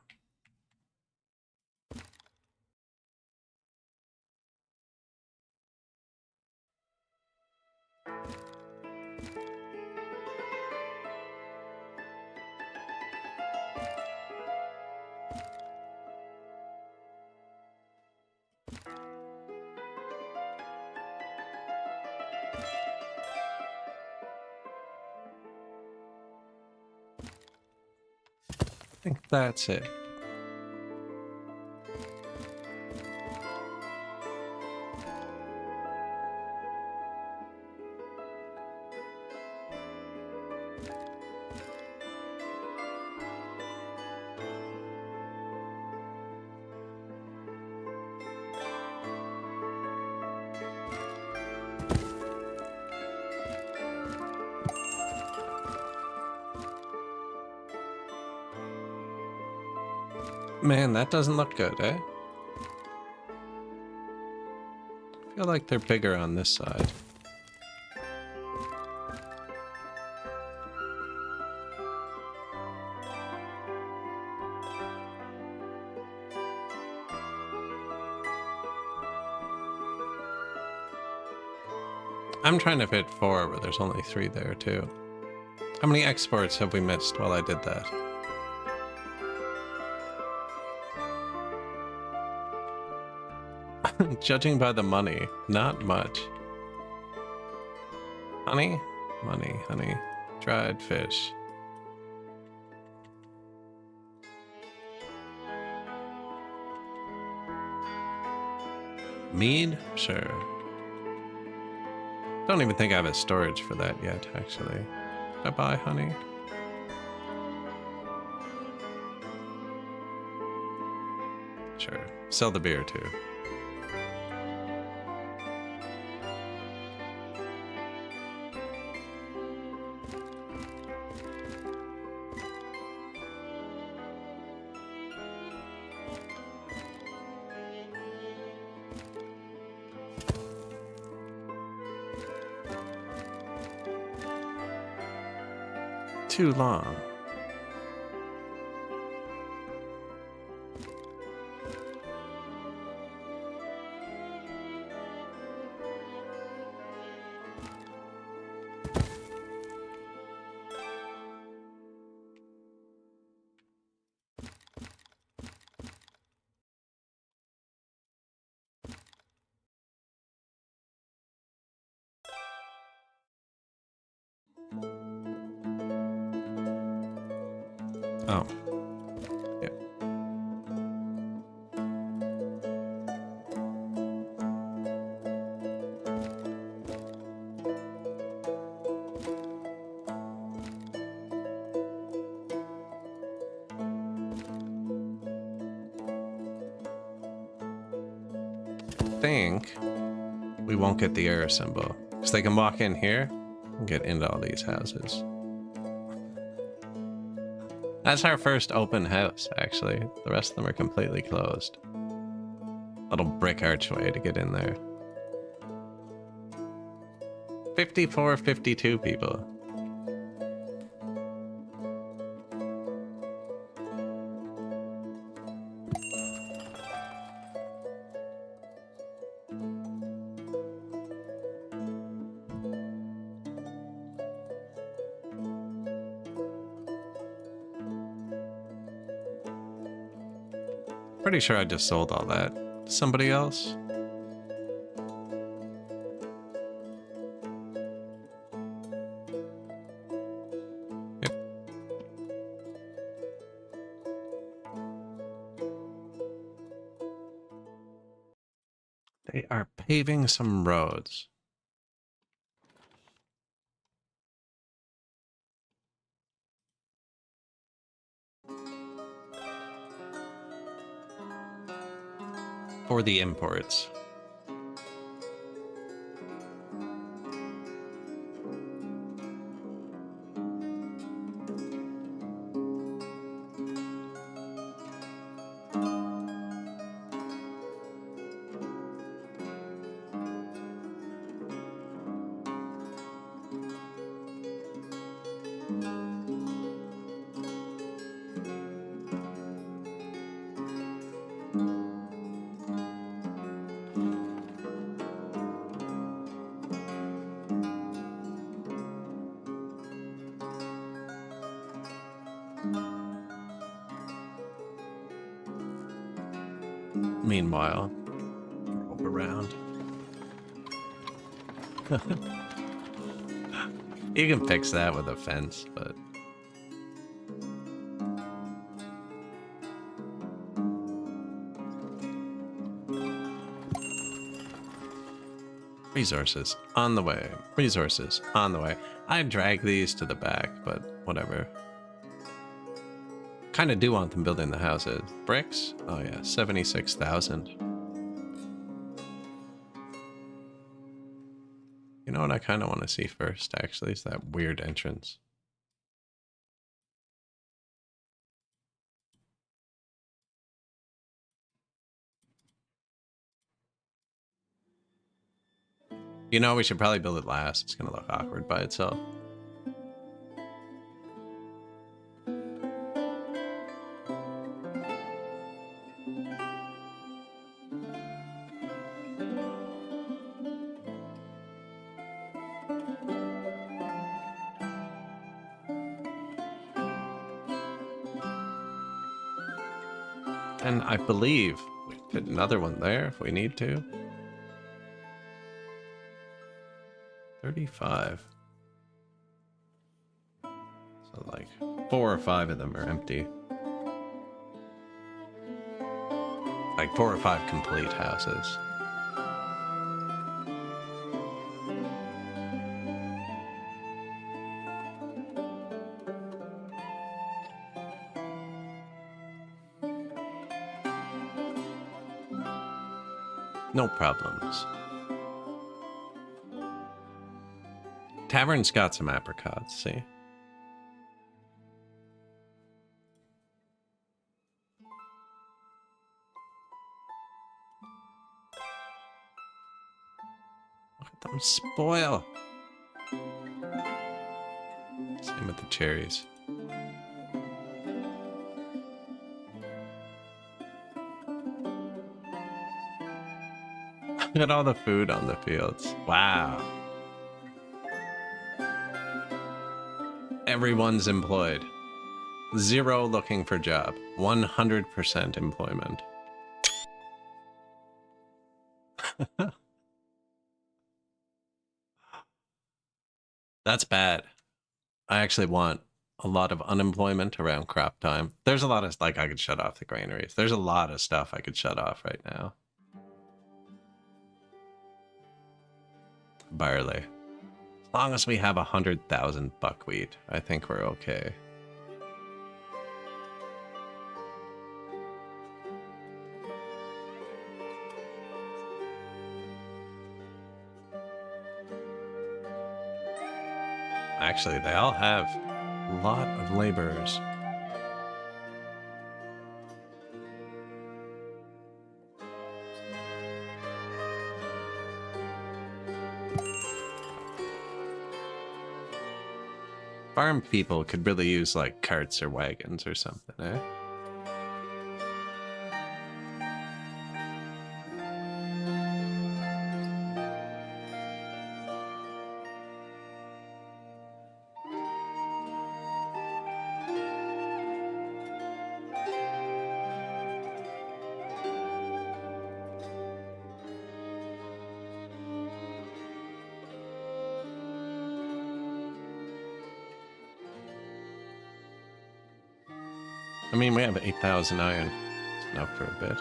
I think that's it. Man, that doesn't look good, eh? I feel like they're bigger on this side. I'm trying to fit 4, but there's only 3 there, too. How many exports have we missed while I did that? Judging by the money, not much. Honey? Money, honey. Dried fish. Mead? Sure. Don't even think I have a storage for that yet, actually. Did I buy honey? Sure. Sell the beer, too. Too long. Oh. Yeah. Think we won't get the error symbol because they can walk in here and get into all these houses. That's our first open house, actually. The rest of them are completely closed. Little brick archway to get in there. 54, 52 people. Pretty sure I just sold all that to somebody else. Yep. They are paving some roads. For the imports. Meanwhile, drove around. You can fix that with a fence, but resources on the way. Resources on the way. I'd drag these to the back, but whatever. Kind of do want them building the houses. Bricks? Oh yeah, 76,000. You know what I kind of want to see first, actually, is that weird entrance. You know, we should probably build it last. It's going to look awkward by itself. And I believe we fit another one there if we need to. 35. So like 4 or 5 of them are empty. Like 4 or 5 complete houses. No problems. Tavern's got some apricots, see? Look at them spoil. Same with the cherries. Look at all the food on the fields. Wow. Everyone's employed. 0 looking for job. 100% employment. That's bad. I actually want a lot of unemployment around crop time. There's a lot of, like, I could shut off the granaries. There's a lot of stuff I could shut off right now. Barley. As long as we have 100,000 buckwheat, I think we're okay. Actually, they all have a lot of laborers. Farm people could really use, like, carts or wagons or something, eh? I mean, we have 8,000 iron. It's enough for a bit.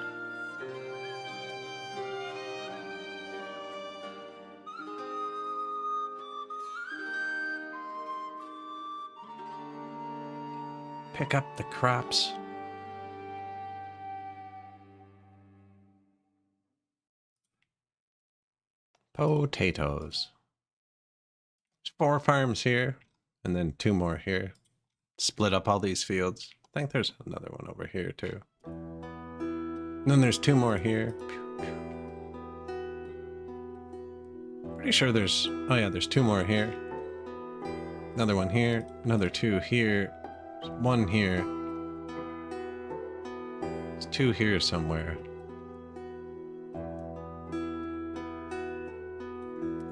Pick up the crops. Potatoes. There's 4 farms here, and then 2 more here. Split up all these fields. I think there's another one over here, too. And then there's 2 more here. Pretty sure there's... Oh yeah, there's 2 more here. Another one here. Another 2 here. 1 here. There's 2 here somewhere.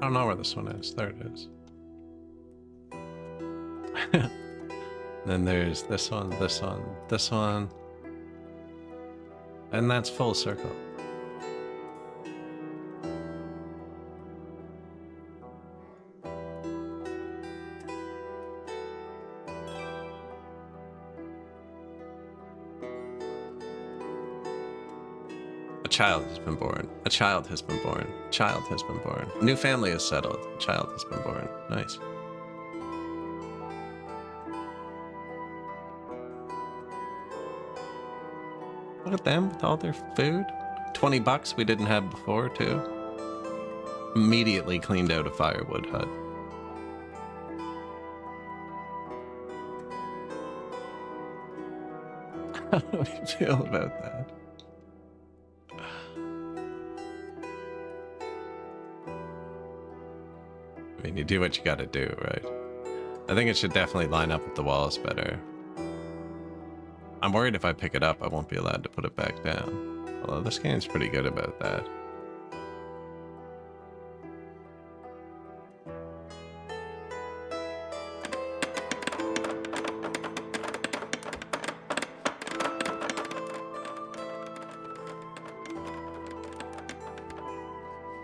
I don't know where this one is. There it is. Then there's this one, this one, this one. And that's full circle. A child has been born. A child has been born. A child has been born. A new family is settled. A child has been born. Nice. Look at them with all their food. 20 bucks we didn't have before, too. Immediately cleaned out a firewood hut. How do you feel about that? I mean, you do what you gotta do, right? I think it should definitely line up with the walls better. I'm worried if I pick it up, I won't be allowed to put it back down. Although this game's pretty good about that.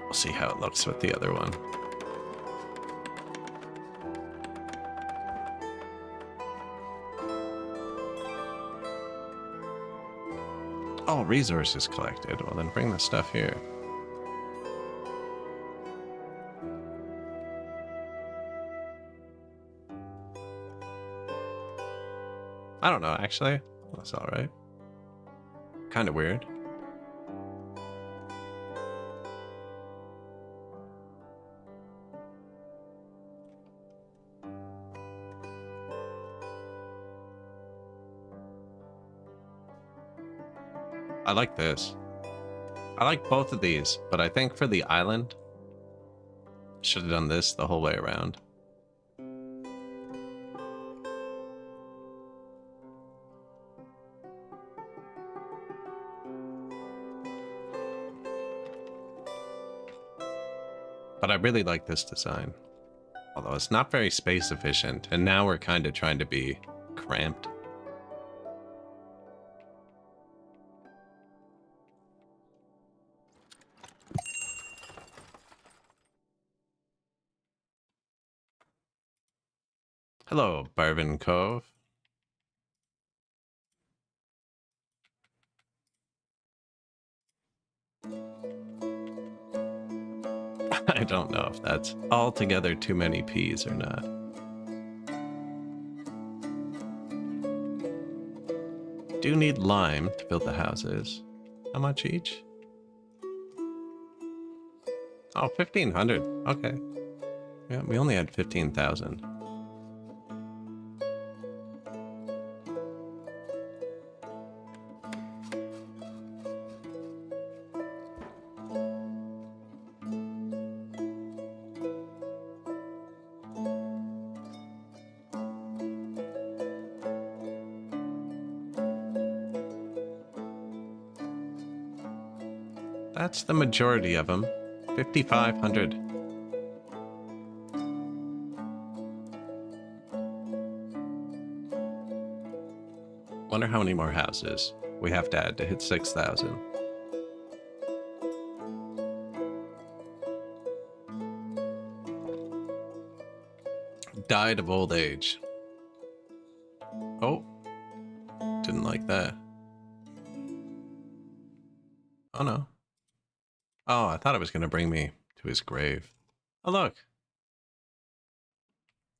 We'll see how it looks with the other one. Oh, resources collected. Well, then bring the stuff here. I don't know, actually. That's alright. Kind of weird. I like this. I like both of these, but I think for the island, should have done this the whole way around. But I really like this design. Although it's not very space efficient, and now we're kind of trying to be cramped. Hello, Barvin Cove. I don't know if that's altogether too many peas or not. Do need lime to build the houses. How much each? Oh, 1,500. Okay. Yeah, we only had 15,000. That's the majority of them. 5,500. Wonder how many more houses we have to add to hit 6,000. Died of old age. Oh. Didn't like that. Oh no. Oh, I thought it was going to bring me to his grave. Oh, look.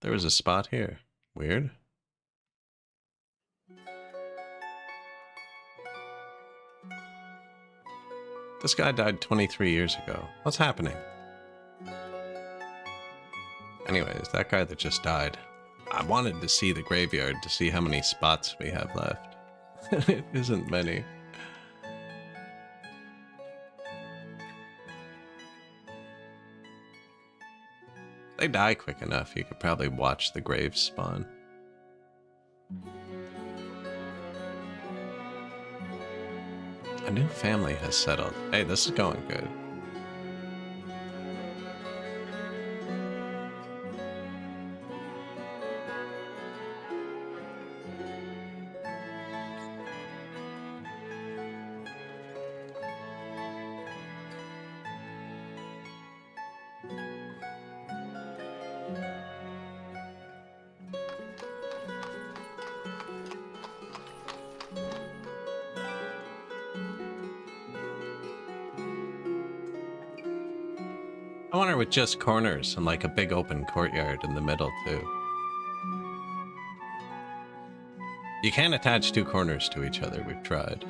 There was a spot here. Weird. This guy died 23 years ago. What's happening? Anyways, that guy that just died. I wanted to see the graveyard to see how many spots we have left. It isn't many. They die quick enough, you could probably watch the graves spawn. A new family has settled. Hey, this is going good. I wonder with just corners and like a big open courtyard in the middle too. You can't attach two corners to each other, we've tried.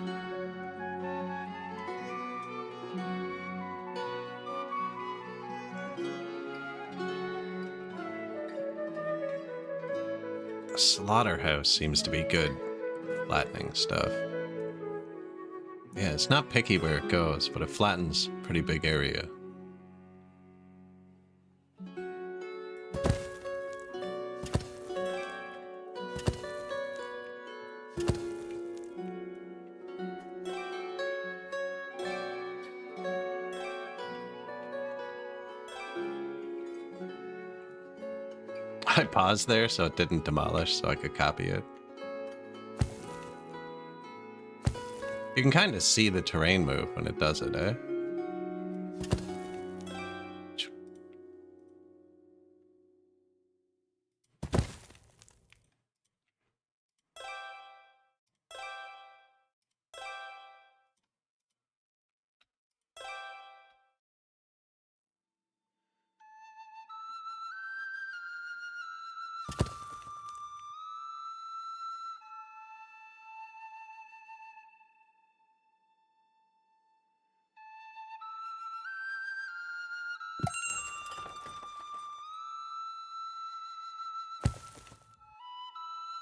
The slaughterhouse seems to be good flattening stuff. Yeah, it's not picky where it goes, but it flattens a pretty big area. I paused there so it didn't demolish so I could copy it. You can kind of see the terrain move when it does it, eh?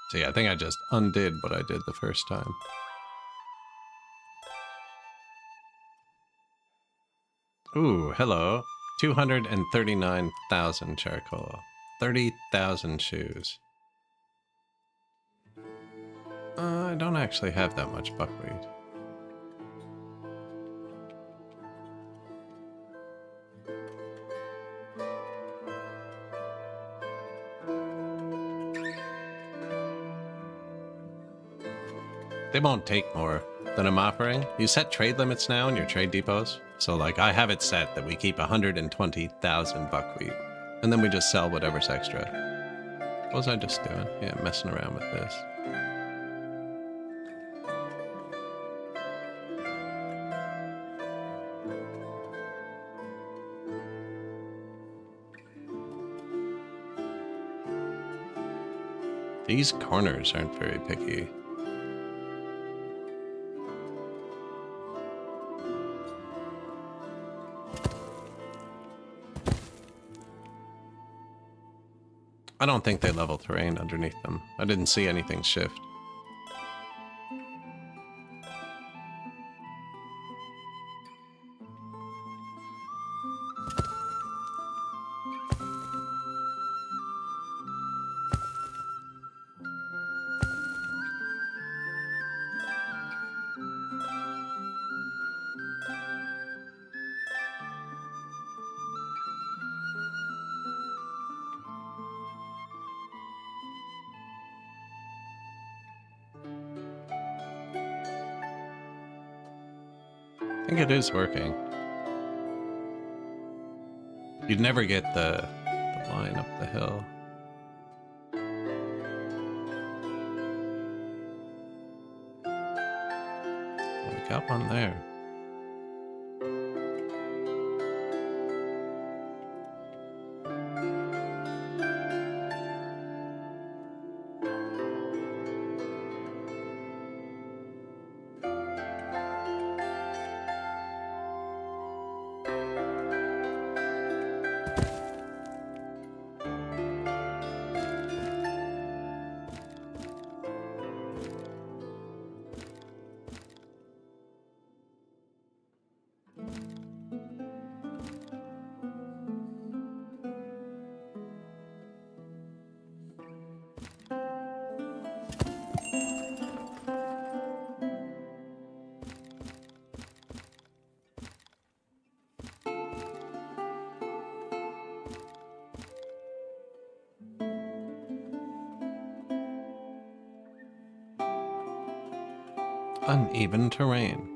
See, I think I just undid what I did the first time. Ooh, hello. 239,000 charcoal. 30,000 shoes. I don't actually have that much buckwheat. They won't take more than I'm offering. You set trade limits now in your trade depots. So like I have it set that we keep 120,000 buckwheat and then we just sell whatever's extra. What was I just doing? Yeah, messing around with this. These corners aren't very picky. I don't think they level terrain underneath them. I didn't see anything shift. I think it is working. You'd never get the line up the hill. We got one there. Uneven terrain.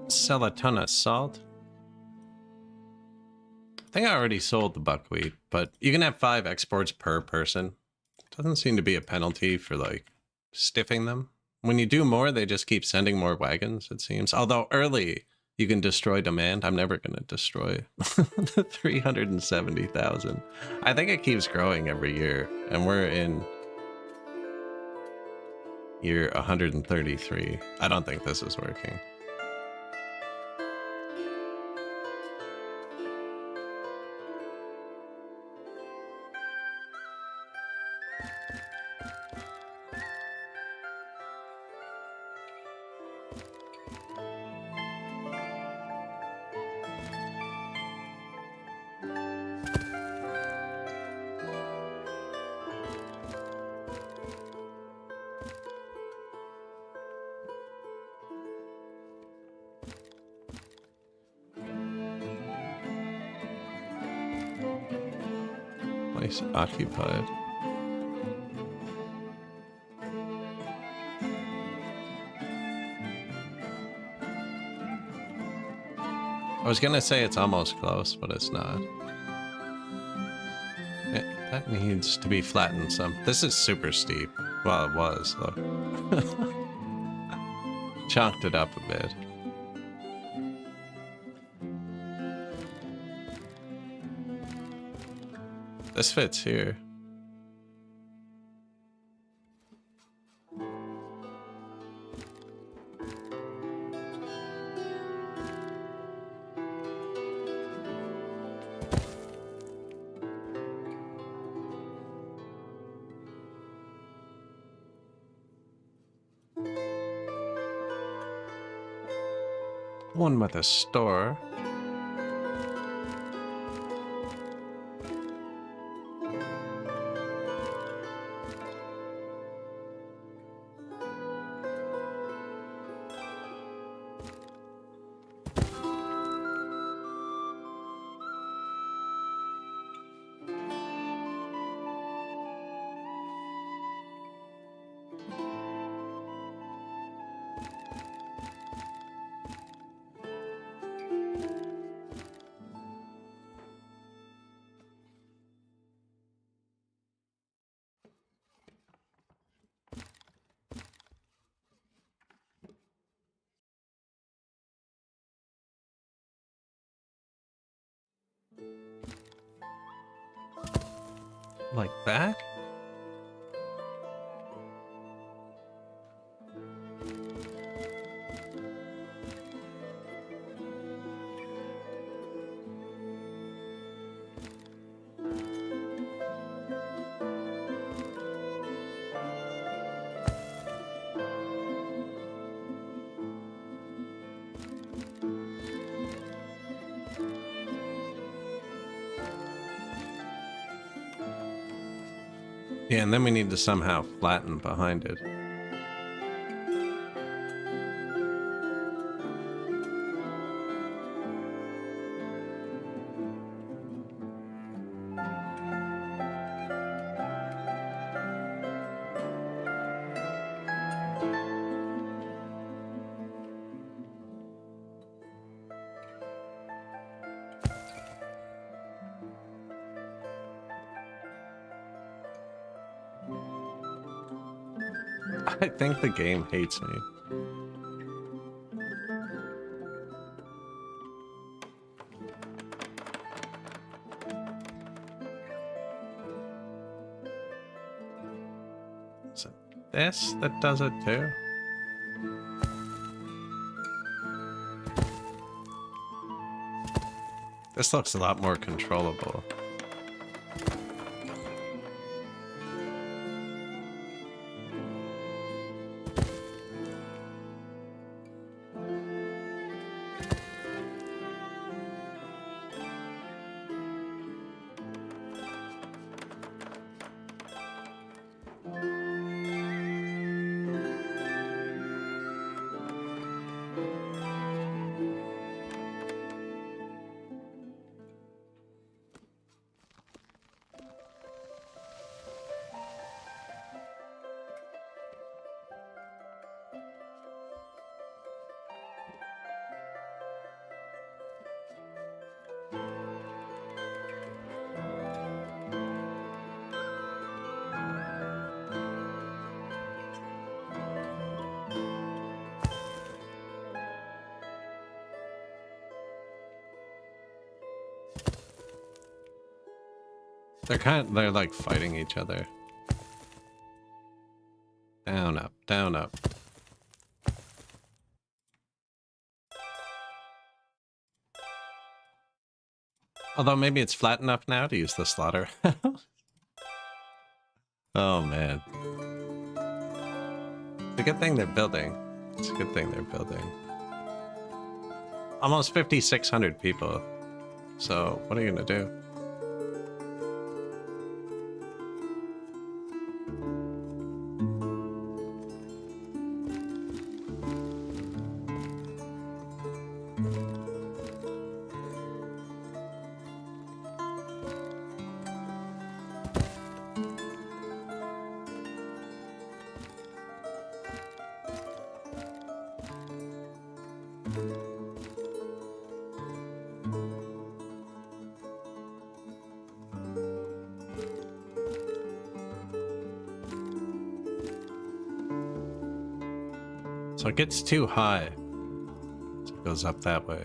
Sell a ton of salt. I think I already sold the buckwheat, but you can have 5 exports per person. Doesn't seem to be a penalty for like stiffing them. When you do more, they just keep sending more wagons, it seems. Although early, you can destroy demand. I'm never going to destroy the 370,000. I think it keeps growing every year, and we're in year 133. I don't think this is working. Place occupied. I was gonna say it's almost close, but it's not. That needs to be flattened some. This is super steep. Well, it was, look. Chunked it up a bit. This fits here. One with a store. Like that? Yeah, and then we need to somehow flatten behind it. I think the game hates me. Is it this that does it too? This looks a lot more controllable. They're like fighting each other. Down, up, down, up. Although maybe it's flat enough now to use the slaughter. Oh man. It's a good thing they're building. It's a good thing they're building. Almost 5,600 people. So what are you gonna do? So it gets too high. So it goes up that way.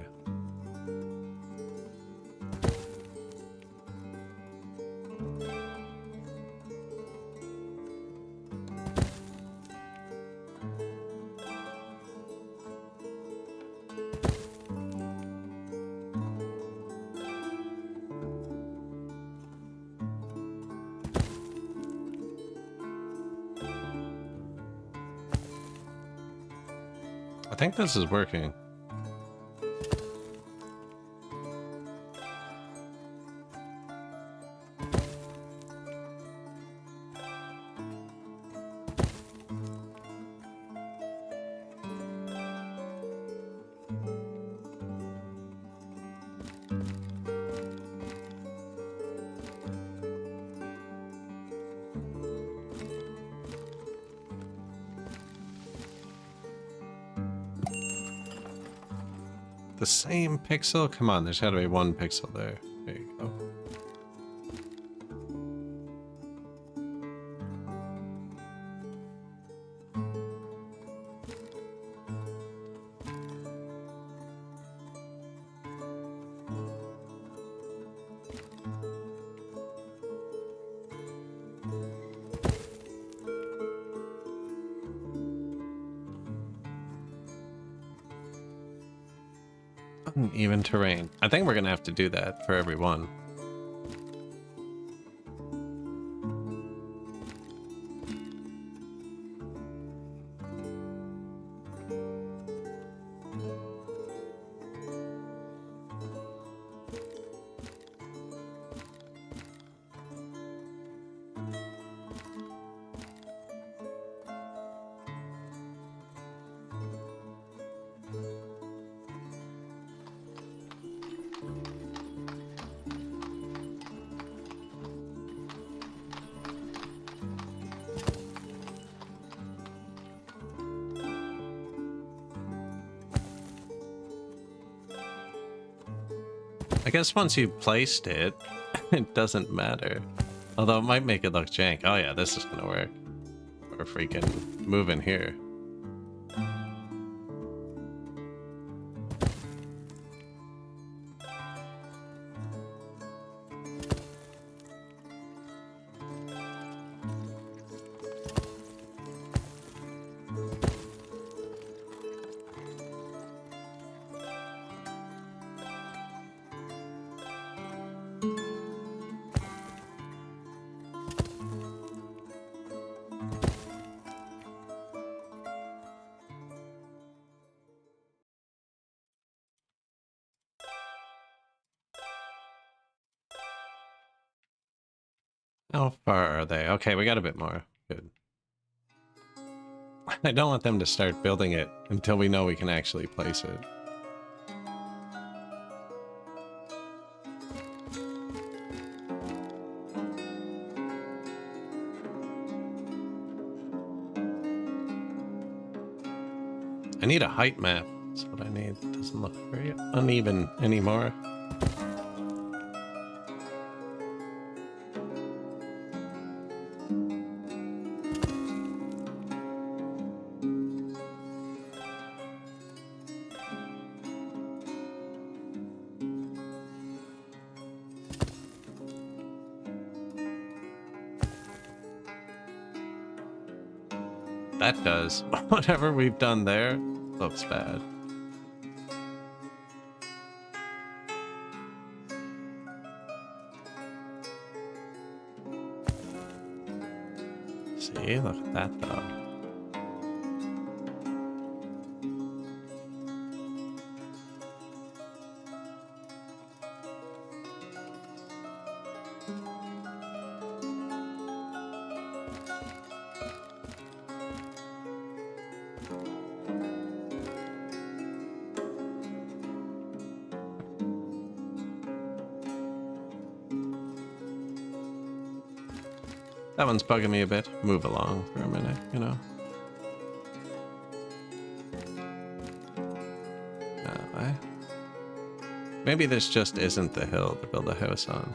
I think this is working. The same pixel? Come on, there's gotta be one pixel there. There you go. Even terrain. I think we're gonna have to do that for every one. I guess once you've placed it, it doesn't matter. Although it might make it look jank. Oh yeah, this is gonna work. We're freaking moving here. How far are they? Okay, we got a bit more. Good. I don't want them to start building it until we know we can actually place it. I need a height map. That's what I need. It doesn't look very uneven anymore. That does. Whatever we've done there looks bad. See, look at that though. That one's bugging me a bit. Move along for a minute, you know. That way. Maybe this just isn't the hill to build a house on.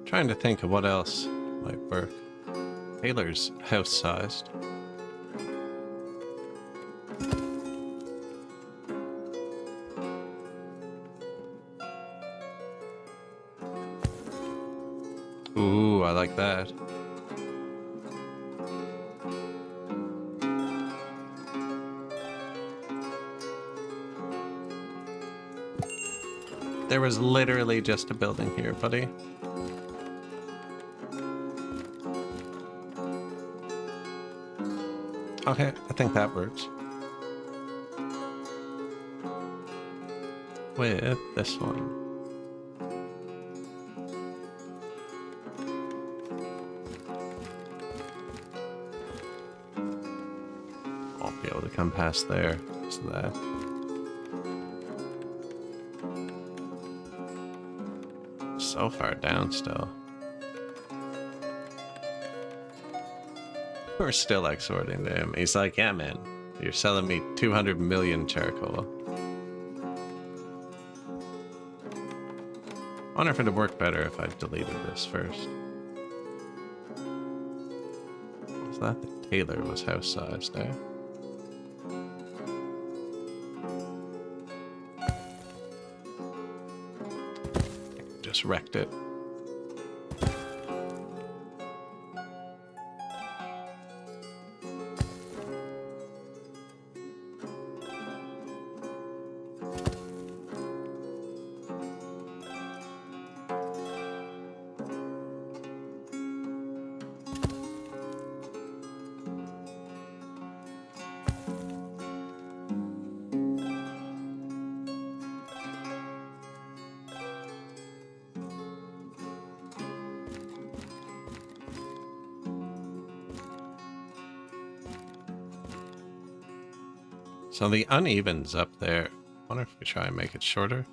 Trying to think of what else might work. Taylor's house sized. Ooh, I like that. There was literally just a building here, buddy. Okay, I think that works. With this one. Won't be able to come past there. So that. So far down still. We're still exhorting to him. He's like, yeah, man, you're selling me 200 million charcoal. I wonder if it'd work better if I deleted this first. Was that the tailor was house size there? Just wrecked it. So the uneven's up there. I wonder if we try and make it shorter.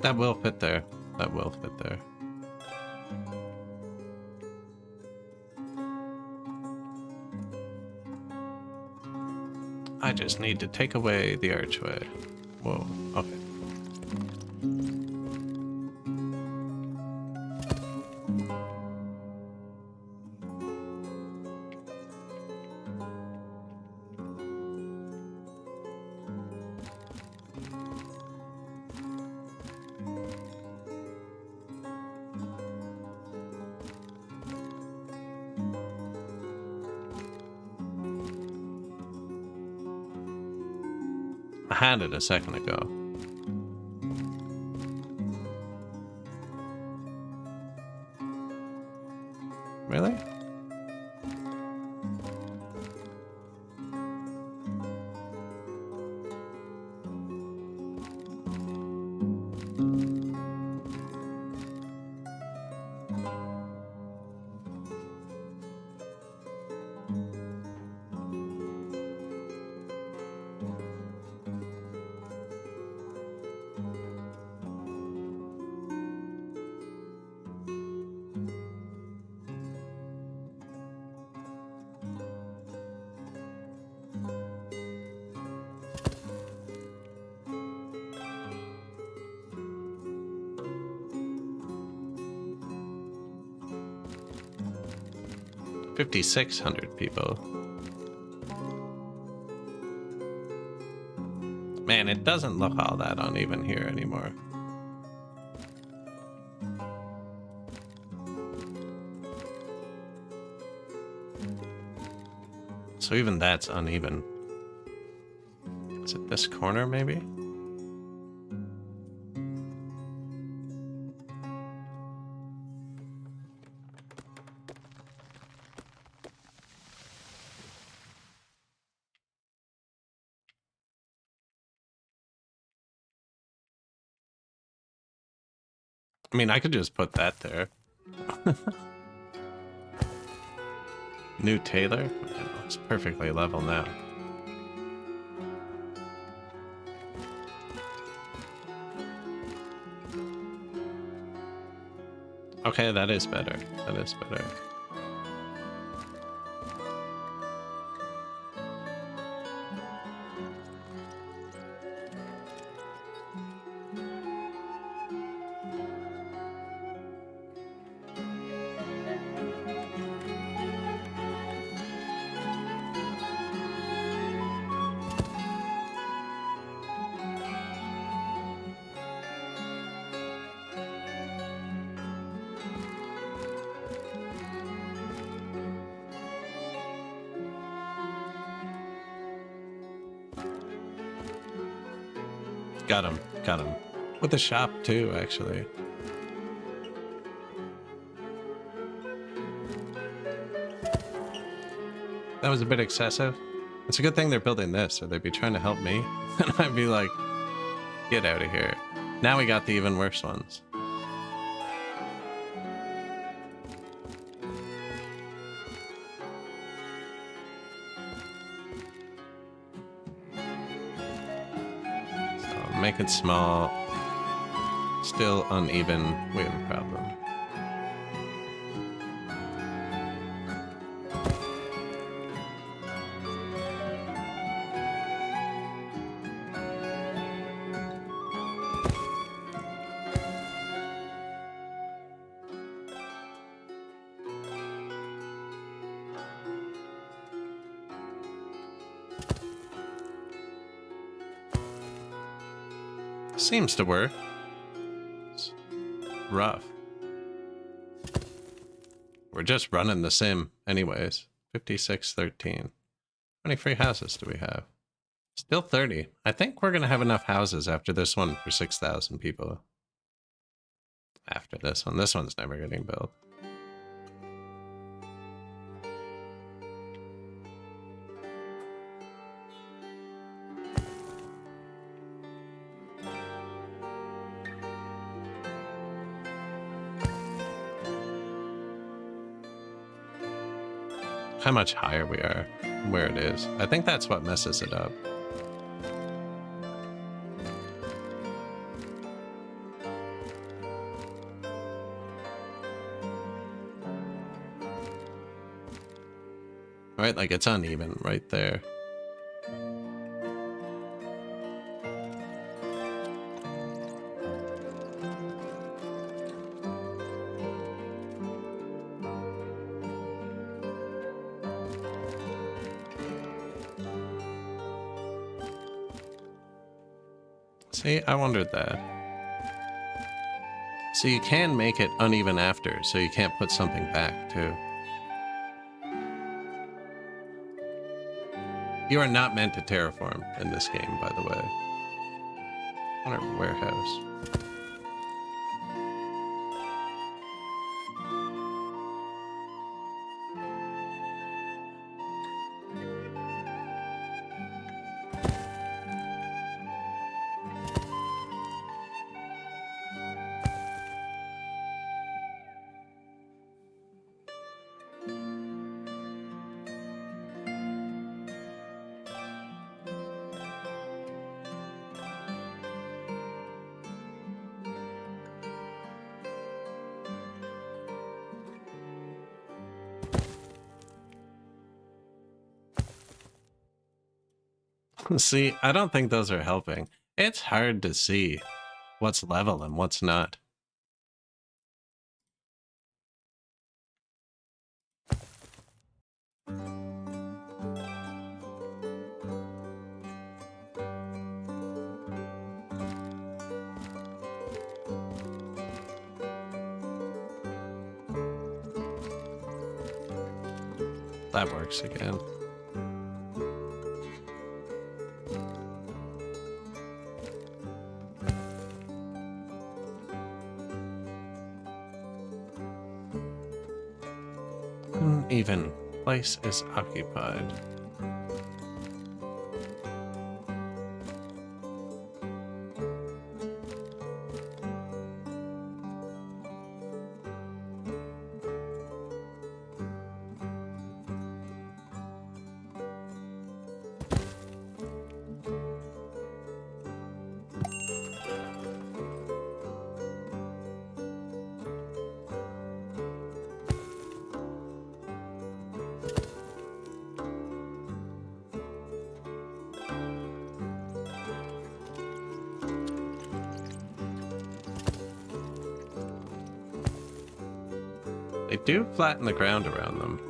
That will fit there. That will fit there. I just need to take away the archway. Whoa, okay. I had it a second ago. Really? $5,600 people. Man, it doesn't look all that uneven here anymore. So even that's uneven. Is it this corner, maybe? I mean, I could just put that there. New tailor? Okay, well, it's perfectly level now. Okay, that is better. That is better. Got him. Got him. With the shop, too, actually. That was a bit excessive. It's a good thing they're building this, or they'd be trying to help me. And I'd be like, get out of here. Now we got the even worse ones. So make it small. Still uneven. We have a problem. Seems to work. It's rough. We're just running the sim anyways. 5613. How many free houses do we have? Still 30. I think we're going to have enough houses after this one for 6,000 people. After this one. This one's never getting built. How much higher we are, where it is. I think that's what messes it up. Right, like it's uneven right there. See, I wondered that. So you can make it uneven after, so you can't put something back, too. You are not meant to terraform in this game, by the way. On our warehouse. See, I don't think those are helping. It's hard to see what's level and what's not. That works again. Even place is occupied. They do flatten the ground around them.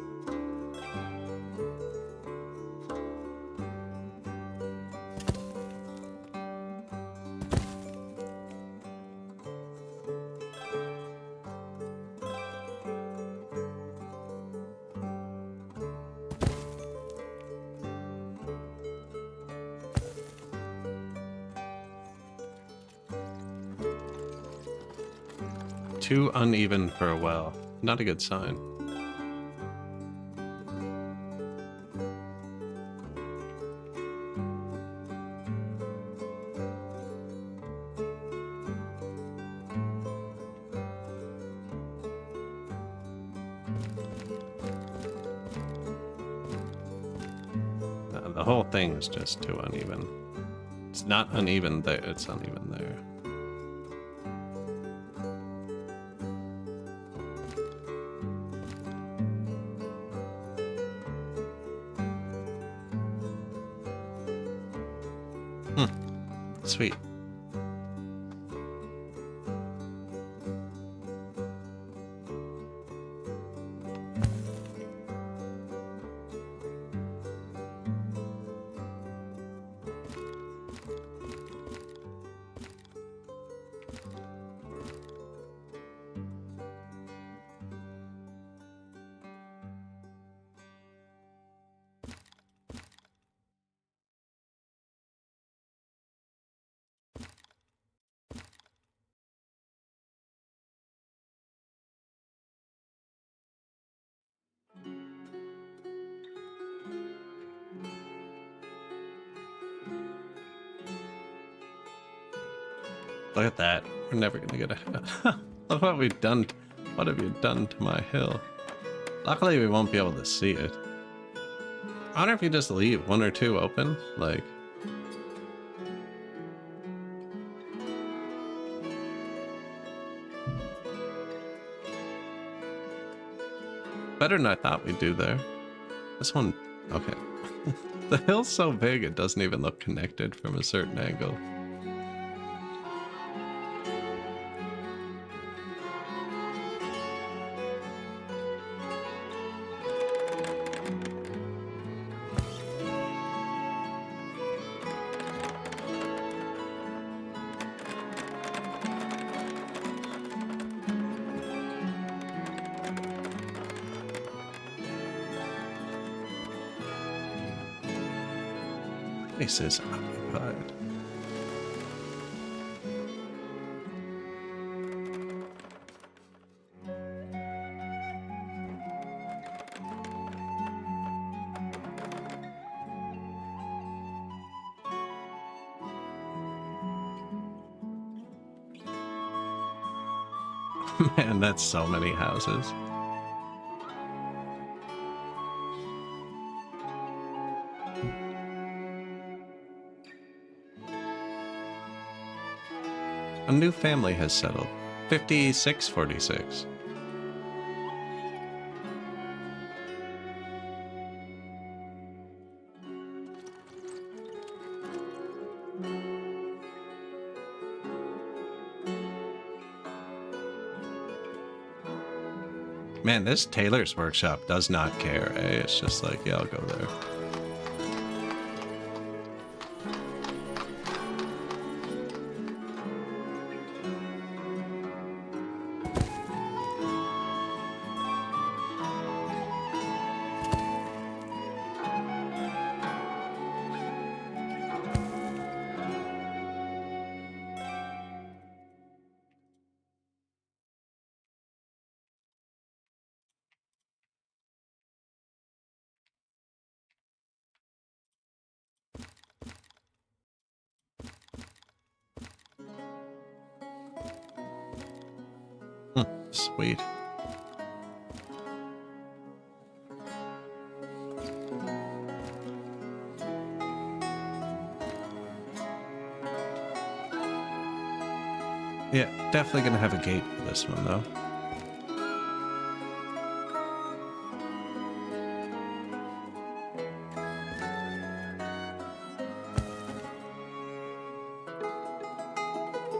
Too uneven for a well. Not a good sign. The whole thing is just too uneven. It's not uneven there, it's uneven there. Sweet. Look at that. We're never gonna get ahead. Look what we've done. What have you done to my hill? Luckily, we won't be able to see it. I wonder if you just leave one or two open, like. Better than I thought we'd do there. This one, okay. The hill's so big it doesn't even look connected from a certain angle. Place is occupied. Man, that's so many houses. A new family has settled. 5646. Man, this tailor's workshop does not care, eh? It's just like, yeah, I'll go there. Sweet. Yeah, definitely gonna have a gate for this one, though.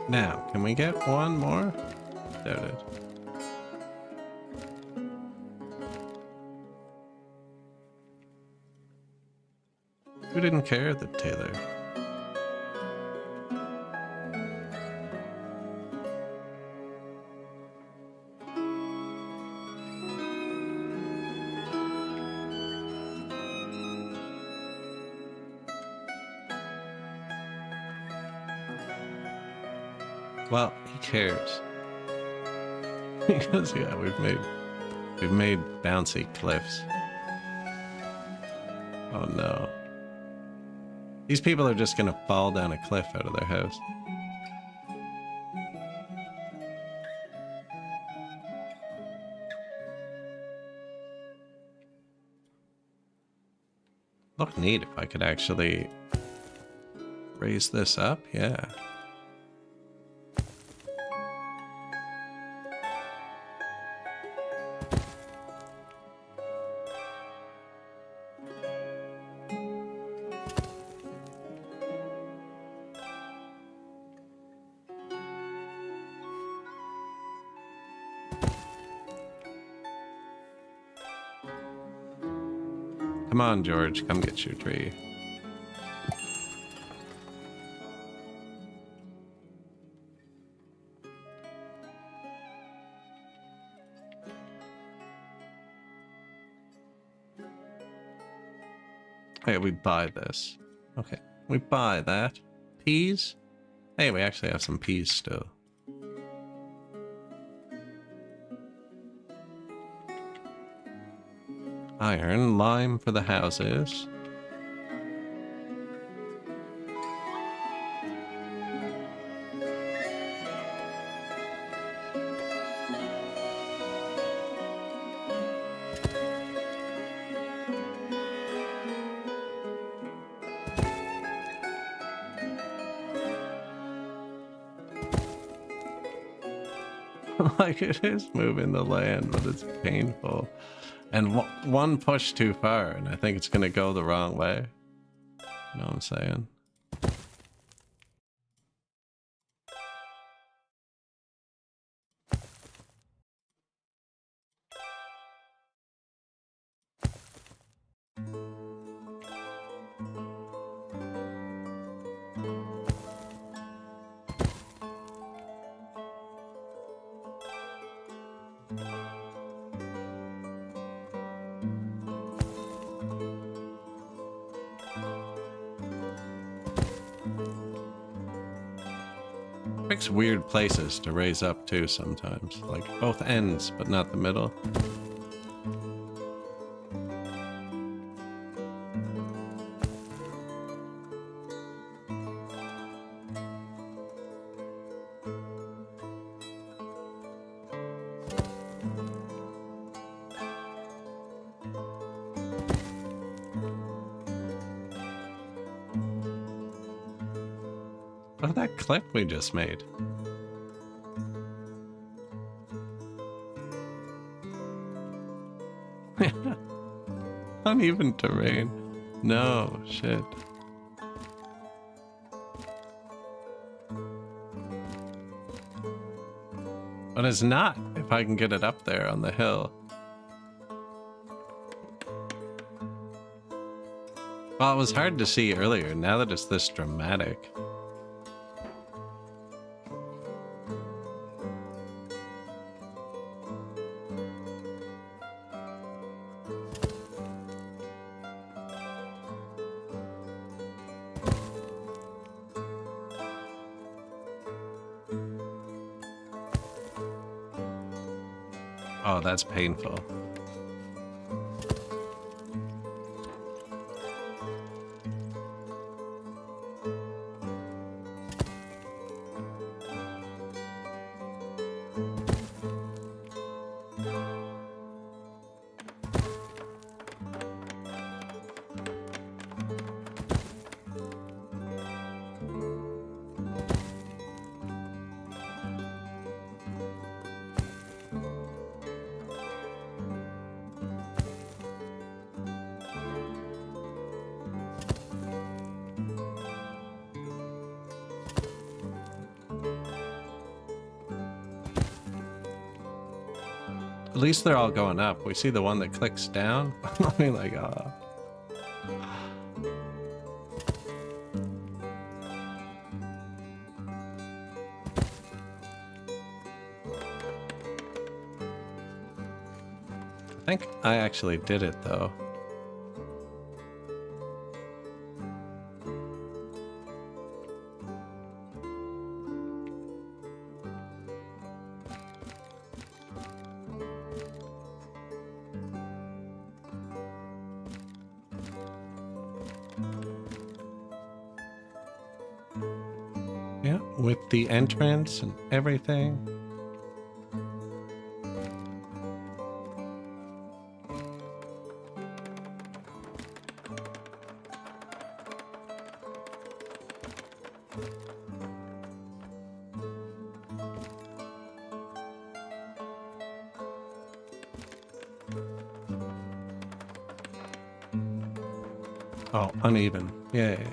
Now, can we get one more? Doubt it. Who didn't care? The tailor. Well, he cares. Because yeah, we've made bouncy cliffs. Oh no. These people are just gonna fall down a cliff out of their house. Look neat if I could actually raise this up, yeah. Come on, George, come get your tree. Hey, we buy this. Okay, we buy that. Peas? Hey, we actually have some peas still. Iron, lime for the houses. Like, it is moving the land, but it's painful. And one push too far, and I think it's gonna go the wrong way. You know what I'm saying? Picks weird places to raise up too sometimes. Like both ends, but not the middle. Look at that clip we just made. Uneven terrain. No, shit. But it's not if I can get it up there on the hill. Well, it was hard to see earlier, now that it's this dramatic. Oh, that's painful. At least they're all going up. We see the one that clicks down. I mean, like, I think I actually did it, though. Yeah, with the entrance and everything. Oh, uneven. Yeah, yeah, yeah.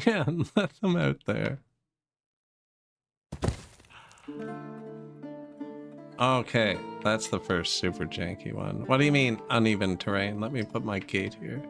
Yeah, let them out there. Okay, that's the first super janky one. What do you mean, uneven terrain? Let me put my gate here.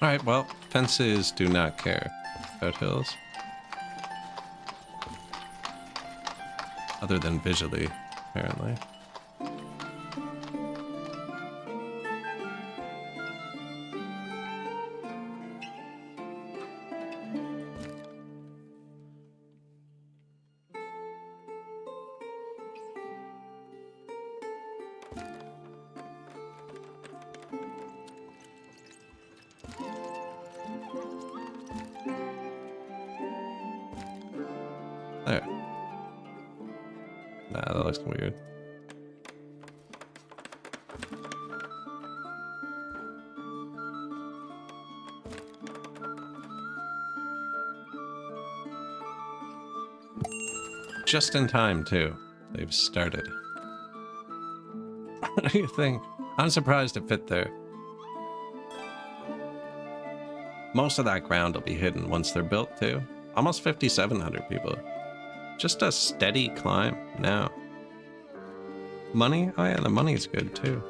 Alright, well, fences do not care about hills. Other than visually, apparently. There. Nah, that looks weird. Just in time, too. They've started. What do you think? I'm surprised it fit there. Most of that ground will be hidden once they're built, too. Almost 5,700 people. Just a steady climb now. Money? Oh yeah, the money's good too.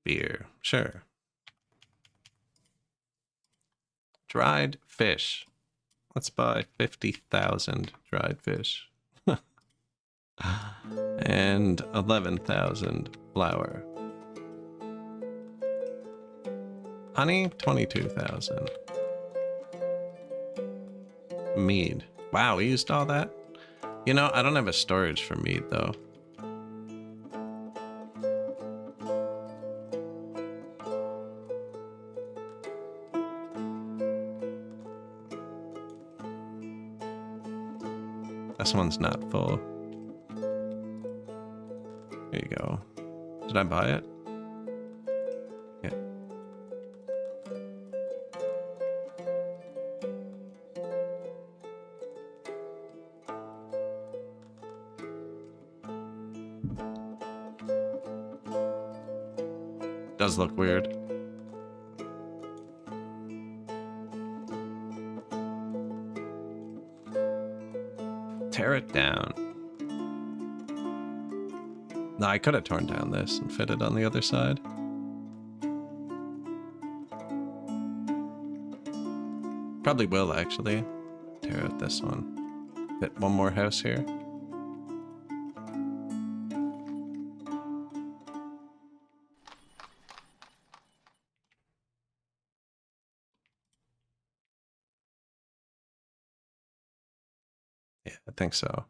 Beer, sure. Dried fish. Let's buy 50,000 dried fish. And 11,000 flour. Honey, 22,000. Mead. Wow, we used all that? You know, I don't have a storage for mead, though. This one's not full. There you go. Did I buy it? Yeah. Does look weird. Tear it down. No, I could have torn down this and fit it on the other side. Probably will, actually. Tear out this one. Fit one more house here. Yeah, I think so.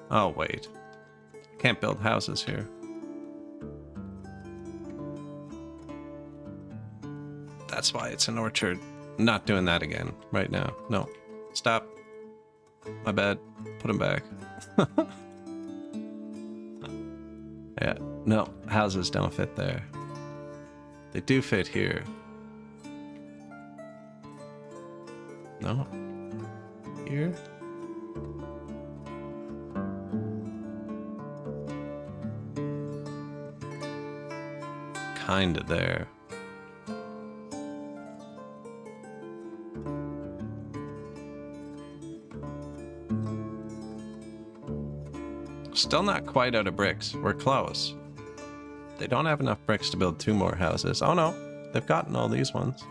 Oh, wait. I can't build houses here. That's why it's an orchard. Not doing that again right now. No. Stop. My bad. Put him back. Yeah, no, houses don't fit there. They do fit here. No? Here? Kinda there. Still not quite out of bricks. We're close. They don't have enough bricks to build 2 more houses. Oh no, they've gotten all these ones.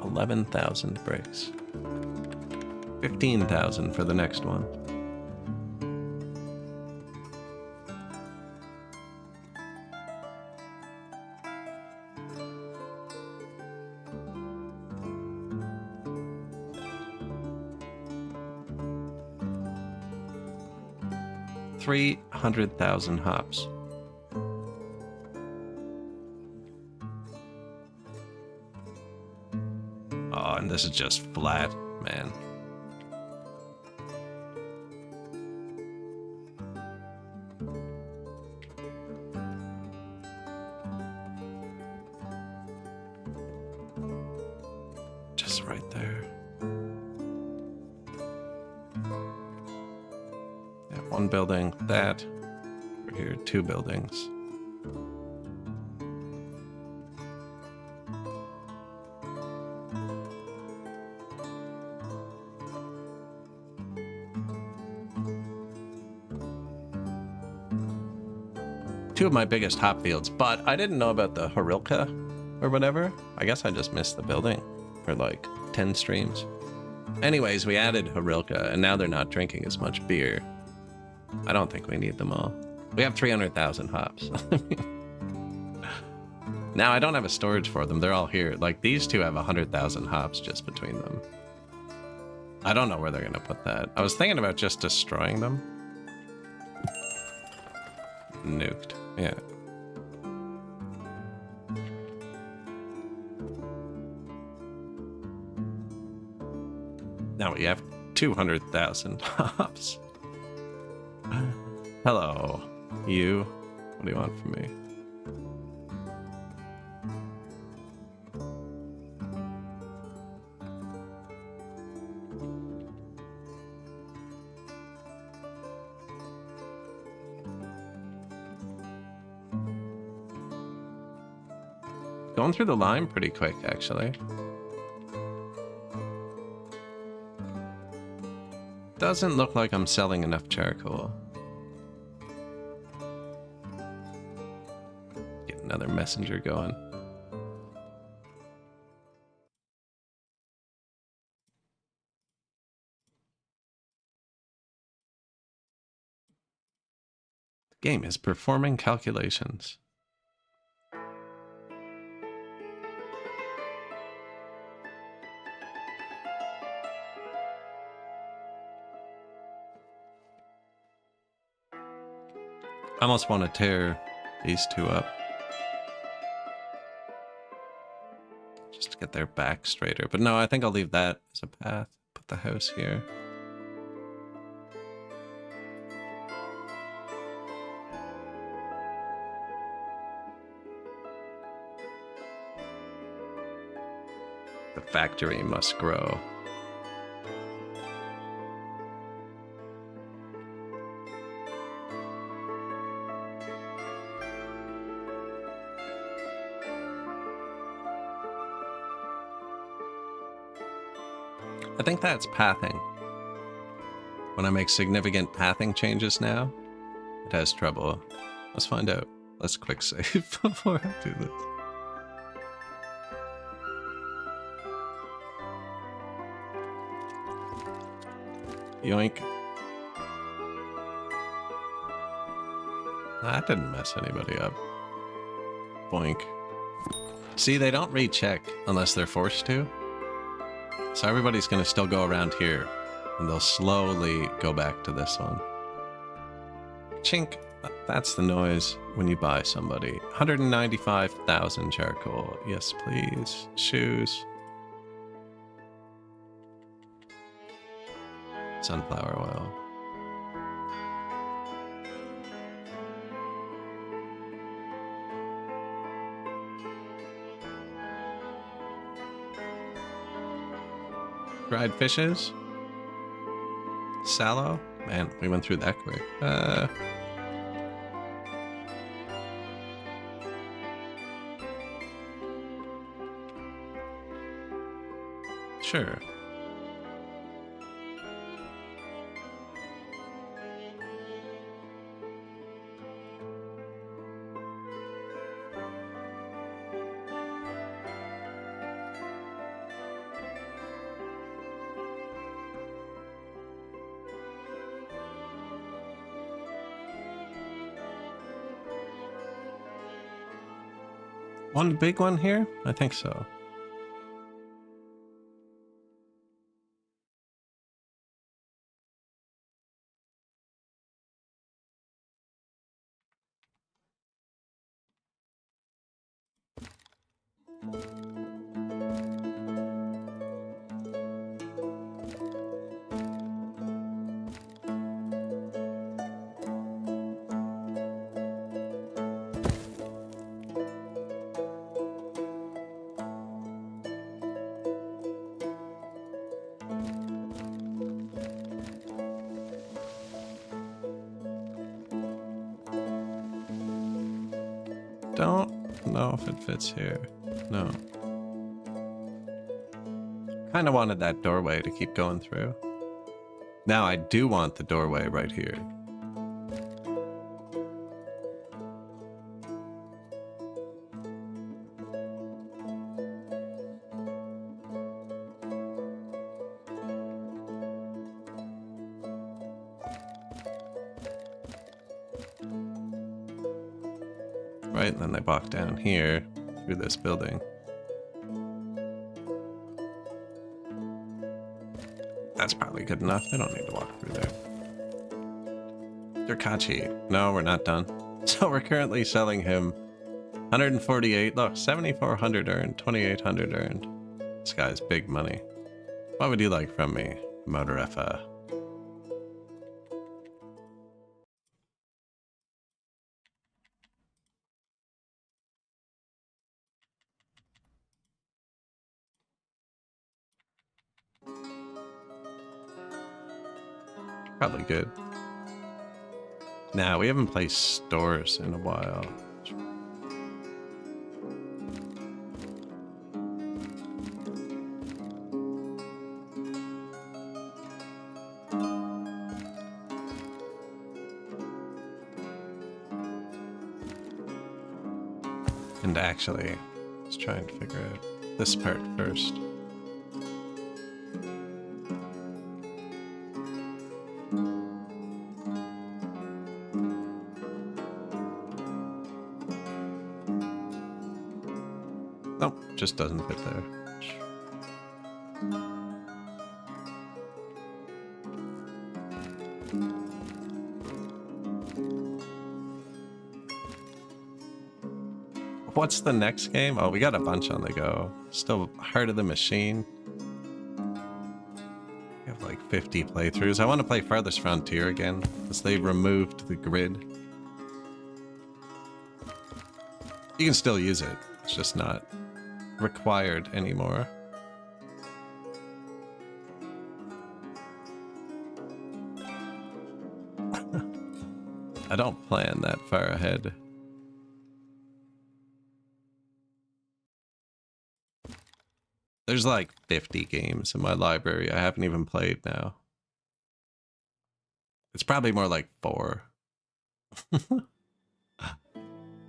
11,000 bricks. 15,000 for the next one. $300,000 hops. Oh, and this is just flat, man. Just right there. Yeah, 1 building, that. Over here, 2 buildings. Two of my biggest hop fields, but I didn't know about the Horilka or whatever. I guess I just missed the building for like 10 streams. Anyways, we added Horilka and now they're not drinking as much beer. I don't think we need them all. We have 300,000 hops. Now I don't have a storage for them. They're all here. Like these two have 100,000 hops just between them. I don't know where they're gonna put that. I was thinking about just destroying them. Nuked. Yeah. Now we have 200,000 hops. Hello, you. What do you want from me? Going through the lime pretty quick, actually. Doesn't look like I'm selling enough charcoal. Get another messenger going. The game is performing calculations. I almost want to tear these two up. Just to get their back straighter. But no, I think I'll leave that as a path. Put the house here. The factory must grow. I think that's pathing. When I make significant pathing changes now, it has trouble. Let's find out. Let's quick save before I do this. Yoink. That didn't mess anybody up. Boink. See, they don't recheck unless they're forced to. So everybody's gonna still go around here, and they'll slowly go back to this one. Chink. That's the noise when you buy somebody. 195,000 charcoal. Yes, please. Shoes. Sunflower oil. Dried fishes. Sallow. Man, we went through that quick. Sure. One big one here? I think so. Don't know if it fits here. No. Kind of wanted that doorway to keep going through. Now I do want the doorway right here. Right, and then they walk down here through this building. That's probably good enough. They don't need to walk through there. Durkachi. No, we're not done. So we're currently selling him 148. Look, 7,400 earned, 2,800 earned. This guy's big money. What would you like from me, Motor Effa? Probably good. Nah, we haven't placed stores in a while. And actually, let's try and figure out this part first. Nope, just doesn't fit there. What's the next game? Oh, we got a bunch on the go. Still Heart of the Machine. We have like 50 playthroughs. I want to play Farthest Frontier again, because they removed the grid. You can still use it. It's just not required anymore. I don't plan that far ahead. There's like 50 games in my library I haven't even played now. It's probably more like 4.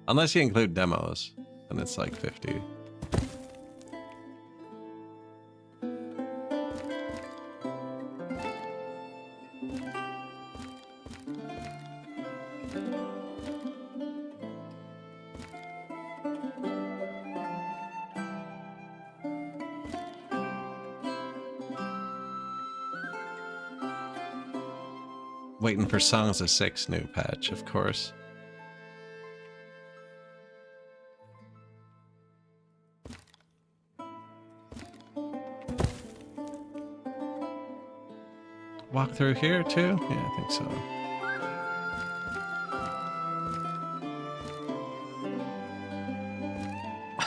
Unless you include demos, then it's like 50. Waiting for Songs of Six new patch, of course. Walk through here too? Yeah, I think so.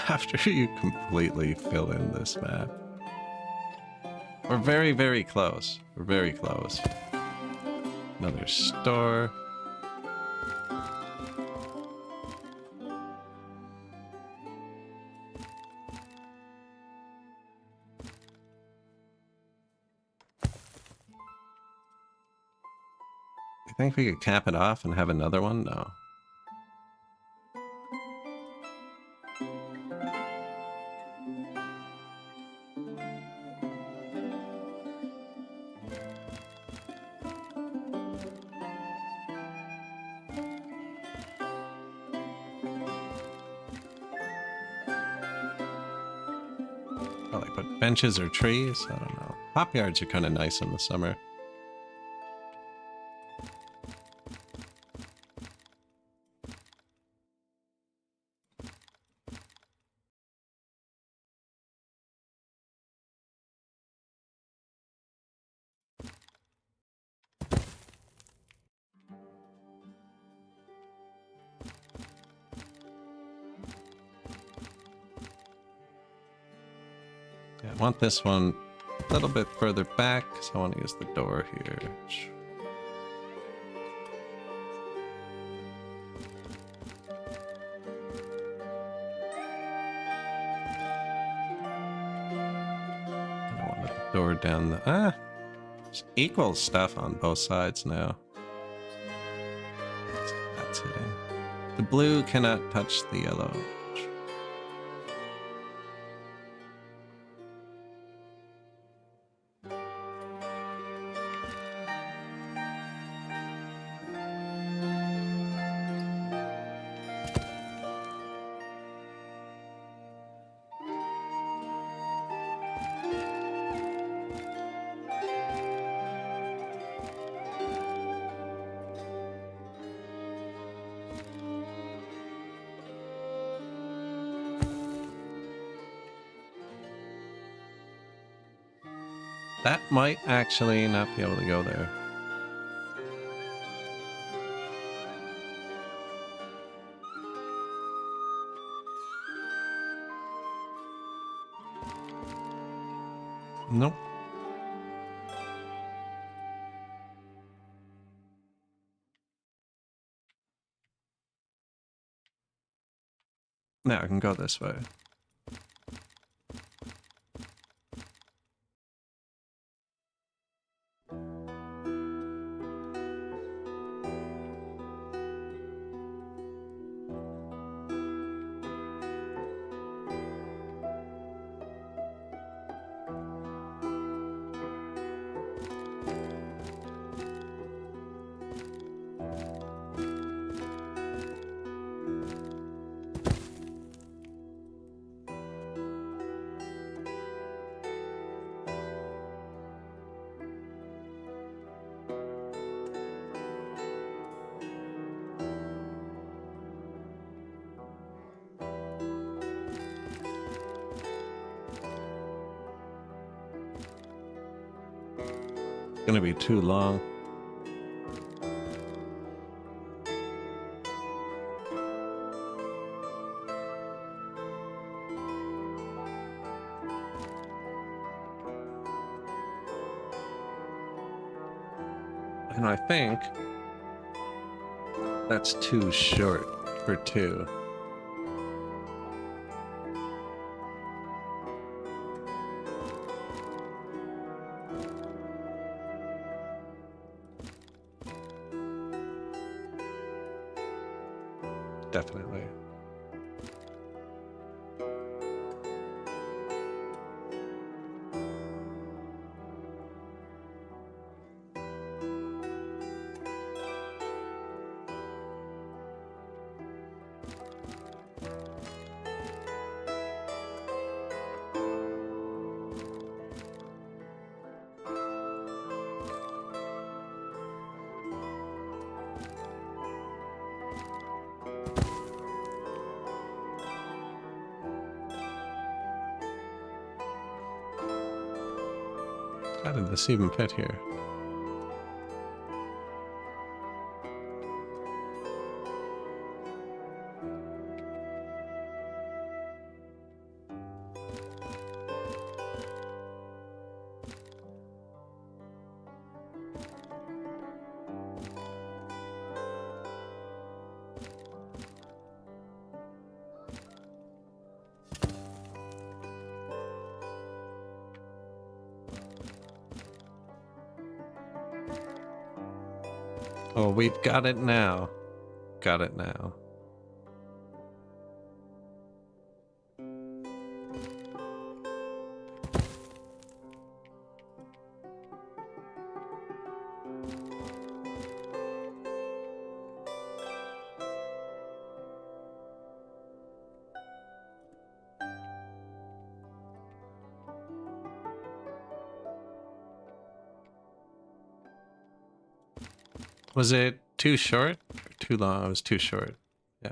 After you completely fill in this map. We're very, very close. We're very close. Another store. You think we could cap it off and have another one? No. Probably put benches or trees. I don't know. Hop yards are kind of nice in the summer. Yeah, I want this one a little bit further back, so I want to use the door here. I want the door down the... There's equal stuff on both sides now. That's hitting. The blue cannot touch the yellow. That might actually not be able to go there. Nope. Now I can go this way. Gonna be too long. And I think that's too short for two. Definitely. How did this even fit here? Oh, we've got it now. Got it now. Was it too short or too long? It was too short. Yeah.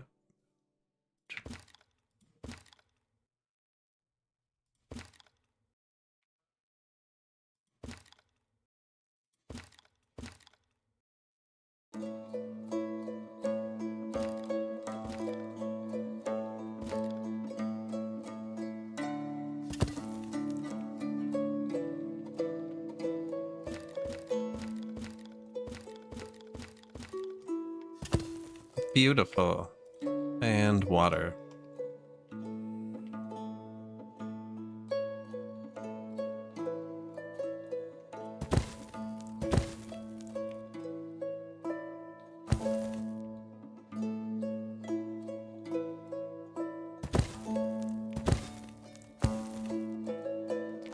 Beautiful. And water.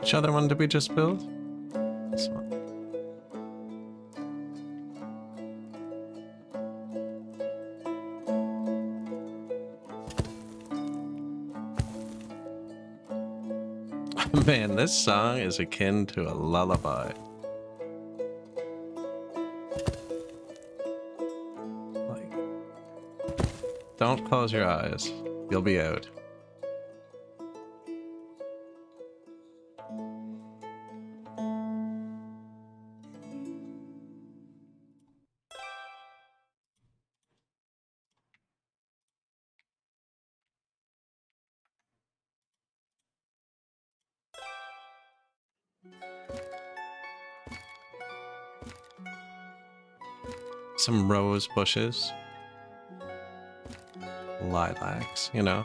Which other one did we just build? This one. Man, this song is akin to a lullaby. Like, don't close your eyes. You'll be out. Some rose bushes. Lilacs, you know.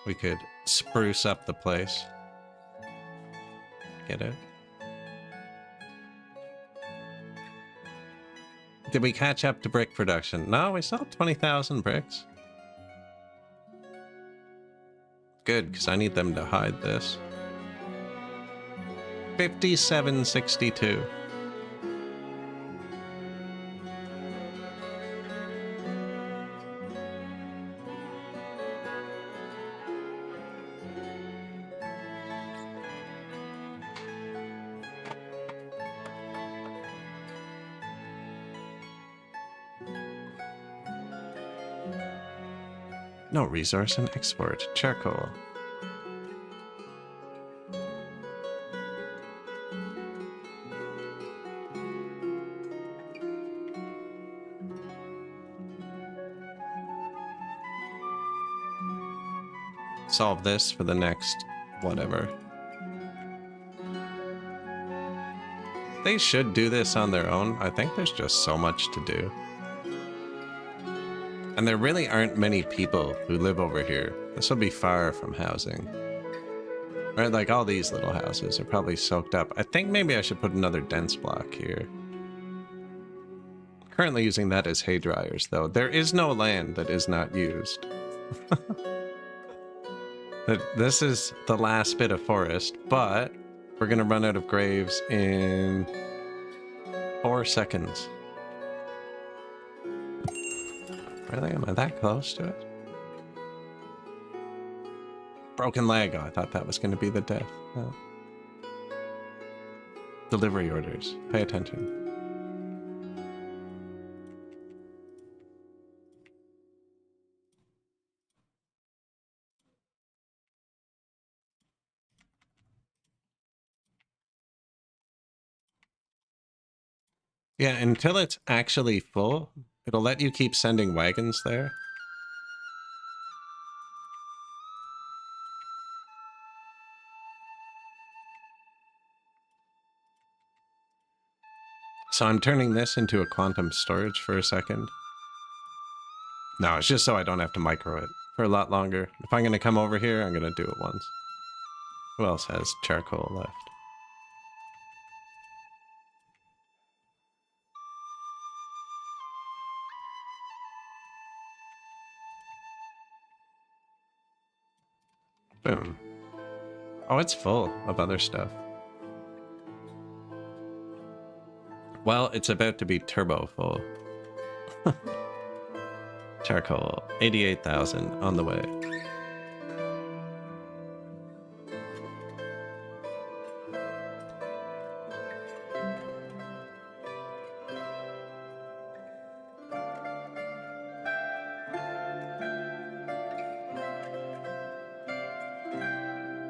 We could spruce up the place. Get it? Did we catch up to brick production? No, we still have 20,000 bricks. Good, because I need them to hide this. 5762. No resource and export. Charcoal. Solve this for the next whatever. They should do this on their own. I think there's just so much to do. And there really aren't many people who live over here. This will be far from housing. Right, like all these little houses are probably soaked up. I think maybe I should put another dense block here. Currently using that as hay dryers, though. There is no land that is not used. This is the last bit of forest, but we're gonna run out of graves in 4 seconds. Really? Am I that close to it? Broken leg. Oh, I thought that was going to be the death. Oh. Delivery orders. Pay attention. Yeah, until it's actually full, it'll let you keep sending wagons there. So I'm turning this into a quantum storage for a second. No, it's just so I don't have to micro it for a lot longer. If I'm going to come over here, I'm going to do it once. Who else has charcoal left? Boom. Oh, it's full of other stuff. Well, it's about to be turbo full. Charcoal, 88,000 on the way.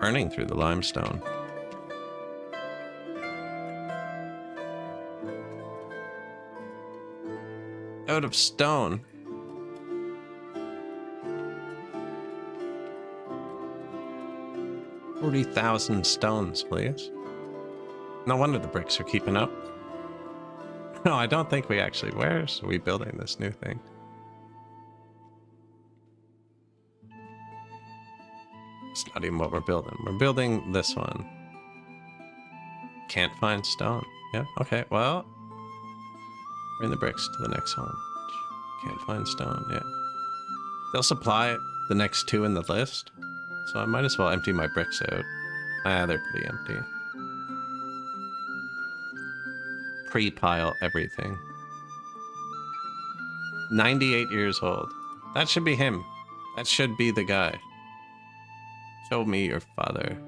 Burning through the limestone. Out of stone. $40,000 stones, please. No wonder the bricks are keeping up. No, I don't think we actually. Where are we building this new thing? It's not even what we're building. We're building this one. Can't find stone. Yeah, okay, well. Bring the bricks to the next one. Can't find stone, yeah. They'll supply the next two in the list, so I might as well empty my bricks out. Ah, they're pretty empty. Pre-pile everything. 98 years old. That should be him. That should be the guy. Show me your father.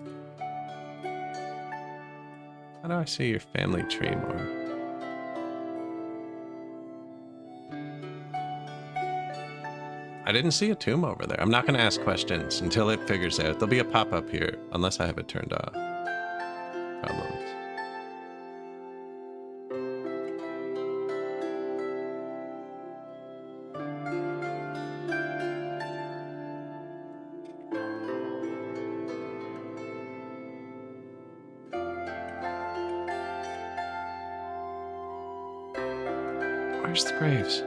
How do I see your family tree more? I didn't see a tomb over there. I'm not going to ask questions until it figures out. There'll be a pop-up here, unless I have it turned off. Problems. Where's the graves?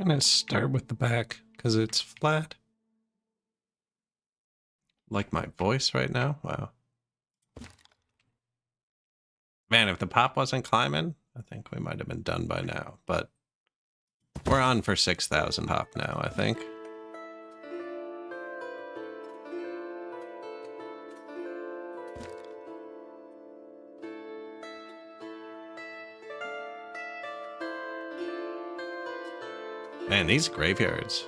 I'm gonna start with the back because it's flat. Like my voice right now? Wow. Man, if the pop wasn't climbing, I think we might have been done by now. But we're on for 6,000 pop now, I think. Man, these graveyards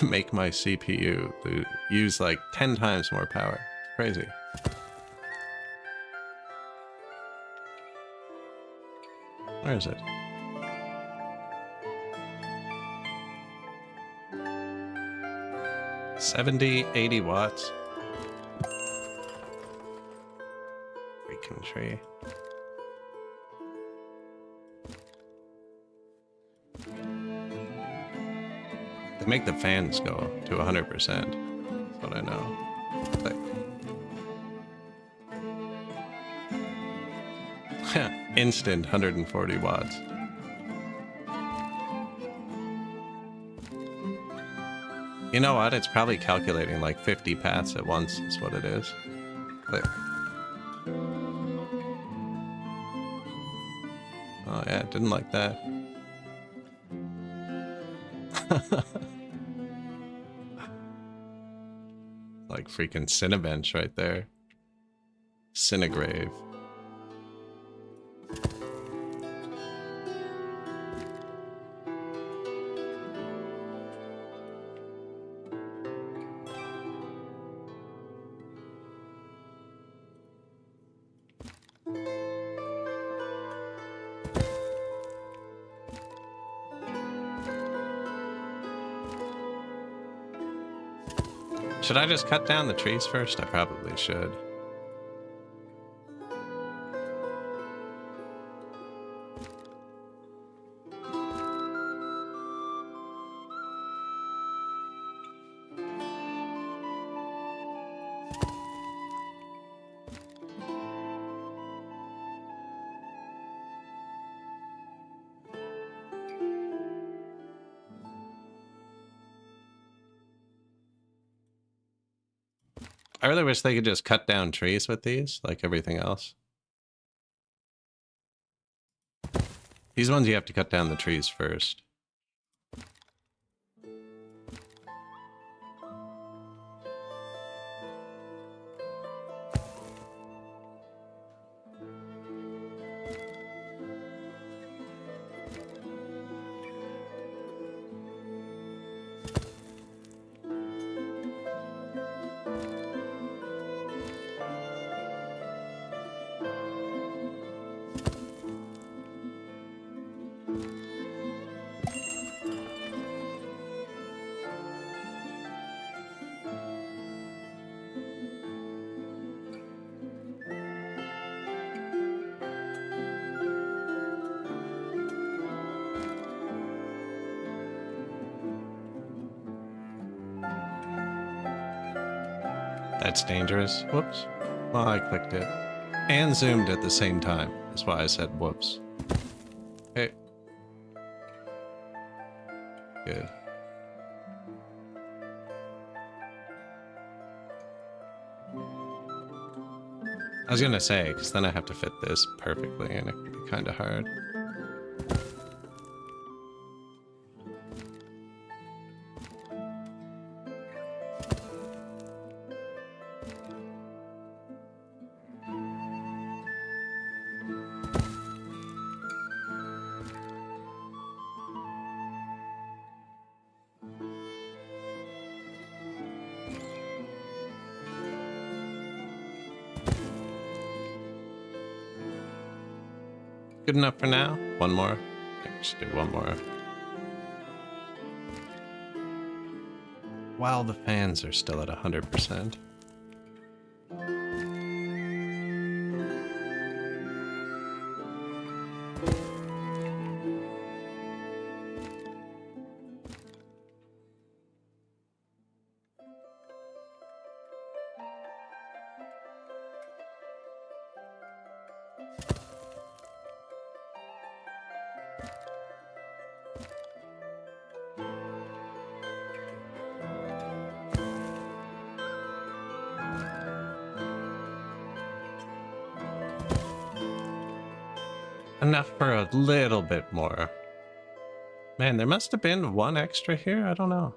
make my CPU use like 10 times more power. Crazy. Where is it? $70-80 watts. Freaking tree. They make the fans go to 100%. That's what I know. Click. Instant 140 watts. You know what? It's probably calculating like 50 paths at once is what it is. Click. Oh yeah, didn't like that. Like freaking Cinebench right there. Cinegrave. Should I just cut down the trees first? I probably should. I really wish they could just cut down trees with these, like everything else. These ones you have to cut down the trees first. That's dangerous. Whoops. Well, I clicked it. And zoomed at the same time. That's why I said whoops. Okay. Good. I was gonna say, because then I have to fit this perfectly, and it could be kind of hard. Good enough for now? One more? I think we should do one more. While the fans are still at 100%. Enough for a little bit more. Man, there must have been one extra here. I don't know.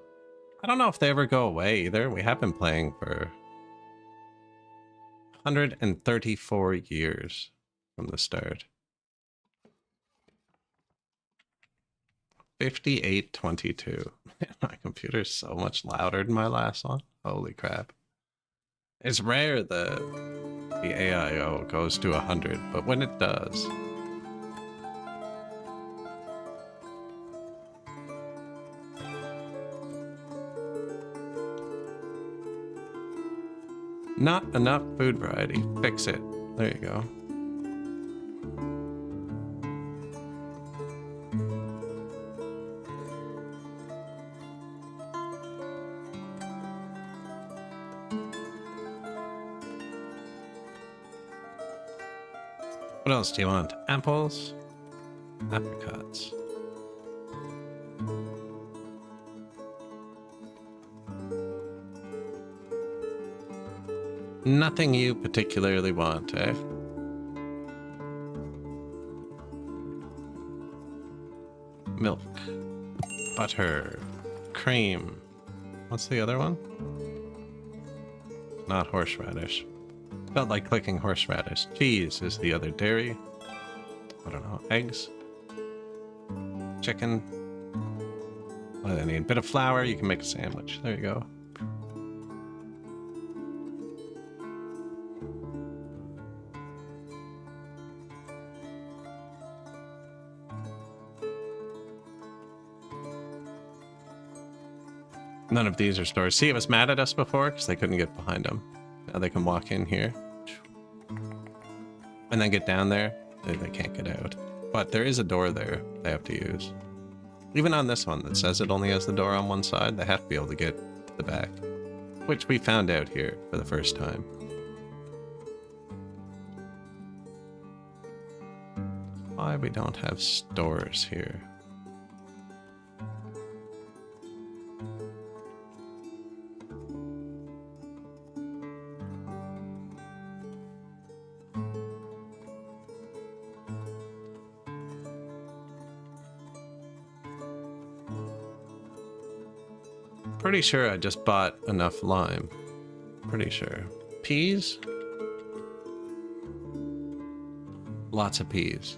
I don't know if they ever go away either. We have been playing for 134 years from the start. 5822. My computer's so much louder than my last one. Holy crap. It's rare that the AIO goes to 100, but when it does... Not enough food variety. Fix it. There you go. What else do you want? Apples? Apricots. Nothing you particularly want, eh? Milk. Butter. Cream. What's the other one? Not horseradish. Felt like clicking horseradish. Cheese is the other dairy. I don't know. Eggs. Chicken. What do they need? Bit of flour. You can make a sandwich. There you go. None of these are stores. See, it was mad at us before because they couldn't get behind them. Now they can walk in here. And then get down there. They can't get out. But there is a door there they have to use. Even on this one that says it only has the door on one side, they have to be able to get to the back. Which we found out here for the first time. Why we don't have stores here. Pretty sure I just bought enough lime. Pretty sure. Peas? Lots of peas.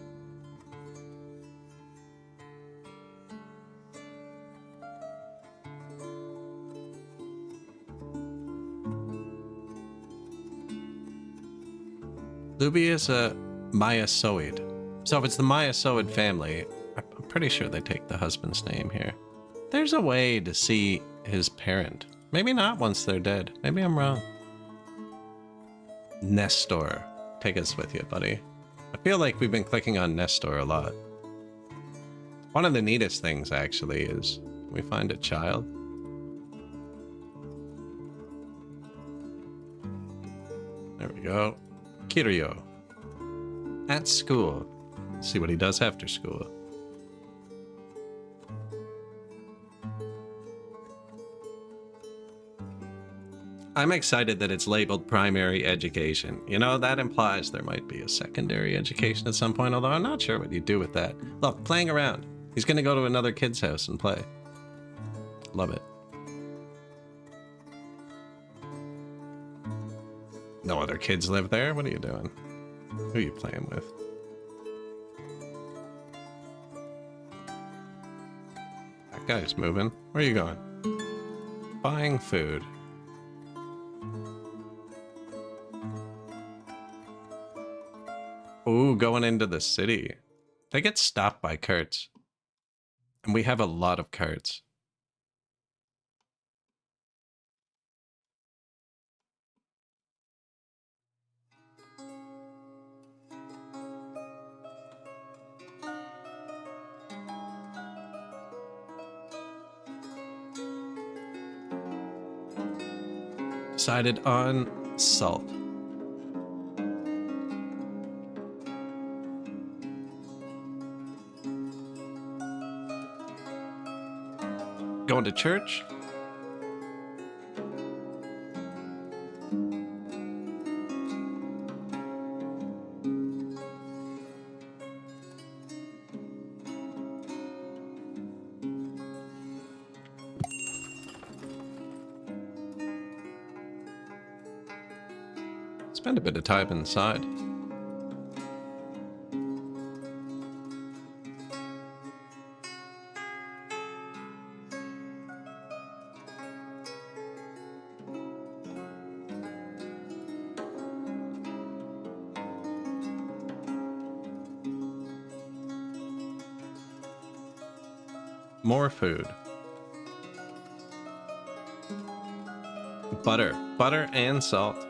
Luby is a Myosoid. So if it's the Myosoid family, I'm pretty sure they take the husband's name here. There's a way to see his parent. Maybe not once they're dead. Maybe I'm wrong. Nestor. Take us with you, buddy. I feel like we've been clicking on Nestor a lot. One of the neatest things, actually, is we find a child. There we go. Kiryu. At school. Let's see what he does after school. I'm excited that it's labeled primary education. You know, that implies there might be a secondary education at some point, although I'm not sure what you do with that. Look, playing around. He's going to go to another kid's house and play. Love it. No other kids live there? What are you doing? Who are you playing with? That guy's moving. Where are you going? Buying food. Ooh, going into the city. They get stopped by carts. And we have a lot of carts. Decided on salt. Going to church? Spend a bit of time inside. More food. Butter. Butter and salt.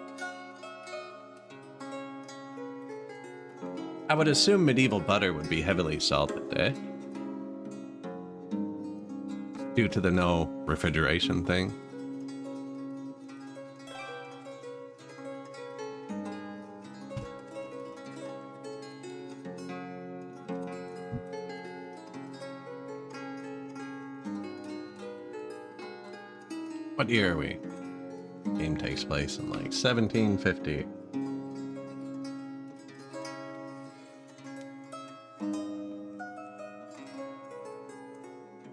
I would assume medieval butter would be heavily salted, eh? Due to the no refrigeration thing. What year are we? Game takes place in like 1750.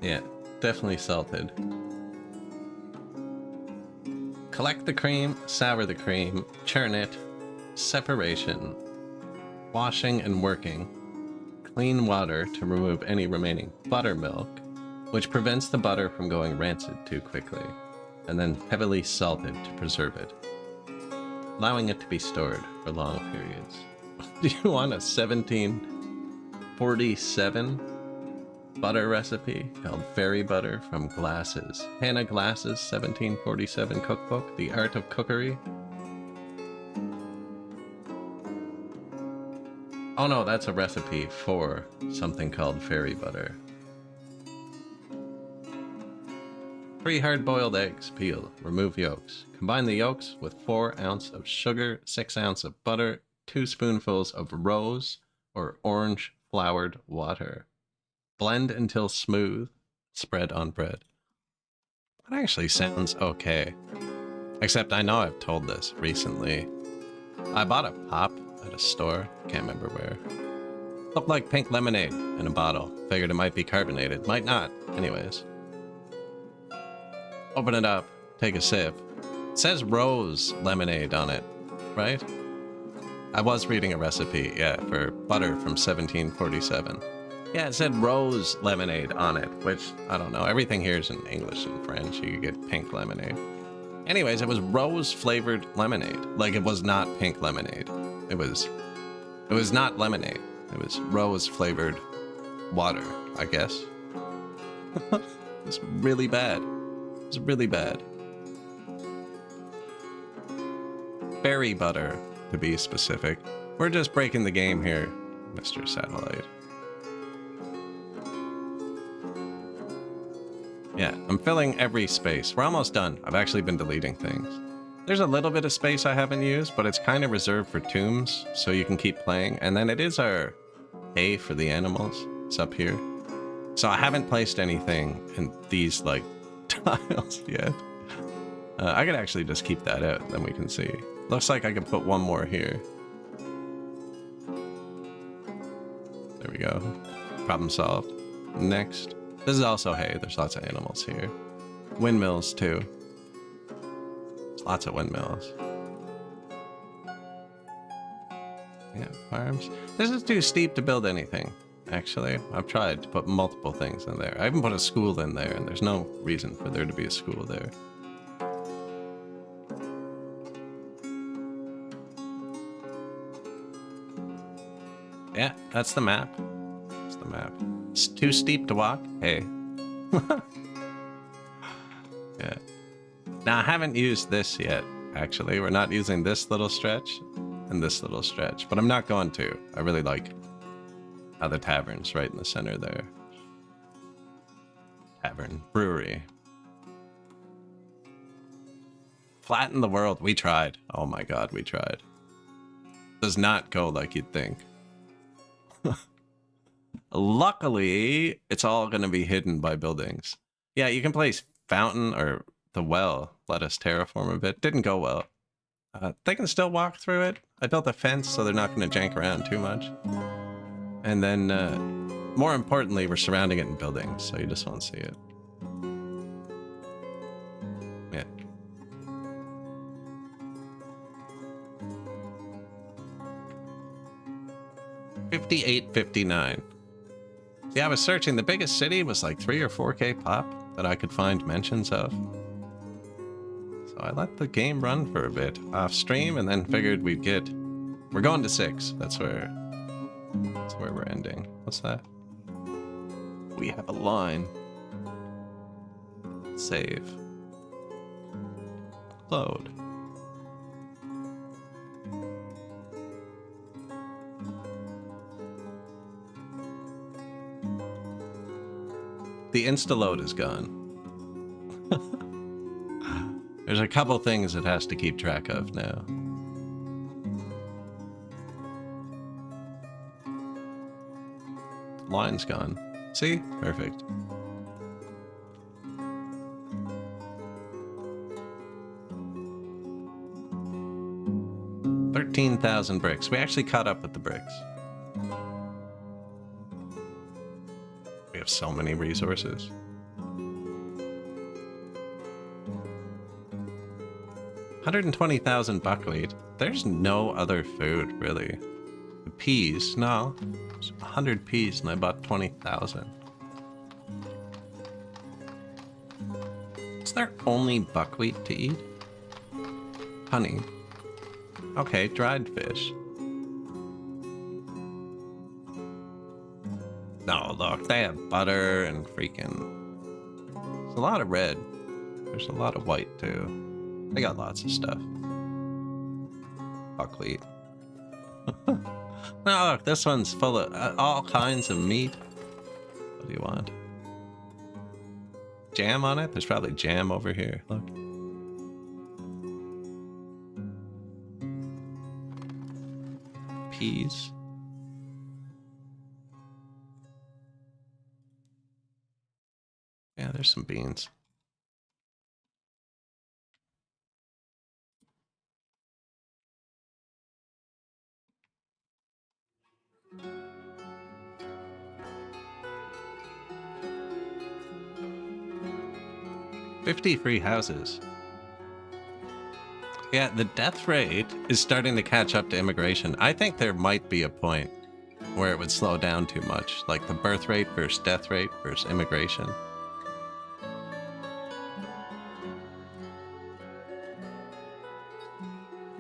Yeah, definitely salted. Collect the cream, sour the cream, churn it, separation, washing and working, clean water to remove any remaining buttermilk, which prevents the butter from going rancid too quickly, and then heavily salted to preserve it, allowing it to be stored for long periods. Do you want a 1747 butter recipe called Fairy Butter from Glasses. Hannah Glass's 1747 cookbook, The Art of Cookery. Oh no, that's a recipe for something called fairy butter. 3 hard-boiled eggs, peel, remove yolks. Combine the yolks with 4 ounces of sugar, 6 ounces of butter, 2 spoonfuls of rose or orange floured water. Blend until smooth. Spread on bread. That actually sounds okay. Except I know I've told this recently. I bought a pop at a store, can't remember where. Looked like pink lemonade in a bottle. Figured it might be carbonated. Might not. Anyways. Open it up. Take a sip. It says rose lemonade on it, right? I was reading a recipe, yeah, for butter from 1747. Yeah, it said rose lemonade on it, which, I don't know. Everything here is in English and French. You could get pink lemonade. Anyways, it was rose-flavored lemonade. Like, it was not pink lemonade. It was not lemonade. It was rose-flavored water, I guess. It was really bad. It was really bad. Fairy butter, to be specific. We're just breaking the game here, Mr. Satellite. Yeah, I'm filling every space. We're almost done. I've actually been deleting things. There's a little bit of space I haven't used, but it's kind of reserved for tombs, so you can keep playing. And then it is our hay for the animals. It's up here. So I haven't placed anything in these, like, tiles yet. I could actually just keep that out, then we can see. Looks like I could put one more here. There we go. Problem solved. Next. This is also hay. There's lots of animals here. Windmills, too. There's lots of windmills. Yeah, farms. This is too steep to build anything, actually. I've tried to put multiple things in there. I even put a school in there, and there's no reason for there to be a school there. Yeah, that's the map. That's the map. It's too steep to walk. Hey. Yeah. Now, I haven't used this yet, actually. We're not using this little stretch and this little stretch, but I'm not going to. I really like how the tavern's right in the center there. Tavern. Brewery. Flatten the world. We tried. Oh my god, we tried. Does not go like you'd think. Luckily, it's all going to be hidden by buildings. Yeah, you can place fountain or the well. Let us terraform a bit. Didn't go well. They can still walk through it. I built a fence so they're not going to jank around too much. And then, more importantly, we're surrounding it in buildings, so you just won't see it. Yeah. $58.59. Yeah, I was searching. The biggest city was like 3 or 4K pop that I could find mentions of. So I let the game run for a bit off stream and then figured we'd get... We're going to 6. That's where we're ending. What's that? We have a line. Save. Load. The insta-load is gone. There's a couple things it has to keep track of now. Line's gone. See? Perfect. $13,000 bricks. We actually caught up with the bricks. We have so many resources. $120,000 buckwheat. There's no other food, really. The peas, no. There's 100 peas and I bought 20,000. Is there only buckwheat to eat? Honey. Okay, dried fish. No, look, they have butter and freaking... There's a lot of red. There's a lot of white, too. They got lots of stuff. Buckwheat. No, look, this one's full of all kinds of meat. What do you want? Jam on it? There's probably jam over here. Look. Peas. Yeah, there's some beans. $50 houses. Yeah, the death rate is starting to catch up to immigration. I think there might be a point where it would slow down too much, like the birth rate versus death rate versus immigration.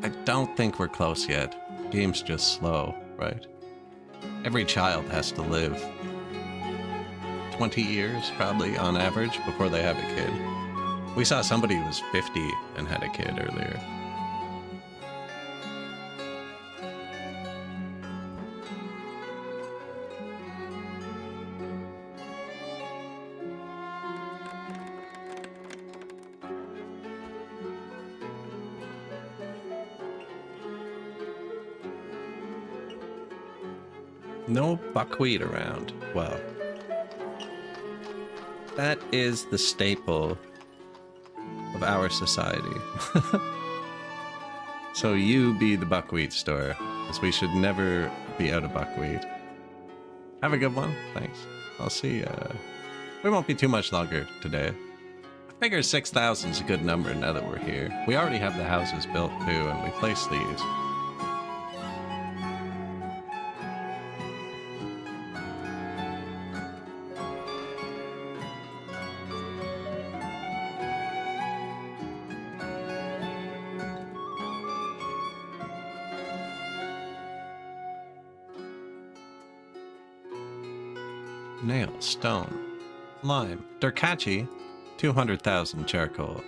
I don't think we're close yet. Game's just slow, right? Every child has to live 20 years, probably, on average, before they have a kid. We saw somebody who was 50 and had a kid earlier. No buckwheat around. Well, that is the staple of our society. So you be the buckwheat store, because we should never be out of buckwheat. Have a good one. Thanks. I'll see. We won't be too much longer today. I figure 6,000 is a good number now that we're here. We already have the houses built too, and we place these. Nail, stone, lime, Durkachi, 200,000 charcoal.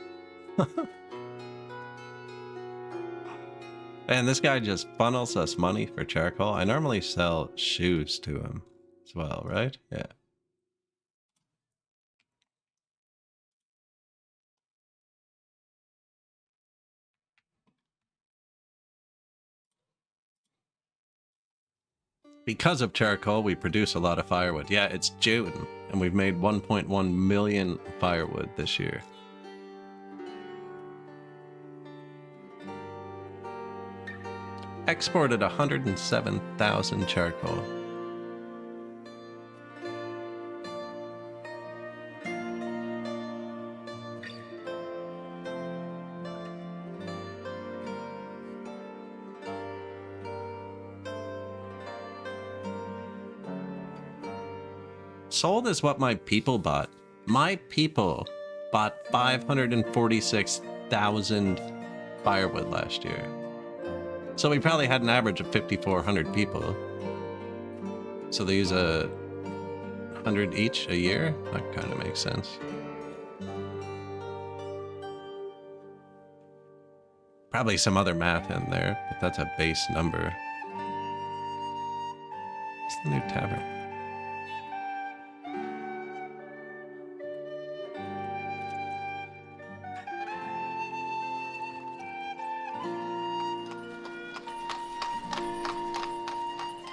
Man, this guy just funnels us money for charcoal. I normally sell shoes to him as well, right? Yeah. Because of charcoal, we produce a lot of firewood. Yeah, it's June, and we've made 1.1 million firewood this year. Exported 107,000 charcoal. Sold is what my people bought. My people bought 546,000 firewood last year. So we probably had an average of 5,400 people. So they use 100 each a year? That kind of makes sense. Probably some other math in there, but that's a base number. It's the new tavern.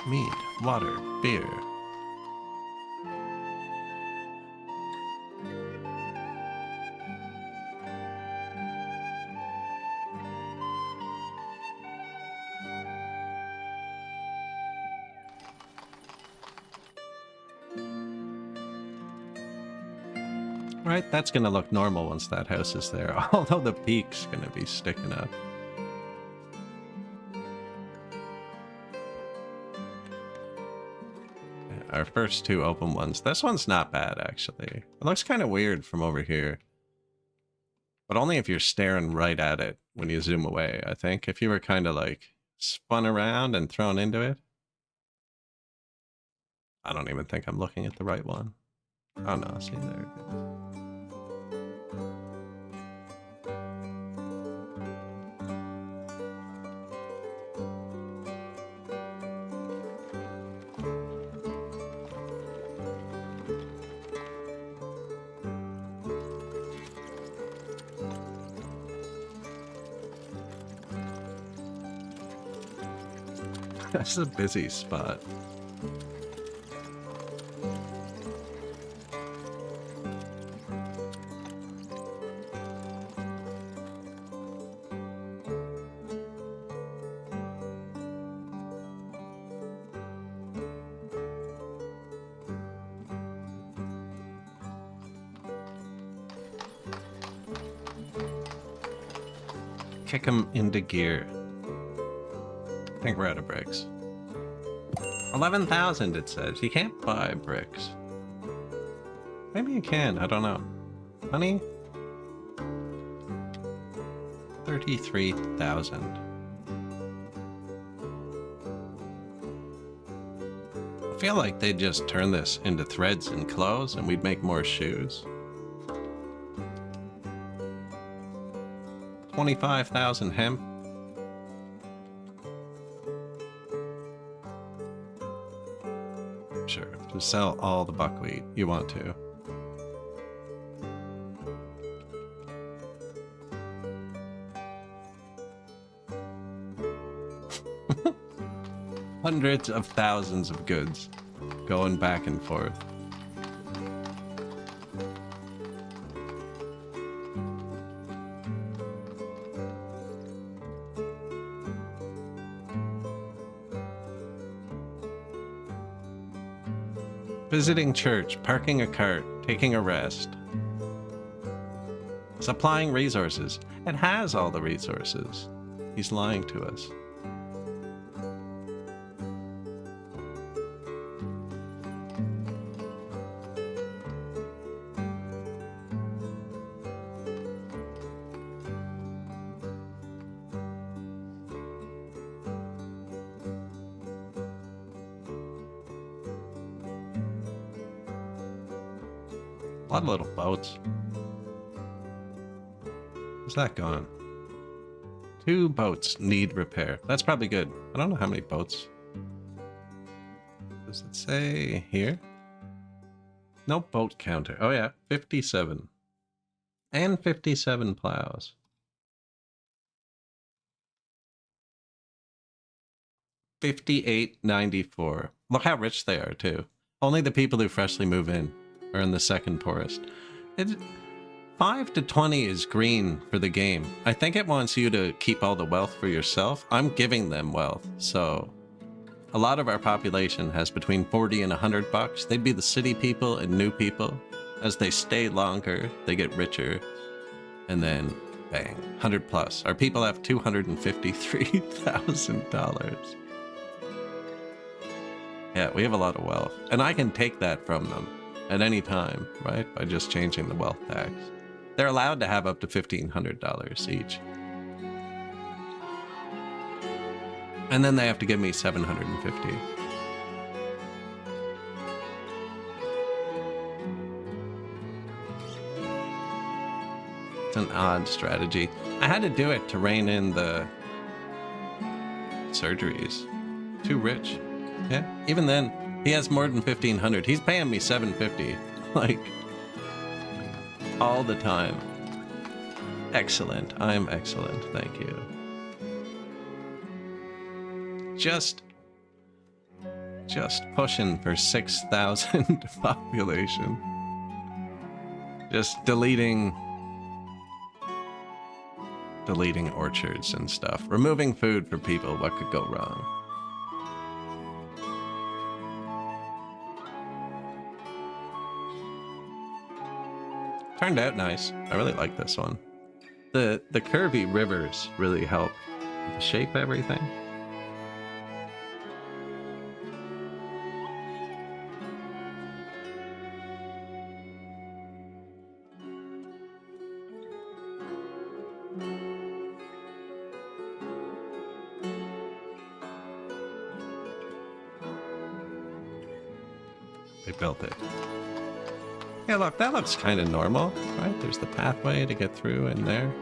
Mead, water, beer. Right, that's gonna look normal once that house is there, although the peak's gonna be sticking up. Our first two open ones. This one's not bad, actually. It looks kind of weird from over here. But only if you're staring right at it when you zoom away, I think. If you were kind of like spun around and thrown into it. I don't even think I'm looking at the right one. Oh no, see, there it goes. That's a busy spot. Kick him into gear. I think we're out of bricks. 11,000 it says. You can't buy bricks. Maybe you can, I don't know. Money? 33,000. I feel like they'd just turn this into threads and clothes and we'd make more shoes. 25,000 hemp. Sure, to sell all the buckwheat you want to. Hundreds of thousands of goods going back and forth. Visiting church, parking a cart, taking a rest. Supplying resources. It has all the resources. He's lying to us. A lot of little boats. Where's that gone? 2 boats need repair. That's probably good. I don't know how many boats. Does it say here? No boat counter. Oh yeah, 57. And 57 plows. $58.94. Look how rich they are too. Only the people who freshly move in are in the second poorest. 5 to 20 is green for the game. I think it wants you to keep all the wealth for yourself. I'm giving them wealth, so a lot of our population has between 40 and 100 bucks. They'd be the city people and new people. As they stay longer, they get richer, and then bang, 100 plus. Our people have $253,000. Yeah, we have a lot of wealth, and I can take that from them at any time, right? By just changing the wealth tax. They're allowed to have up to $1,500 each. And then they have to give me $750. It's an odd strategy. I had to do it to rein in the surgeries. Too rich. Yeah, even then, he has more than 1,500. He's paying me $750, like, all the time. Excellent. I'm excellent. Thank you. Just pushing for 6,000 population. Just deleting orchards and stuff. Removing food for people. What could go wrong? Turned out nice. I really like this one. The curvy rivers really help shape everything. they built it. Yeah, look, that looks kind of normal, right? There's the pathway to get through in there.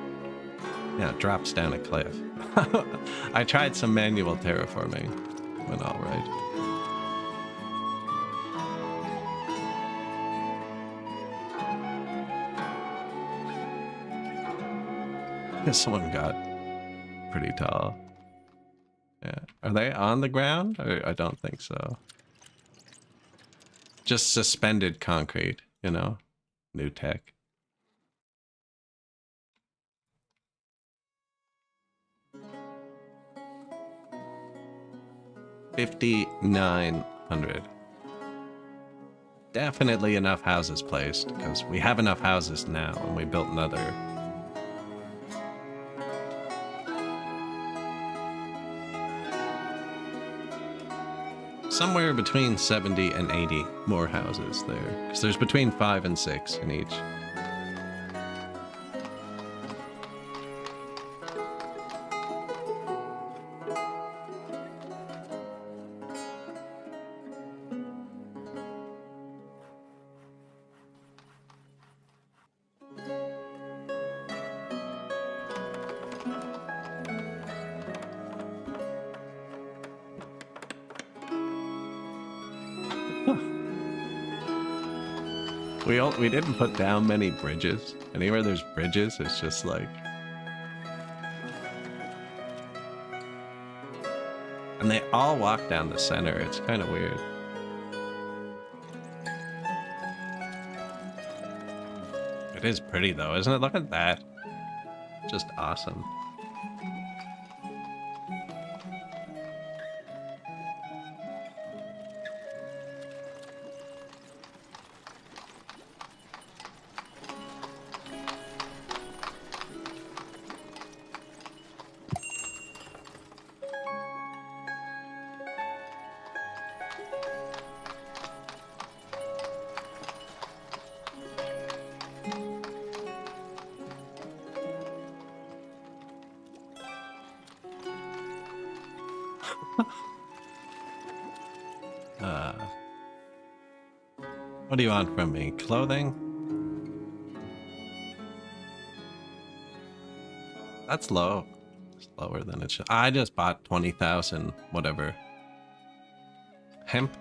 Yeah, it drops down a cliff. I tried some manual terraforming. Went all right. This one got pretty tall. Yeah. Are they on the ground? I don't think so. Just suspended concrete, you know? New tech. $5,900. Definitely enough houses placed, because we have enough houses now, and we built another. Somewhere between 70 and 80 more houses there, because there's between 5 and 6 in each. We didn't put down many bridges. Anywhere there's bridges, it's just like... And they all walk down the center. It's kind of weird. It is pretty though, isn't it? Look at that. Just awesome. What do you want from me? Clothing? That's low. It's lower than it should. I just bought 20,000, whatever. Hemp?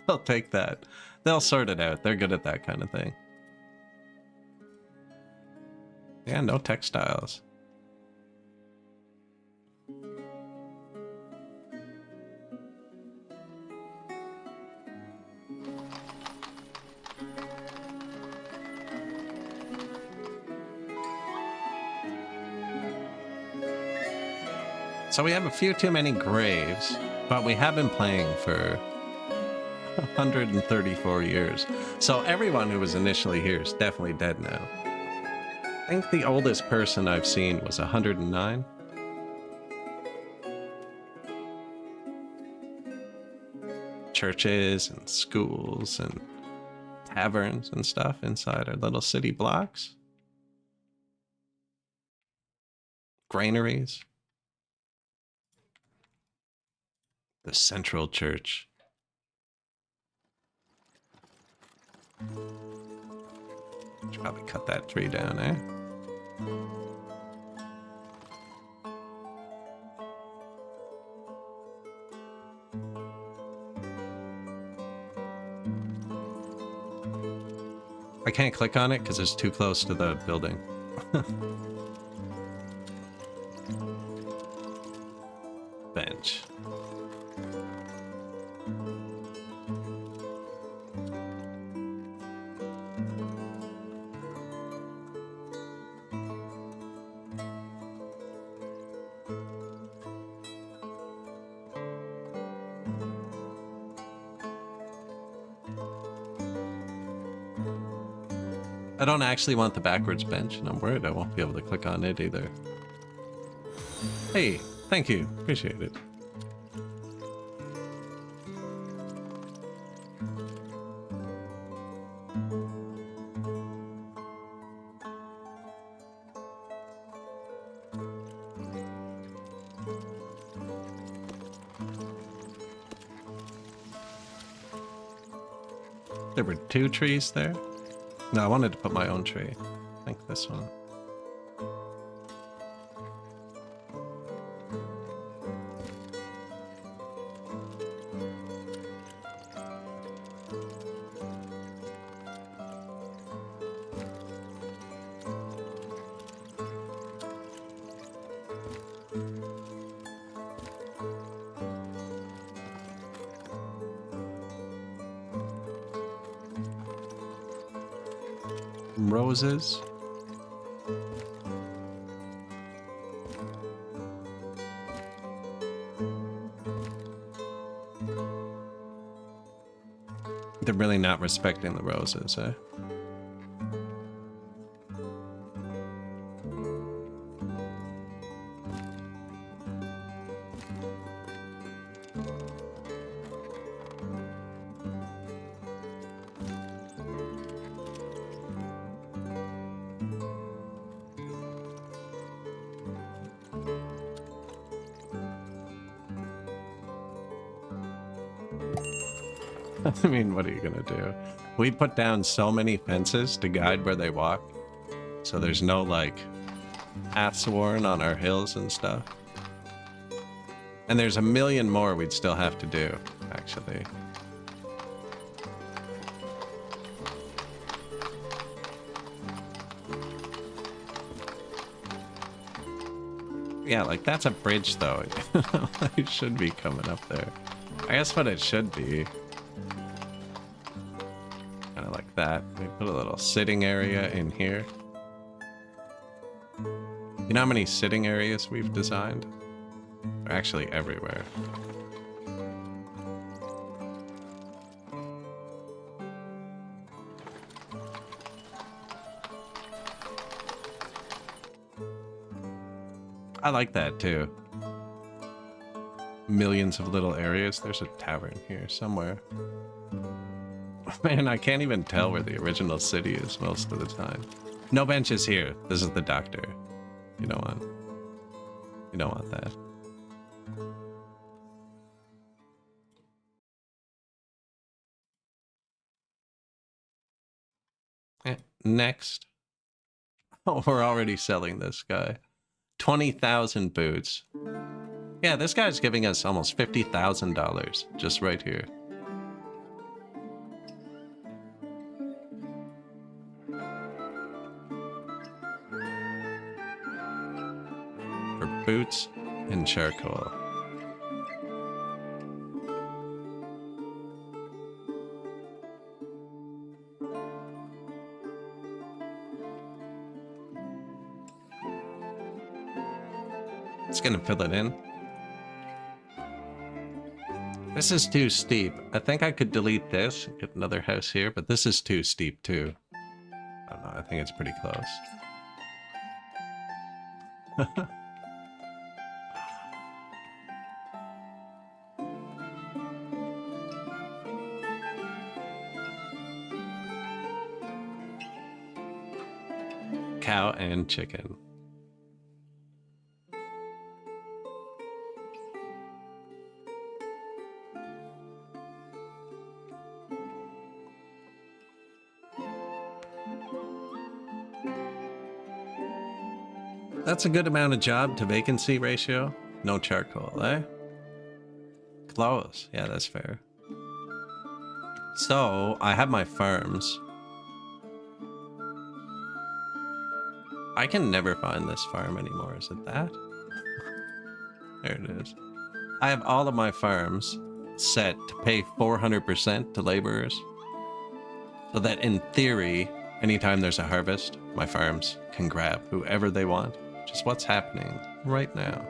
They'll take that. They'll sort it out. They're good at that kind of thing. Yeah, no textiles. So we have a few too many graves, but we have been playing for 134 years. So everyone who was initially here is definitely dead now. I think the oldest person I've seen was 109. Churches and schools and taverns and stuff inside our little city blocks. Granaries. The central church. Should probably cut that tree down, eh? I can't click on it because it's too close to the building. Bench. I don't actually want the backwards bench, and I'm worried I won't be able to click on it either. Hey, thank you. Appreciate it. There were 2 trees there? No, I wanted to put my own tree. I think this one. Roses. They're really not respecting the roses, eh? I mean, what are you gonna do? We put down so many fences to guide where they walk, so there's no, like, paths worn on our hills and stuff. And there's a million more we'd still have to do, actually. Yeah, like, that's a bridge, though. It should be coming up there. I guess what it should be... kind of like that. We put a little sitting area in here. You know how many sitting areas we've designed? They're actually everywhere. I like that too. Millions of little areas. There's a tavern here somewhere. Man, I can't even tell where the original city is most of the time. No benches here. This is the doctor. You don't want that. Next. Oh, we're already selling this guy. 20,000 boots. Yeah, this guy's giving us almost $50,000 just right here. For boots and charcoal. It's gonna fill it in. This is too steep. I think I could delete this and get another house here, but this is too steep too. I don't know, I think it's pretty close. Cow and chicken. That's a good amount of job to vacancy ratio. No charcoal, eh? Close. Yeah, that's fair. So, I have my farms. I can never find this farm anymore. Is it that? There it is. I have all of my farms set to pay 400% to laborers. So that in theory, anytime there's a harvest, my farms can grab whoever they want. Which is what's happening right now.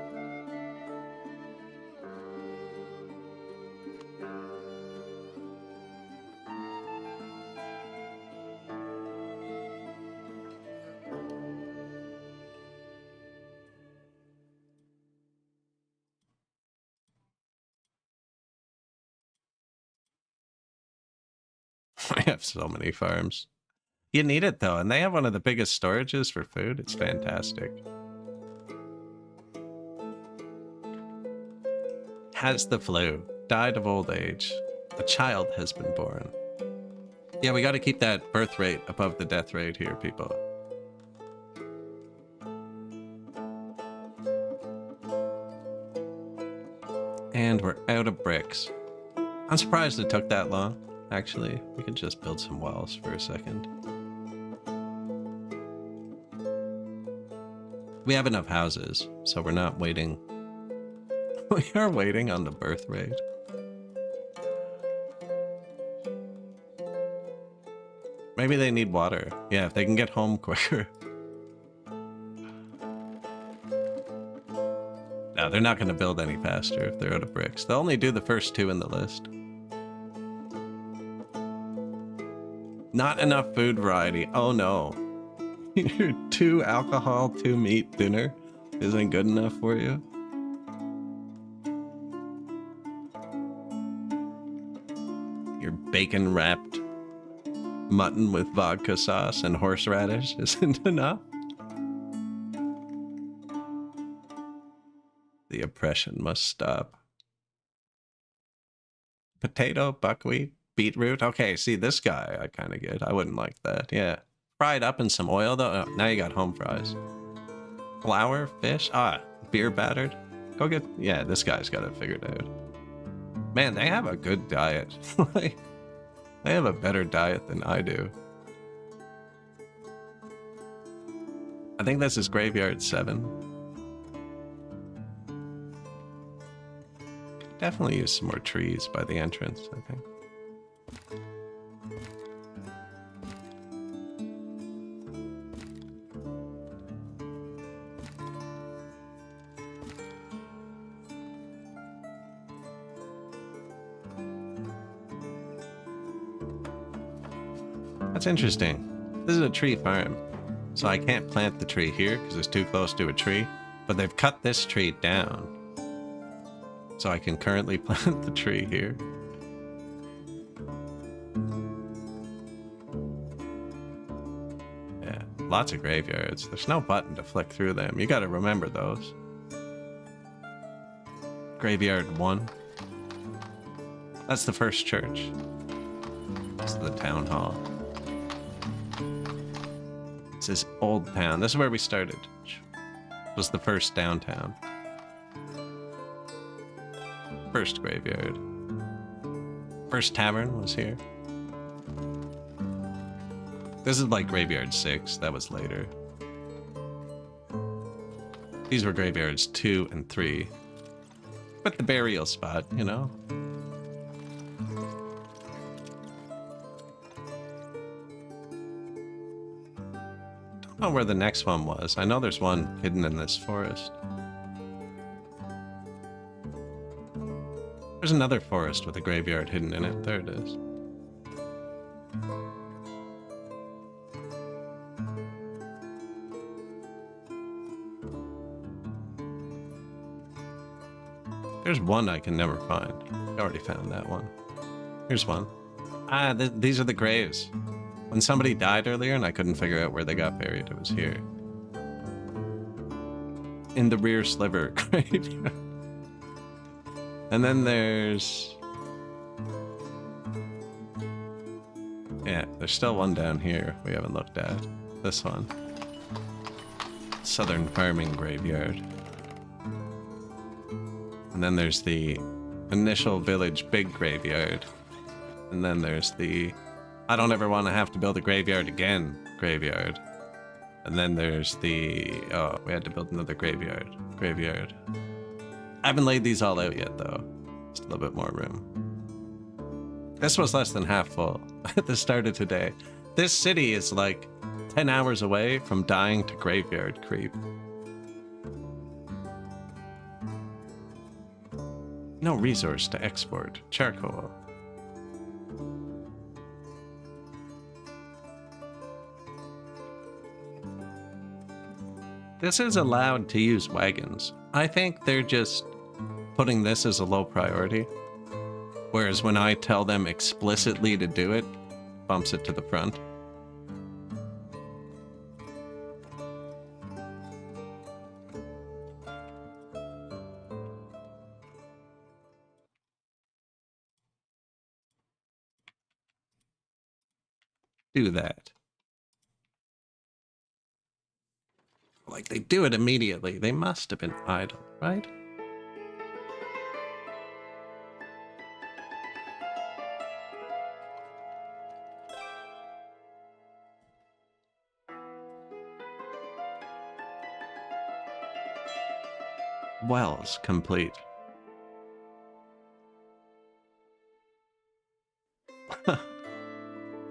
I have so many farms. You need it though, and they have one of the biggest storages for food. It's fantastic. Has the flu, died of old age. A child has been born. Yeah, we got to keep that birth rate above the death rate here, people. And we're out of bricks. I'm surprised it took that long, actually. We could just build some walls for a second. We have enough houses, so we're not waiting. We are waiting on the birth rate. Maybe they need water. Yeah, if they can get home quicker. No, they're not going to build any faster if they're out of bricks. They'll only do the first two in the list. Not enough food variety. Oh no. Your 2 alcohol, 2 meat dinner isn't good enough for you? Your bacon wrapped mutton with vodka sauce and horseradish isn't enough? The oppression must stop. Potato, buckwheat, beetroot. Okay, see, this guy I kind of get. I wouldn't like that. Yeah. Fried up in some oil, though. Oh, now you got home fries. Flour, fish. Ah, beer battered. Go get... Yeah, this guy's got it figured out. Man, they have a good diet. Like, they have a better diet than I do. I think this is graveyard 7. Definitely use some more trees by the entrance, I think. That's interesting. This is a tree farm, so I can't plant the tree here because it's too close to a tree, but they've cut this tree down. So I can currently plant the tree here. Yeah, lots of graveyards. There's no button to flick through them. You gotta remember those. Graveyard 1. That's the first church. This is the town hall. This is Old Town. This is where we started. It was the first downtown. First graveyard. First tavern was here. This is like graveyard 6. That was later. These were graveyards 2 and 3. But the burial spot, you know? Don't know where the next one was. I know there's one hidden in this forest. There's another forest with a graveyard hidden in it. There it is. There's one I can never find. I already found that one. Here's one. Ah, these are the graves. When somebody died earlier and I couldn't figure out where they got buried, it was here. In the rear sliver graveyard. And then there's... Yeah, there's still one down here we haven't looked at. This one. Southern Farming Graveyard. And then there's the initial village big graveyard. And then there's the I don't ever want to have to build a graveyard again graveyard. And then there's the... Oh, we had to build another graveyard. I haven't laid these all out yet, though. Just a little bit more room. This was less than half full at the start of today. This city is like 10 hours away from dying to graveyard creep. No resource to export. Charcoal. This is allowed to use wagons. I think they're just putting this as a low priority. Whereas when I tell them explicitly to do it, bumps it to the front. do that. Like, they do it immediately. They must have been idle, right? Wells complete.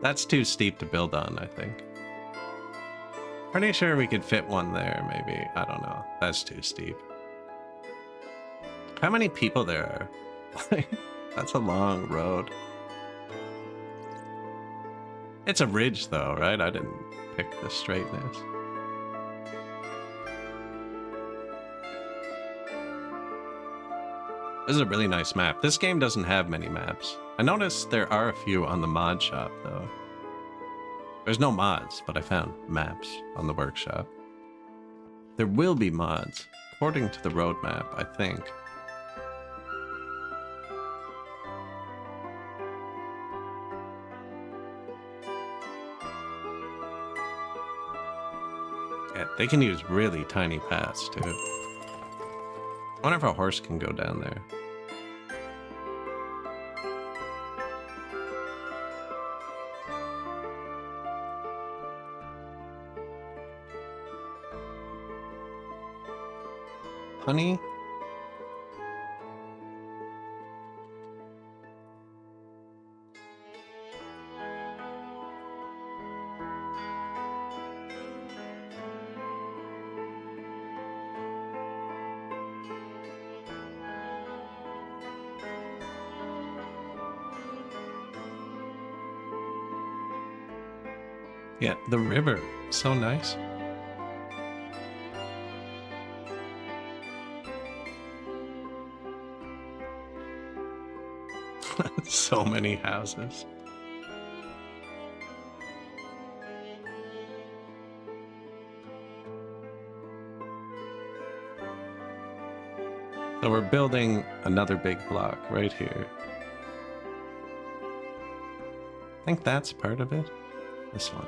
That's too steep to build on, I think. Pretty sure we could fit one there, maybe. I don't know. That's too steep. How many people there are? That's a long road. It's a ridge, though, right? I didn't pick the straightness. This is a really nice map. This game doesn't have many maps. I noticed there are a few on the mod shop, though. There's no mods, but I found maps on the workshop. There will be mods, according to the roadmap, I think. Yeah, they can use really tiny paths, too. I wonder if a horse can go down there. Honey? Yeah, the river. So nice. So many houses. So we're building another big block right here. I think that's part of it. This one.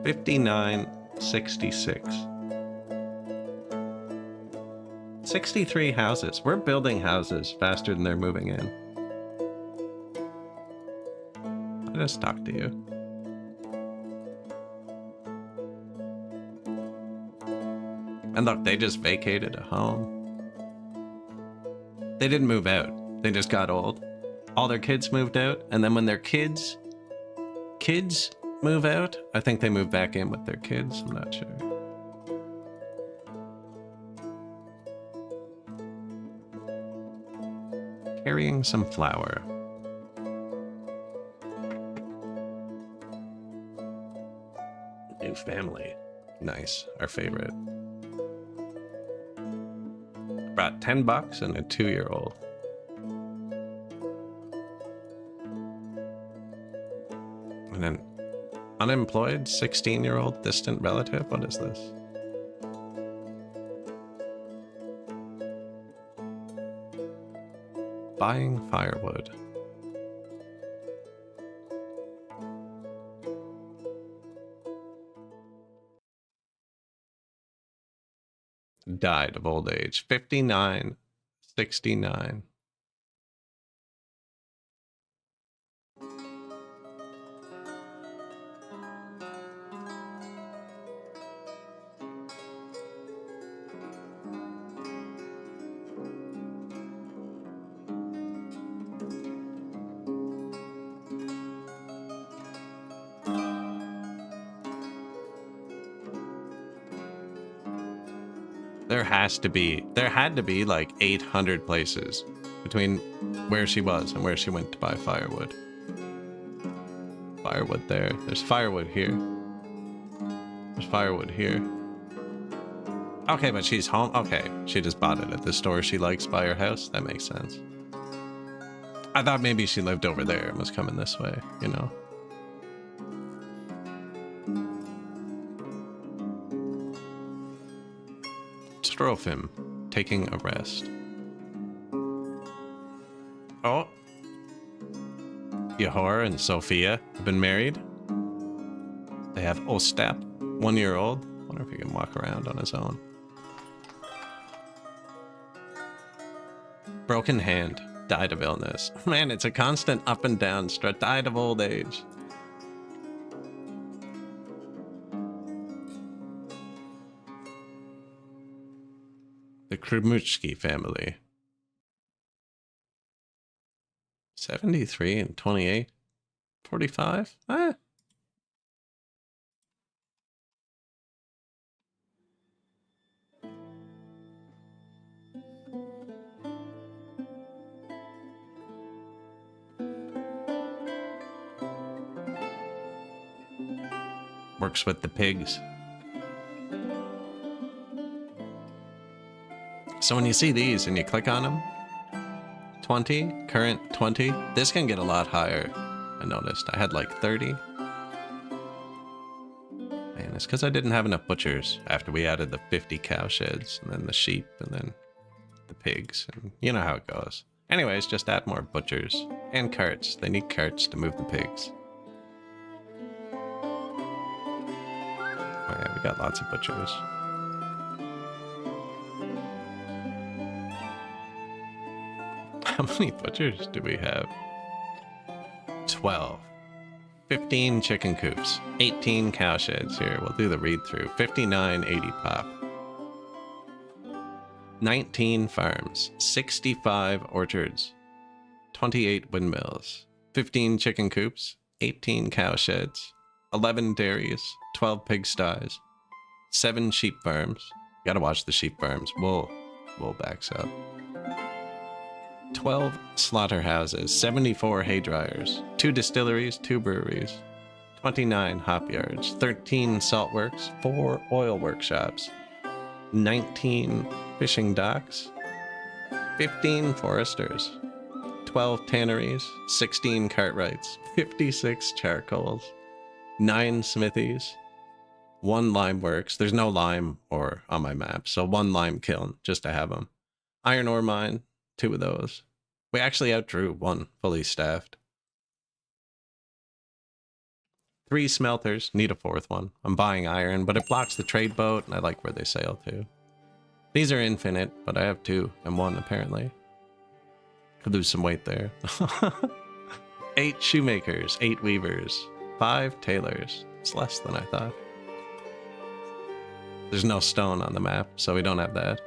$59.66. 63 houses. We're building houses faster than they're moving in. I just talked to you. And look, they just vacated a home. They didn't move out. They just got old. All their kids moved out, and then when their kids move out, I think they move back in with their kids. I'm not sure. Carrying some flour. New family. Nice. Our favorite. Brought $10 and a 2-year-old. And then unemployed 16-year-old distant relative. What is this? Buying firewood. Died of old age. 59.69. There had to be like 800 places between where she was and where she went to buy firewood. Firewood there. There's firewood here. There's firewood here. Okay, but she's home. Okay, she just bought it at the store she likes by her house. That makes sense. I thought maybe she lived over there and was coming this way, you know? Strofim, taking a rest. Oh. Yahor and Sophia have been married. They have Ostap, 1-year-old. Wonder if he can walk around on his own. Broken hand, died of illness. Man, it's a constant up and down strut. Died of old age. The Krumuchki family. 73 and 28. 45? Eh. Works with the pigs. So when you see these and you click on them, 20, current 20, this can get a lot higher. I noticed. I had like 30. Man, it's because I didn't have enough butchers after we added the 50 cow sheds and then the sheep and then the pigs. And you know how it goes. Anyways, just add more butchers and carts. They need carts to move the pigs. Oh yeah, we got lots of butchers. How many butchers do we have? 12. 15 chicken coops. 18 cow sheds. Here, we'll do the read through. 59.80 pop. 19 farms. 65 orchards. 28 windmills. 15 chicken coops. 18 cow sheds. 11 dairies. 12 pigsties. 7 sheep farms. Gotta watch the sheep farms. Wool backs up. 12 slaughterhouses, 74 hay dryers, 2 distilleries, 2 breweries, 29 hop yards, 13 salt works, 4 oil workshops, 19 fishing docks, 15 foresters, 12 tanneries, 16 cartwrights, 56 charcoals, 9 smithies, 1 lime works. There's no lime ore on my map, so 1 lime kiln just to have them. Iron ore mine, 2 of those. We actually outdrew 1 fully staffed. 3 smelters, need a 4th one. I'm buying iron, but it blocks the trade boat, and I like where they sail to. These are infinite, but I have 2 and 1 apparently. Could lose some weight there. 8 shoemakers, 8 weavers, 5 tailors. It's less than I thought. There's no stone on the map, so we don't have that.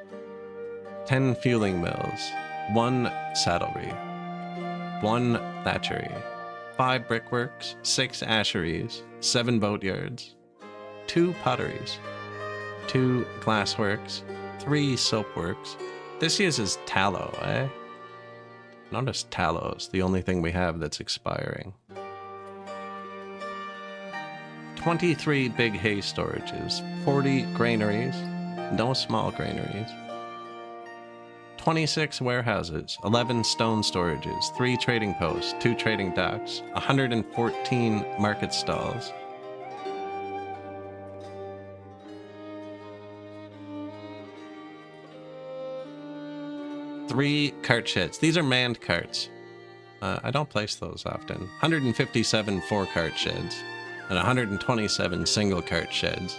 10 fueling mills. 1 saddlery, 1 thatchery, 5 brickworks, 6 asheries, 7 boatyards, 2 potteries, 2 glassworks, 3 soapworks. This uses tallow, eh? Notice tallow's the only thing we have that's expiring. 23 big hay storages, 40 granaries, no small granaries. 26 warehouses, 11 stone storages, 3 trading posts, 2 trading docks, 114 market stalls. Three cart sheds. These are manned carts. I don't place those often. 157 4-cart sheds, and 127 single cart sheds,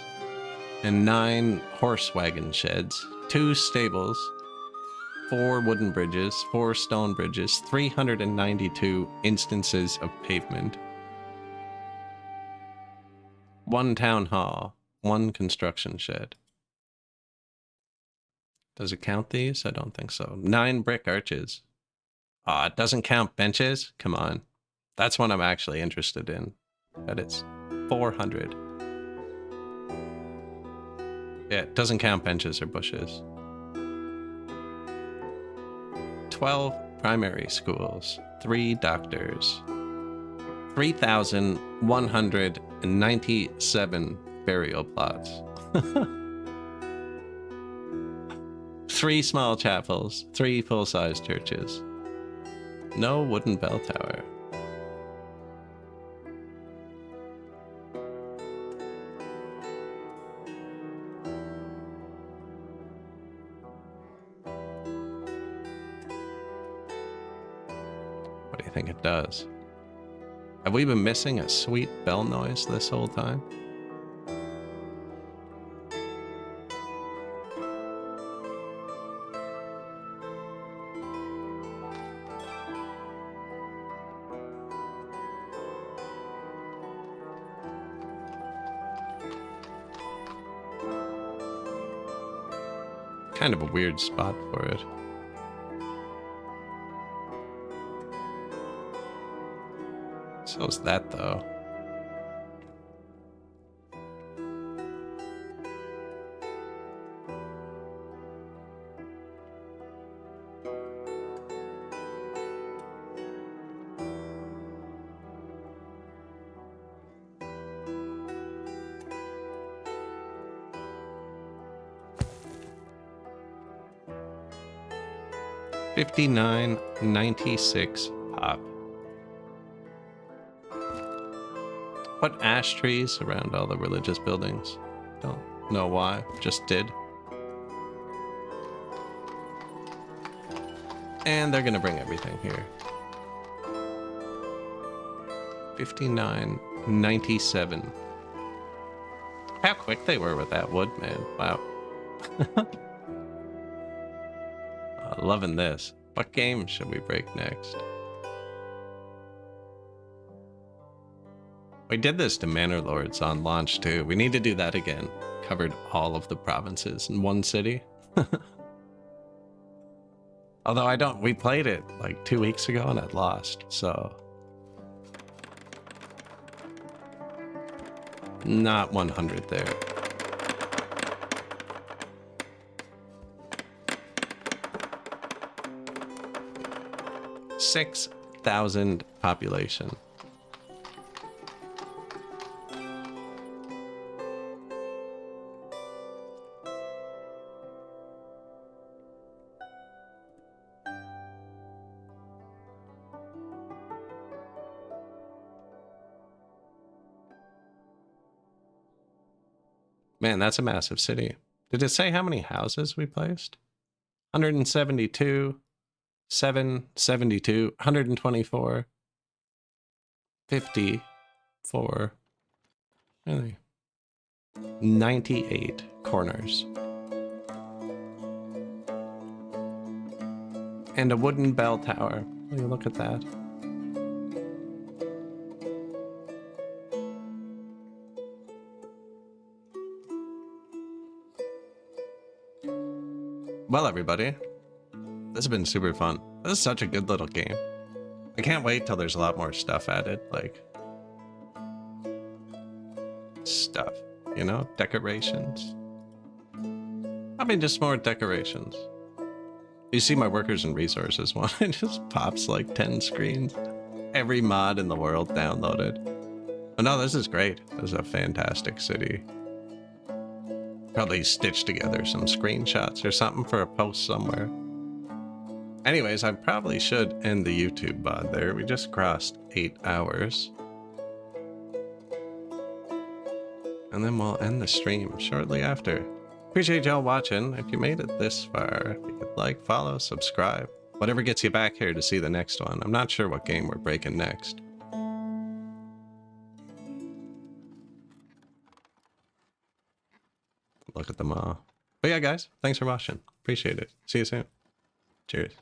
and 9 horse wagon sheds, 2 stables, 4 wooden bridges, 4 stone bridges, 392 instances of pavement, 1 town hall, 1 construction shed. Does it count these? I don't think so. 9 brick arches. Ah, it doesn't count benches? Come on. That's what I'm actually interested in. But it's 400. Yeah, it doesn't count benches or bushes. 12 primary schools, 3 doctors, 3,197 burial plots. 3 small chapels, 3 full-size churches. No wooden bell tower. What do you think it does? Have we been missing a sweet bell noise this whole time? Kind of a weird spot for it. So's that, though. $59.96 pop. Put ash trees around all the religious buildings. Don't know why, just did. And they're gonna bring everything here. $59.97. How quick they were with that wood, man. Wow. Loving this. What game should we break next? We did this to Manor Lords on launch too. We need to do that again. Covered all of the provinces in one city. Although we played it like 2 weeks ago and I'd lost, so. Not 100 there. $6,000 population. Man, that's a massive city. Did it say how many houses we placed? 172, 772, 124, 54, really? 98 corners. And a wooden bell tower. Will you look at that? Well, everybody, this has been super fun. This is such a good little game. I can't wait till there's a lot more stuff added, like stuff, you know, decorations. I mean, just more decorations. You see my workers and resources one, it just pops like 10 screens. Every mod in the world downloaded. Oh no, this is great. This is a fantastic city. Probably stitch together some screenshots or something for a post somewhere. Anyways, I probably should end the YouTube VOD there. We just crossed 8 hours. And then we'll end the stream shortly after. Appreciate y'all watching. If you made it this far, if you could like, follow, subscribe. Whatever gets you back here to see the next one. I'm not sure what game we're breaking next. Look at them all. But yeah, guys, thanks for watching. Appreciate it. See you soon. Cheers.